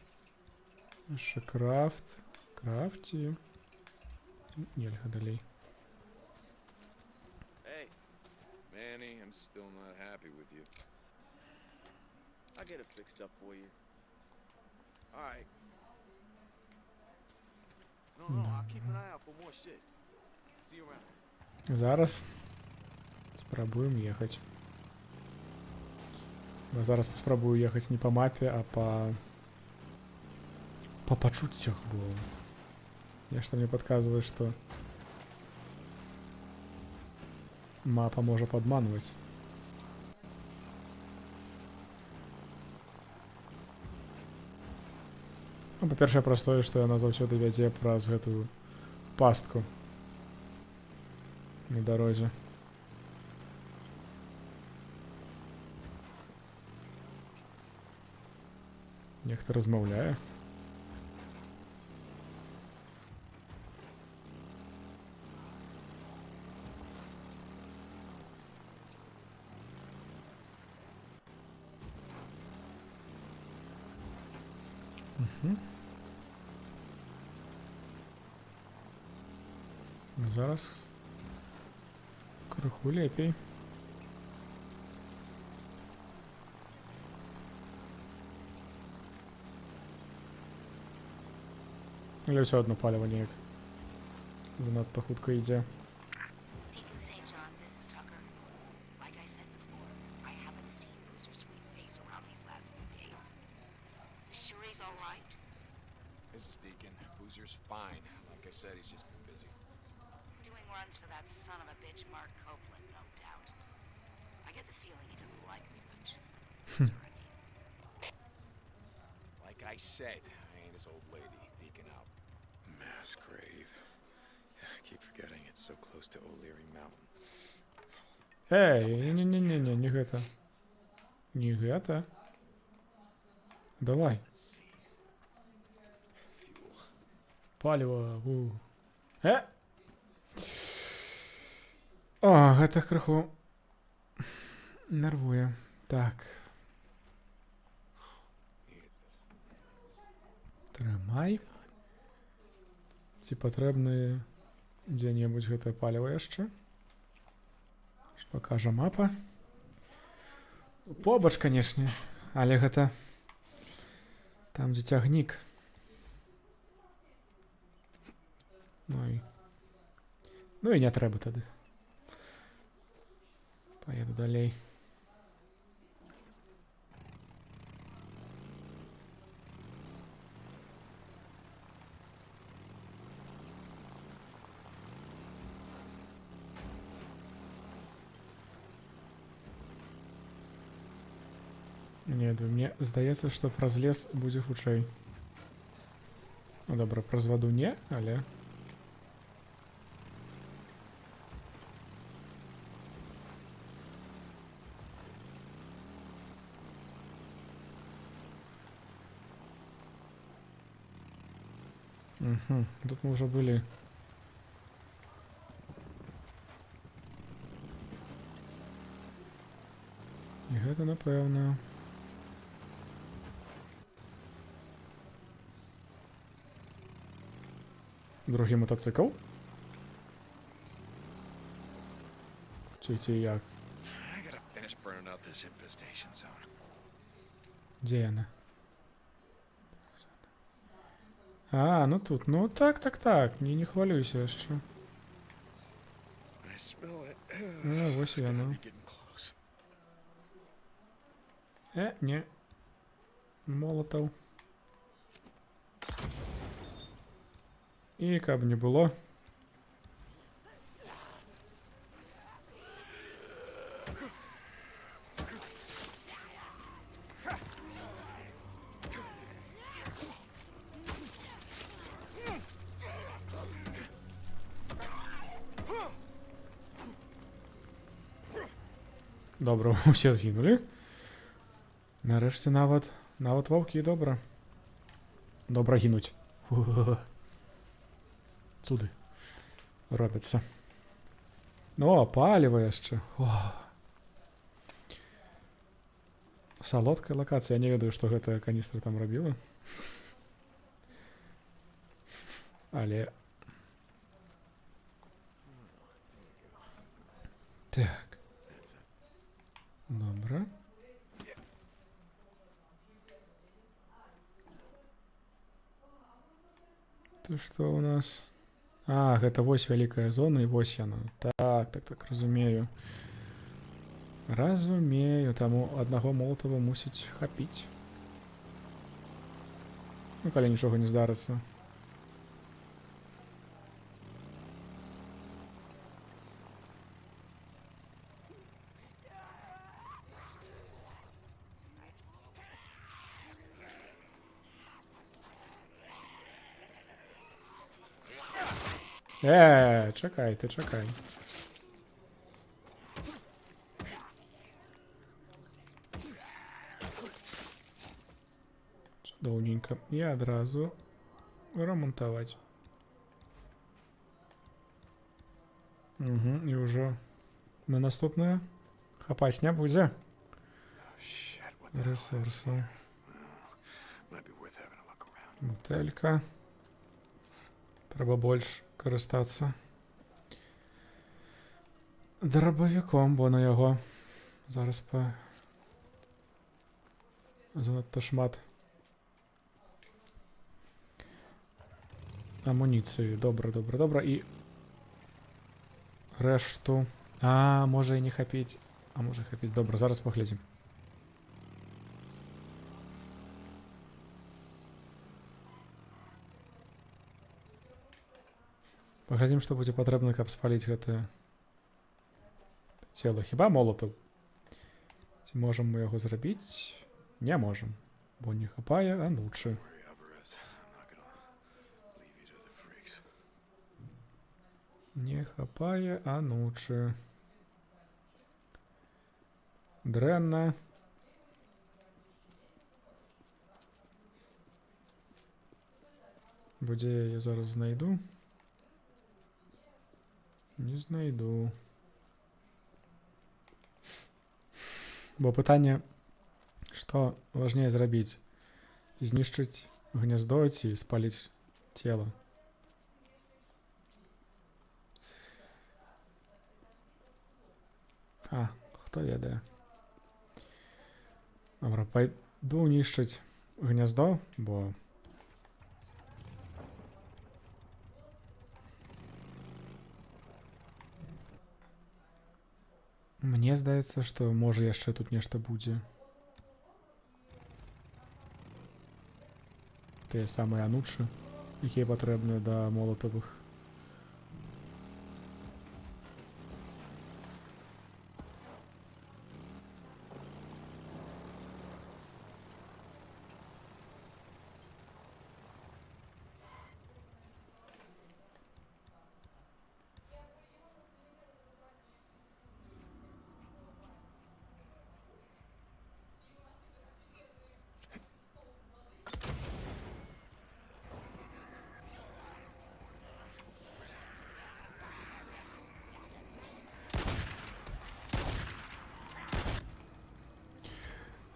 Яшчэ крафці. Нельга далей. Hey, Manny, I'm still not happy with you. I'll get it fixed up for you. All right. No, I'll keep an eye out for more shit. See you around. Зараз спрабуем ехаць. Зараз спрабую ехаць не па мапе, а по пачуццях, бо нешта мне падказвае, што мапа можа падманваць. Ну, па-першае, праз тое, што яна заўсёды вядзе праз гэтую пастку на дарозе. Нехта размаўляе. Зараз крыху лепей. Але ўсё адно паліва неяк занадта хутка ідзе. Deacon St. John, this is Tucker. Like I said before, I haven't seen Boozer's sweet face around these last few days. You sure he's all right? This is Deacon. Boozer's fine. Like I said, he's just been busy. Doing runs for that son of a bitch, Mark Copeland, no doubt. I get the feeling he doesn't like me much. Like I said, I ain't his old lady. Deacon out. Mass grave. I keep forgetting it's so close to O'Leary Mountain. Эй, не гэта. Не гэта. Давай. Паліва. О, гэта крыху нервуе. Так. Трымай. Ці патрэбны дзе-небудзь гэтае паліва яшчэ? Што пакажа мапа? Побач, канешне, але гэта там, дзе цягнік. Ну і не трэба тады. Поеду далей. Не, мне здаецца, што праз лес будзе хутчэй. Ну добра, праз ваду не, але... Угу, тут мы уже были. І гэта, напэўна. Другі мотоцикл? Ці як? I gotta finish burning out this infestation zone. Де яна? А, ну тут. Ну так. Не хвалюйся яшчэ. I smell it. А, вось яно. Getting close. Не. Молотов. І каб не було. Добре, усе згинули. Нарешті нават вовки добра. Добра гинуть. Цуды робяцца. О, паліва яшчэ. Салодкая лакацыя. Я не ведаю, што гэтая каністра там рабіла. Але... Так. Добра. То што у нас? А, гэта вось вялікая зона і вось яна. Так, разумею. Разумею, таму аднаго молотава мусіць хапіць. Ну, калі нічога не здарыцца. Чакай. Цудоўненька. І адразу рамонтаваць. І ўжо на наступнае хапаць не будзе. Ресурсаў. Бутэлька. Трэба больш карыстацца дробавіком, бо на яго зараз занадта шмат амуніцыі. Добра. І рэшту. А, можа і не хапіць. А можа хапіць. Добра, зараз паглядзім. Паглядзім, што будзе патрэбна, каб спаліць гэтае цела. Хіба молатаў? Ці можам мы яго зрабіць? Не можам, бо не хапае анучы. Не хапае анучы. Дрэнна. Будзе я зараз знайду. Не знайду. Бо пытанне, што важней зрабіць? Знішчыць гняздо ці спаліць цела? А, хто ведае. Добра, пайду нішчыць гняздо, бо... Мне здаецца, што можа яшчэ тут нешта будзе. Тыя самыя анучы, якія патрэбныя да молатавых.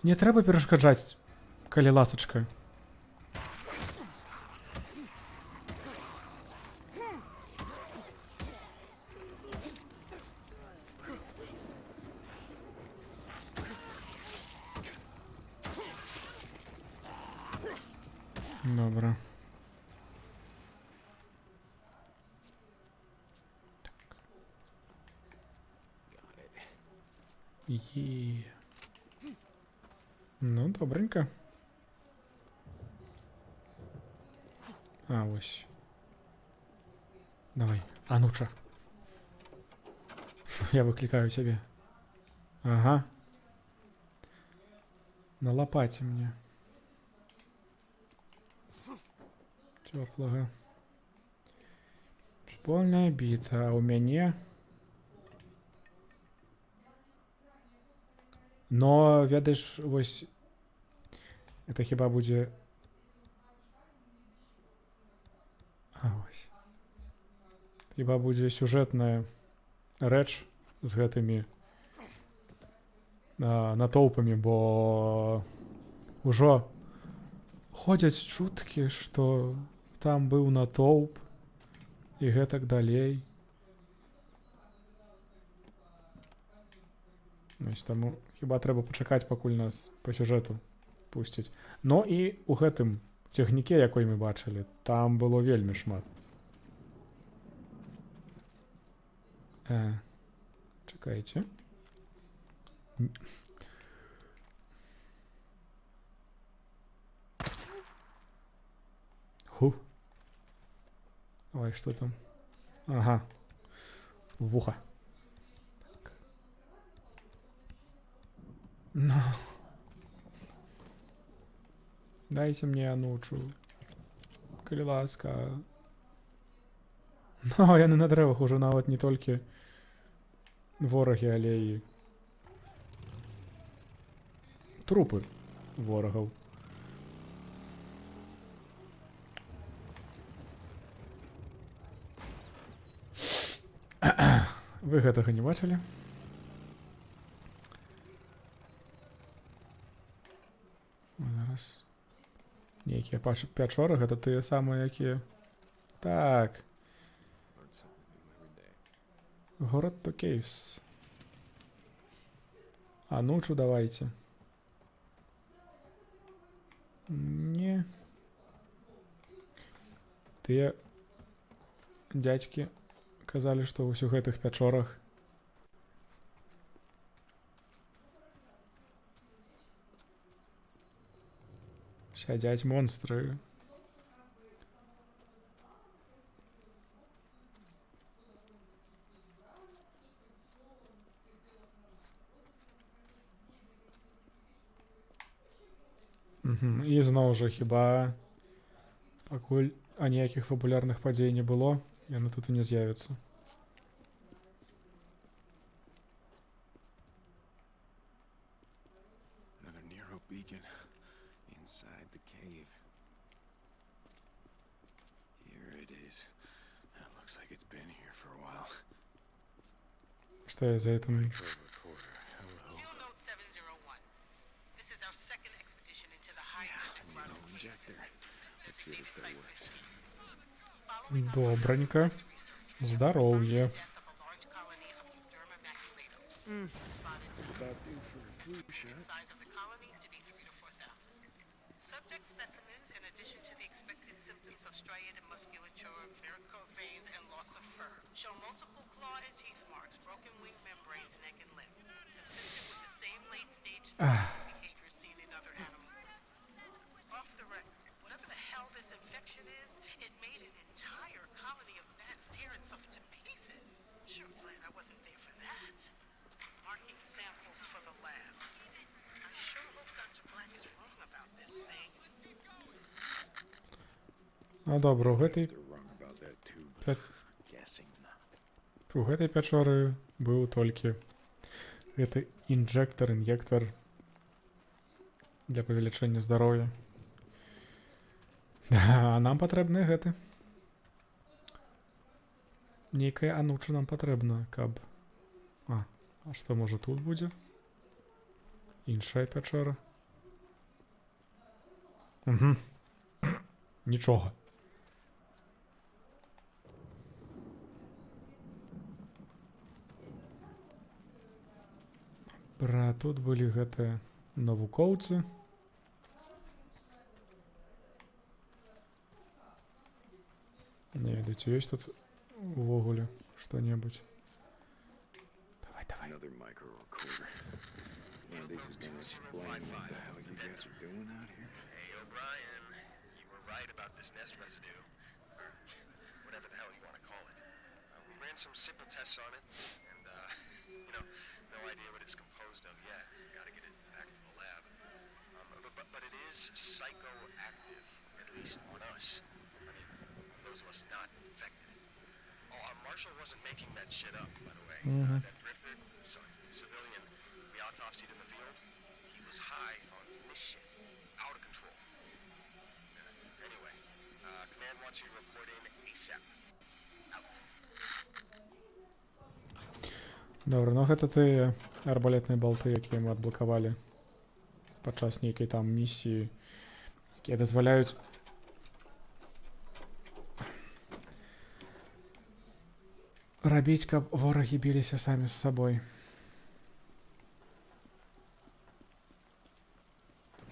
Не трэба перашкаджаць, калі ласачка. Добра. Є. Ну, добренько. А, ось. Давай, Ануча. Я выкликаю тебе. Ага. На лопате мне. Теплого. Полная бита, а у мяне... Но, ведаеш, вось... Это хіба будзе... А, вось. Хіба будзе сюжэтная рэч з гэтымі натоўпамі, бо ўжо ходзяць чуткі, што там быў натоўп і гэтак далей. Значит, таму хіба трэба пачакаць, пакуль нас па сюжэту пусцяць. Но і у гэтым цягніке, якой мы бачылі, там было вельмі шмат. Чакайце. Ху. Ой, что там? Ага. Вуха. Так. Ну. Дайте мне Анучу. Калі ласка. Ну, яны на дрэвах ужо нават не толькі ворагі, але і трупы ворагаў. Вы гэтага не бачылі? Зараз. Нейкія пячоры, гэта тыя самыя, якія... Так. Город то Кейвс. Анучу давайте. Не. Тыя дядькі казалі, што ў усіх гэтых пячорах сядзяць монстры. І зноў жа, хіба пакуль аніякіх фабулярных падзей не было, яны тут і не з'явяцца. Another Nero beacon inside the cave. Here it is. It looks like it's been here for a while. Што я за этим? Field Note 701. This is our second expedition into the high desert Grotto cave system. Designated Site 15. Добренько. Здоровье. Size of the colony to be 3,000 to 4,000. Subject specimens, in addition to the expected symptoms of striated musculature, varicose veins, and loss of fur, show multiple claw and teeth marks, broken wing membranes, neck and limbs, consistent with the same late-stage behavior seen in other animal groups. Off the record, whatever the hell this infection is, it made an entire colony of bats tear itself to pieces. Sure glad I wasn't there for that. Marking samples for the lab. I sure hope Dr. Black is wrong about this thing. Ну добра, у гэтай пячоры быў толькі гэты інжэктар для павелічэння здароўя. А нам патрэбны гэты. Нейкая Ануча нам патрэбна, каб... А што, можа, тут будзе? Іншая пячора. Угу. Нічога. Пра тут былі гэтыя навукоўцы. Не ведаць, ёсць тут увогуле што-небудзь. Давай, давай. Another micro recorder. One of these is gonna explain what the hell you guys are doing out here. Hey, O'Brien, you were right about this nest residue, or whatever the hell you want to call it. We ran some simple tests on it, and, you know, no idea what it's composed of yet. Gotta get it back to the lab. But it is psychoactive, at least on us. I mean, those of us not infected. Oh, Marshall wasn't making that shit up, by the way. That drifter, sorry, civilian, we autopsied in the field. He was high on this shit, out of control. Anyway, command wants you to report in ASAP. Out. Добра, ну гэта тыя арбалетныя балты, якія мы адблакавалі падчас нейкай там місіі, якія дазваляюць рабіць, каб ворагі біліся самі з сабой.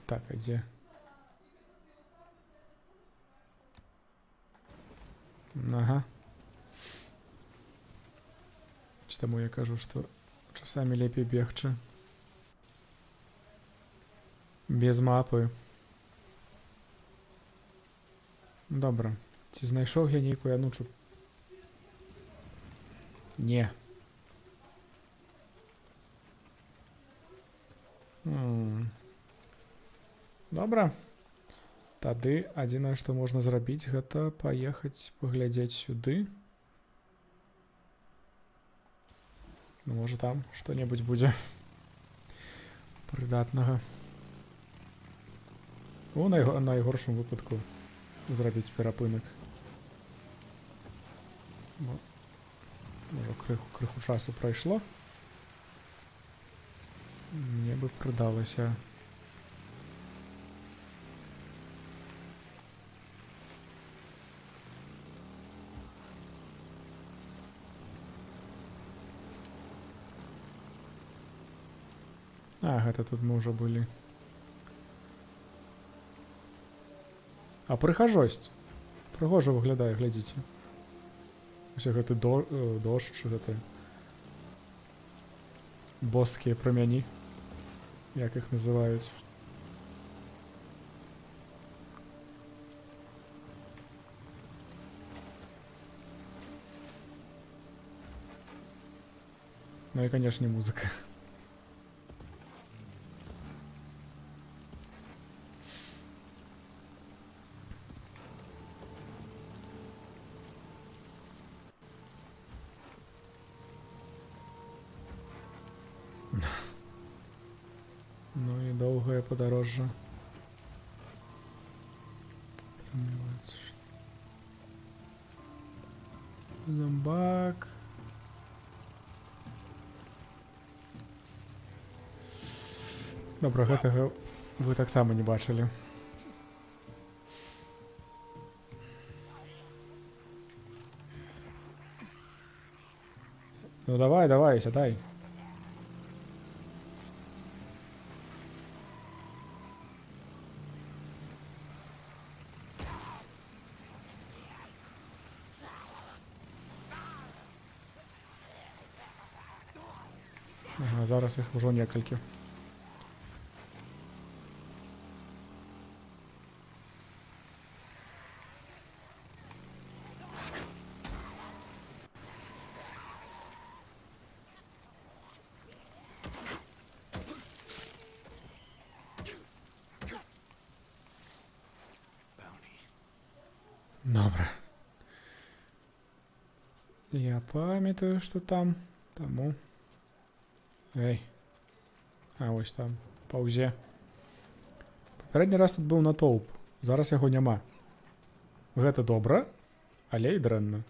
Так, а дзе? Ага. Таму я кажу, што часамі лепей бегчы без мапы. Добра. Ці знайшоў я нейкую анучу? Не. Добра. Тады адзінае, што можна зрабіць, гэта паехаць паглядзець сюды. Ну, можа там што-небудзь будзе прыдатнага. У найгоршым выпадку зрабіць перапынак. Можа, крыху часу прайшло. Мне бы прыдалася. А, гэта тут мы ўжо былі. А прыхажосць. Прыгожа выглядае, глядзіце. Усе гэты дождж, гэты боскія прамяні, як іх называюць. Ну і, канешне, музыка. Ну і доўгае падарожжа. Зомбак. Добра, гэтага вы таксама не бачылі. Ну давай, давай, сядай. Ага, зараз іх ужо некалькі. Добра. Я памятаю, што там, таму... Эй. А, вось там, паўзе. Папярэдні раз тут быў натоўп, зараз яго няма. Гэта добра, але і дрэнна.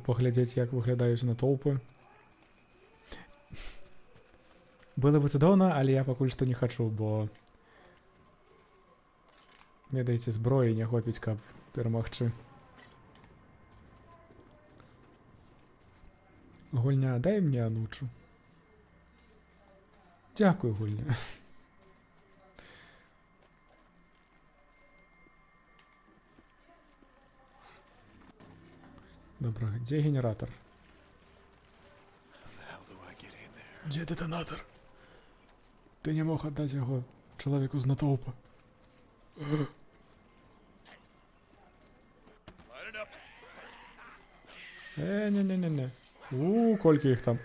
Паглядзець, як выглядаюць натоўпы. Было бы цудоўна, але я пакуль што не хачу, бо... Ведаеце, зброі не хопіць, каб перамагчы. Гульня, дай мне анучу. Дзякуй, гульня. Добра, дзе генератор? Дзе дэтанатор? Ты не мог аддаць яго чалавеку з натоўпа. Не-не-не-не-не. Колькі іх там.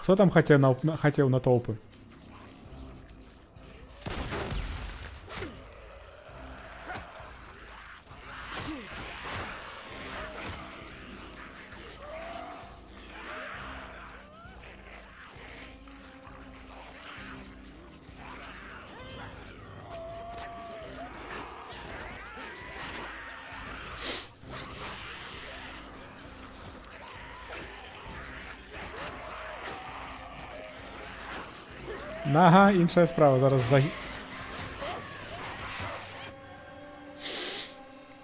Хто там хацеў натоўпы? Ага, іншая справа, зараз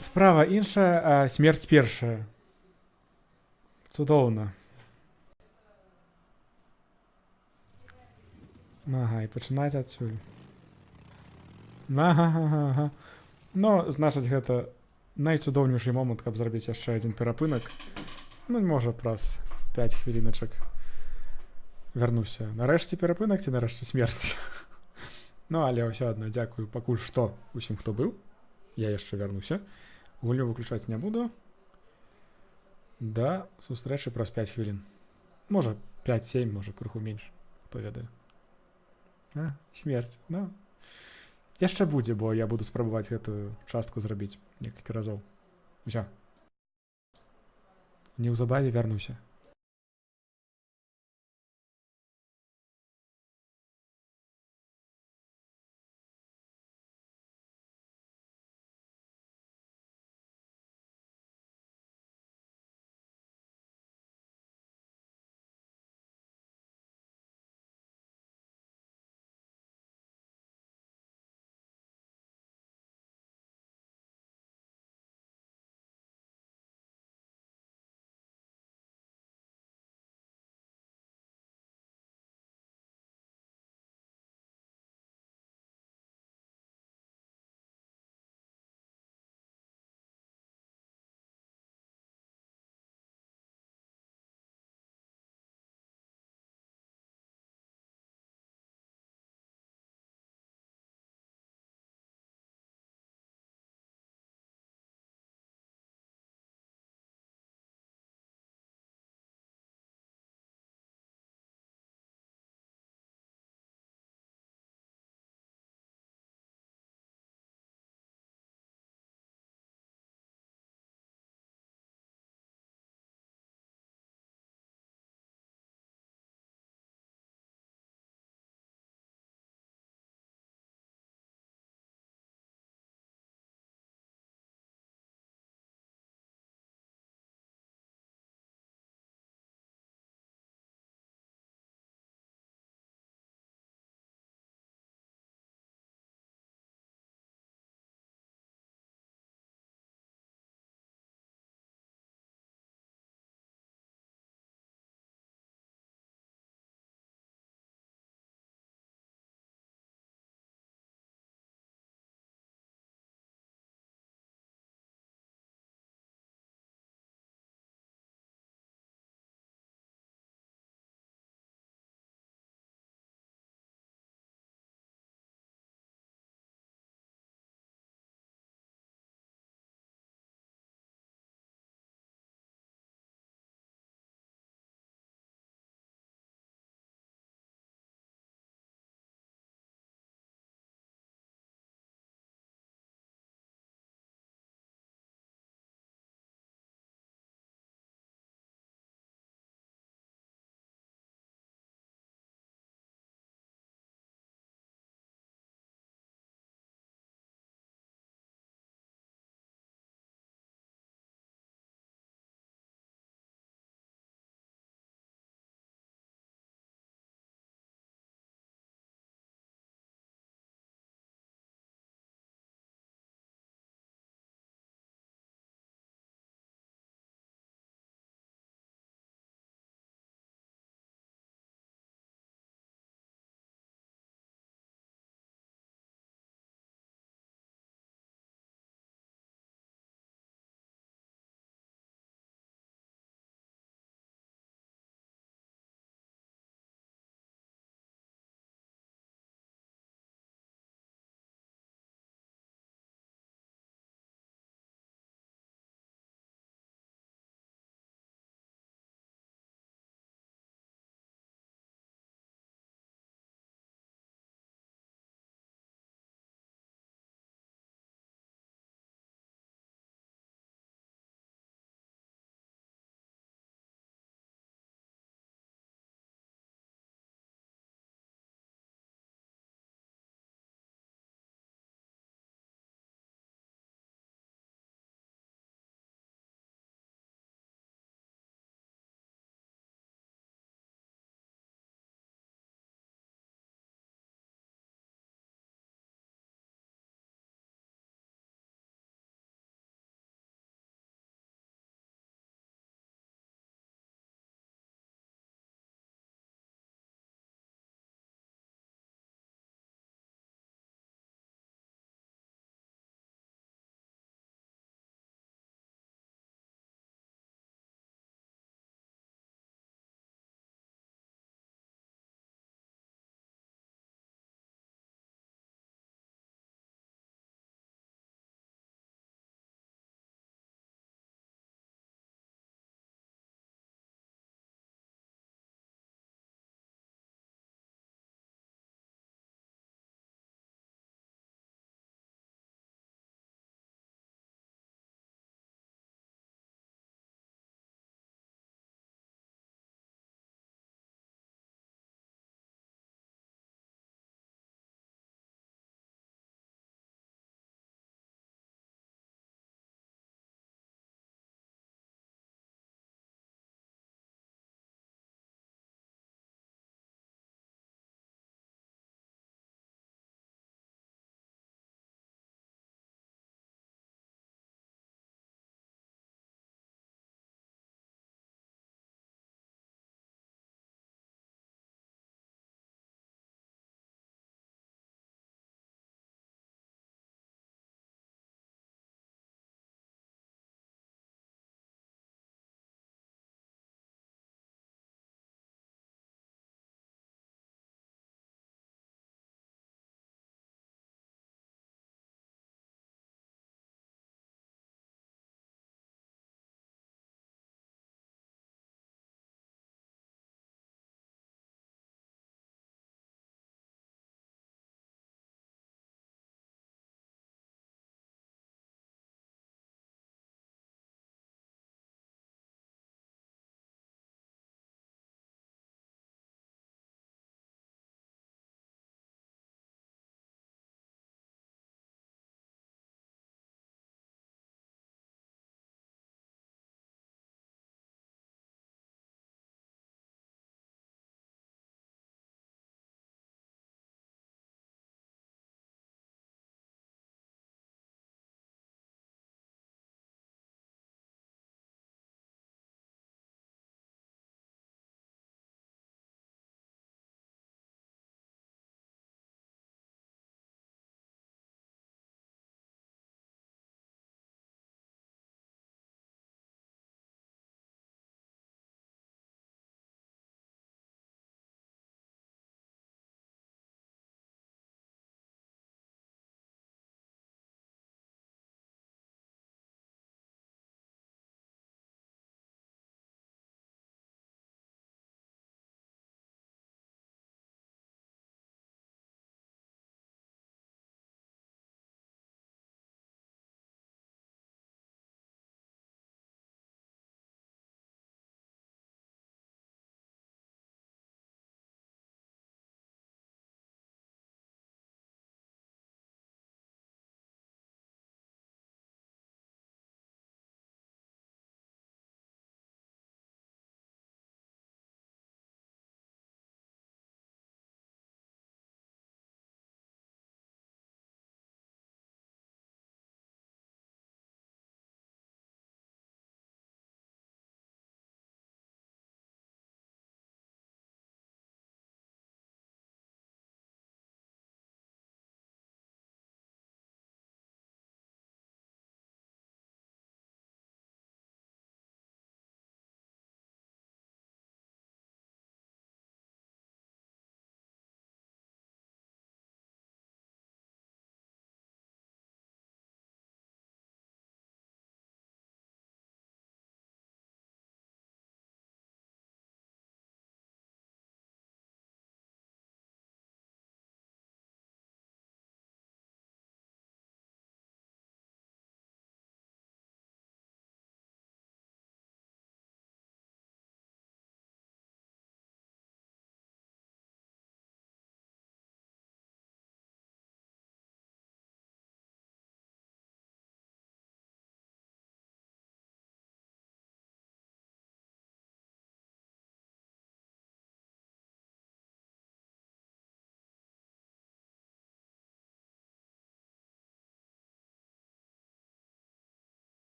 Справа іншая, а смерць першая. Цудоўна. Ага, і пачынаць адсюль. Ага. Ну, значыць, гэта найцудоўнейшы момант, каб зрабіць яшчэ адзін перапынак. Ну, можа, праз 5 хвіліначак. Вярнуся. Нарэшце перапынак ці нарэшце смерць? Ну, але ўсё адно дзякую пакуль што усім, хто быў. Я яшчэ вярнуся. Гульню выключаць не буду. Да сустрэчы праз 5 хвілін. Можа, 5-7, можа, крыху менш. Хто ведае. Смерць. Ну, яшчэ будзе, бо я буду спрабаваць гэтую частку зрабіць некалькі разоў. Усё. Неўзабаве вярнуся.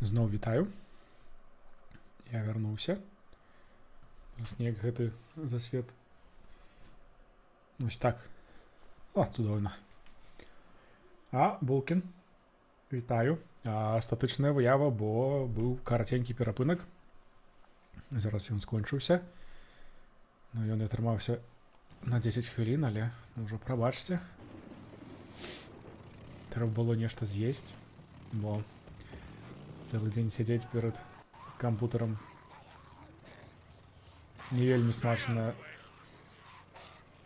Зноў вітаю. Я вярнуўся. Неяк гэты засвет. Вось так. О, цудоўна. Булкін. Вітаю. Астатычная выява, бо быў караценькі перапынак. Зараз ён скончыўся. Ну, ён атрымаўся на 10 хвілін, але ўжо прабачце. Трэба было нешта з'есць, бо цэлы дзень сядзець перад кампутарам не вельмі смачнае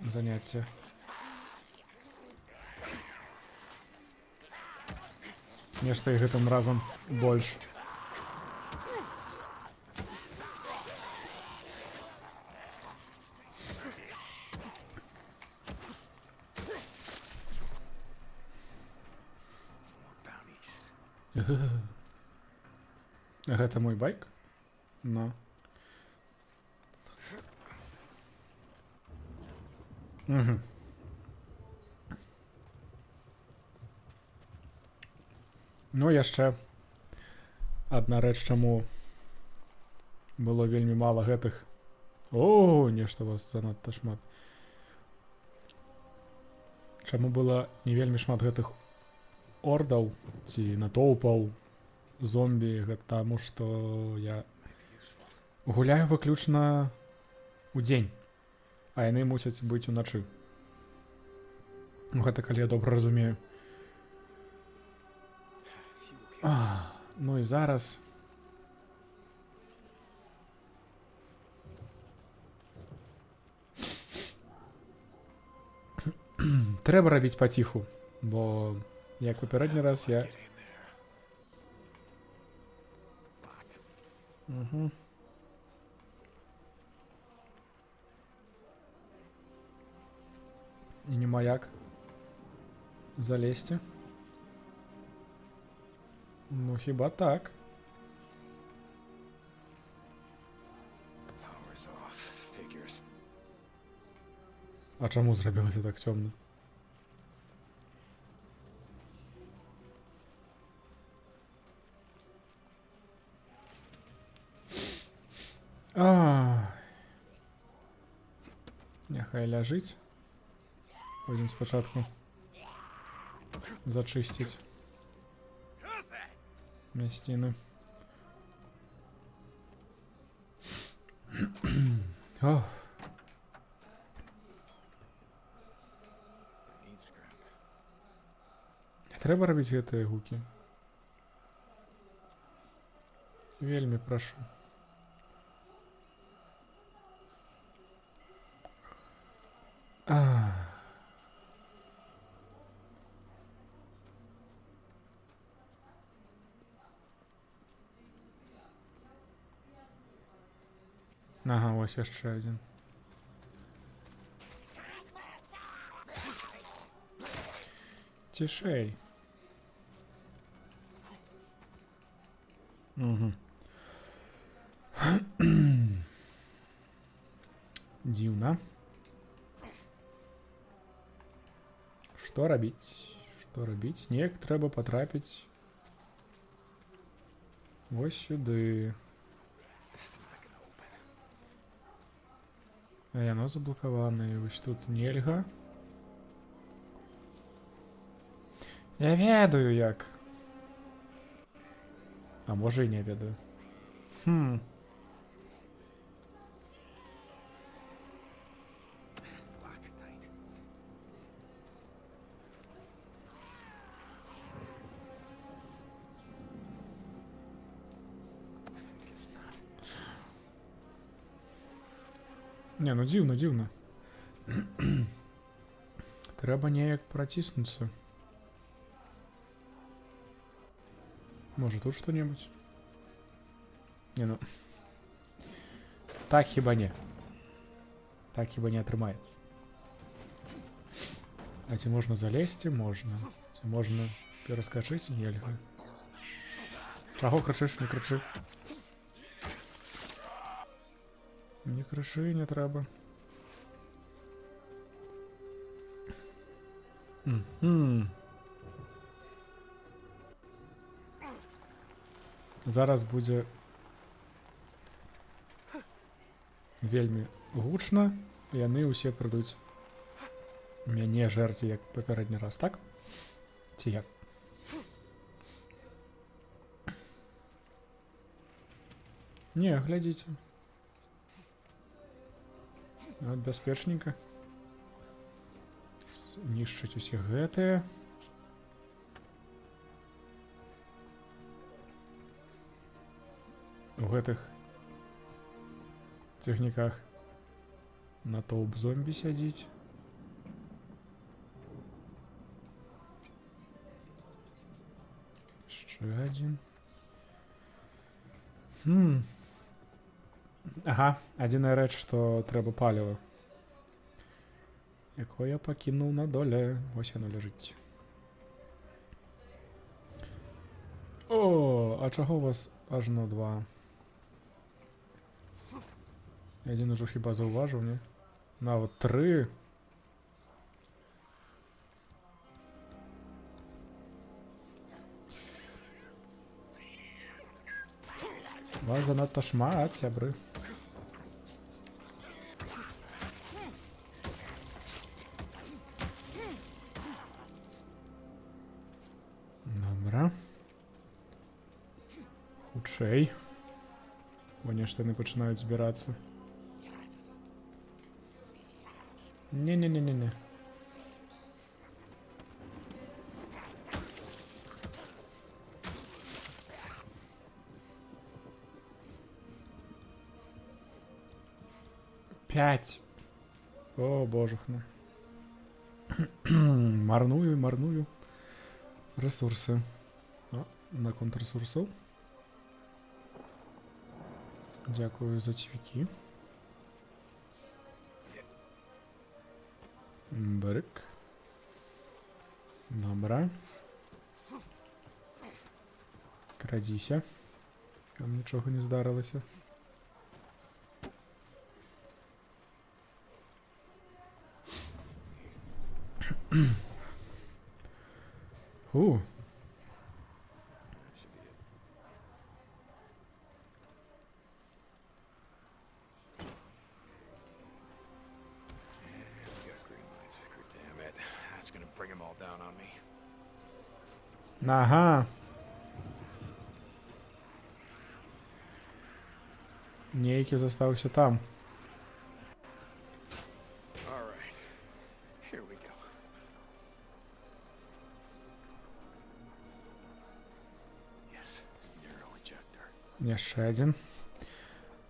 заняцце. Нешта і гэтым разам больш. Гэта мой байк? Ну. Угу. Ну, яшчэ адна рэч, чаму было вельмі мала гэтых. О, нешта у вас занадта шмат. Чаму было не вельмі шмат гэтых ордаў ці натоўпаў зомбі, гэта таму, што я гуляю выключна ў дзень, а яны мусяць быць уначы. Гэта калі я добра разумею. Ну і зараз трэба рабіць паціху, бо як папярэдні раз я... Угу. І нема як залезці. Ну, хіба так. А чаму зрабілася так цёмна? Няхай ляжыць. Пойдзем спачатку зачысціць мясціны. О! Не трэба рабіць гэтыя гукі. Вельмі прашу. Ага, ось яшчэ адзін. Цішэй. Угу. Дзіўна. Што рабіць? Што рабіць? Неяк трэба патрапіць вось сюды. А яно заблокаванае. Вось тут нельга. Я ведаю як. А можа і не ведаю. Не, ну дзіўна, дзіўна. Трэба неяк праціснуцца. Можа тут што-небудзь? Не, ну... Так хіба не. Так хіба не атрымаецца. А ці можна залезці? Можна. Ці можна пераскачыць? Нельга. Чаго крычыш? Не крычы. Не крычы, не трэба. Зараз будзе вельмі гучна, і яны ўсе прыйдуць мяне жэрці як папярэдні раз, так? Ці як? Не, глядзіце. От бяспечненька. Нішчыць усе гэтыя. У гэтых цягніках натоўп зомбі сядзіць. Яшчэ адзін. Ага, адзіная рэч, што трэба паліва. Якое я пакінуў на доле. Вось яно ляжыць. О, а чаго у вас ажно 2? Адзін ужо хіба заўважыў, не? Нават 3. Вас занадта шмат, сябры. Добра. Хутчэй. Бо нешта яны пачынаюць збірацца. Не-не-не-не-не. Пять. О, божухна. Марную ресурсы. О, наконт ресурсов. Дякую за цвікі. Брик. Добра. Крадзіся. Там нічога не здарылася. Ага. Нейкі застаўся там. Яшчэ адзін.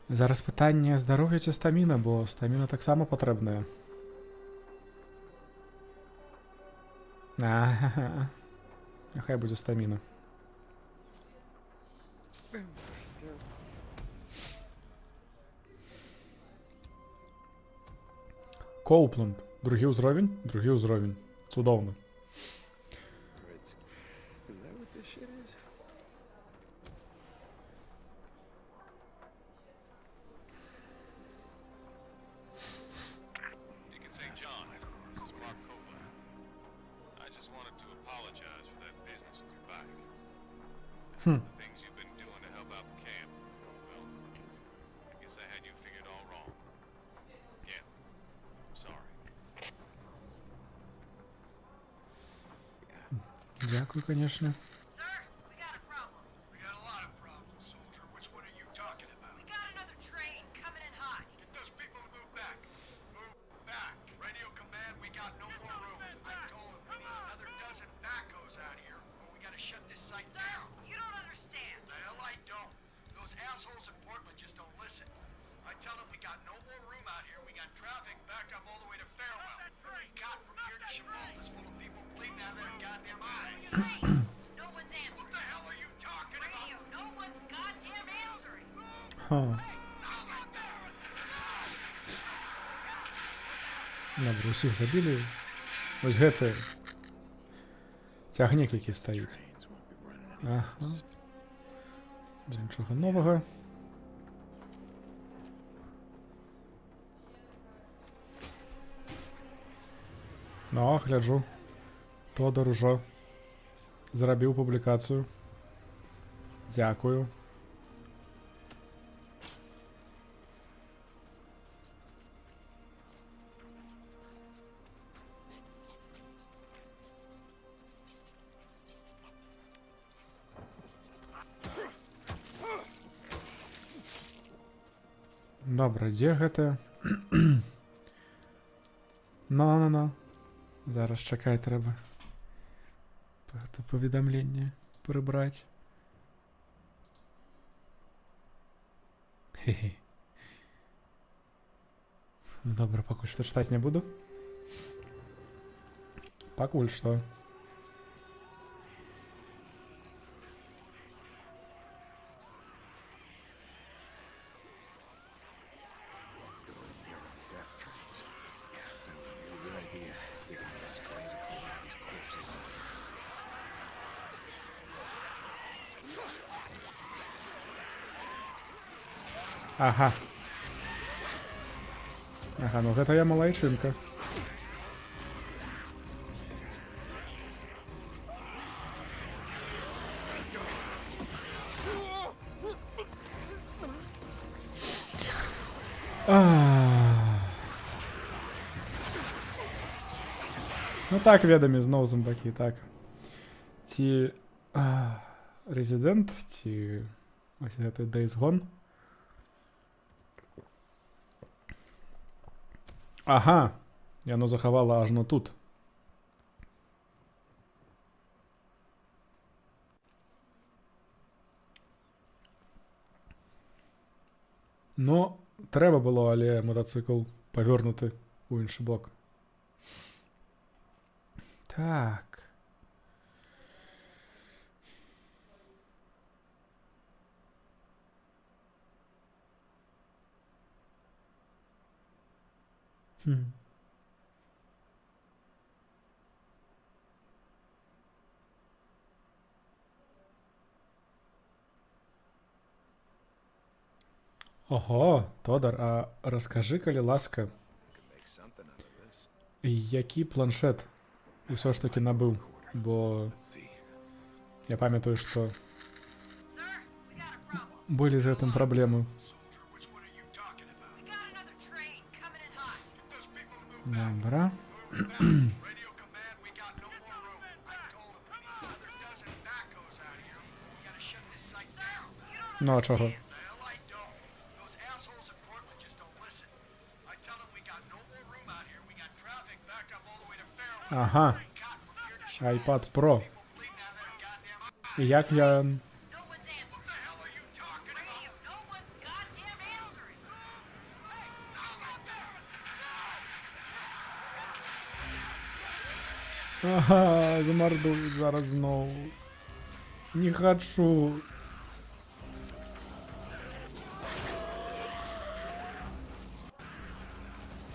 Зараз пытанне здароўя ці стаміна, бо стаміна таксама патрэбная. Ага. Няхай будзе стаміна. Коупланд. Другі ўзровень? Другі ўзровень. Цудоўна. The things you've been doing to help out the camp. Well, I guess I had you figured all wrong. Yeah, I'm sorry. Дякую, конечно. Sir, we got a problem. We got a lot of problems, soldier. Which one are you talking about? We got another train coming in hot. Get those people to move back. Move back. Radio command, we got no more room. I told them we need another dozen backhoes out here, or we gotta shut this site down. You don't understand. The hell I don't. Those assholes in Portland just don't listen. I tell them we got no more room out here. We got traffic backed up all the way to Farewell. We got from here to Chemolt is full of people bleeding out of their goddamn eyes. No one's answering. What the hell are you talking about? Radio, no one's goddamn answering. Добре, усіх забілі. Ось гэты цягнік, які стаіць. Ага. Нічога новага. Ну, гляджу. Тодар ужо зрабіў публікацыю. Дзякую. Добра, дзе гэта? Ну. Зараз чакай, трэба. Гэта паведамленне прыбраць. Хе-хе. Добра, пакуль што чытаць не буду. Пакуль што. Ага. Ага, ну гэта я малайчынка. Ну так, ведамі, зноў зомбакі, так. Ці Resident, ці ось гэты Days Gone. Ага, яно захавала ажно тут. Ну, трэба было, але мотоцикл павёрнуты ў іншы бок. Так. Ого, Тодар, а раскажы, калі ласка, які планшет усё ж таки набыў, бо я памятаю, што былі з гэтым праблемы. Добра. Ну, а чого? Ага. iPad Pro. І як я... Ага, замордують зараз знову. Не хочу.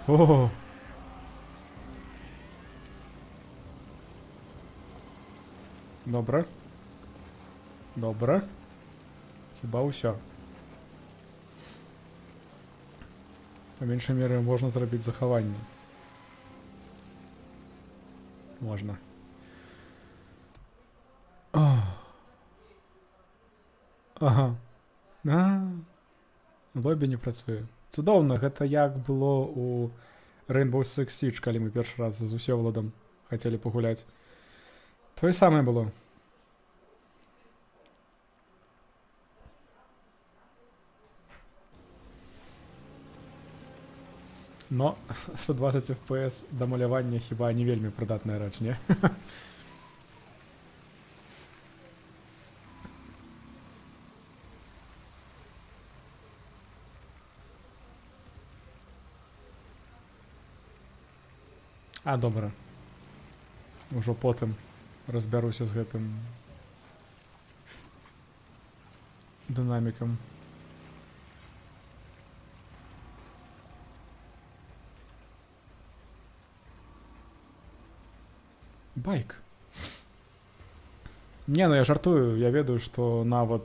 О. Добре. Добре. Хіба усё. По меншай меры можна зрабіць захаванне. Можна. Ага. Лобі не працуе. Цудоўна, гэта як было у Rainbow Six Siege, калі мы першы раз з Усёваладам хацелі пагуляць. Тое самае было. Но 120 FPS да малявання хіба не вельмі прыдатная рэч, не? А, добра. Ужо потым разбяруся з гэтым дынамікам. Байк. Не, ну я жартую, я ведаю, што нават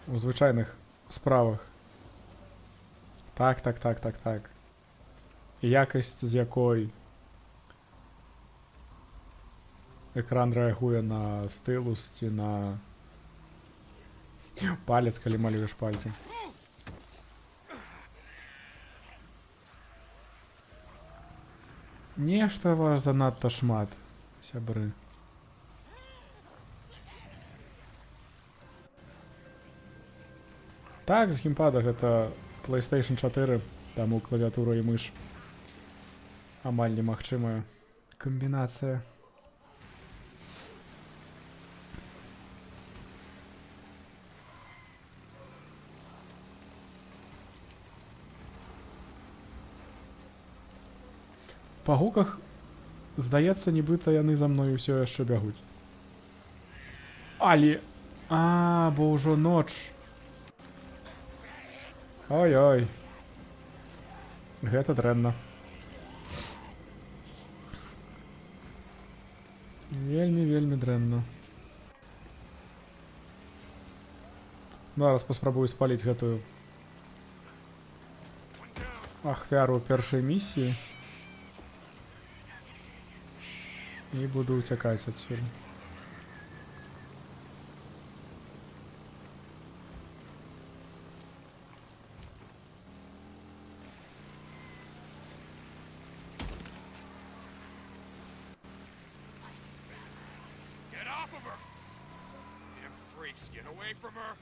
у звычайных справах. Так. І якасць, з якой экран рэагуе на стылус ці на палец, калі малюеш пальцем. Нешта вас занадта шмат, сябры. Так, з геймпада гэта PlayStation 4, таму клавіатура і мыш амаль немагчымая камбінацыя. Па гуках, здаецца, нібыта яны за мною ўсё яшчэ бягуць. Але... бо ўжо ноч. Ой-ой. Гэта дрэнна. Вельмі дрэнна. Зараз паспрабую спаліць гэтую ахвяру першай місіі. І буду уцякаць адсюль. Get away from her!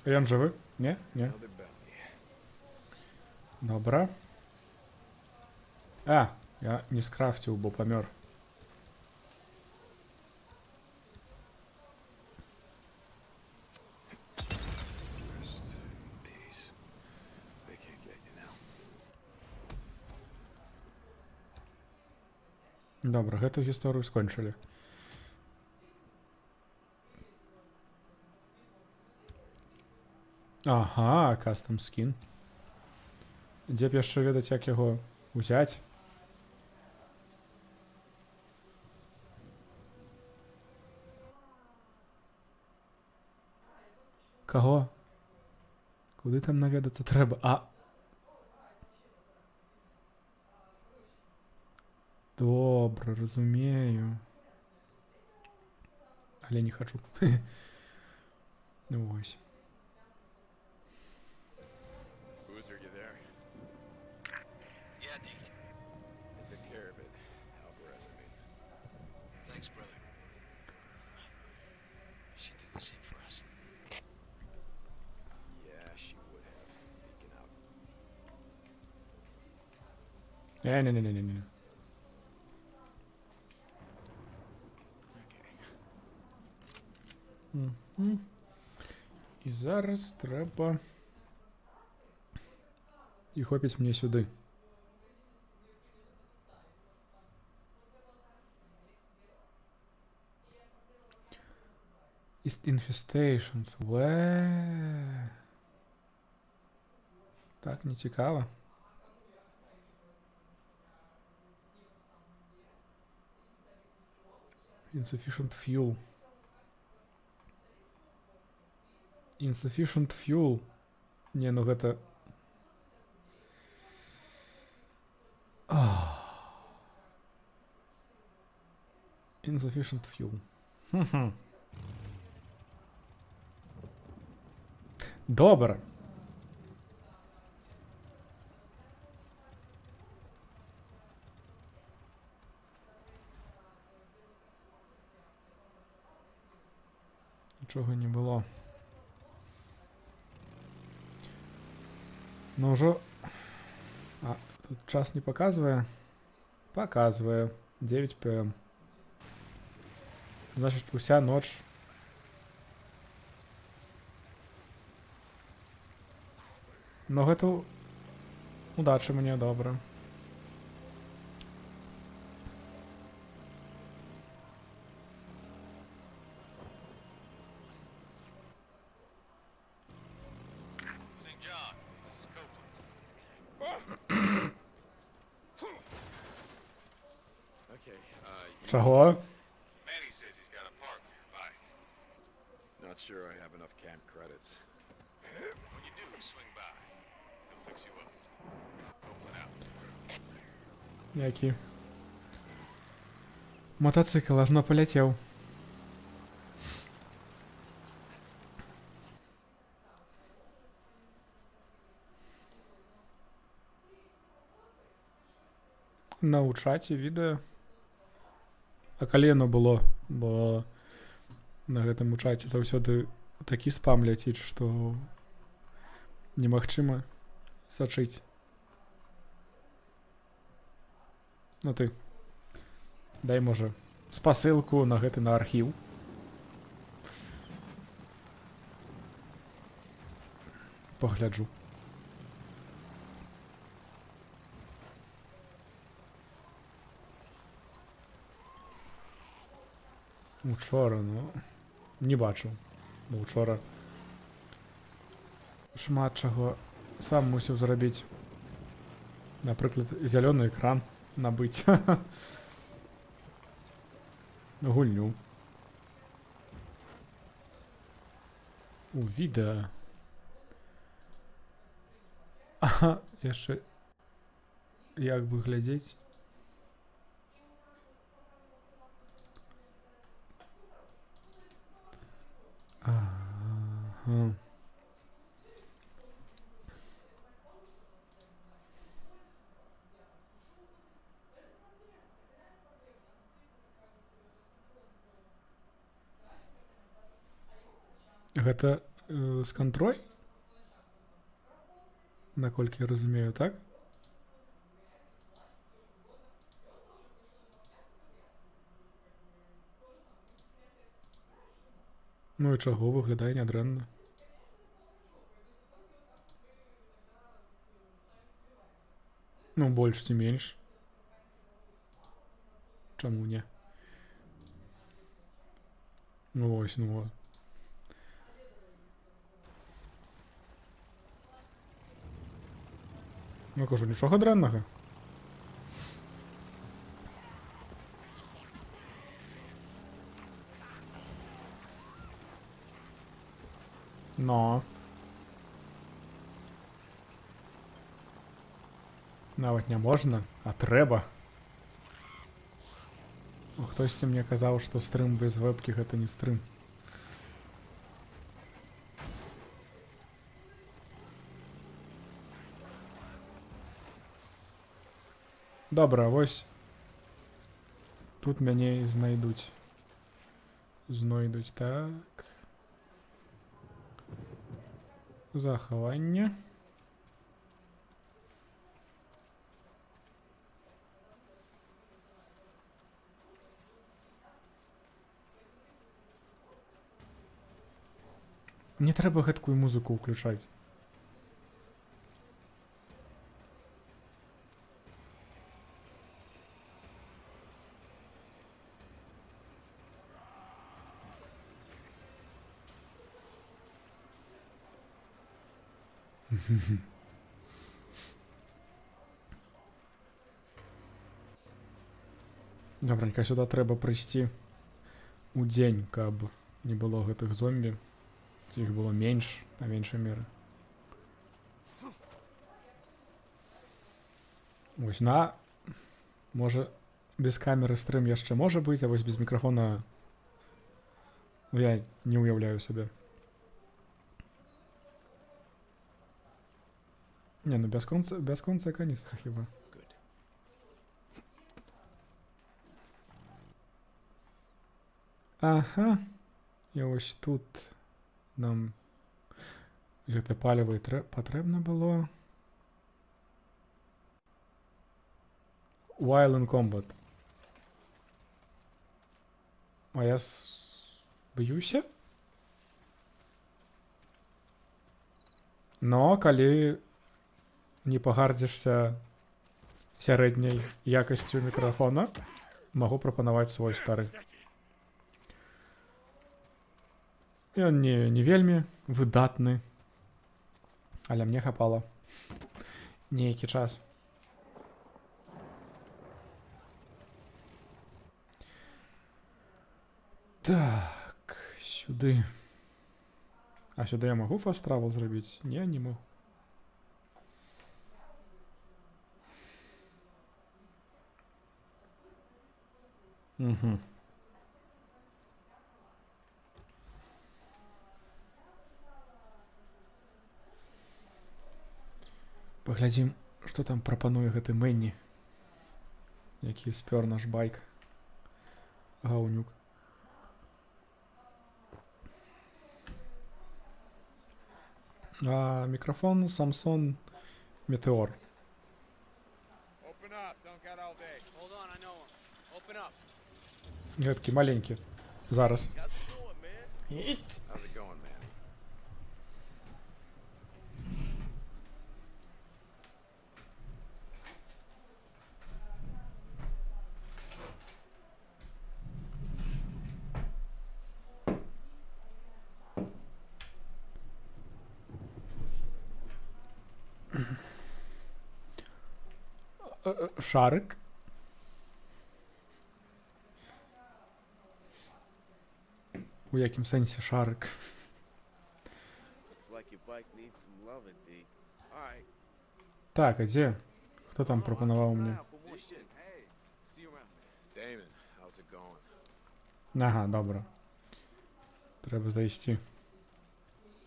Ён жывы? Не? Не. Добра. Я не скрафціў, бо памёр. Добра, гэтую гісторыю скончылі. Ага, кастом скін. Дзе б яшчэ ведаць, як яго узяць? Каго? Куды там наведацца трэба? Добра, разумею. Але не хачу. Ну вось. Boozer, you there? Yeah, Deke. I took care of it. Alvarez, I mean. Thanks, brother. She'd do the same for us. Yeah, she would have. Deacon out. Не. І зараз трэба... І хопіць мне сюды. Infestations. Так, не цікаво. Insufficient fuel. Insufficient fuel. Не, ну гэта... Insufficient fuel. Добре. Нічого не було. Ну вже... тут час не показує? Показує. 9 п.м. Значить, уся ноч. Ну, гэта... Удачі мені, добре. Чого? Manny says he's got a part for your bike. Not sure I have enough camp credits. When you do, swing by. He'll fix you up. Open out. Які? Мотоцикл аж но полетів. На у чаті відео. А коли воно було? Бо на гэтым чаце заўсёды такі спам ляціць, што немагчыма сачыць. Ну ты дай, можа, спасылку на гэты на архіў. Пагляджу. Учора, ну, не бачыў. Бо учора шмат чаго сам мусіў зрабіць. Напрыклад, зялёны экран набыць. Гульню. У відэа. Ага, яшчэ як бы глядзець. Ага. Гэта з кантроль? Наколькі я разумею, так? Ну і чаго, выглядае нядрэнна. Ну, больш ці менш. Чаму не? Ну вось, ну. Ну кажу, нічога дрэннага. Но. Нават не можна, а трэба. Хтосьці мне казаў, што стрым без вэбкі гэта не стрым. Добра, вось. Тут мяне і знайдуць. Знойдуць, так. Захаванне. Не трэба гэткую музыку ўключаць. Добранька, сюда трэба прыйсці у дзень, каб не было гэтых зомбі. Ці іх было менш, на меншай меры. Вось на... Можа, без камеры стрым яшчэ можа быць, а вось без мікрафона... Ну, я не ўяўляю сабе. Не, ну без конца каністра хіба. Ага. І ось тут нам гэта паліва патрэбна было. While in combat. А я б'юся? Но калі не пагардзішся сярэдняй якасцю мікрафона, магу прапанаваць свой стары. Ён не вельмі выдатны, але мне хапала нейкі час. Так, сюды. А сюды я магу фаст-травел зрабіць? Не, не магу. Угу. Паглядзім, што там прапануе гэты Мэнні, які спёр наш байк. Гаўнюк. А мікрофон Samsung Meteor. Open up. Don't got all day. Hold on, I know him. Open up. Я такий маленький. Зараз. How's it going, Manny? Шарик. У яким сенсі шарик? Looks like your bike needs some loving, Deke. All right. Так, а де? Хто там пропонував мені? For more shit. Hey, see you around. Damon, how's it going? Ага, добре. Треба зайти.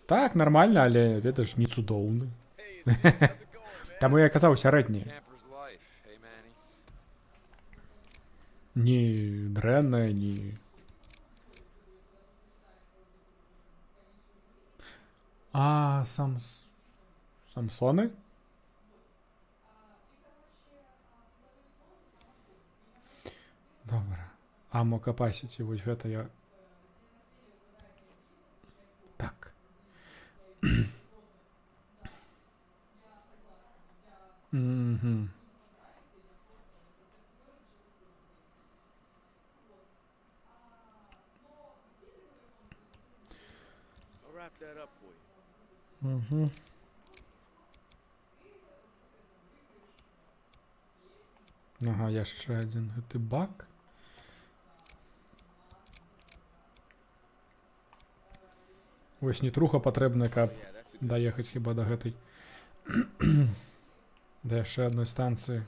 Так, нормально, але, ведеш, не цудоўны. Таму я казаў сярэдні. Camper's life, hey, Manny? Не дрэнна, не... А, Самсоны? Добра. Ammo capacity, вось гэта я... Так. Мгм. I'll wrap that up for you. Угу. Ага, яшчэ адзін гэты бак. Вось не труха патрэбна, каб даехаць хіба да гэтай да яшчэ адной станцыі.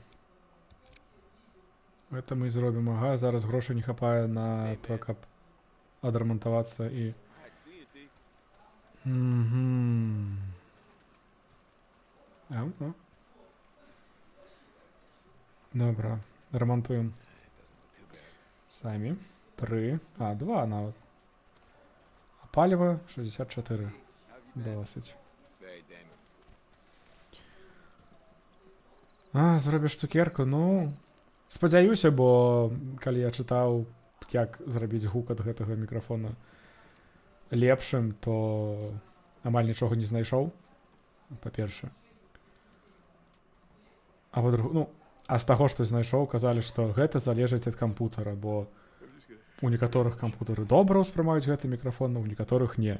Гэта мы і зробім. Ага, зараз грошай не хапае на то, каб адрамантавацца і... Добра, ремонтуємо. Самі. 3, 2 навіть. А паліва 64. Досить. Зробиш цукерку? Ну, спадзяюся, бо калі я чытаў, як зрабіць гук ад гэтага мікрафона лепшым, то амаль нічога не знайшоў, па-першае. А па-другое, ну, а з таго, што знайшоў, казалі, што гэта залежыць ад кампутара, бо у некаторых кампутары добра ўспрымаюць гэты мікрафон, у некаторых не.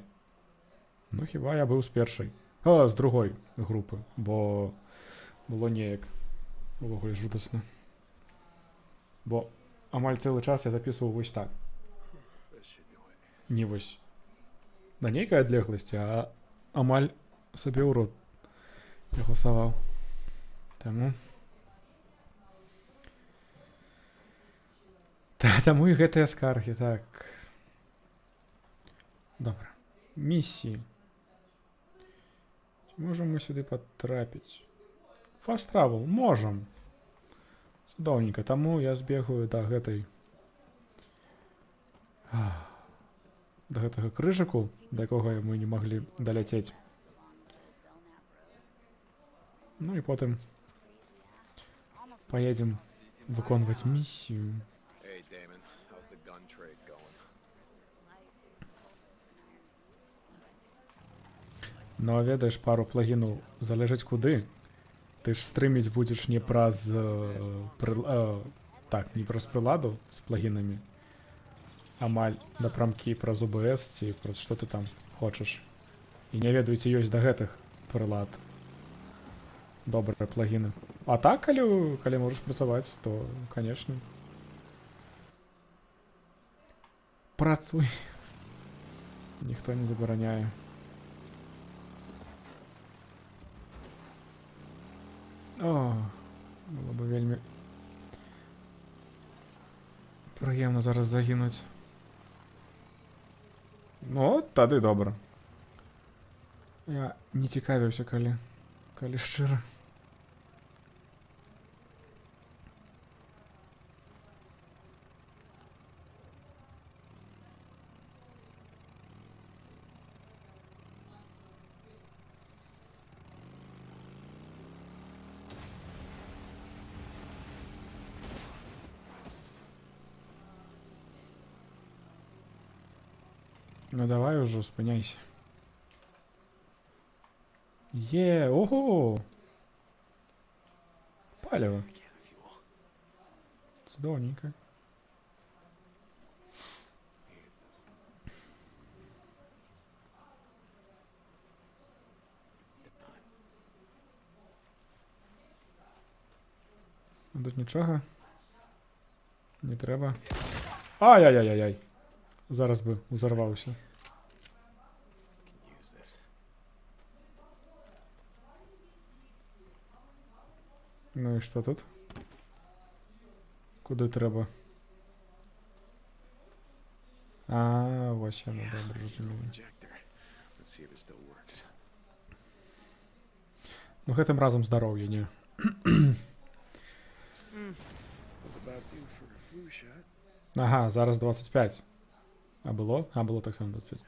Ну, хіба я быў з першай. З другой групы, бо было неяк увогуле жудасна. Бо амаль цэлы час я запісваў вось так. Не вось на нейкай адлегласці, а амаль сабе ў рот яго саваў. Таму... Таму і гэтыя скаргі, так. Добра. Місіі. Ці можам мы сюды патрапіць? Fast travel. Можам. Цудоўненька. Таму я збегаю да гэтай... да гэтага крыжыку, да якога мы не маглі даляцець. Ну і потым паедзем выконваць місію. Hey, Damon, how's the gun trade going? Ну, а ведаеш, пару плагінаў залежыць куды. Ты ж стрыміць будзеш не праз... так, не праз прыладу з плагінамі. Амаль напрамкі праз OBS ці праз што ты там хочаш. І не ведаю, ці ёсць да гэтых прылад добрыя плагіны. А так, калі можаш працаваць, то, канешне. Працуй. Ніхто не забараняе. О, было бы вельмі прыемна зараз загінуць. Ну, тады добра. Я не цікавіўся, калі шчыра. Ну давай уже, спиняйся. Є, ого! Палево. Чудовненько. Тут нічого. Не треба. Ай-яй-яй-яй. Зараз би узорвався. Ну і що тут? Куди треба? А, ось воно, добре, розумію. Ну, гэтым разом здароўя, не. Ага, зараз 25. А было? А, было так само 25.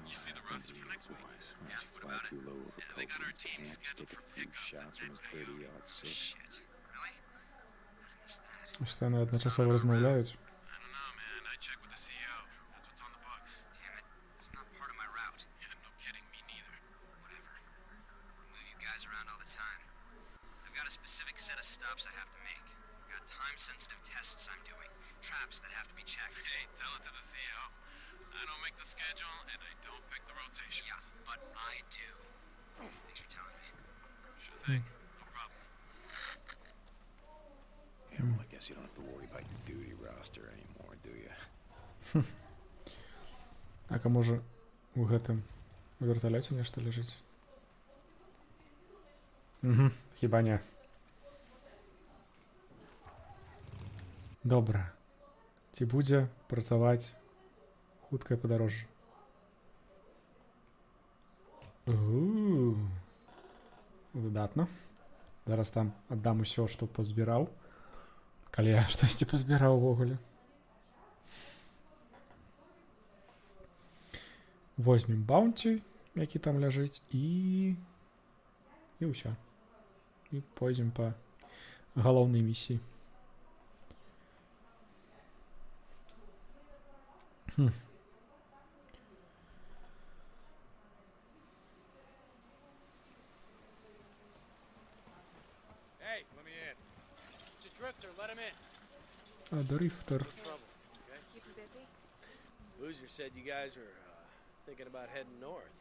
You see the roster for next week? Yeah, what about it? Yeah, they got our team scheduled for pickups at 10 p.m. Shit. Really? I missed that. Що вони одночасово розмовляють. I don't know, man. I checked with the CEO. That's what's on the books. Damn it. It's not part of my route. Yeah, no kidding. Me neither. Whatever. I move you guys around all the time. I've got a specific set of stops I have to make. I've got time-sensitive tests I'm doing. Traps that have to be checked. Hey, tell it to the CEO. I don't make the schedule, and I don't pick the rotations. Yeah, but I do. Thanks for telling me. Sure thing. No problem. Yeah, well, I guess you don't have to worry about your duty roster anymore, do you? Так, а може у гэтым у верталёце нешта ляжыць? Угу, хіба не. Добра. Ці будзе працаваць хуткае падарожжа? Выдатна. Зараз там аддам усё, што пазбіраў. Калі я штосьці пазбіраў увогуле. Возьмем баунці, які там ляжыць, і ўсё. І пойдзем па галоўнай місіі. Hey, let me in. It's a drifter. Let him in. А, дрифтер. Trouble. Okay. Keeping busy? Boozer said you guys are thinking about heading north.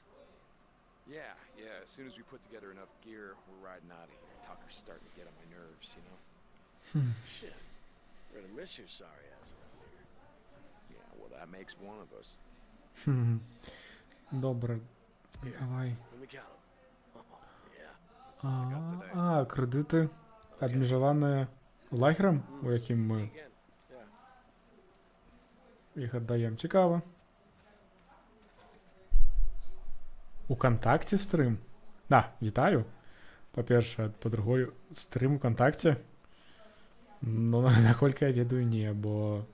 Yeah. As soon as we put together enough gear, we're riding out of here. Tucker's starting to get on my nerves, you know? Shit. We're gonna miss your sorry ass around here. Yeah, well, that makes one of us. Добре. Давай. Let me count 'em. Oh, yeah. А, кредити абмежаваныя лагерам, у якім ми їх аддаємо. Цікаво. У контакті стрим? Да, вітаю. По-перше, по-другое, стрим у контакті? Ну, наколькі я ведаю, не, бо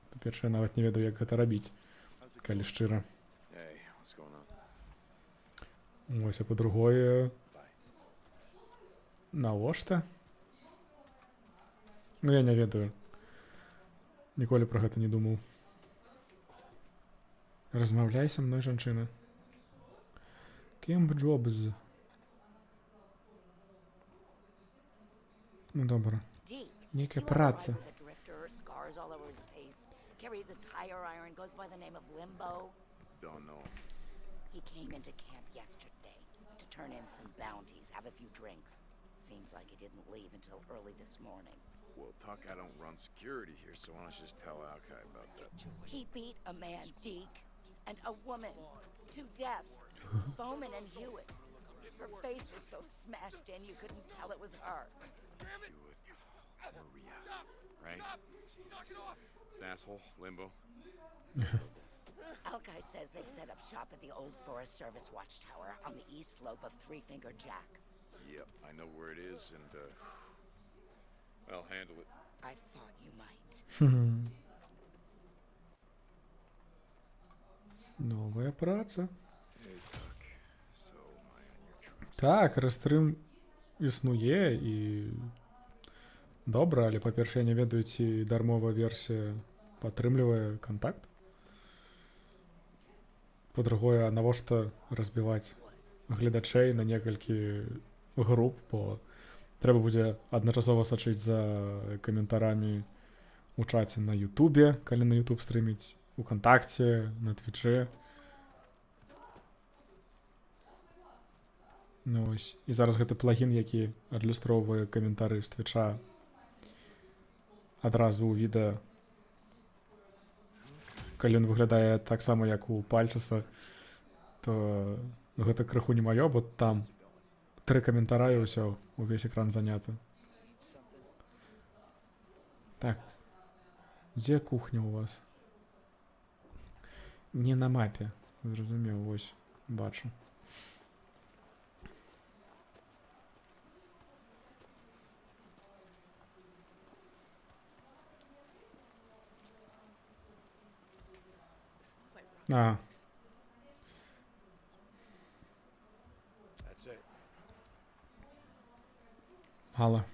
по-перше, я нават не ведаю, як гэта рабіць, калі шчыра. Ось, а по-другое, навошта? Ну, я не ведаю. Ніколі про гэта не думаў. Размаўляй са мной, жанчына. Кемп Джобз. Ну, добра. Некая праца. Carries a tire iron, goes by the name of Limbo. Don't know. He came into camp yesterday to turn in some bounties, have a few drinks. Seems like he didn't leave until early this morning. Well, Tuck, I don't run security here, so why don't you just tell Alki about that? He beat a man, Deke, and a woman to death. Bowman and Hewitt. Her face was so smashed in you couldn't tell it was her. Maria, right? This asshole, Limbo. Alki says they've set up shop at the old Forest Service watchtower on the east slope of Three Finger Jack. Yep, I know where it is, and I'll handle it. I thought you might. Новая праца. Hey, Tuck. So, am I on your tracks? Так, рестрим існує і добре, але, по-перше, я не ведаю, ці дармова версія падтрымлівае кантакт. Па-другое, навошта разбіваць гледачэй на некалькі груп, бо трэба будзе адначасова сачыць за каментарамі у чаце на Ютубе, калі на Ютуб стрыміць, у Кантакце, на Твічы. Ну вось, і зараз гэты плагін, які адлюстроўвае каментары з Твіча адразу ў відэа, калі ён выглядае так само, як у Пальчаса, то гэта крыху не маё, бо там 3 каментара і ўсё, увесь экран заняты. Так. Дзе кухня у вас? Не на мапе. Зразумеў, вось, бачу. А. That's it. Мало.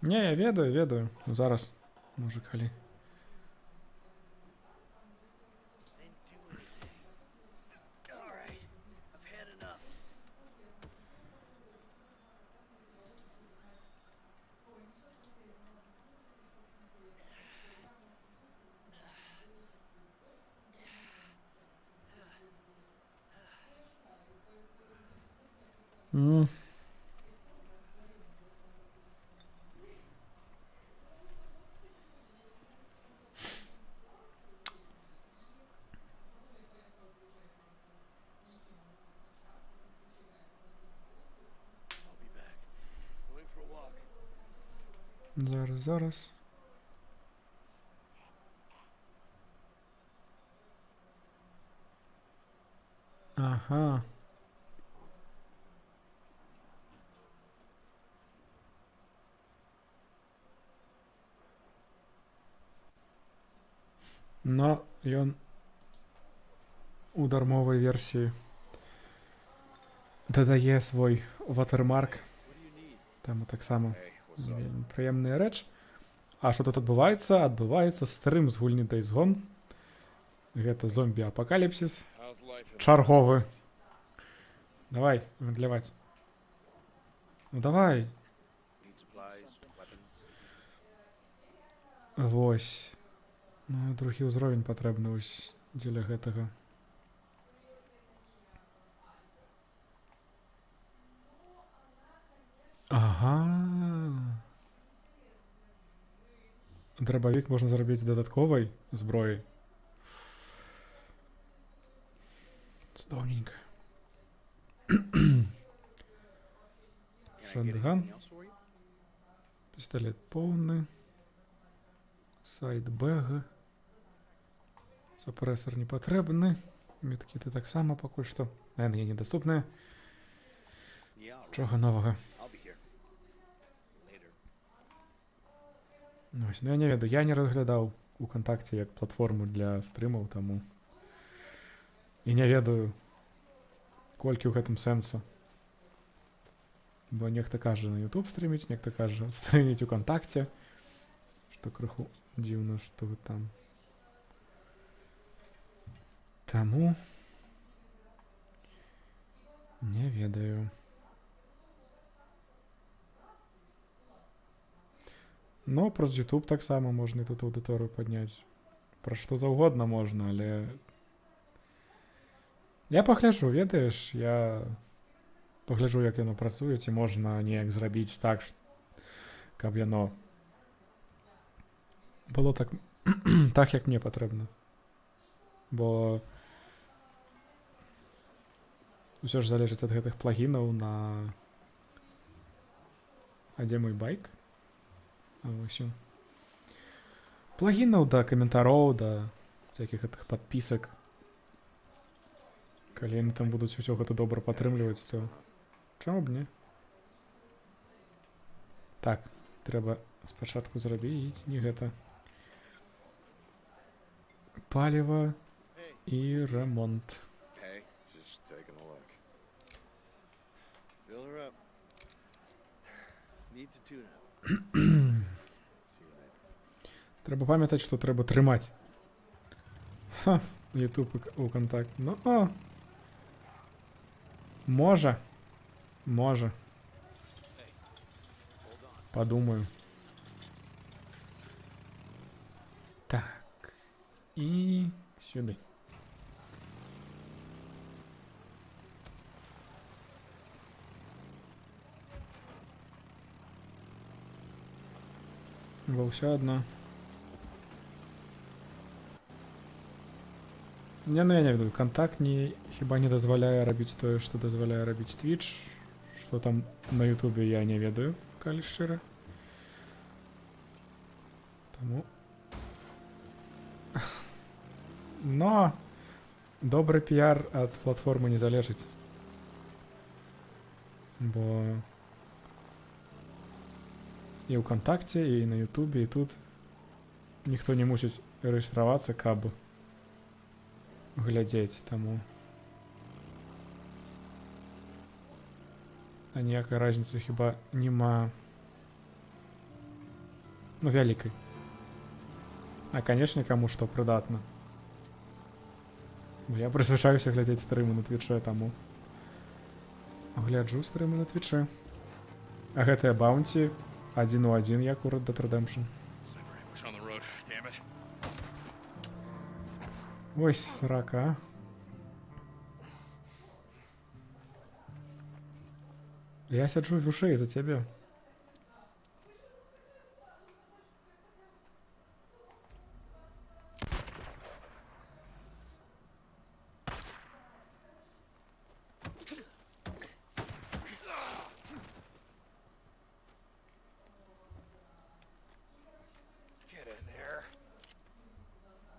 Не, я ведаю. Ну зараз, може, калі. Зараз. Ага. Но ён у дармовай версіі дадае свой ватермарк. Таму таксама вельмі прыемная рэч. А што тут адбываецца? Адбываецца стрым з гульні Days Gone. Гэта зомбі-апакаліпсіс. Чарговы. Давай, гандляваць. Ну давай. Вось. Ну, другі ўзровень патрэбны вось дзеля гэтага. Ага. Драбавік можна зрабіць дадатковай зброяй. Цудоўненька. Шотган. Пістолет поўны. Сайдбэг. Сапрэсор не патрэбны. Медкіты таксама пакуль што. Яны недаступныя. Чога новага? Ну, я не ведаю, я не разглядаў у Кантакце як платформу для стрымаў, таму і не ведаю, колькі ў гэтым сэнсу. Бо нехта кажа на YouTube стрыміць, нехта кажа стрыміць у Кантакце, што крыху дзіўна, што вы там. Таму не ведаю. Но праз YouTube таксама можна і тут аўдыторыю падняць. Пра што заўгодна можна, але... Я пагляджу, ведаеш, я пагляджу, як яно працуе, ці можна неяк зрабіць так, каб яно было так, так як мне патрэбна. Бо ўсё ж залежыць ад гэтых плагінаў на... А дзе мой байк? Плагінаў да каментароў, да всякіх гэтых падпісак. Калі яны там будуць усё гэта добра падтрымліваць, то чаму б не? Так, трэба спачатку зрабіць не гэта. Паліва і ремонт. Трэба памятаць, што трэба трымаць. Ха, YouTube у контакт. Ну, о. Можа. Можа. Подумаю. Так. І сюди. Бо ўсё адно. Не, ну я не ведаю, контакт хіба не дазваляе рабіць тое, што дазваляе рабіць Twitch. Што там на Ютубе я не ведаю, калі шчыра. Таму... Но добры піар ад платформы не залежыць. Бо і ў кантакце, і на Ютубе, і тут ніхто не мусіць рэгістравацца, каб глядзець, таму а ніякай разніцы хіба няма, ну, вялікай. А, канешне, каму што прыдатна. Бо я прызвычаюся глядзець стрымы на Твічэ, таму гляджу стрымы на Твічэ. А гэтыя баунці 1 у 1, як у Red Dead Redemption. Ось срака. Я сяджу в ушей за цябе.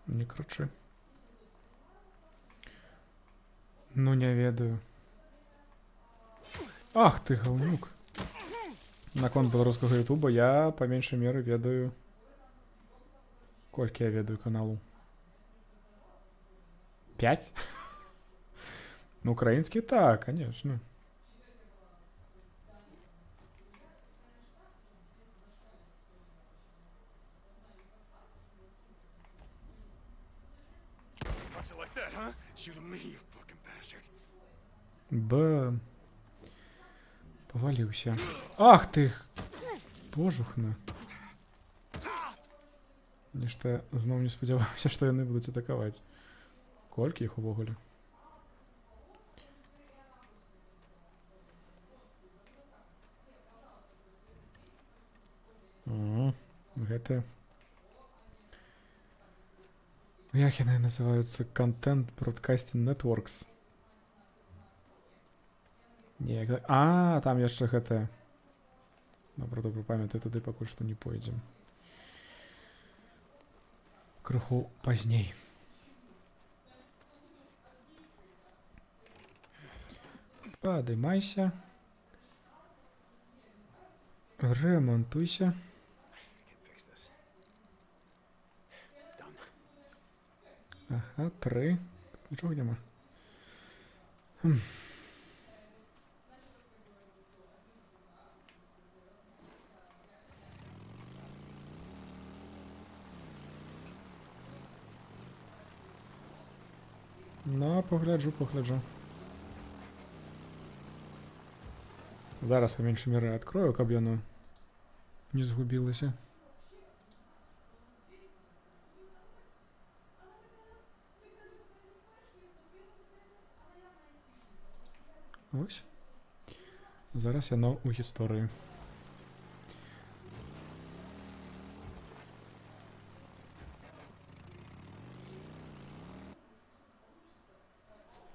Не кручы. Ну, не ведаю. Ах ты, галнюк. Наконт беларускага ютуба я, па меншай меры, ведаю... Колькі я ведаю каналу? 5? Ну, украінскі так, конечно. Б. Поваліўся. Ах ты! Божухна. Нешта зноў не спадзяваўся, што яны будуць атакаваць. Колькі іх увогуле? О, гэта... Як яны называюцца? Content Broadcasting Networks. Не, а, там яшчэ гэтае. Добра, памятай, туды пакуль што не пойдзем. Крыху пазней. Падымайся. Ремонтуйся. Ага, 3. Нічого нема. Ну, погляджу. Зараз по меншай меры адкрою, каб яно не згубілася. Ось. Зараз яно у гісторыі.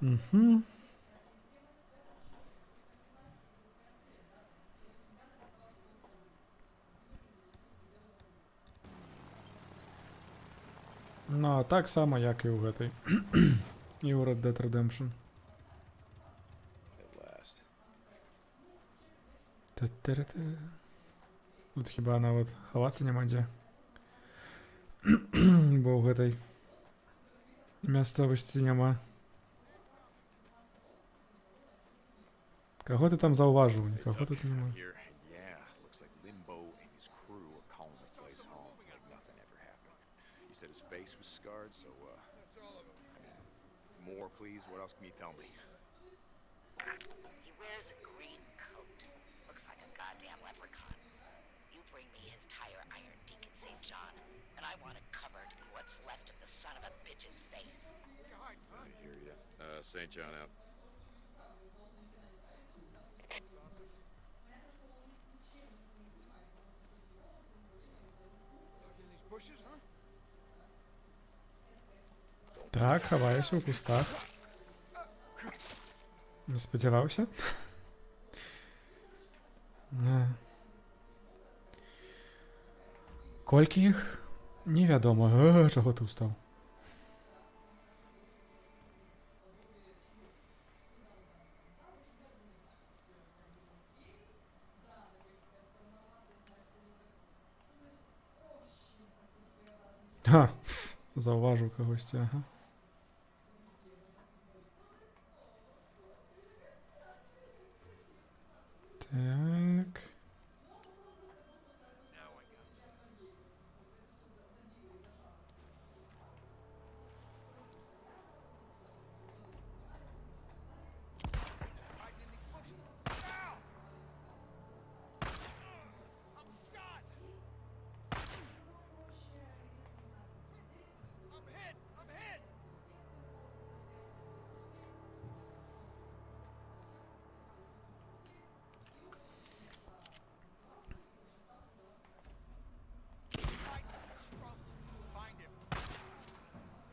Угу. Ну, так само, як і у гэтай. І у Red Dead Redemption. Тут хіба нават хавацца няма дзе. Бо ў гэтай мясцовасці няма. Каго ты там заўважыў? Нікаго тут няма. said his face was scarred, so, I mean, more, please? What else can you tell me? He wears a green coat. Looks like a goddamn leprechaun. You bring me his tire iron, Deacon St. John, and I want it covered in what's left of the son of a bitch's face. I hear ya. St. John out. Так, ховаюся у кустах. Не сподівався. Колькі їх? Невідомо. Чого ти встав? Ха, зауважив когось, ага. Так.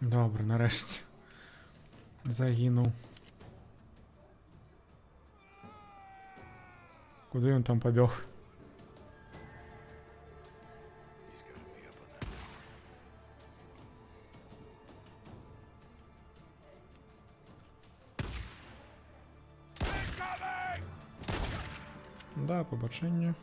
Добре, нарешті. Загинув. Куди він там побіг? Да, побачення.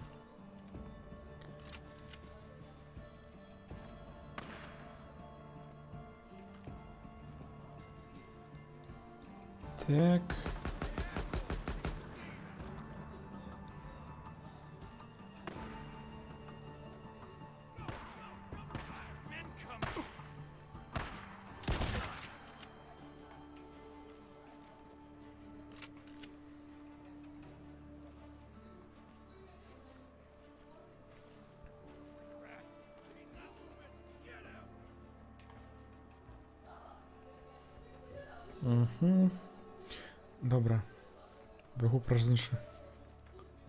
Так. Угу. Добре. Бегу праздніше.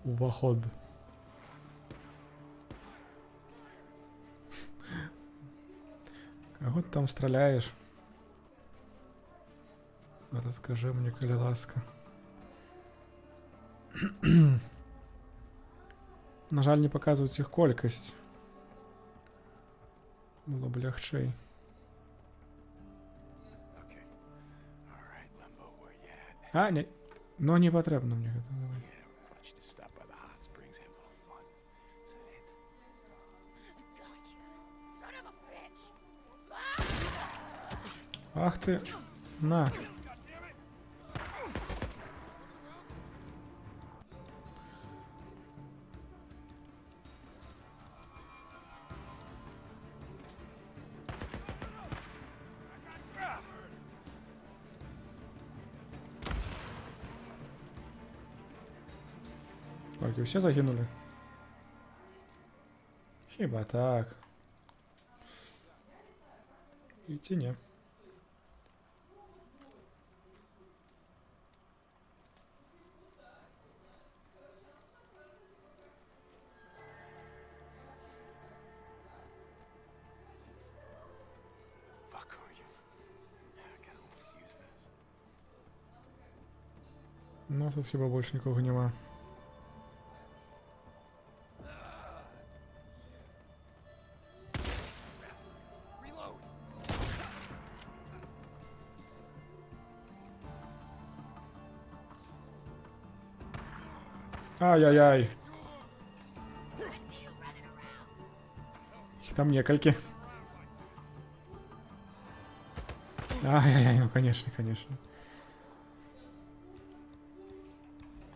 Уваход. Кого ти там стріляєш? Розкажи мені, коли ласка. На жаль, не показують їх кількість. Було б легчей. А, не. Ну, не потрібно мені. Давай. Ах ти. На. Так, и все загинули? Хіба так. І ті ні. Ну, тут хіба більше нікого нема. Ай-яй-яй. Их там несколько. Ай-яй-яй, ну конечно, конечно.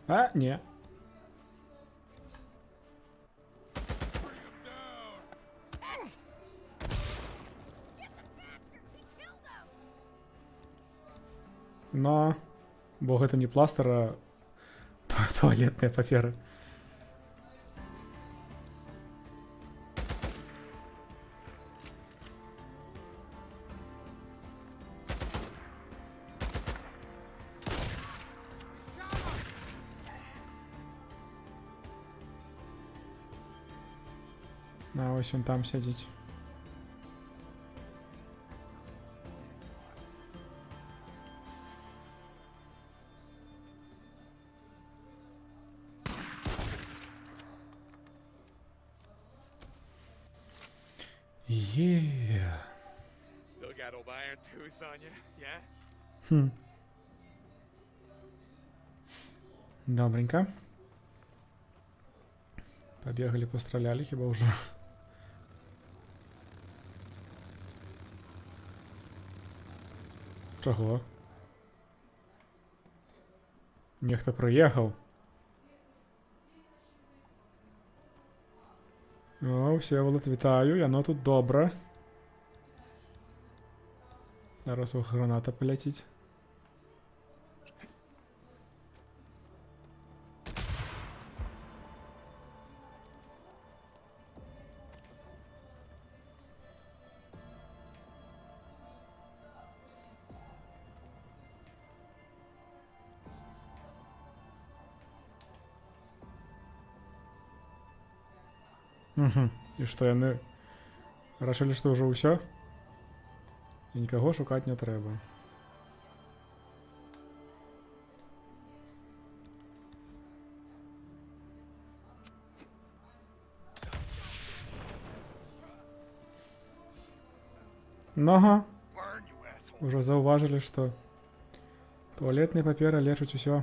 А, не. Но... Бо гэта не пластыр, а туалетная папера. А ось он там сядзіць. Yeah. Still got old iron tooth on you, yeah? Добренько. Побегали, постреляли, хіба уже. Чого? Нехто приїхав. О, Всеволод, вітаю, яно тут добре. Зараз граната полетить. Угу. І што яны рашылі, што ўжо ўсё? І нікаго шукаць не трэба. Нага. Ужо заўважылі, што туалетная папера лечыць усё.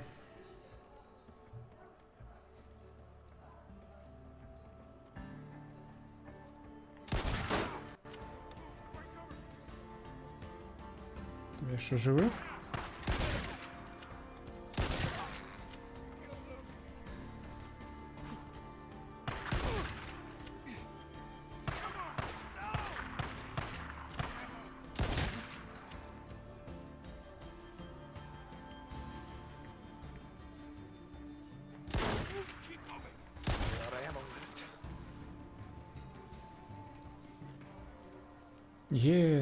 Jeszcze żyły?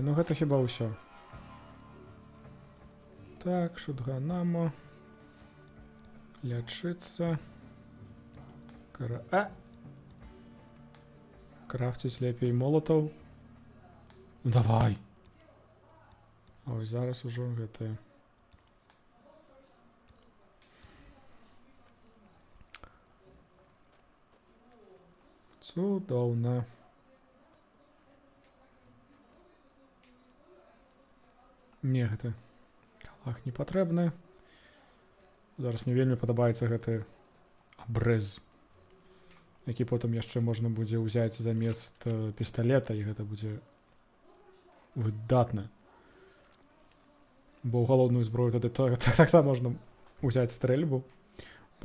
No гэта chyba ўсё. Так, шотганамо. Лячыцца. Крафціць лепей молатаў. Ну давай. А вось зараз ужо гэтае. Цудоўна. Мне гэта калах не патрэбны. Зараз мне вельмі падабаецца гэты абрэз, які потым яшчэ можна будзе ўзяць замест пісталета, і гэта будзе выдатна. Бо ў галоўную зброю тады таксама можна ўзяць стрэльбу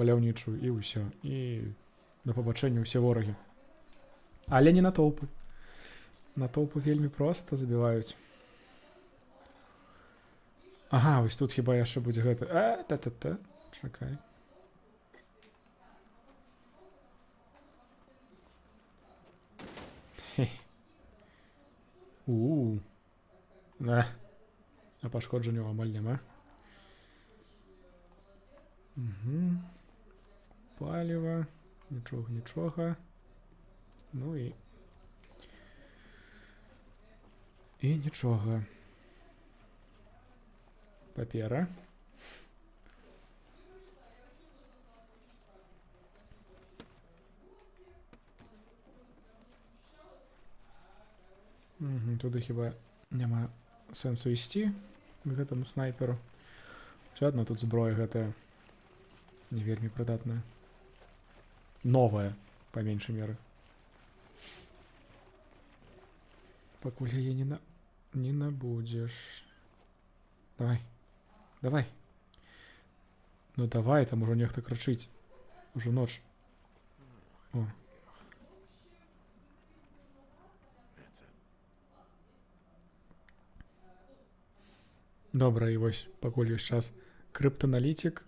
паляўнічую і ўсё. І на пабачэнне ўсе ворагі. Але не натоўпы. Натоўпы вельмі проста забіваюць. Ага, вось тут хіба яшчэ будзе гэта... Та-та-та, чакай. А пашкоджанняў амаль няма. Паліва, нічога. Ну і... І нічога. Папера. Туды хіба няма сэнсу ісці к гэтаму снайперу. Усё адно тут зброя гэтая не вельмі прыдатная. Новая, па меншай меры. Пакуль яе не набудзеш. Давай. Давай. Ну давай, там ужо нехта крычыць. Ужо ноч. О. Добра, і вось пакуль ёсць час. Крыптаналітик,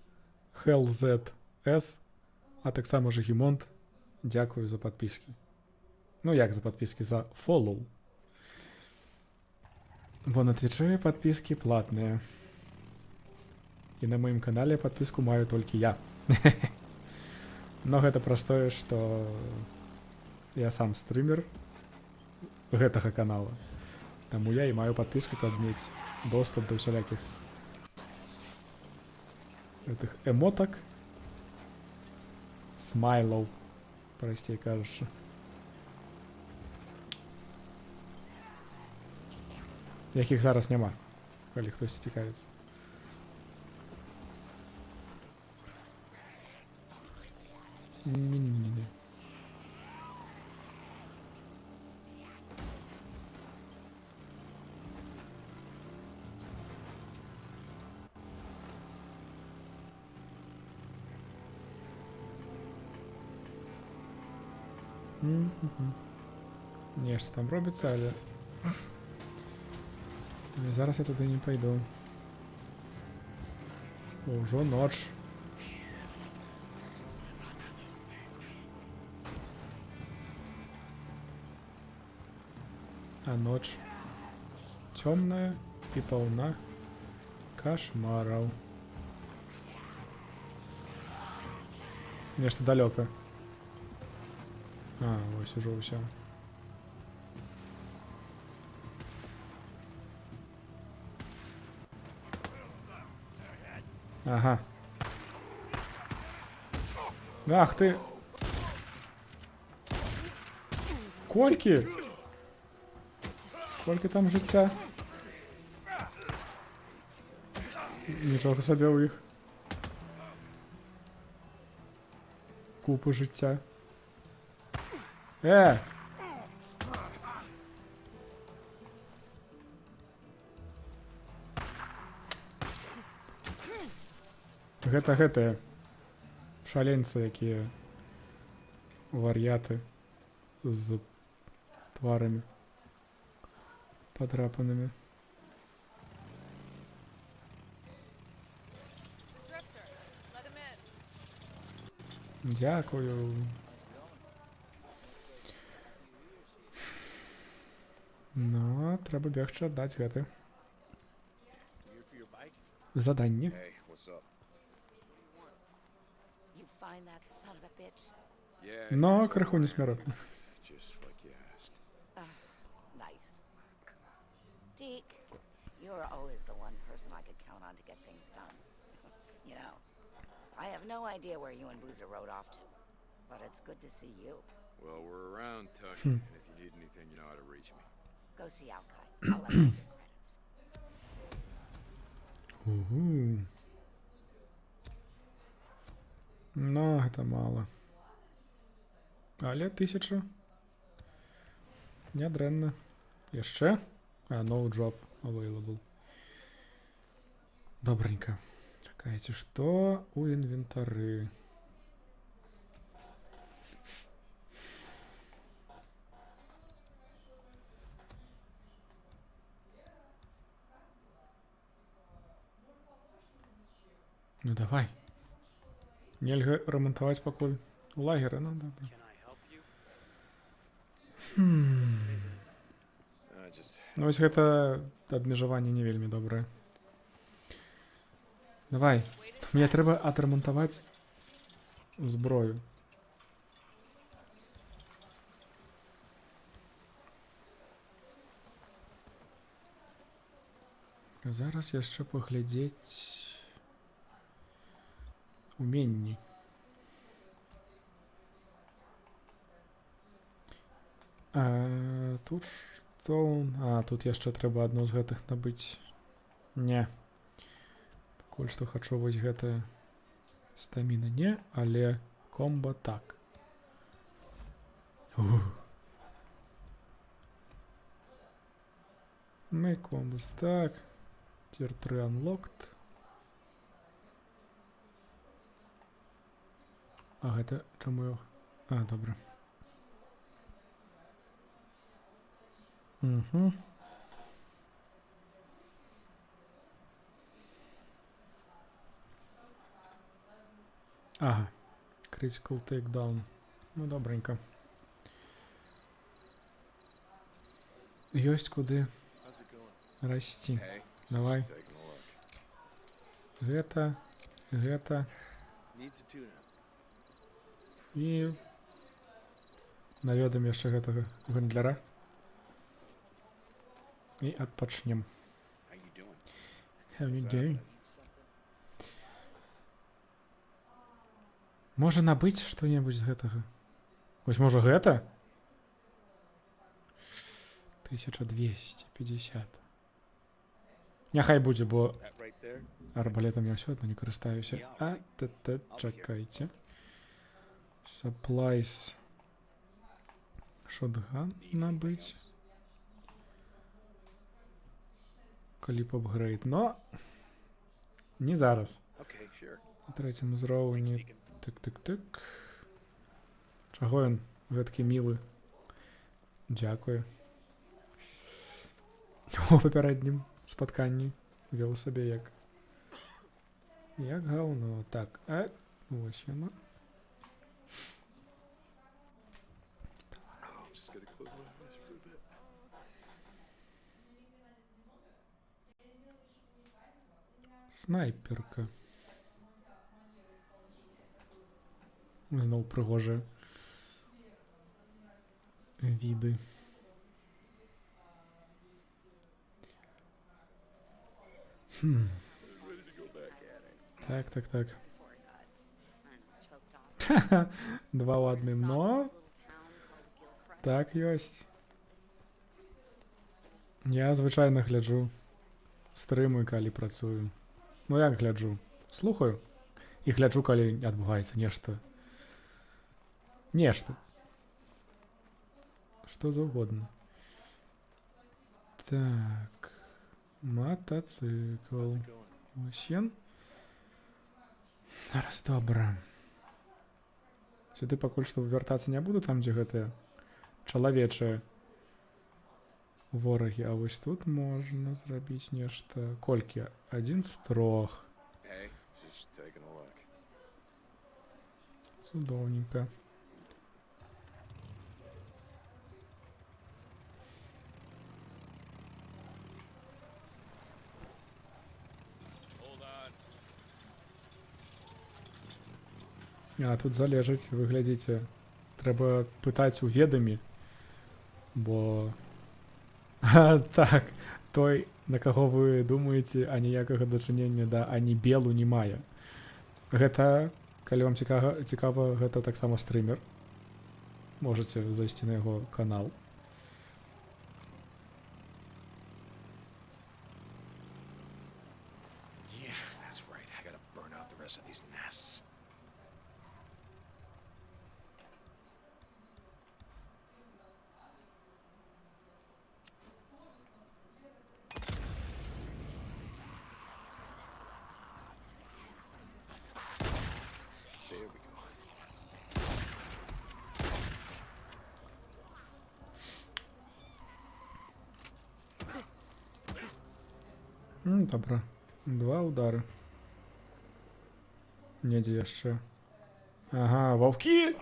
HellZS, а таксама Жагімонт. Дзякую за падпіскі. Ну як за падпіскі, за follow. Бо на Твічы падпіскі платныя. І на маім канале падпіску маю толькі я. Но гэта праз тое, што я сам стрымер гэтага канала. Таму я і маю падпіску, каб мець доступ да ўсялякіх гэтых эмотак, смайлаў, прасцей кажучы. Якіх зараз няма, калі хтось цікавіцца. Не-не-не. Нешта там робіцца, але зараз я туды не пайду. Ужо ноч. А ноч цёмная і паўна кашмараў. Нешта далёка. А, вось ужо ўсё. Ага. Ах ты! Колькі? Колькі там жыцця? Нічога сабе ў іх. Купа жыцця. Гэта гэтыя шаленцы, якія вар'яты з тварамі подрапанымі. Дякую. Ну, трэба бегчы аддаць гэты заданне. Но крыху не смяротна. Deke, you're always the one person I could count on to get things done. You know, I have no idea where you and Boozer rode off to, but it's good to see you. Well, we're around, Tuck, and if you need anything, you know how to reach me. Go see Alkai. I'll let you get credits. Ну, гэта мала. Але 1000. Нядрэнна. Яшчэ? А, no job available. Добренько. Чакайце, што у інвентары? Ну давай. Нельга рамантаваць пакуль у лагеры, ну добра. Ну вось гэта абмежаванне не вельмі добрае. Давай. Мне трэба адрамантаваць зброю. Зараз яшчэ паглядзець уменні. Тут што? А, тут яшчэ трэба адно з гэтых набыць. Не. Пакуль што хачу вось гэтае. Стаміна не, але комбо так. Make combos так. Tier 3 unlocked. А гэта чаму я... А, добра. Ага. Critical takedown. Ну, добренько. Ёсць куды расці. Давай. Гэта. І наведам яшчэ гэтага гандляра. І адпачнем. How you doing? Можа набыць што-небудзь з гэтага? Вось можа гэта? 1250. Няхай будзе, бо арбалетам я ўсё адно не карыстаюся. А, чакайце. Supplies. Shotgun набыць. Калі б апгрейд, но не зараз. На трэцім узроўні. Так. Чаго ён гэткі мілы? Дзякую. У папярэднім спатканні вёў сабе як гаўно. Так, вось яно. Снайперка. Зноў прыгожыя віды. Так. Два ў адным, но так ёсць. Я звычайна гляджу стрымы, калі працую. Ну як гляджу? Слухаю. І гляджу, калі адбываецца нешта. Што заўгодна. Так. Матацыкл. Ось ён. Зараз добра. Сюды пакуль што вяртацца не буду, там, дзе гэтыя чалавечыя ворагі. А вось тут можна зрабіць нешта. Колькі? 1 з 3. Цудоўненька. А тут залежыць, вы глядзіце, трэба пытаць у ведамі, бо так, той, на каго вы думаеце, аніякага дачынення да анібелу не мае. Гэта, калі вам цікава, гэта таксама стрымер. Можаце зайсці на яго канал. Добра. 2 удары. Недзе яшчэ. Ага, ваўкі!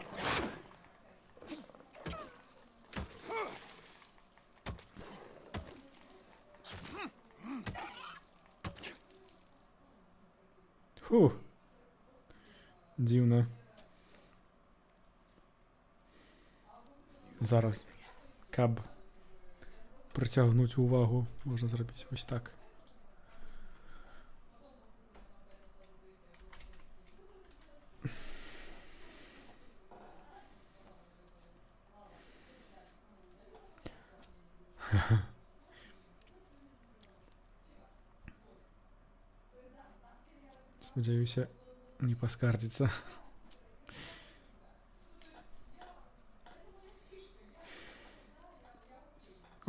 Фух. Дзіўна. Зараз. Каб прыцягнуць увагу, можна зрабіць вось так. Спадзяюся, не паскардзіцца.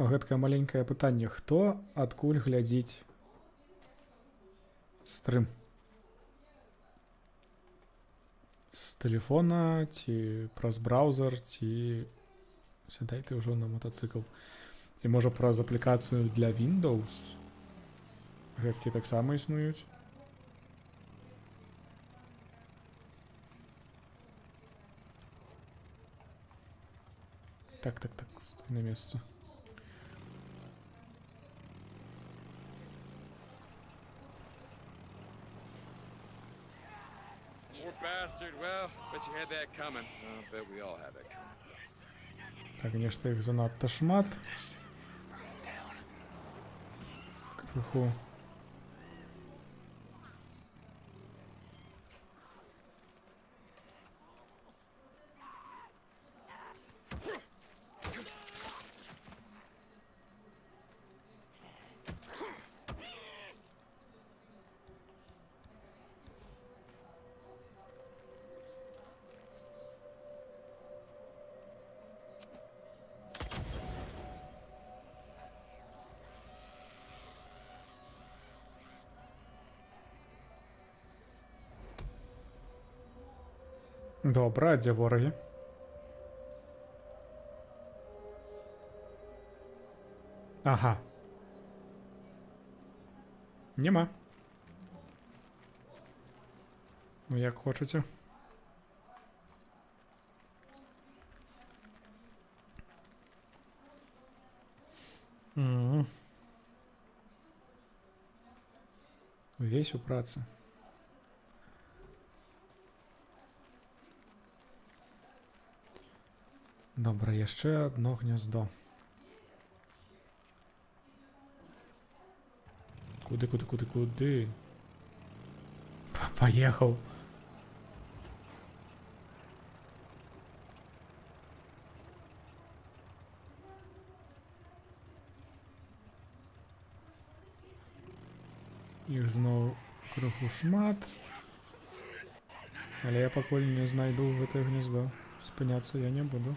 О, гэткае маленькае пытанне. Хто адкуль глядзіць стрым? З тэлефона, ці праз браузер, ці сядай ты ўжо на матацыкл. Ці можа праз аплікацыю для Windows? Гэткі таксама існуюць. Так, стой на месте. Poor bastard. Well, bet you had that coming. I bet we all had that coming. Так, конечно, їх занадто шмат. Криху. Добре, а де вороги? Ага. Нема. Ну, як хочете. Весь у праці. Добре, є ще одно гніздо. Куди? Поїхав. Їх знову криху шмат. Але я покуль не знайду гэта гніздо. Спиняться я не буду.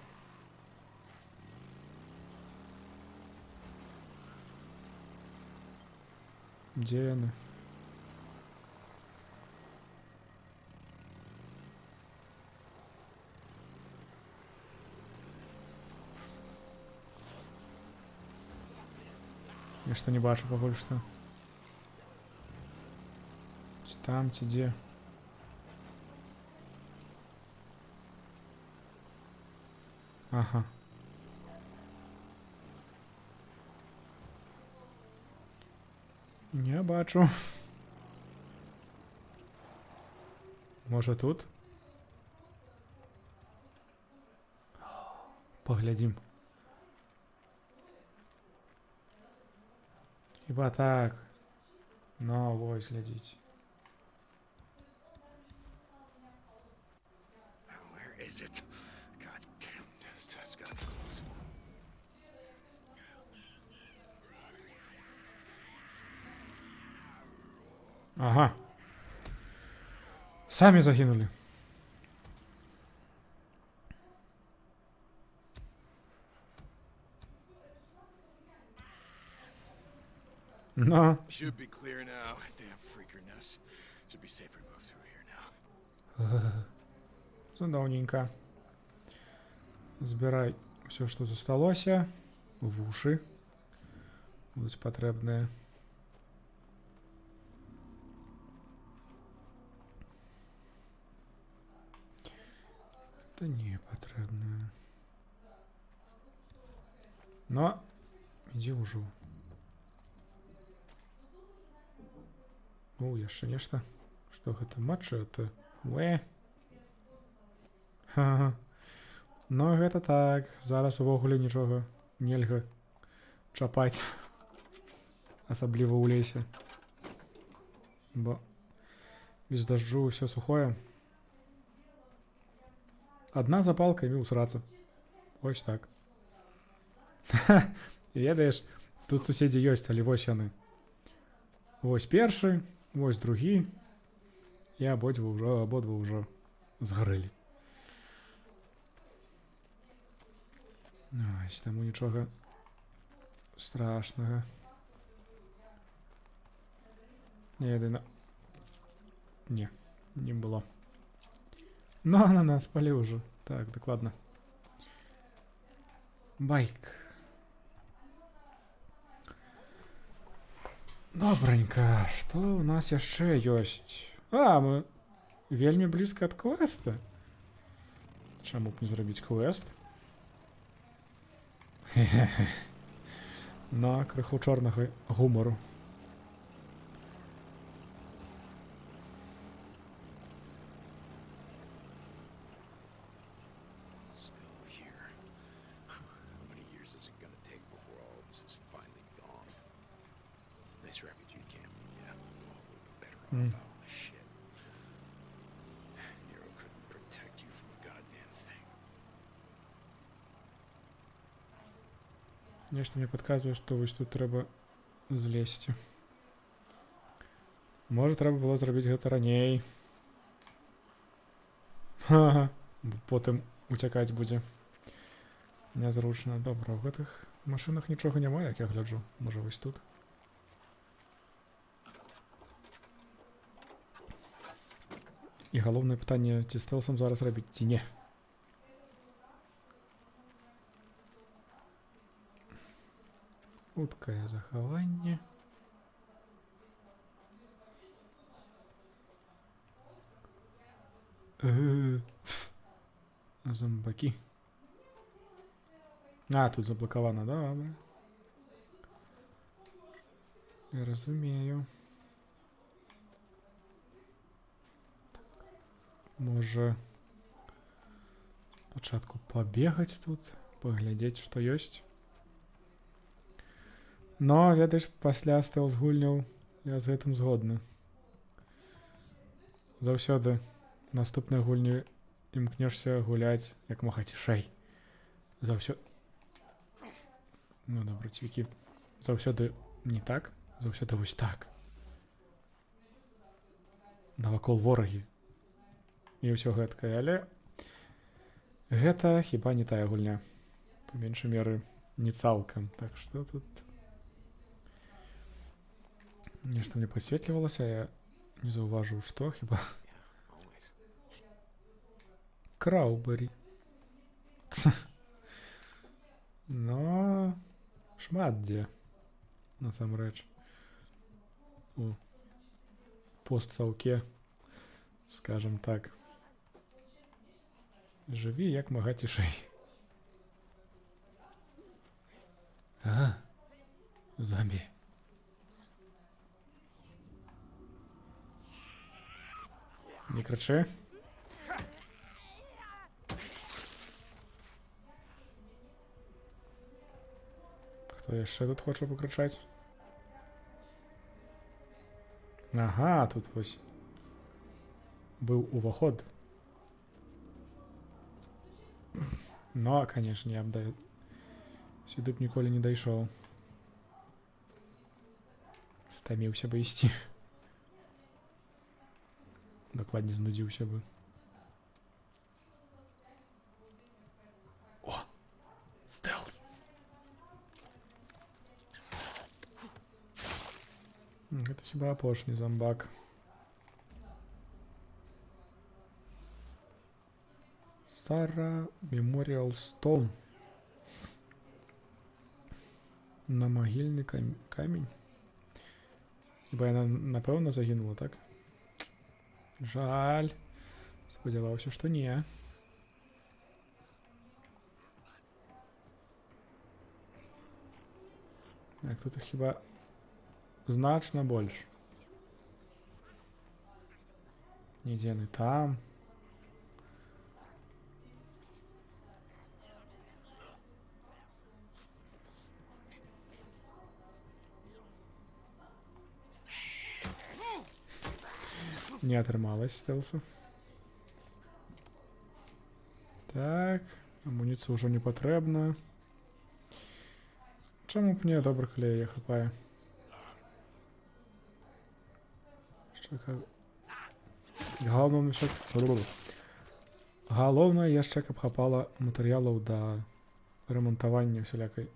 Где она? Я что не бачу, похоже, что. Там, где? Ага. Не бачу. Може тут? Поглядім. Хіба так. Ну, ось, глядіть. Where is it? God damn, that's gotta be close. Ага. Самі загинули. No. Should be clear now. Damn freakerness. Should be safe to move through here now. Чудовненько. Збирай все, що засталося. В уші. Будуть потрібні. Та не потрібно. Но, иди уже. О, яшчэ нешта. Што гэта матча, это уэ. Ха-ха. Ну гэта так. Зараз увогуле нічога нельга чапаць. Асабліва ў лесе. Бо без дажджу ўсё сухое. Одна запалка і усрацца. Ось так. Ведаеш, тут суседзі ёсць, але вось яны. Вось першы, вось другі. І абодва ўжо згарэлі. Ось, таму нічога страшнага. Не было. На, спали уже. Так, докладно. Байк. Добренько. Что у нас яшчэ ёсць? А, мы вельмі блізка ад квеста. Чаму б не зрабіць квест? На криху чорного гумору. Still here. How many years is it gonna take before all of this is finally gone? Nice refugee camp, yeah. We're all a little bit better off out in the shit. Nero couldn't protect you from a goddamn thing. Нешта мне падказвае, што вось тут трэба злезці. Можа, трэба было зрабіць гэта раней. Ха-ха. Потым уцякаць будзе. Нязручна. Добра, ў гэтых машынах нічога няма, як я гляджу. Можа, вось тут. І галоўнае пытанне, ці стэлсам зараз рабіць, ці не. Хуткае захаванне. Зомбаки. А, тут заблокавана, добре. Я розумію. Може спочатку побегать тут, поглядеть, што ёсць. Но, ведаеш, пасля стэлс-гульняў я з гэтым згодны. Заўсёды наступныя гульні імкнешся гуляць як мага цішэй. Заўсёды... Ну, добра, цвікі. Заўсёды не так, заўсёды вось так. Навакол ворагі. І ўсё гэткае, але гэта хіба не тая гульня. Па меншай меры не цалкам. Так што тут... Нешта мне подсветлівалася, я не заўважыў, што хіба... Краўбері. Но шмат дзе, насамрэч. У постцаўке, скажем так. Жыві як мага цішэй. А, зомбі. Не крычы. Хто яшчэ тут хоча пакрычаць? Ага, тут вось быў уваход. Но, канешне, я б сюды б ніколі не дайшоў. Стаміўся бы ісці. Дакладней, знудзіўся бы. О! Стэлс! Гэта хіба апошні зомбак. Сара Меморіал Стоун. На магільны камень. Хіба яна, напэўна, загінула, так? Жаль. Спадзяваўся, што не. Так, тут хіба значна больш. Недзе яны там. Не атрымалась стэлсу. Так, амуніцыя ўжо не патрэбна. Чаму б не добрых клея хапае? Галоўнае яшчэ, каб хапала матэрыялаў да рамантавання всялякай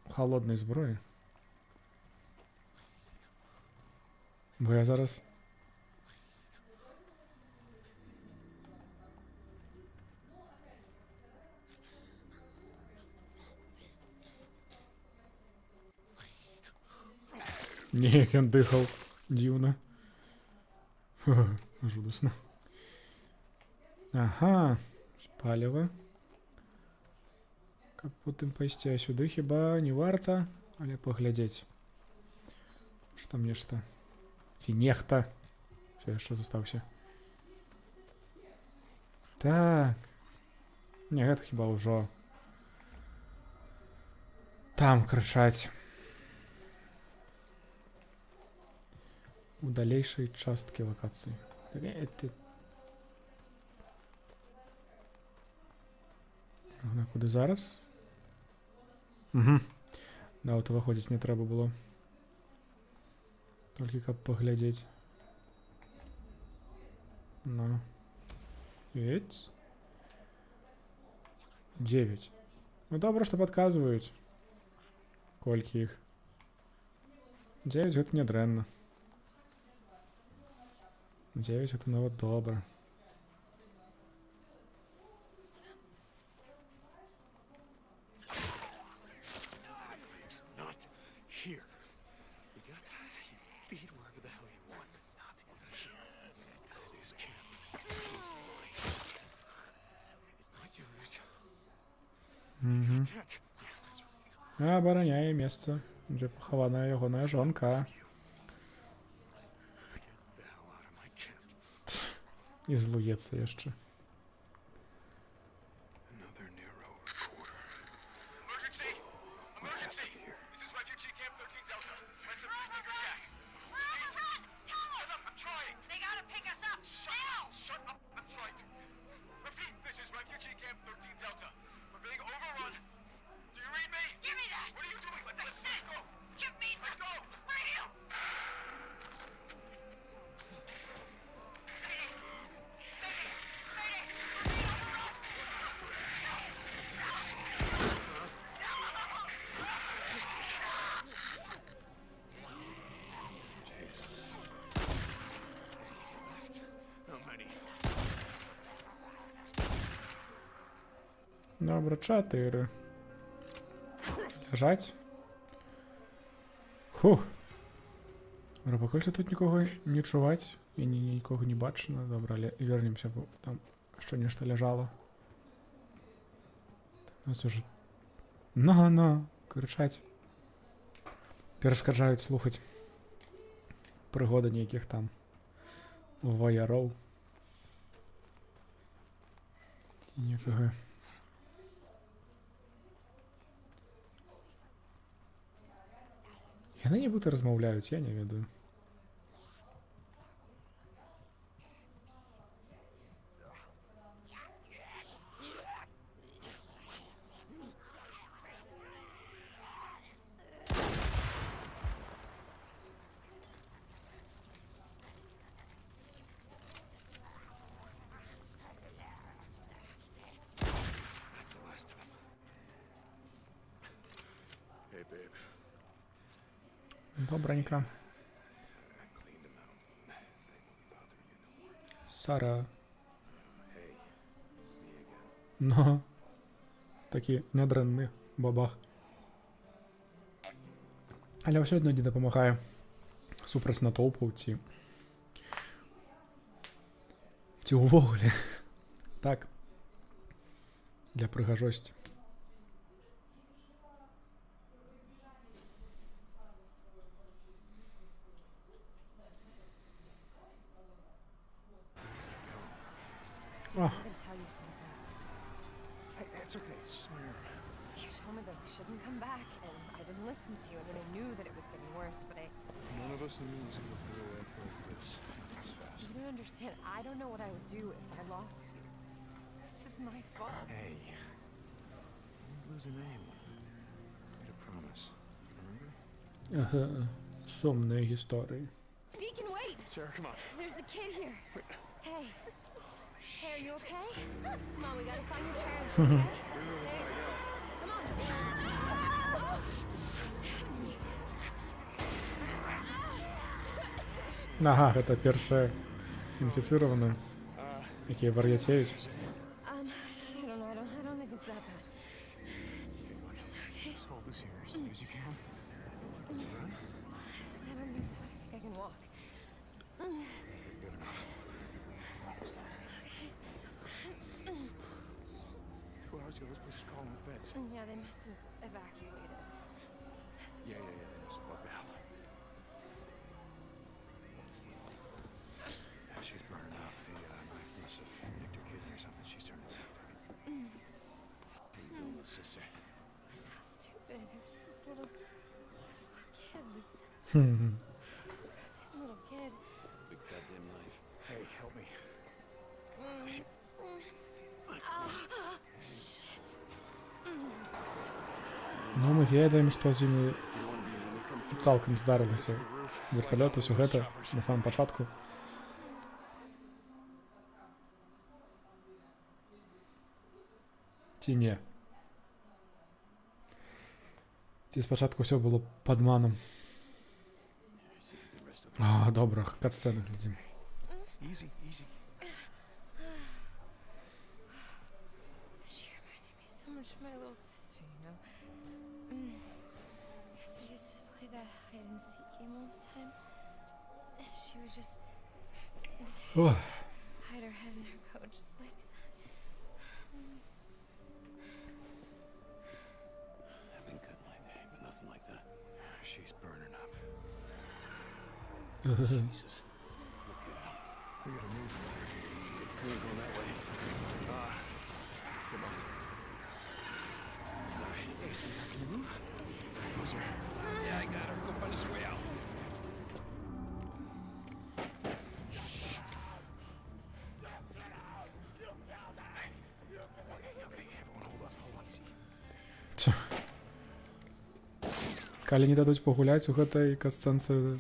халоднай зброі. Бо я зараз... Не, ён дыхаў дзіўна. Жудасна. Ага, паліва. Каб потым пайсці, а сюды хіба не варта, але паглядзець. Што там нешта? Ці нехта? Все, яшчэ застаўся. Так. Не, гэта хіба ўжо. Там крычаць. У далейшай часткі лакацыі. Ага, куды зараз? Угу. Нават выходзіць не трэба было. Толькі каб паглядзець. Ну. Ведь? 9. Ну добра, што падказваюць. Колькі іх? 9 гэта не дрэнна. 9 это нават добра. Not here. You got your feet wherever the hell you want, but not here. This camp is mine. It's not yours. Угу. Абараняе месца, дзе пахаваная ягоная жонка. І злуецца яшчэ. Emergency! Emergency! This is refugee camp 13 Delta. West of Freethinker Jack. Run! Tell Shut up! I'm trying! They gotta pick us up! Now! Shut up! I'm trying to. Repeat, this is refugee camp 13 Delta. We're being overrun. Do you read me? Give me that! What are you doing? Let's go! Give me Let's go! radio! Добра, 4. Ляжаць. Фух. Добра, пакуль што тут нікога не чуваць і нікога не бачна. Добра, але вернемся, бо там яшчэ нешта ляжала. Ну, це ж... Ну, крычаць. Перашкаджаюць слухаць прыгоды нейкіх там ваяроў. І некага... Яны нібыта размаўляюць, я не ведаю. Hey, babe. Добренько. Сара. Ну, такі нядрэнны бабах. Але ўсё адно не дапамагае супраць натоўпу ці ўвогуле. Так. Для прыгажосці. I'm gonna tell you something. Hey, it's okay. It's just my arm. You told me that we shouldn't come back, and I didn't listen to you. I mean, I knew that it was getting worse, but None of us knew it was gonna blow up like this fast. you don't understand. I don't know what I would do if I lost you. This is my fault. Hey. Don't lose anyone. Made a promise. Remember? Ага. Сумні історії. Deacon, wait! Sarah, come on. There's a kid here. Hey. Hey, are you okay? Come on, we gotta find your parents, okay? Hey, come on. Oh, stabbed me. Ага, гэта першыя інфіцыраваныя, якія вар'яцеюць. I don't think it's that bad. Just hold this here as long as you can. Run. I don't think so. I think I can walk. Good enough. Almost there. 2 hours Let's go. Let's call the feds. Yeah, they must have evacuated. Yeah. Just what the hell? Yeah, she's burning up. The knife must have nicked her kidney or something. She's turning septic. How you doing, little sister? So stupid. It was this little kid. This little kid. Big goddamn knife. Hey, help me. Shit. Ну, ми ведаем, што з імі цалкам здарылася. Верталёт, усё гэта на самом пачатку. Ці не? Ці спачатку ўсё было падманом? А, добра, кат-сцэны глядзім. Easy. She reminded me so much of my little sister, you know? Because we used to play that hide and seek game all the time. And she would just Ох. hide her head in her coat just like that. I've been cut my name, but nothing like that. She's burning up. Jesus. Okay, we gotta move. We ain't going that way. Come on. All right. Hey, sweetheart, can you move? Who's her? Yeah, I got her. Go find us a way out. Калі не дадуць пагуляць у гэтай касцэнцы,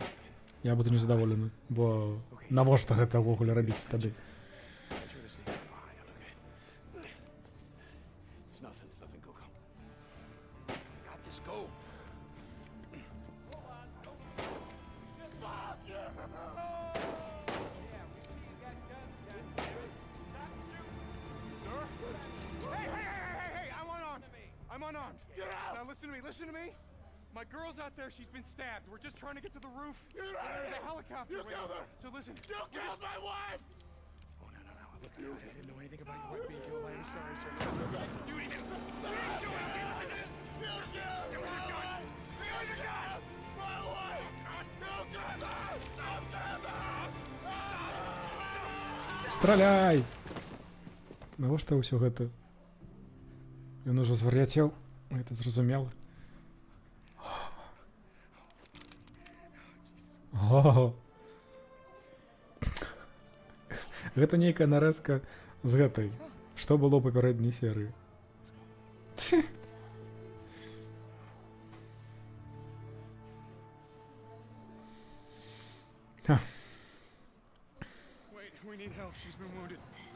я буду незадаволены, бо навошта гэта ўвогуле рабіць тады? It's nothing, Coco. Got this, go. Sir? Hey, I'm unarmed. Get out! Now listen to me. My girl's out there, she's been stabbed. We're just trying to get to the roof. There's a helicopter waiting. So listen. You killed my wife! Oh, no. Look, I didn't know anything about your wife being killed. I'm sorry, sir. Duty now. What are you doing? Listen, just... You killed my wife! My wife! You killed her! Stop that! Страляй! Навошта ўсё гэта? Ён ужо звар'яцеў, гэта зразумела. О! Гэта нейкая нарэзка з гэтай. Што было ў папярэдняй серыі?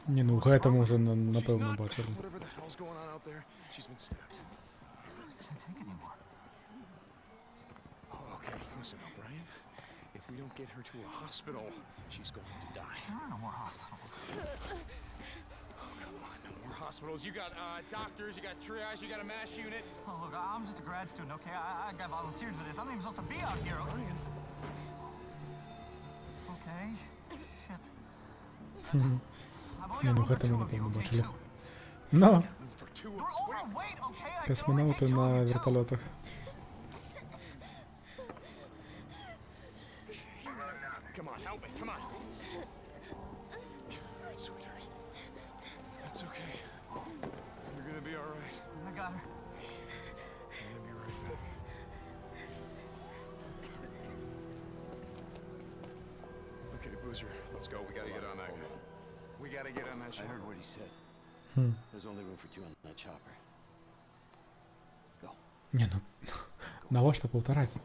Не, ну гэта мы ўжо напэўна бачылі. Listen, O'Brien. If we don't get her to a hospital, she's going to die. There are no more hospitals. Oh, come on, no more hospitals. You got doctors, you got triage, you got a MASH unit. Oh, look, I'm just a grad student, okay? I got volunteered for this. I'm not even supposed to be out here. Brian. Okay. Shit. Не, ну гэта мы напэўна бачылі. Но! Космонавты на вертолетах. Come on, help me, come on. All right, sweetheart. It's okay. You're gonna be all right. I got her. You're gonna be right back. Okay, Boozer, let's go. We gotta get on that guy. We gotta get on that ship. I heard what he said. There's only room for two on that chopper. Go. Не, ну, навошта паўтараць?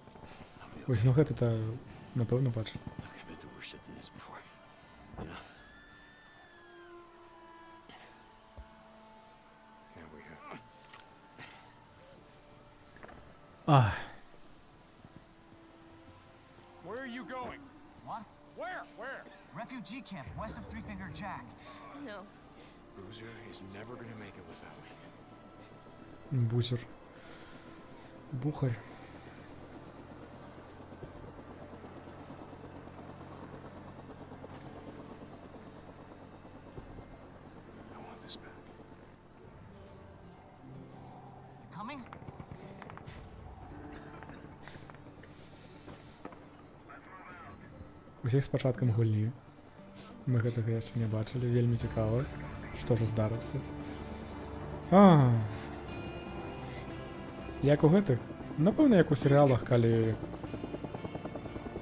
Вось, ну гэта-то, напэўна, бачылі. I've been through worse shit than this before. You know? Yeah, we have. Ah. Where are you going? What? Where? Refugee camp, west of Three Finger Jack. No. Boozer is never gonna make it without me. Бузер. Бухарь. I want this back. Усіх з пачаткам гульні. Мы гэтага яшчэ не бачылі, вельмі цікава, што ж здарыцца. Як у гэтых? Напэўна, як у серыялах, калі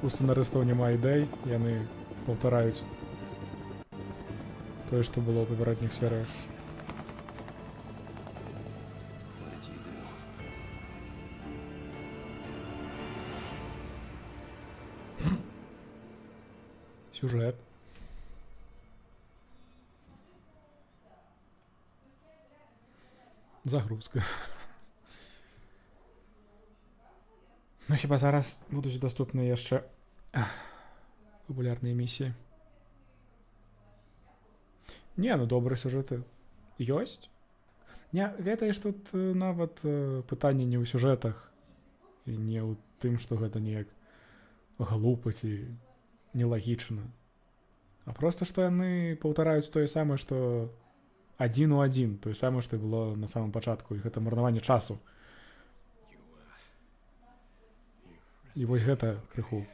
у сцэнарыстаў няма ідэй, яны паўтараюць тое, што было ў папярэдніх серыях. Сюжет. Загрузка. Ну хіба зараз будуць даступныя яшчэ папулярныя місіі. Не, ну добрыя сюжэты ёсць. Не, ведаеш, тут нават пытанне не ў сюжэтах і не ў тым, што гэта неяк глупа ці нелагічна. А проста, што яны паўтараюць тое самае, што адзін у адзін, тое самае, што і было на самым пачатку, і гэта марнаванне часу. І вось гэта крыху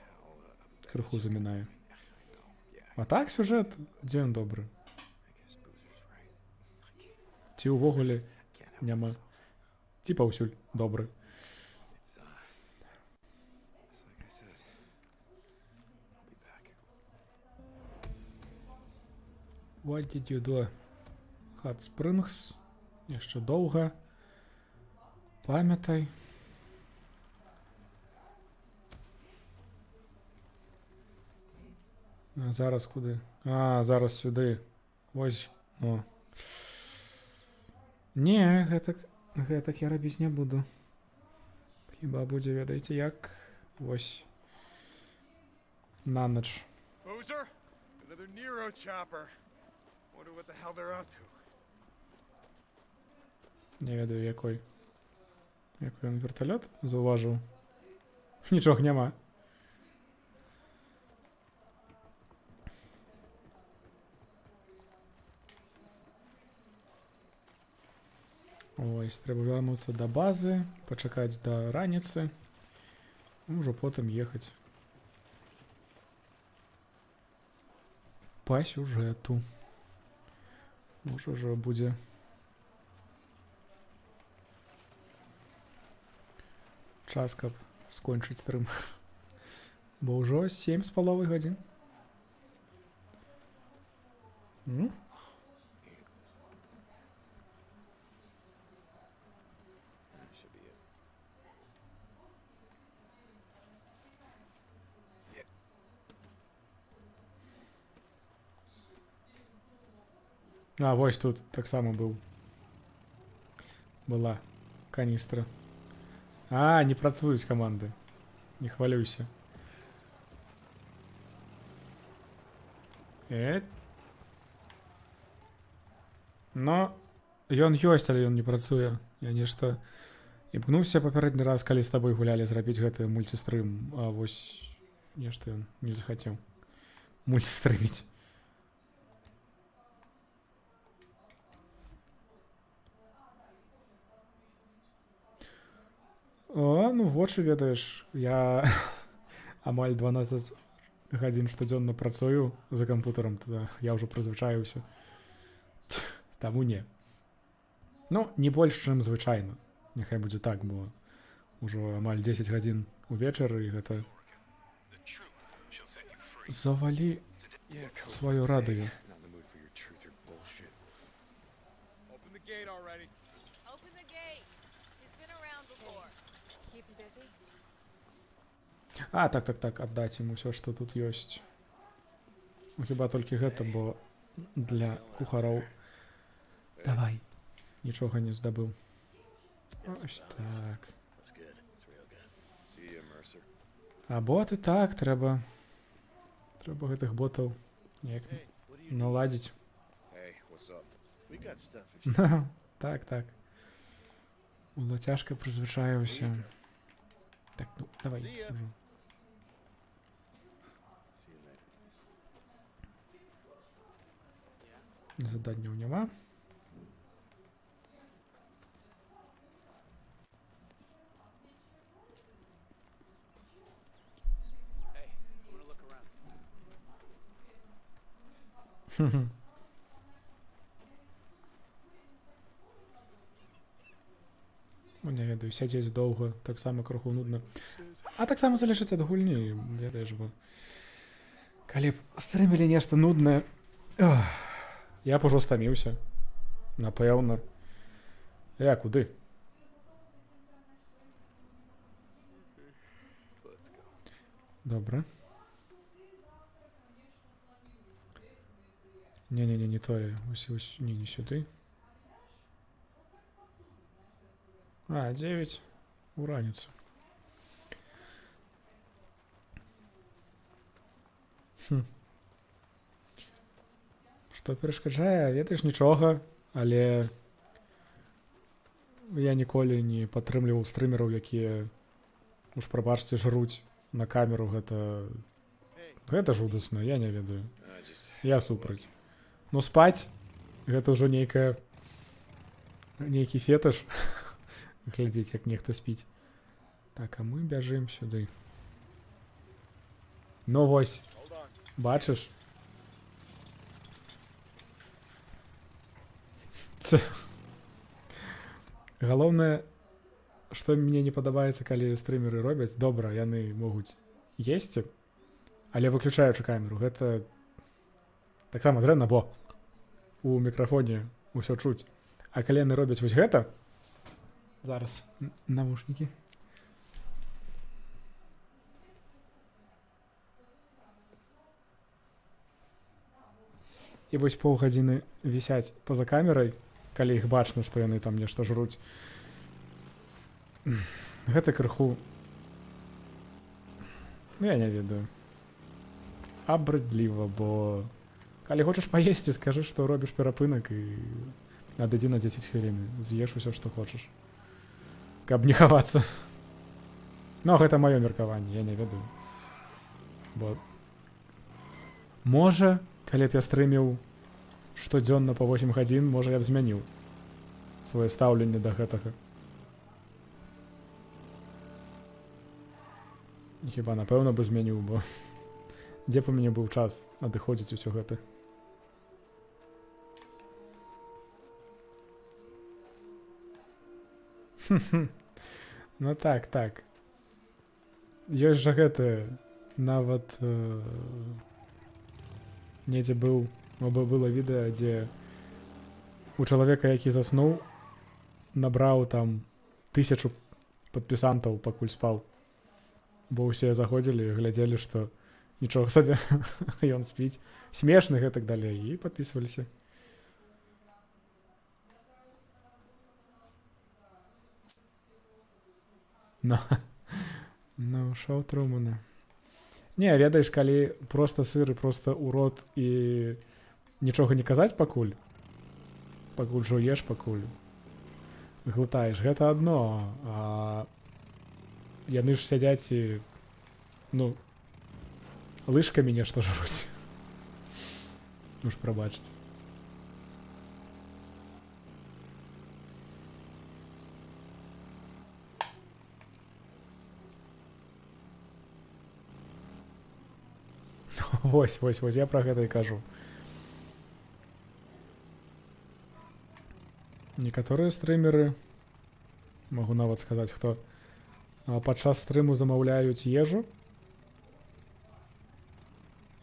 замінае. А так сюжэт, дзе ён добры? Ці ўвогуле няма? Ці паўсюль добры? What did you do? Hot Springs. Яшчэ доўга. Памятай. А зараз куды? Зараз сюды. Вось. О. Не, гэтак я рабіць не буду. Хіба будзе, ведаеце, як? Вось. На ноч. Boozer? Another Nero chopper. Wonder what the hell they're up to. Не ведаю, якой ён верталёт заўважыў. Нічога няма. Ось, трэба вярнуцца да базы, пачакаць да раніцы, ўжо потым ехаць па сюжэту. Можа, ўжо будзе час, каб скончыць стрым. Бо ўжо 7,5 гадзін. А, вось тут таксама была каністра. Не працуюць каманды. Не хвалюйся. Но ён ёсць, але ён не працуе. Я нешта імкнуўся папярэдні раз, калі з табой гулялі, зрабіць гэты мульцістрым, а вось нешта ён не захацеў мульцістрыміць. Ну, вочы, ведаеш, я амаль 12 гадзін штодзённа працую за кампутарам, я ўжо прызвычаіўся. Таму не. Ну, не больш, чым звычайна. Няхай будзе так, бо ўжо амаль 10 гадзін увечары, і гэта... Завалі сваё радыё. Так, аддаць ім усё, што тут ёсць. Хіба толькі гэта, бо для кухароў. Давай. Нічога не здабыў. Ось так. А боты так, трэба гэтых ботаў неяк наладзіць. Так. Было цяжка, прызвычаіўся. Так, ну, давай. Заданняў няма. Ну, не ведаю, сядзець доўга таксама крыху нудна. А таксама залежыць ад гульні, ведаеш, бо калі б стрымілі нешта нуднае, я б ужо стаміўся. Напэўна. Куды? Добра. Не тое. Не сюды. 9 у раніцу. Што перашкаджае, ведаеш, нічога, але я ніколі не падтрымліваў стрымераў, якія, уж прабачце, жруць на камеру. Гэта жудасна, я не ведаю. Я супраць. Ну спаць гэта ўжо нейкі фетыш. Глядзіць, як нехта спіць. Так, а мы бяжым сюды. Ну вось, бачыш? Галоўнае, што мне не падабаецца, калі стрымеры робяць, добра, яны могуць есці, але выключаючы камеру. Гэта таксама дрэнна, бо у мікрафоне ўсё чуць. А калі яны робяць вось гэта, зараз навушнікі. І вось паўгадзіны вісяць па-за камерай, калі іх бачна, што яны там нешта жруць. Гэта крыху... я не ведаю. Абрыдліва, бо... калі хочаш паесці, скажы, што робіш перапынак і адыдзі на 10 хвілін. З'еш усё, што хочаш. Каб не хавацца. Но гэта маё меркаванне, я не ведаю. Бо... можа, калі б я стрыміў штодзённа па 8 гадзін, можа, я б змяніў сваё стаўленне да гэтага. Хіба, напэўна, бы змяніў, бо дзе б у мяне быў час адыходзіць усё гэта. Ну так. Ёсць жа гэта, нават недзе было відэа, дзе у чалавека, які заснуў, набраў там 1000 падпісантаў, пакуль спаў. Бо ўсе заходзілі і глядзелі, што нічога сабе, ён спіць. Смешны гэтак далей, і падпісваліся. Ну, шоу Трумана. Не, ведаеш, калі проста сыр і проста ў рот і нічога не казаць пакуль жуеш, пакуль глытаеш, гэта адно, а яны ж сядзяць і, ну, лыжкамі нешта жруць. Ну ж, прабачце. Вось, я пра гэта і кажу. Некаторыя стрымеры, магу нават сказаць, хто падчас стрыму замаўляюць ежу,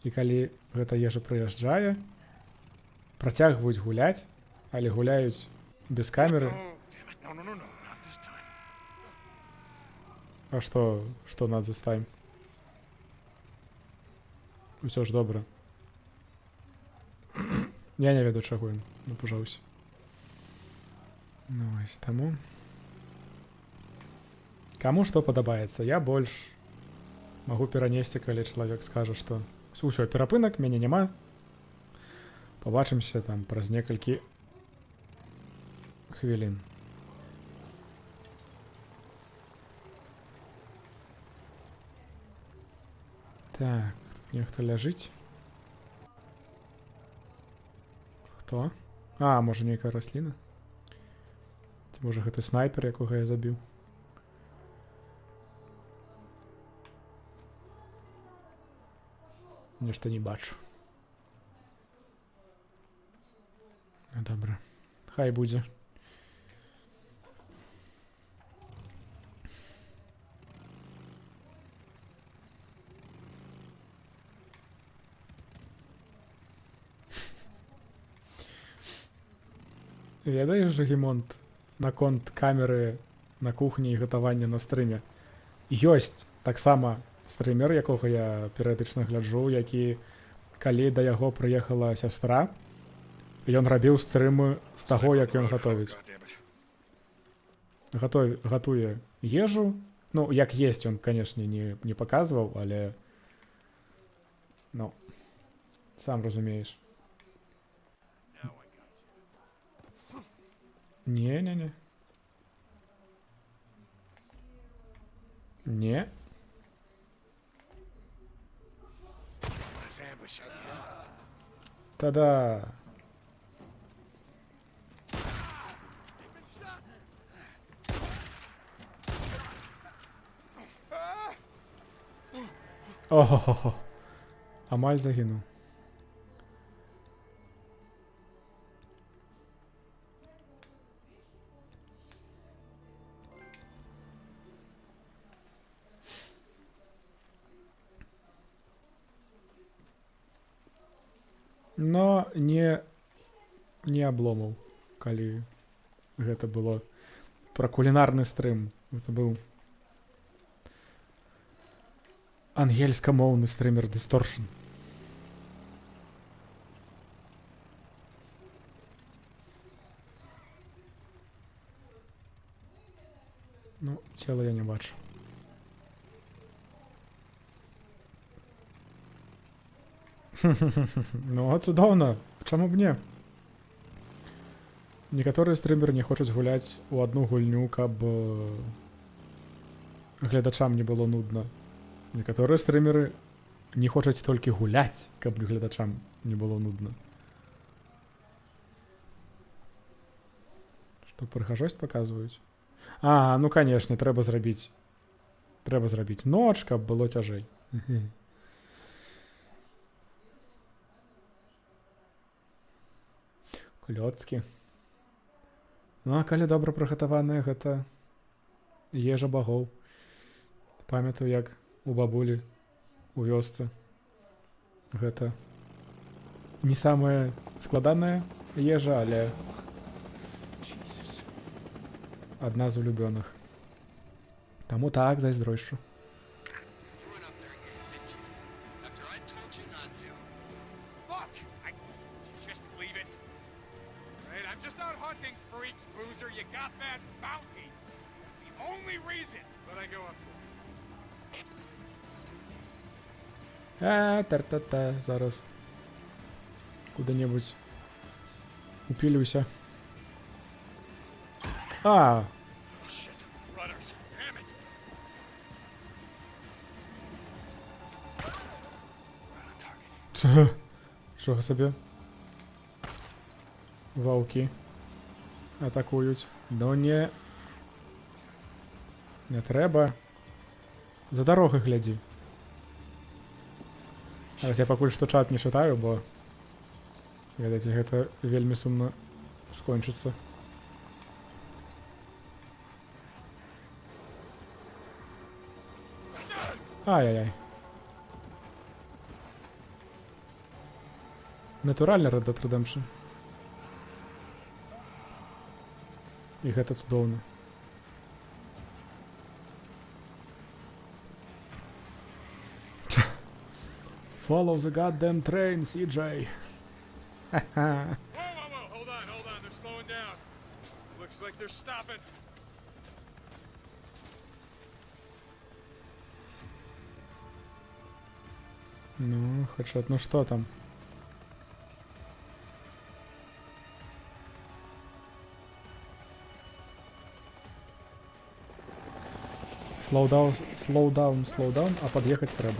і калі гэта ежа прыязджае, працягваюць гуляць, але гуляюць без камеры. А што not this time? Усё ж добра. Я не ведаю, чаго ён напужаўся. Ну, вось таму. Каму што падабаецца. Я больш магу перанесці, калі чалавек скажа, што ўсё, перапынак, мяне няма. Пабачымся там праз некалькі хвілін. Так. Нехто ляжыць. Хто? А, можа, нейкая расліна? Ці можа, гэта снайпер, якога я забіў? Нешта не бачу. Добре. Хай буде. Ведаеш, Жагімонт, наконт камеры на кухні і гатавання на стрыме? Ёсць таксама стрымер, якога я перыядычна гляджу, які, калі да яго прыехала сястра, ён рабіў стрымы з таго, як ён гатовіць. Гатуе ежу. Ну, як есть ён, канешне, не паказваў, але... Ну, сам разумееш. Не-не-не. Не. Та-да. Ого-го-го. Амаль загинув. Но не обломаў, калі гэта было пра кулінарны стрым. Гэта быў ангельскамоўны стрымер Distortion. Ну, цела я не бачу. Ну, цудоўна. Чаму б не? Некаторыя стрымеры не хочуць гуляць у адну гульню, каб гледачам не было нудна. Некаторыя стрымеры не хочуць толькі гуляць, каб гледачам не было нудна. Што, прыгажосць паказваюць? А, ну, канешне, трэба зрабіць ноч, каб было цяжэй. Клёцкі. Ну, а калі добра прыгатаваная гэта ежа багоў. Памятаю, як у бабулі у вёсцы. Гэта не самая складаная ежа, але адна з улюбёных. Таму так, зайздрошчу. Та-та-та, зараз куди-небудь упілюся. А! Чого собі? Вовки атакують. Ну не треба. За дорогой гляди. Зараз я пакуль што чат не чытаю, бо ведаеце, гэта вельмі сумна скончыцца. Ай-яй-яй. Натуральна Red Dead Redemption. І гэта цудоўна. Follow the goddamn train, CJ. Whoa, hold on, they're slowing down. Looks like they're stopping. Ну, хэдшот, ну что там? Slow down, а подъехать треба.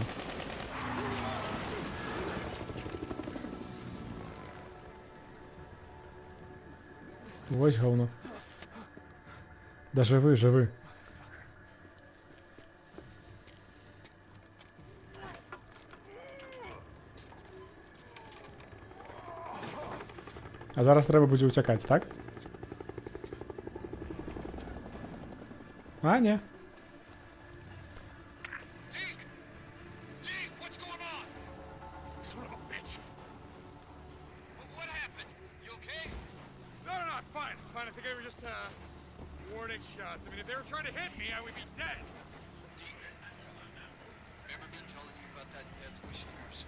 Вось говно. Да живы. А зараз треба будзе ўцякаць, так? А, не. Son of a bitch! What happened? You okay? No, I'm fine. I'm fine. I think they were just, warning shots. I mean, if they were trying to hit me, I would be dead. Remember me telling you about that death wish of yours?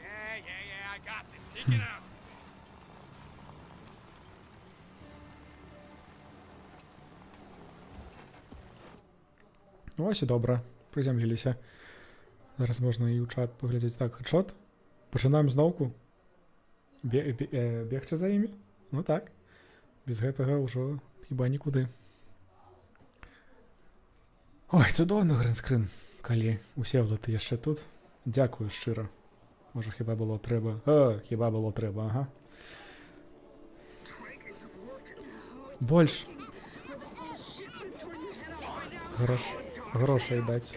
Yeah, I got this. Take it out. Ось і добра. Прызямліліся. Зараз можна і ў чат паглядзець. Так, хедшот. Пачынаем зноўку. Бегчы за імі? Ну так. Без гэтага ўжо хіба нікуды. Ой, цудоўны гринскрин, калі Усевлад ты яшчэ тут. Дзякую шчыра. Можа, хіба было трэба. Хіба было трэба, ага. Больш. Грошай даць.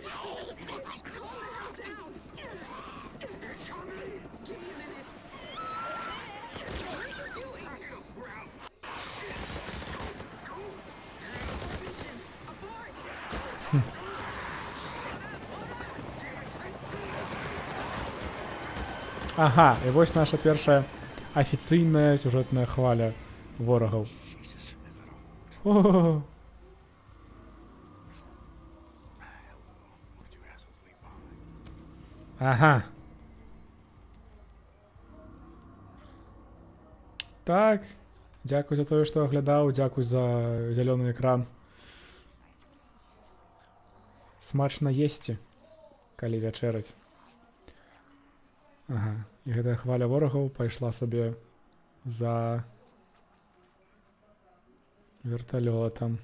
Ага, і вось наша першая афіцыйная сюжэтная хваля ворагаў. О-о-о. Ага. Так. Дзякуй за тое, што аглядаў, дзякуй за зялёны экран. Смачна есці, калі вячэраць. Ага, і гэтая хваля ворагаў пайшла сабе за верталётам.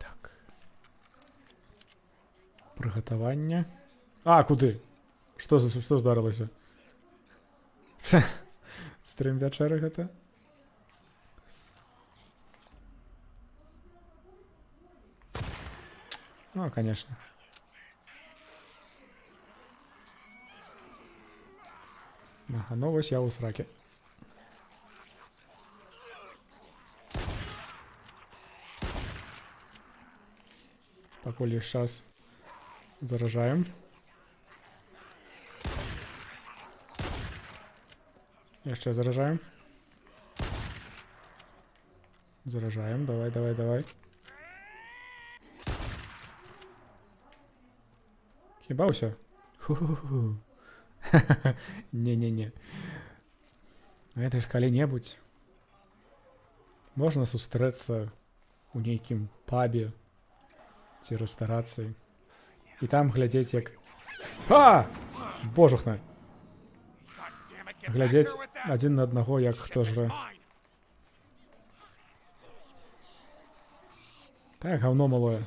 Так. Прыгатаванне. А, куды? Што здарылася? Стрым вячэры гэта? Ну, конечно. Ага, ну вось я ў сраке. Пакуль ёсць час. Заражаем. Яшчэ заражаем. Заражаем, давай. Хіба ўсё? Ху-ху-ху. Не-не-не. Гэта ж калі-небудзь можна сустрэцца ў нейкім пабе ці рэстарацыі і там глядзець як... А! Божухна! Глядзець адзін на аднаго, як хто жрэ. Так, гаўно малое.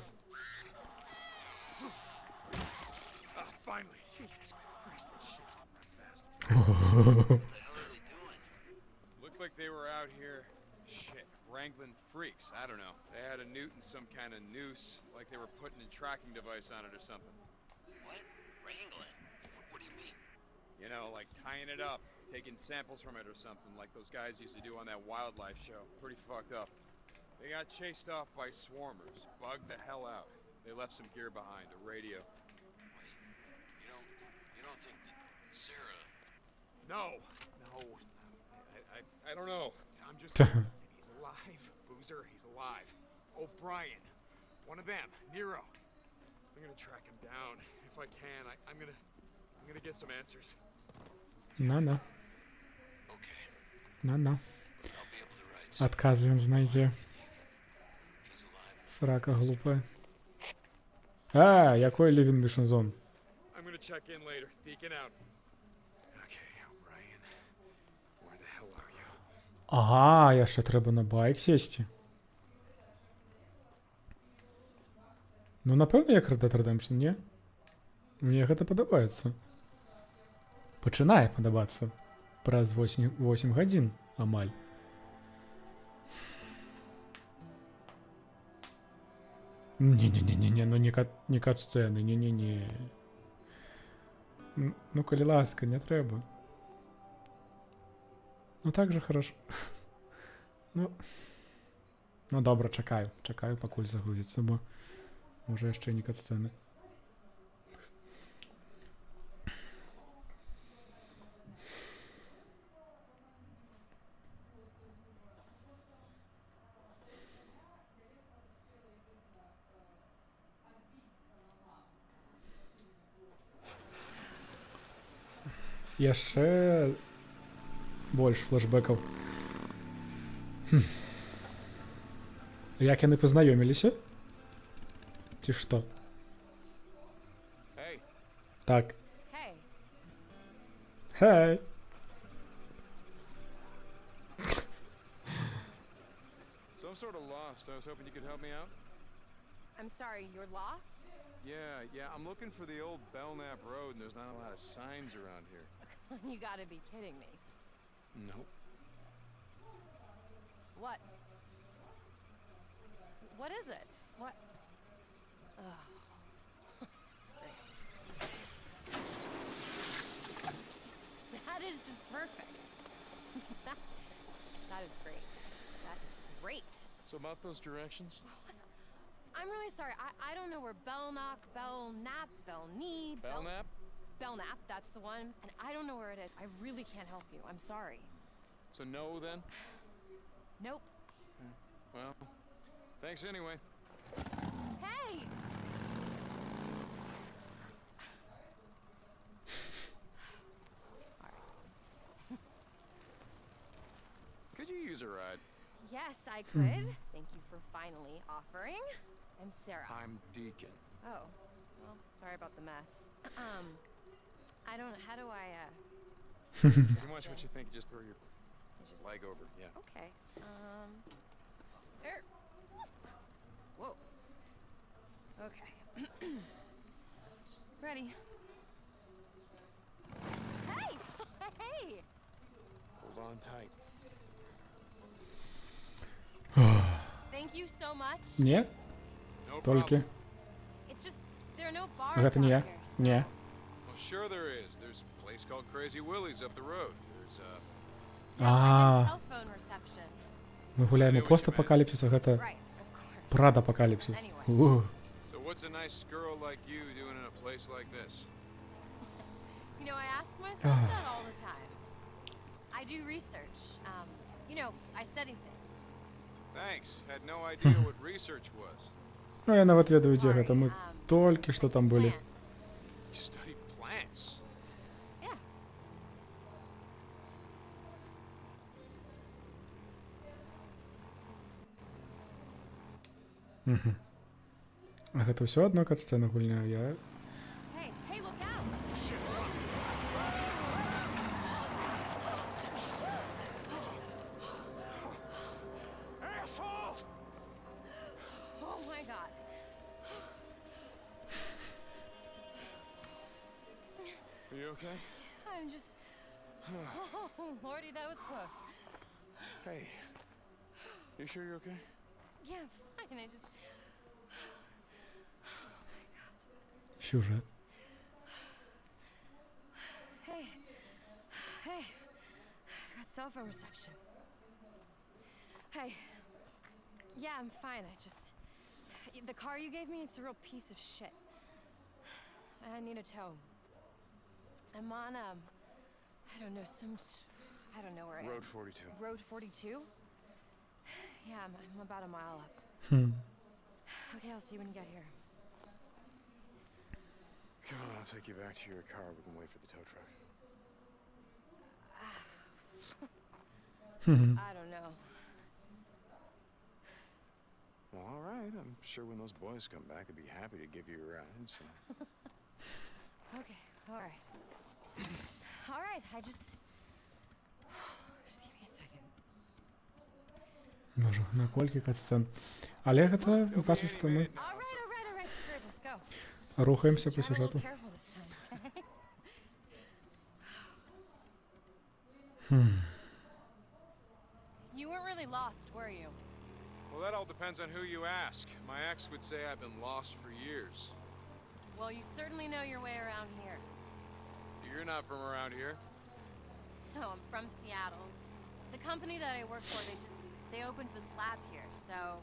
Looked like they were out here, wrangling freaks. I don't know. They had a newt and some kind of noose, like they were putting a tracking device on it or something. What? Wrangling? What do you mean? You know, like tying it up, taking samples from it or something, like those guys used to do on that wildlife show. Pretty fucked up. They got chased off by swarmers, bugged the hell out. They left some gear behind, a radio. Wait, you don't think that Sarah... No. I don't know. I'm just he's alive. Boozer, he's alive. O'Brien, one of them, Nero. I'm gonna track him down if I can. I'm gonna get some answers. No. Адказы ён знайдзе. Срака глупая. А, якой Living Mission Zone? I'm gonna check in later. Deacon out. Okay, O'Brien. Where the hell are you? Ага, яшчэ трэба на байк сесці. Ну, напэўна, як Red Dead Redemption, не? Мне гэта падабаецца. Пачынае падабацца. Праз 8 гадзін амаль. Не-не-не-не, ну не кат-сцени, не-не-не. Ну, коли ласка, не треба. Ну так же хорошо. Ну добре, чекаю. Чекаю, покуль загрузиться, бо може ще не кат-сцени. Яшчэ больш флешбэкаў. Як яны пазнаёміліся? Ці што? Hey. Так. Hey. Hey. So I'm sort of lost. I was hoping you could help me out. I'm sorry, you're lost? Yeah, I'm looking for the old Belknap Road, and there's not a lot of signs around here. You gotta be kidding me. Nope. What? What is it? What? Oh. That's great. That is just perfect. That is great. That is great. So about those directions? I'm really sorry. I don't know where Belknap, Belknap? Belknap, that's the one. And I don't know where it is. I really can't help you. I'm sorry. So no, then? Nope. Well, thanks anyway. Hey! Could you use a ride? Yes, I could. Thank you for finally offering. I'm Sarah. I'm Deacon. Oh, well, sorry about the mess. I don't know, how do I, Pretty much what you think, just throw your leg over, yeah. Okay, there. Whoa. Okay. Ready. Hey! Hey! Hold on tight. Thank you so much. Ні? Тільки. It's just, there are no bars Гэта не out я. here, so... Ні. Well, sure there is. There's a place called Crazy Willie's up the road. There's Cell phone reception. Мы гуляем у постапокаліпсису, гэта прадапокаліпсис. So what's a nice girl like you doing in a place like this? You know, I ask myself that all the time. I do research. I study things. Thanks. Had no idea what research was. Ну, я нават ведаю, дзе гэта. Мы толькі што там былі. You study plants? Yeah. А гэта ўсё адно кат-сцэна гульня, я... Hey, look out! Assholes! Oh my god. Are you okay? I'm just... Oh, Lordy, that was close. Hey. You sure you're okay? Yeah, I'm fine. I just... Сюжет. Hey. I've got cell phone reception. Hey. Yeah, I'm fine. I just... The car you gave me, it's a real piece of shit. I need a tow. I'm on, I don't know, I don't know where I am. Road 42. Road 42? Yeah, I'm about a mile up. Okay, I'll see you when you get here. Come on, I'll take you back to your car. We can wait for the tow truck. I don't know. Well, all right. I'm sure when those boys come back, they'll be happy to give you a ride, so... Okay, all right. All right, just give me a second. Боже, на колькі кат-сцен. Але гэта значыць, што мы All right, screw it, let's go. рухаемся Just по drive a little сюжету. careful this time, okay? You weren't really lost, were you? Well, that all depends on who you ask. My ex would say I've been lost for years. Well, you certainly know your way around here. You're not from around here? No, I'm from Seattle. The company that I work for, they opened this lab here, so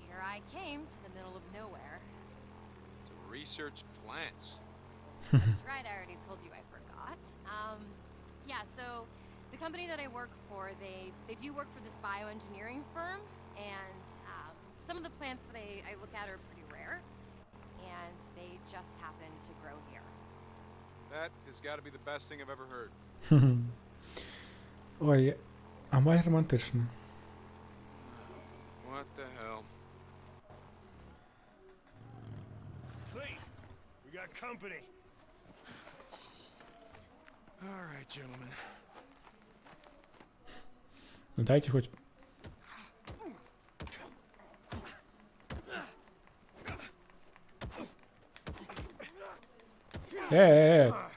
here I came to the middle of nowhere. To research plants. That's right, I already told you I forgot. Yeah, so the company that I work for, they do work for this bioengineering firm, and some of the plants that I look at are pretty rare, and they just happen to grow here. That has got to be the best thing I've ever heard. Ой, а май романтично. What the hell? Clee, we got company. All right, gentlemen. Ну дайте хоть...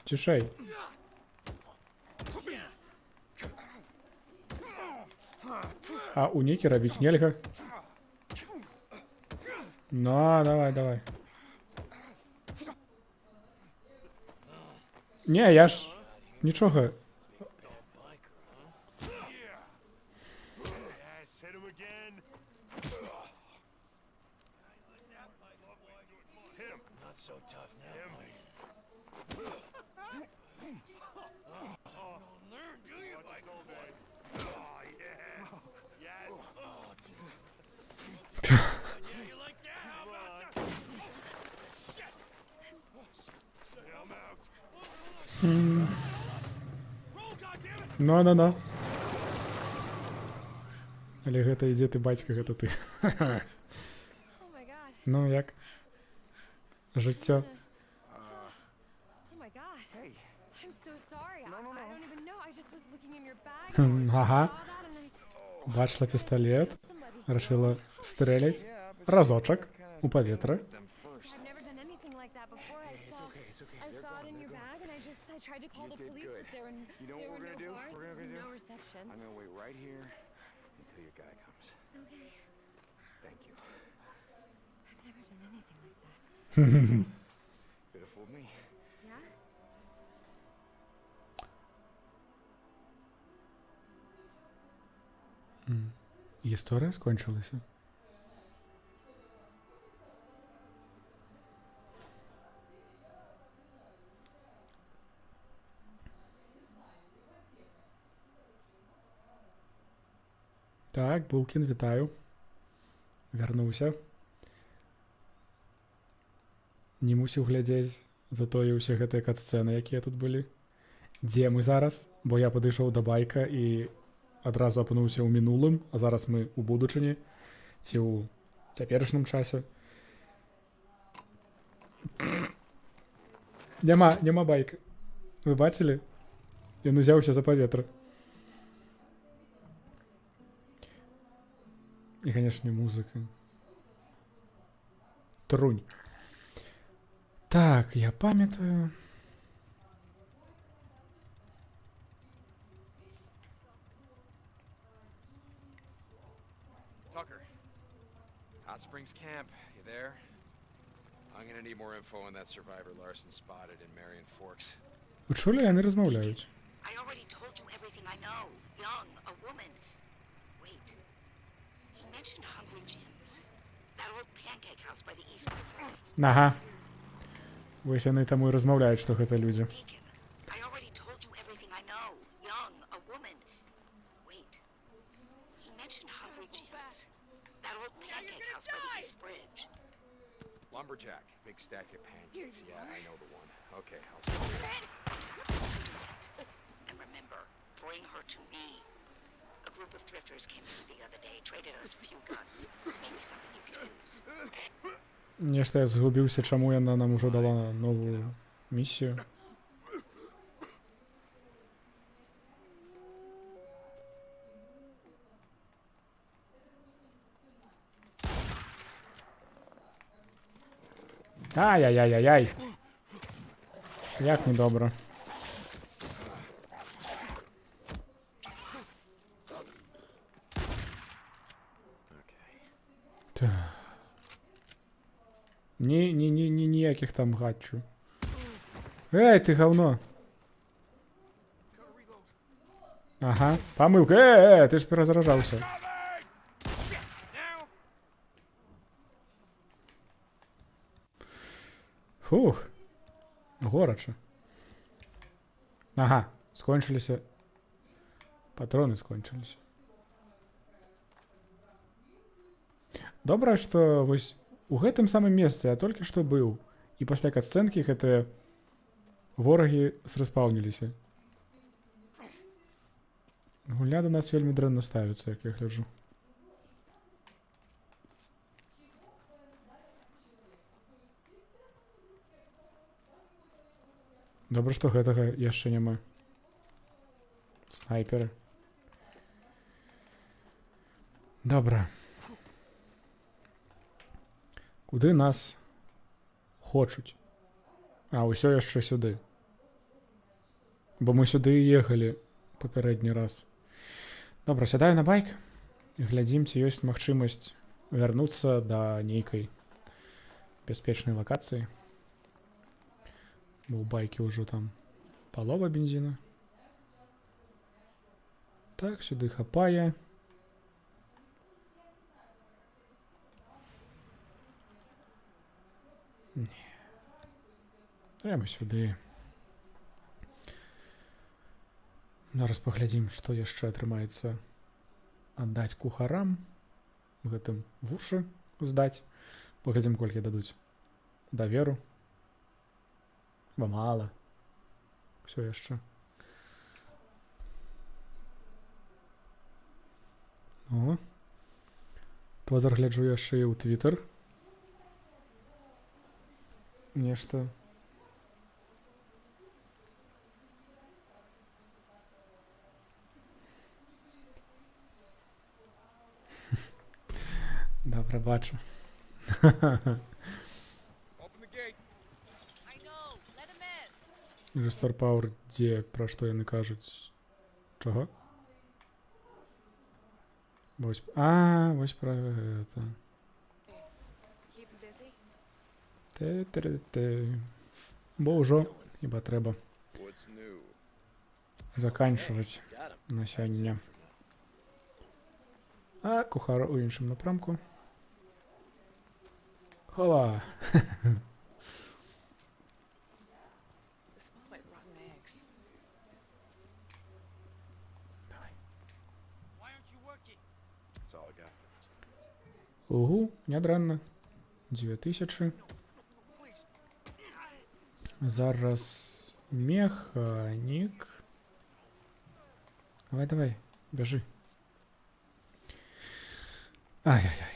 тишей. А у Никера ведь нельга. Ну, давай. Не, я ж... Нічого. Ну. Але гэта ідзе ты, бацька, гэта ты. Ну, як? Жыццё. Ага. Бачила пісталет, рашыла стрэляць разочак у паветра. I tried to call the police, but there were no cars, no reception. I'm gonna wait right here until your guy comes. Okay. Thank you. I've never done anything like that. Could have fooled me. Yeah? Історія скончилася. Так, Булкін, вітаю. Вярнуўся. Не мусіў глядзець затое ўсе гэтыя кат-сцэны, якія тут былі. Дзе мы зараз? Бо я падышоў да байка і адразу апынуўся ў мінулым, а зараз мы ў будучыні ці ў цяперашнім часе. Няма байка. Вы бачылі? Ён узяўся за паветра. И, конечно, музыка. Трунь. Так, я памятаю. Tucker. Hot Springs Camp, you there? I'm gonna need more info on that survivor Larson spotted in Marion Forks. Ви чули, я не розмовляють. I already told you everything I know. Young, a woman. Wait. He mentioned Hungry Jim's. That old pancake house by the East River. Ага. Вось яны таму і размаўляюць, што гэта людзі. I already told you everything I know. Young, a woman. Wait. He mentioned Hungry Jim's. That old pancake house by the East Bridge. Lumberjack. Big stack of pancakes. Yeah, I know the one. Okay, I'll And remember, bring her to me. A group of drifters came through the other day, traded us a few guns. Maybe something you could use. Нешта я згубіўся, чаму яна нам ужо дала новую місію. Ай-яй-яй-яй-яй. Як недобре. Okay. Ніяких там гатчу. Эй, ты говно! Ага, помылка. Ты ж перезаражался. Фух. Горача. Ага, скончыліся. Патроны скончыліся. Добра, што вось у гэтым самым месцы я толькі што быў. І пасля катсцэнкі гэтыя ворагі срэспаўніліся. Гульня до нас вельмі дрэнна ставіцца, як я гляджу. Добра, што гэтага яшчэ няма. Снайперы. Добра. Куды нас хочуць? А, ўсё яшчэ сюды. Бо мы сюды ехалі папярэдні раз. Добра, сядаю на байк. Глядзім, ці ёсць магчымасць вярнуцца да нейкай бяспечнай лакацыі. Бо ў байкі ўжо там палова бензіна. Так, сюды хапае. Не. Прямо сюды. Зараз паглядзім, што яшчэ атрымаецца аддаць кухарам. Гэтым вушы здаць. Паглядзім, колькі дадуць даверу. Бо мала. Всё яшчэ. О. Тводар гляджу яшчэ і ў Твіттер. Нешта. Добра, бачу. Restore Power, дзе, пра што яны кажуць? Чаго? Вось, вось пра гэта. Бо ўжо хіба трэба заканчваць на сёння. А кухар у іншым напрамку. Хова! Угу, нядрэнна. 2000. Зараз механік. Давай, бяжы. Ай-яй-яй.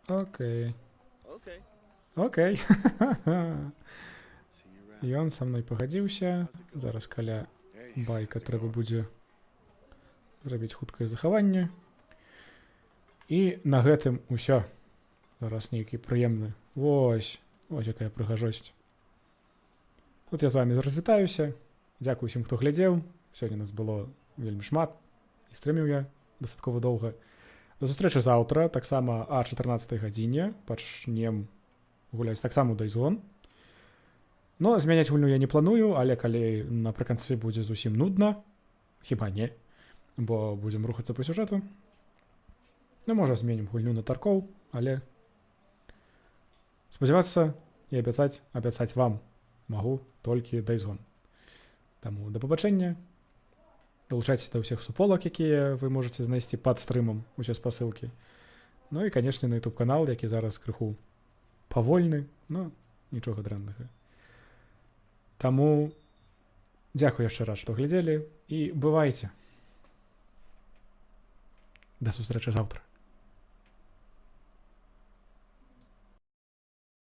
Окей. Окей. Ён са мной пагадзіўся. Зараз каля байка трэба будзе зрабіць хуткае захаванне. І на гэтым усё. Зараз нейкі прыемны. Вось якая прыгажосць. Тут я з вамі развітаюся. Дзякую усім, хто глядзеў. Сёння нас было вельмі шмат. І стрыміў я дастаткова доўга. До сустрэчы заўтра, таксама о 14 гадзіне. Пачнем гуляць таксама ў Days Gone. Но змяняць гульню я не планую, але калі напрыканцы будзе зусім нудна, хіба не, бо будзем рухацца па сюжэту. Ну, можа, зменім гульню на Таркоў, але спадзявацца і абяцаць вам магу толькі Days Gone. Таму да пабачэння. Далучайцеся да ўсіх суполак, якія вы можаце знайсці пад стрымам, усе спасылкі. Ну і, канешне, на YouTube-канал, які зараз крыху павольны, но нічога дрэннага. Таму дзякуй яшчэ раз, што глядзелі, і бывайце. Да сустрэчы заўтра.